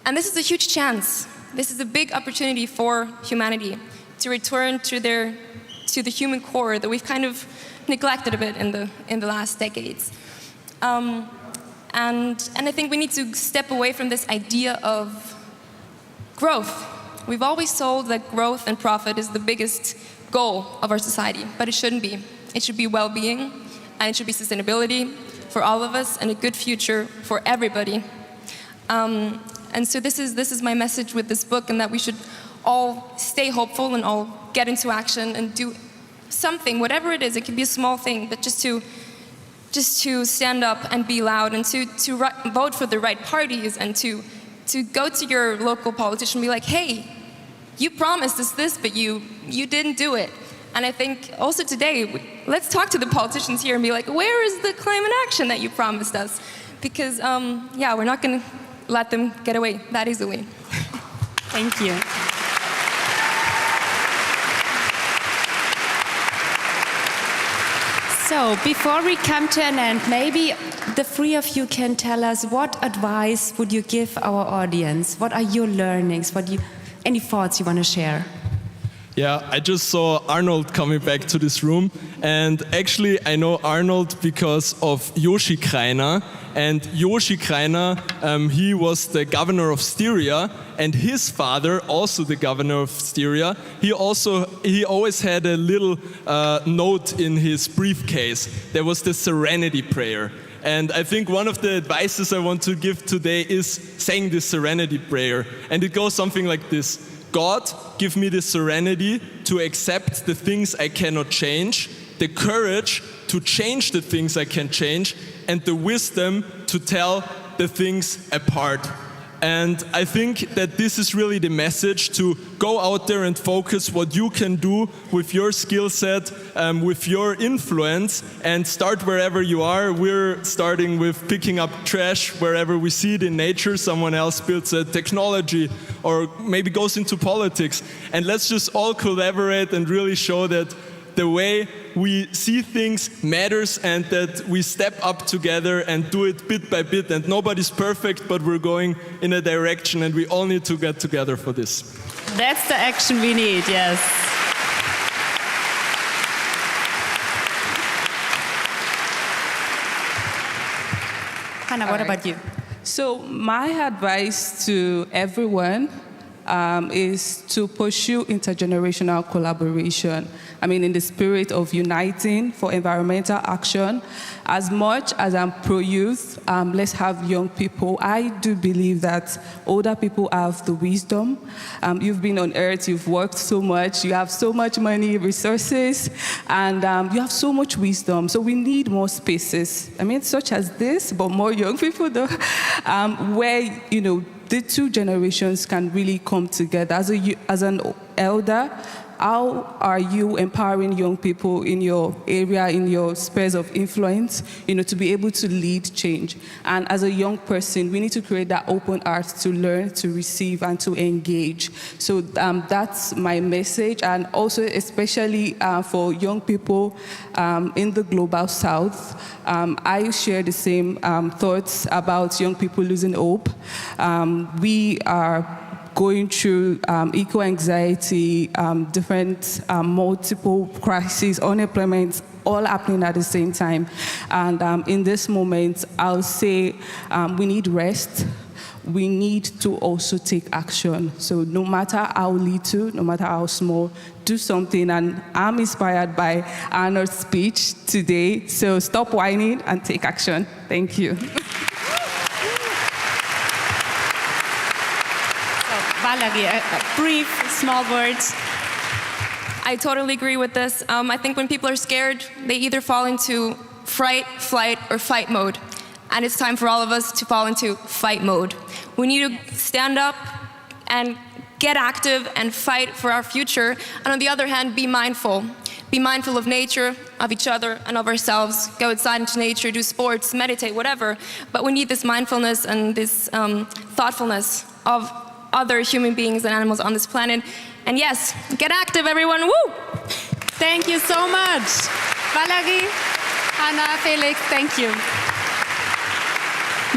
And this is a huge chance. This is a big opportunity for humanity to return to the human core that we've kind of neglected a bit in the last decades. And I think we need to step away from this idea of growth. We've always told that growth and profit is the biggest goal of our society, but it shouldn't be. It should be well-being, and it should be sustainability for all of us and a good future for everybody. And so this is my message with this book, and that we should all stay hopeful and all get into action and do something, whatever it is. It can be a small thing, but just to stand up and be loud, and to vote for the right parties, and to go to your local politician and be like, hey, you promised us this, but you didn't do it. And I think also today, let's talk to the politicians here and be like, where is the climate action that you promised us? Because, yeah, we're not going to let them get away that easily. Thank you. So, before we come to an end, maybe the three of you can tell us what advice would you give our audience? What are your learnings? Any thoughts you want to share? Yeah, I just saw Arnold coming back to this room, and actually I know Arnold because of Yoshi Kreiner, and Yoshi Kreiner, he was the governor of Styria, and his father, also the governor of Styria, he always had a little note in his briefcase. There was the Serenity Prayer. And I think one of the advices I want to give today is saying the Serenity Prayer, and it goes something like this. God, give me the serenity to accept the things I cannot change, the courage to change the things I can change, and the wisdom to tell the things apart. And I think that this is really the message, to go out there and focus what you can do with your skill set, with your influence, and start wherever you are. We're starting with picking up trash wherever we see it in nature. Someone else builds a technology or maybe goes into politics. And let's just all collaborate and really show that the way we see things matters, and that we step up together and do it bit by bit. And nobody's perfect, but we're going in a direction, and we all need to get together for this. That's the action we need, yes. Hannah, what about you? So my advice to everyone is to pursue intergenerational collaboration. I mean, in the spirit of uniting for environmental action. As much as I'm pro-youth, let's have young people. I do believe that older people have the wisdom. You've been on earth, you've worked so much, you have so much money, resources, and you have so much wisdom. So we need more spaces, I mean, such as this, but more young people though, where, you know, the two generations can really come together. As an elder, how are you empowering young people in your area, in your spheres of influence, you know, to be able to lead change? And as a young person, we need to create that open heart to learn, to receive, and to engage. So that's my message, and also especially for young people in the global south. I share the same thoughts about young people losing hope. We are going through eco-anxiety, different multiple crises, unemployment, all happening at the same time. And in this moment, I'll say we need rest. We need to also take action. So no matter how little, no matter how small, do something. And I'm inspired by Arnold's speech today. So stop whining and take action. Thank you. Valerie, brief, small words. I totally agree with this. I think when people are scared, they either fall into fright, flight, or fight mode. And it's time for all of us to fall into fight mode. We need to stand up and get active and fight for our future. And on the other hand, be mindful. Be mindful of nature, of each other, and of ourselves. Go outside into nature, do sports, meditate, whatever. But we need this mindfulness and this thoughtfulness of other human beings and animals on this planet. And yes, get active, everyone. Woo! Thank you so much. Valerie, Hannah, Felix, thank you.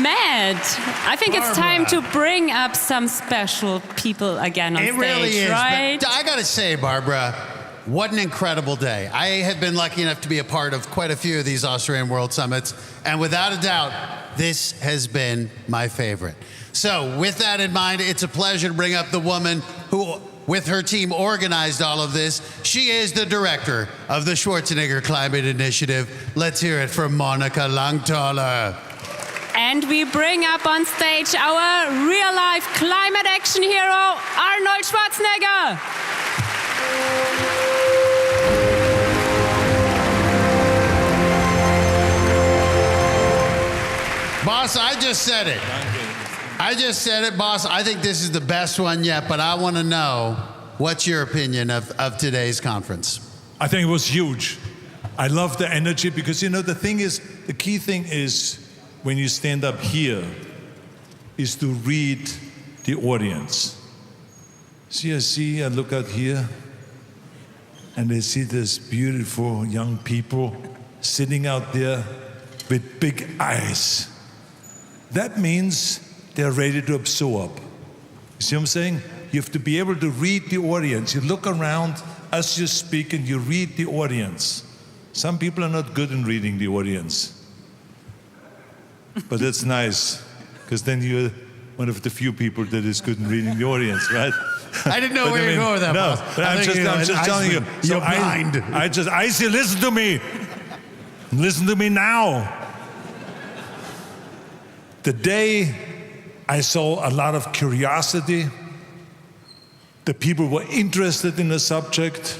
Matt, I think it's time to bring up some special people again on stage, It really is. right? But I gotta say, Barbara, what an incredible day. I have been lucky enough to be a part of quite a few of these Austrian World Summits, and without a doubt, this has been my favorite. So with that in mind, it's a pleasure to bring up the woman who, with her team, organized all of this. She is the director of the Schwarzenegger Climate Initiative. Let's hear it from Monica Langthaler. And we bring up on stage our real-life climate action hero, Arnold Schwarzenegger. Boss, I just said it. I just said it, boss. I think this is the best one yet, but I want to know what's your opinion of today's conference? I think it was huge. I love the energy because, you know, the key thing is when you stand up here is to read the audience. See, I look out here and I see this beautiful young people sitting out there with big eyes. That means they're ready to absorb. You see what I'm saying? You have to be able to read the audience. You look around as you speak and you read the audience. Some people are not good in reading the audience. But that's nice, because then you're one of the few people that is good in reading the audience, right? I didn't know where you were going with that, no, boss. I'm just telling you. You're blind. I say, listen to me. Listen to me now. The day I saw a lot of curiosity, the people were interested in the subject,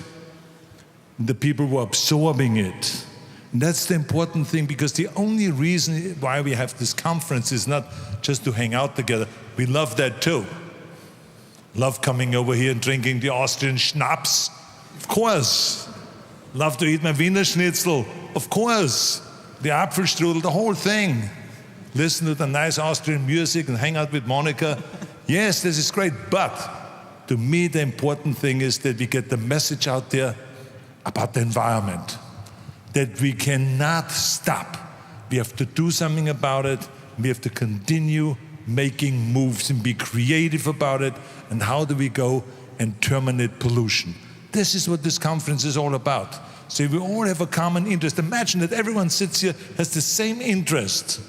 the people were absorbing it. And that's the important thing, because the only reason why we have this conference is not just to hang out together. We love that too. Love coming over here and drinking the Austrian schnapps, of course. Love to eat my Wiener Schnitzel, of course. The Apfelstrudel, the whole thing. Listen to the nice Austrian music and hang out with Monica. Yes, this is great, but to me the important thing is that we get the message out there about the environment, that we cannot stop. We have to do something about it. We have to continue making moves and be creative about it. And how do we go and terminate pollution? This is what this conference is all about. So we all have a common interest. Imagine that everyone sits here, has the same interest.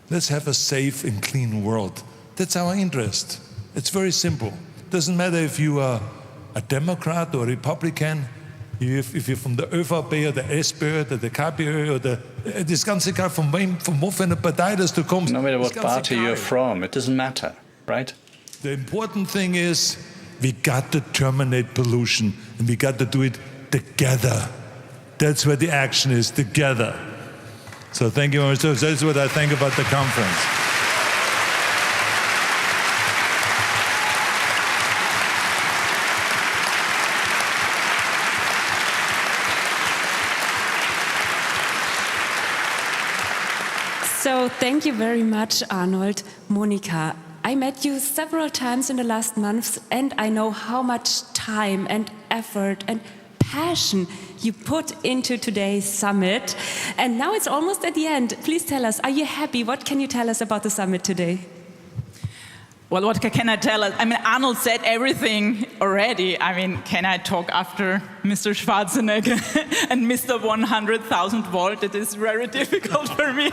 Let's have a safe and clean world. That's our interest. It's very simple. Doesn't matter if you are a Democrat or a Republican, if you're from the ÖVP oder SPÖ oder der KPÖ oder das ist ganz egal, von wo für eine Partei das du kommst. No matter what party you're from, it doesn't matter, right? The important thing is we got to terminate pollution, and we got to do it together. That's where the action is, together. So thank you very much. So that's what I think about the conference. So thank you very much, Arnold. Monica, I met you several times in the last months, and I know how much time and effort and passion you put into today's summit. And now it's almost at the end. Please tell us, are you happy? What can you tell us about the summit today? Well, what can I tell us? I mean, Arnold said everything already. I mean, can I talk after Mr. Schwarzenegger and Mr. 100,000 volt? It is very difficult for me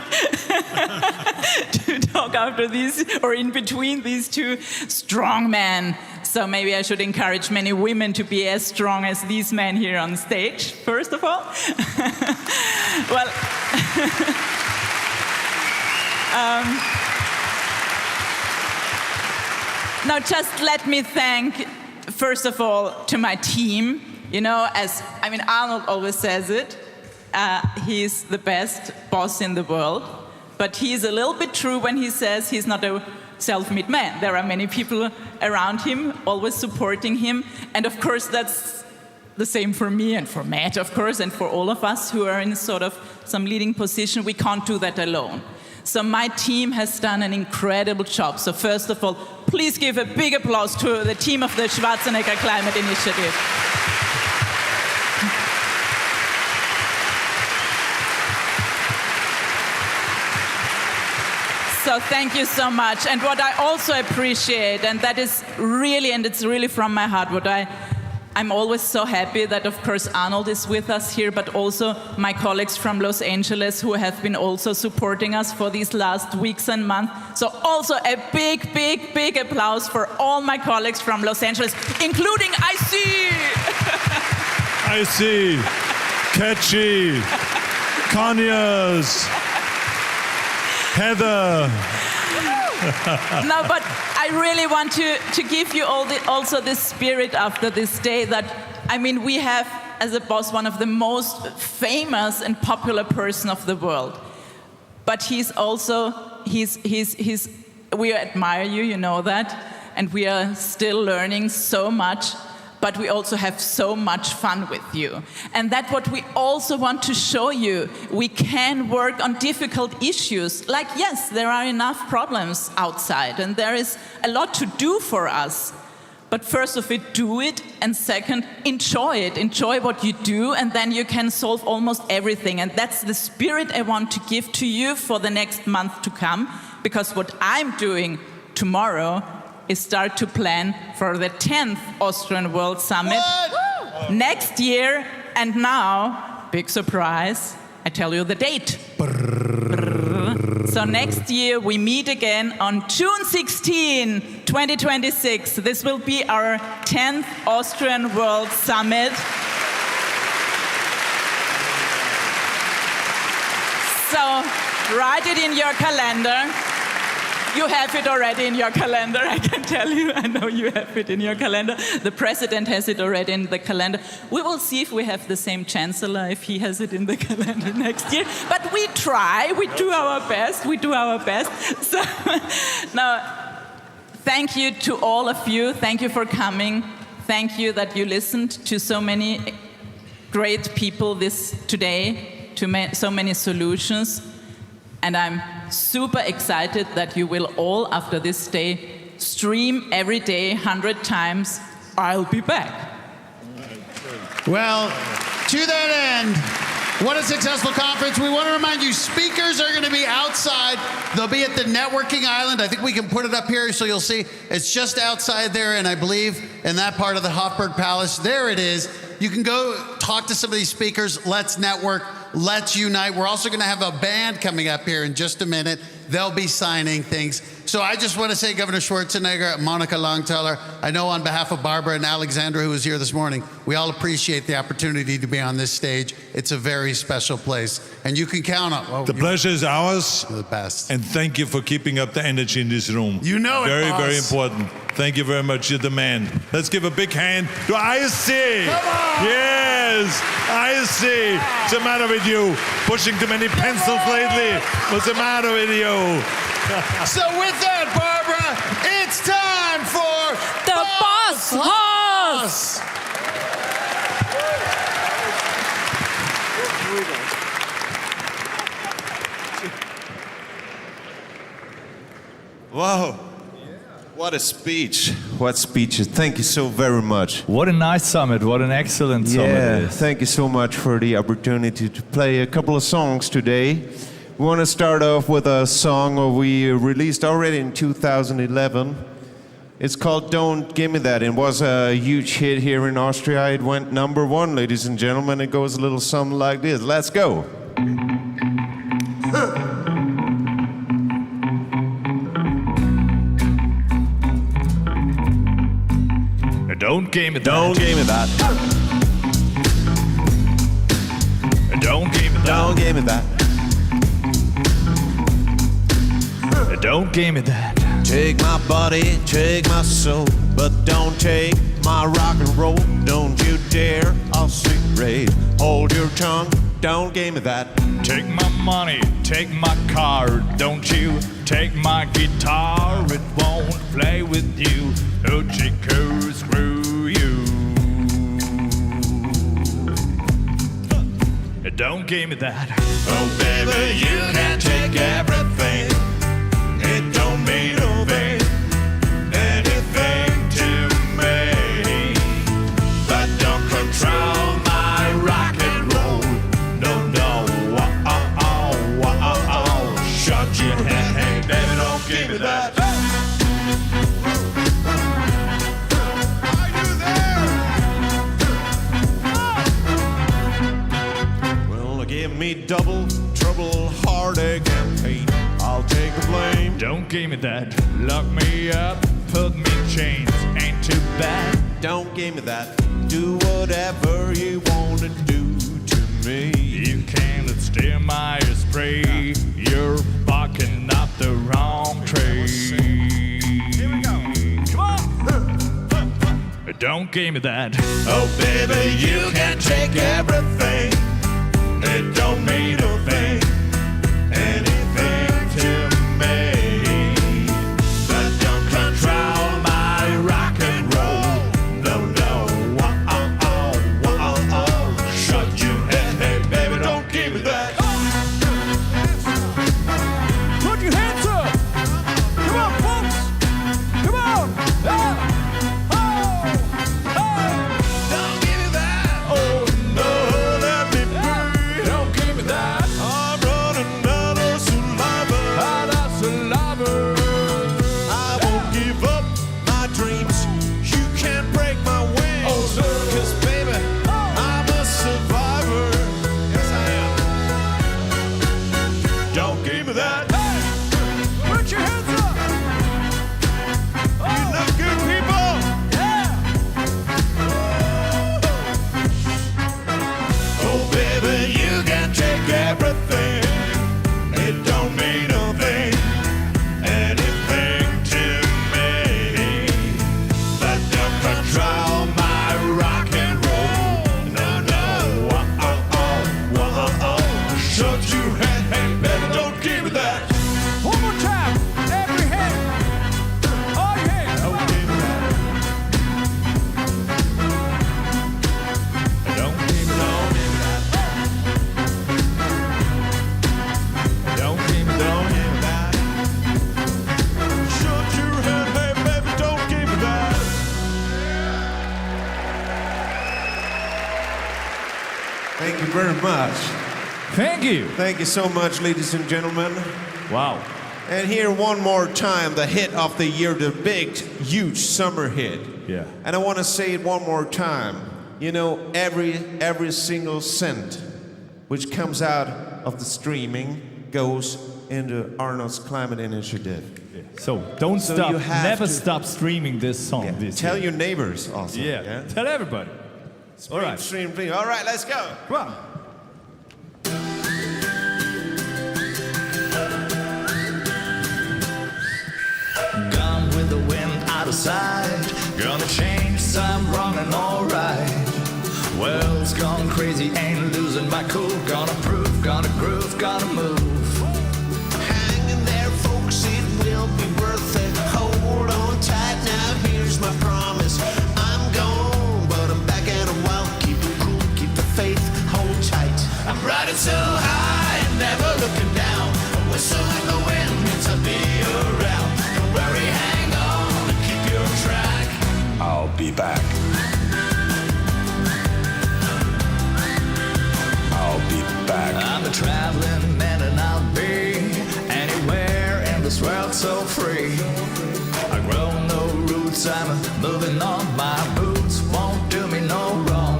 to talk after these, or in between these two strong men. So maybe I should encourage many women to be as strong as these men here on stage, first of all. Well, now, just let me thank, first of all, to my team. You know, Arnold always says it, he's the best boss in the world, but he's a little bit true when he says he's not a self-made man. There are many people around him, always supporting him, and of course that's the same for me and for Matt, of course, and for all of us who are in sort of some leading position. We can't do that alone. So my team has done an incredible job. So first of all, please give a big applause to the team of the Schwarzenegger Climate Initiative. So thank you so much. And what I also appreciate, and that is really, and it's really from my heart, I'm always so happy that, of course, Arnold is with us here, but also my colleagues from Los Angeles who have been also supporting us for these last weeks and months. So also a big, big, big applause for all my colleagues from Los Angeles, including I see, Catchy, Conyers, Heather. No, but I really want to give you also this spirit after this day that, I mean, we have, as a boss, one of the most famous and popular person of the world. But he's also, we admire you, you know that, and we are still learning so much, but we also have so much fun with you. And that's what we also want to show you. We can work on difficult issues. Like, yes, there are enough problems outside, and there is a lot to do for us. But first of it, do it, and second, enjoy it. Enjoy what you do, and then you can solve almost everything. And that's the spirit I want to give to you for the next month to come, because what I'm doing tomorrow is start to plan for the 10th Austrian World Summit next year. And now, big surprise, I tell you the date. So next year we meet again on June 16, 2026. This will be our 10th Austrian World Summit. So write it in your calendar. You have it already in your calendar, I can tell you. I know you have it in your calendar. The president has it already in the calendar. We will see if we have the same chancellor, if he has it in the calendar next year. But we try, we do our best, So now, thank you to all of you. Thank you for coming. Thank you that you listened to so many great people today, to so many solutions. And I'm super excited that you will all, after this day, stream every day 100 times. I'll be back. Well, to that end, what a successful conference. We want to remind you, speakers are going to be outside. They'll be at the networking island. I think we can put it up here so you'll see. It's just outside there, and I believe in that part of the Hofburg Palace. There it is. You can go talk to some of these speakers. Let's network. Let's unite. We're also going to have a band coming up here in just a minute. They'll be signing things. So I just want to say, Governor Schwarzenegger, Monica Longteller, I know on behalf of Barbara and Alexandra, who was here this morning, we all appreciate the opportunity to be on this stage. It's a very special place. And you can count on... the pleasure is ours. You're the best. And thank you for keeping up the energy in this room. You know it, Very, boss. very important. Thank you very much. You're the man. Let's give a big hand to ISC. Come on! Yes, ISC. What's the matter with you? Pushing too many pencils lately? What's the matter with you? So with that, Barbara, it's time for the Boss Hoss! Wow. What a speech. What speeches. Thank you so very much. What a nice summit. What an excellent summit it is. Thank you so much for the opportunity to play a couple of songs today. We want to start off with a song we released already in 2011. It's called Don't Gimme That. It was a huge hit here in Austria. It went #1, ladies and gentlemen. It goes a little something like this. Let's go. Don't give me that. Don't give me that. Don't give me that. Don't give me that. Don't give me that. Take my body, take my soul, but don't take my rock and roll. Don't you dare, I'll see rage. Hold your tongue, don't give me that. Take my money, take my car, don't you take my guitar. It won't play with you, no chico, screw you. Don't give me that. Oh baby, you can take everything. It don't mean a thing, anything to me. But don't control my rock and roll. No, no, shut your head, hey baby, don't give me that. Well, give me double trouble, heartache and pain. I'll take the blame. Don't give me that. Lock me up, put me in chains. Ain't too bad. Don't give me that. Do whatever you want to do to me. You can't steer my spray. You're barking up the wrong tree. Here we go. Come on. Don't give me that. Oh baby, you can take everything. It don't mean a thing. Anything to me. But don't control my very much. Thank you. Thank you so much, ladies and gentlemen. Wow. And here one more time, the hit of the year, the big, huge summer hit. Yeah. And I want to say it one more time. You know, every single cent which comes out of the streaming goes into Arnold's Climate Initiative. Yeah. So don't So stop, you have never to- stop streaming this song. Yeah. This Tell year. your neighbors also. Yeah. Tell everybody. All right. Stream. All right, let's go. Come on. Gone with the wind out of sight. Gonna change some wrong and alright. World's gone crazy, ain't losing my cool. Gonna prove, gonna groove, gonna move. Hanging there, folks, it will be worth it. Hold on tight, now here's my promise. I'm gone, but I'm back in a while. Keep it cool, keep the faith, hold tight. I'm riding so high, never looking down. A whistle in the wind means I'll be around. Don't worry, hang on, and keep your track. I'll be back. I'll be back. I'm a traveling man and I'll be anywhere in this world so free. I grow no roots, I'm moving on. My boots won't do me no wrong.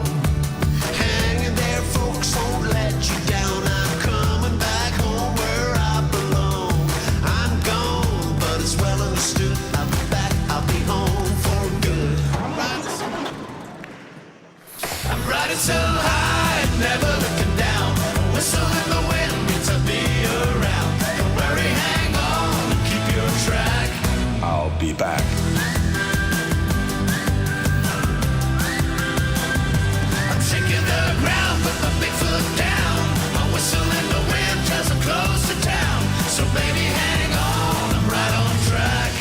Hanging there, folks, won't let you down. I'm coming back home where I belong. I'm gone, but it's well understood. I'll be back, I'll be home for good. I'm riding so high, never looking down. A whistle in the wind means I'll be around. Don't worry, hang on, and keep your track. I'll be back. I'm shaking the ground, put my big foot down. My whistle in the wind tells I'm close to town. So baby, hang on, I'm right on track.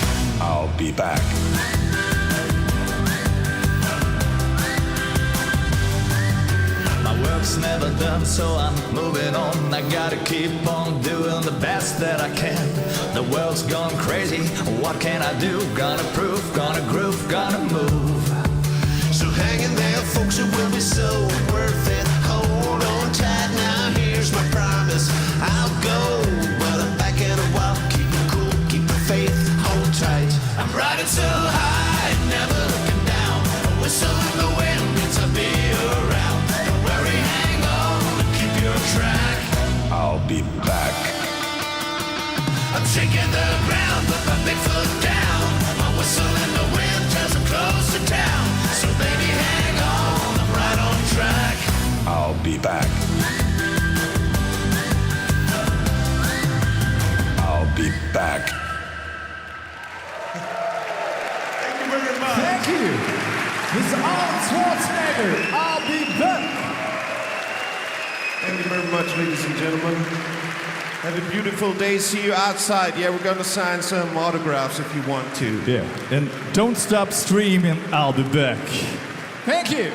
I'll be back. My work's never done, so I'm moving on. I gotta keep on doing the best that I can. The world's gone crazy, what can I do? Gonna prove, gonna groove, gonna move. So hang in there, folks, it will be so worth it. Hold on tight, now here's my promise. I'll go, but I'm back in a while. Keep it cool, keep the faith, hold tight. I'm riding so high, never looking down. A whistle in the wind means I'll be around. Don't worry, hang on, and keep your track. I'll be back. I'm shaking the ground, put my big foot down. My whistle in the wind tells I'm close to town. So baby, hang on, I'm right on track. I'll be back. I'll be back. Thank you very much. Thank you. This is Arnold Schwarzenegger. I'll be back. Thank you very much, ladies and gentlemen. Have a beautiful day. See you outside. Yeah, we're gonna sign some autographs if you want to. Yeah. And don't stop streaming. I'll be back. Thank you.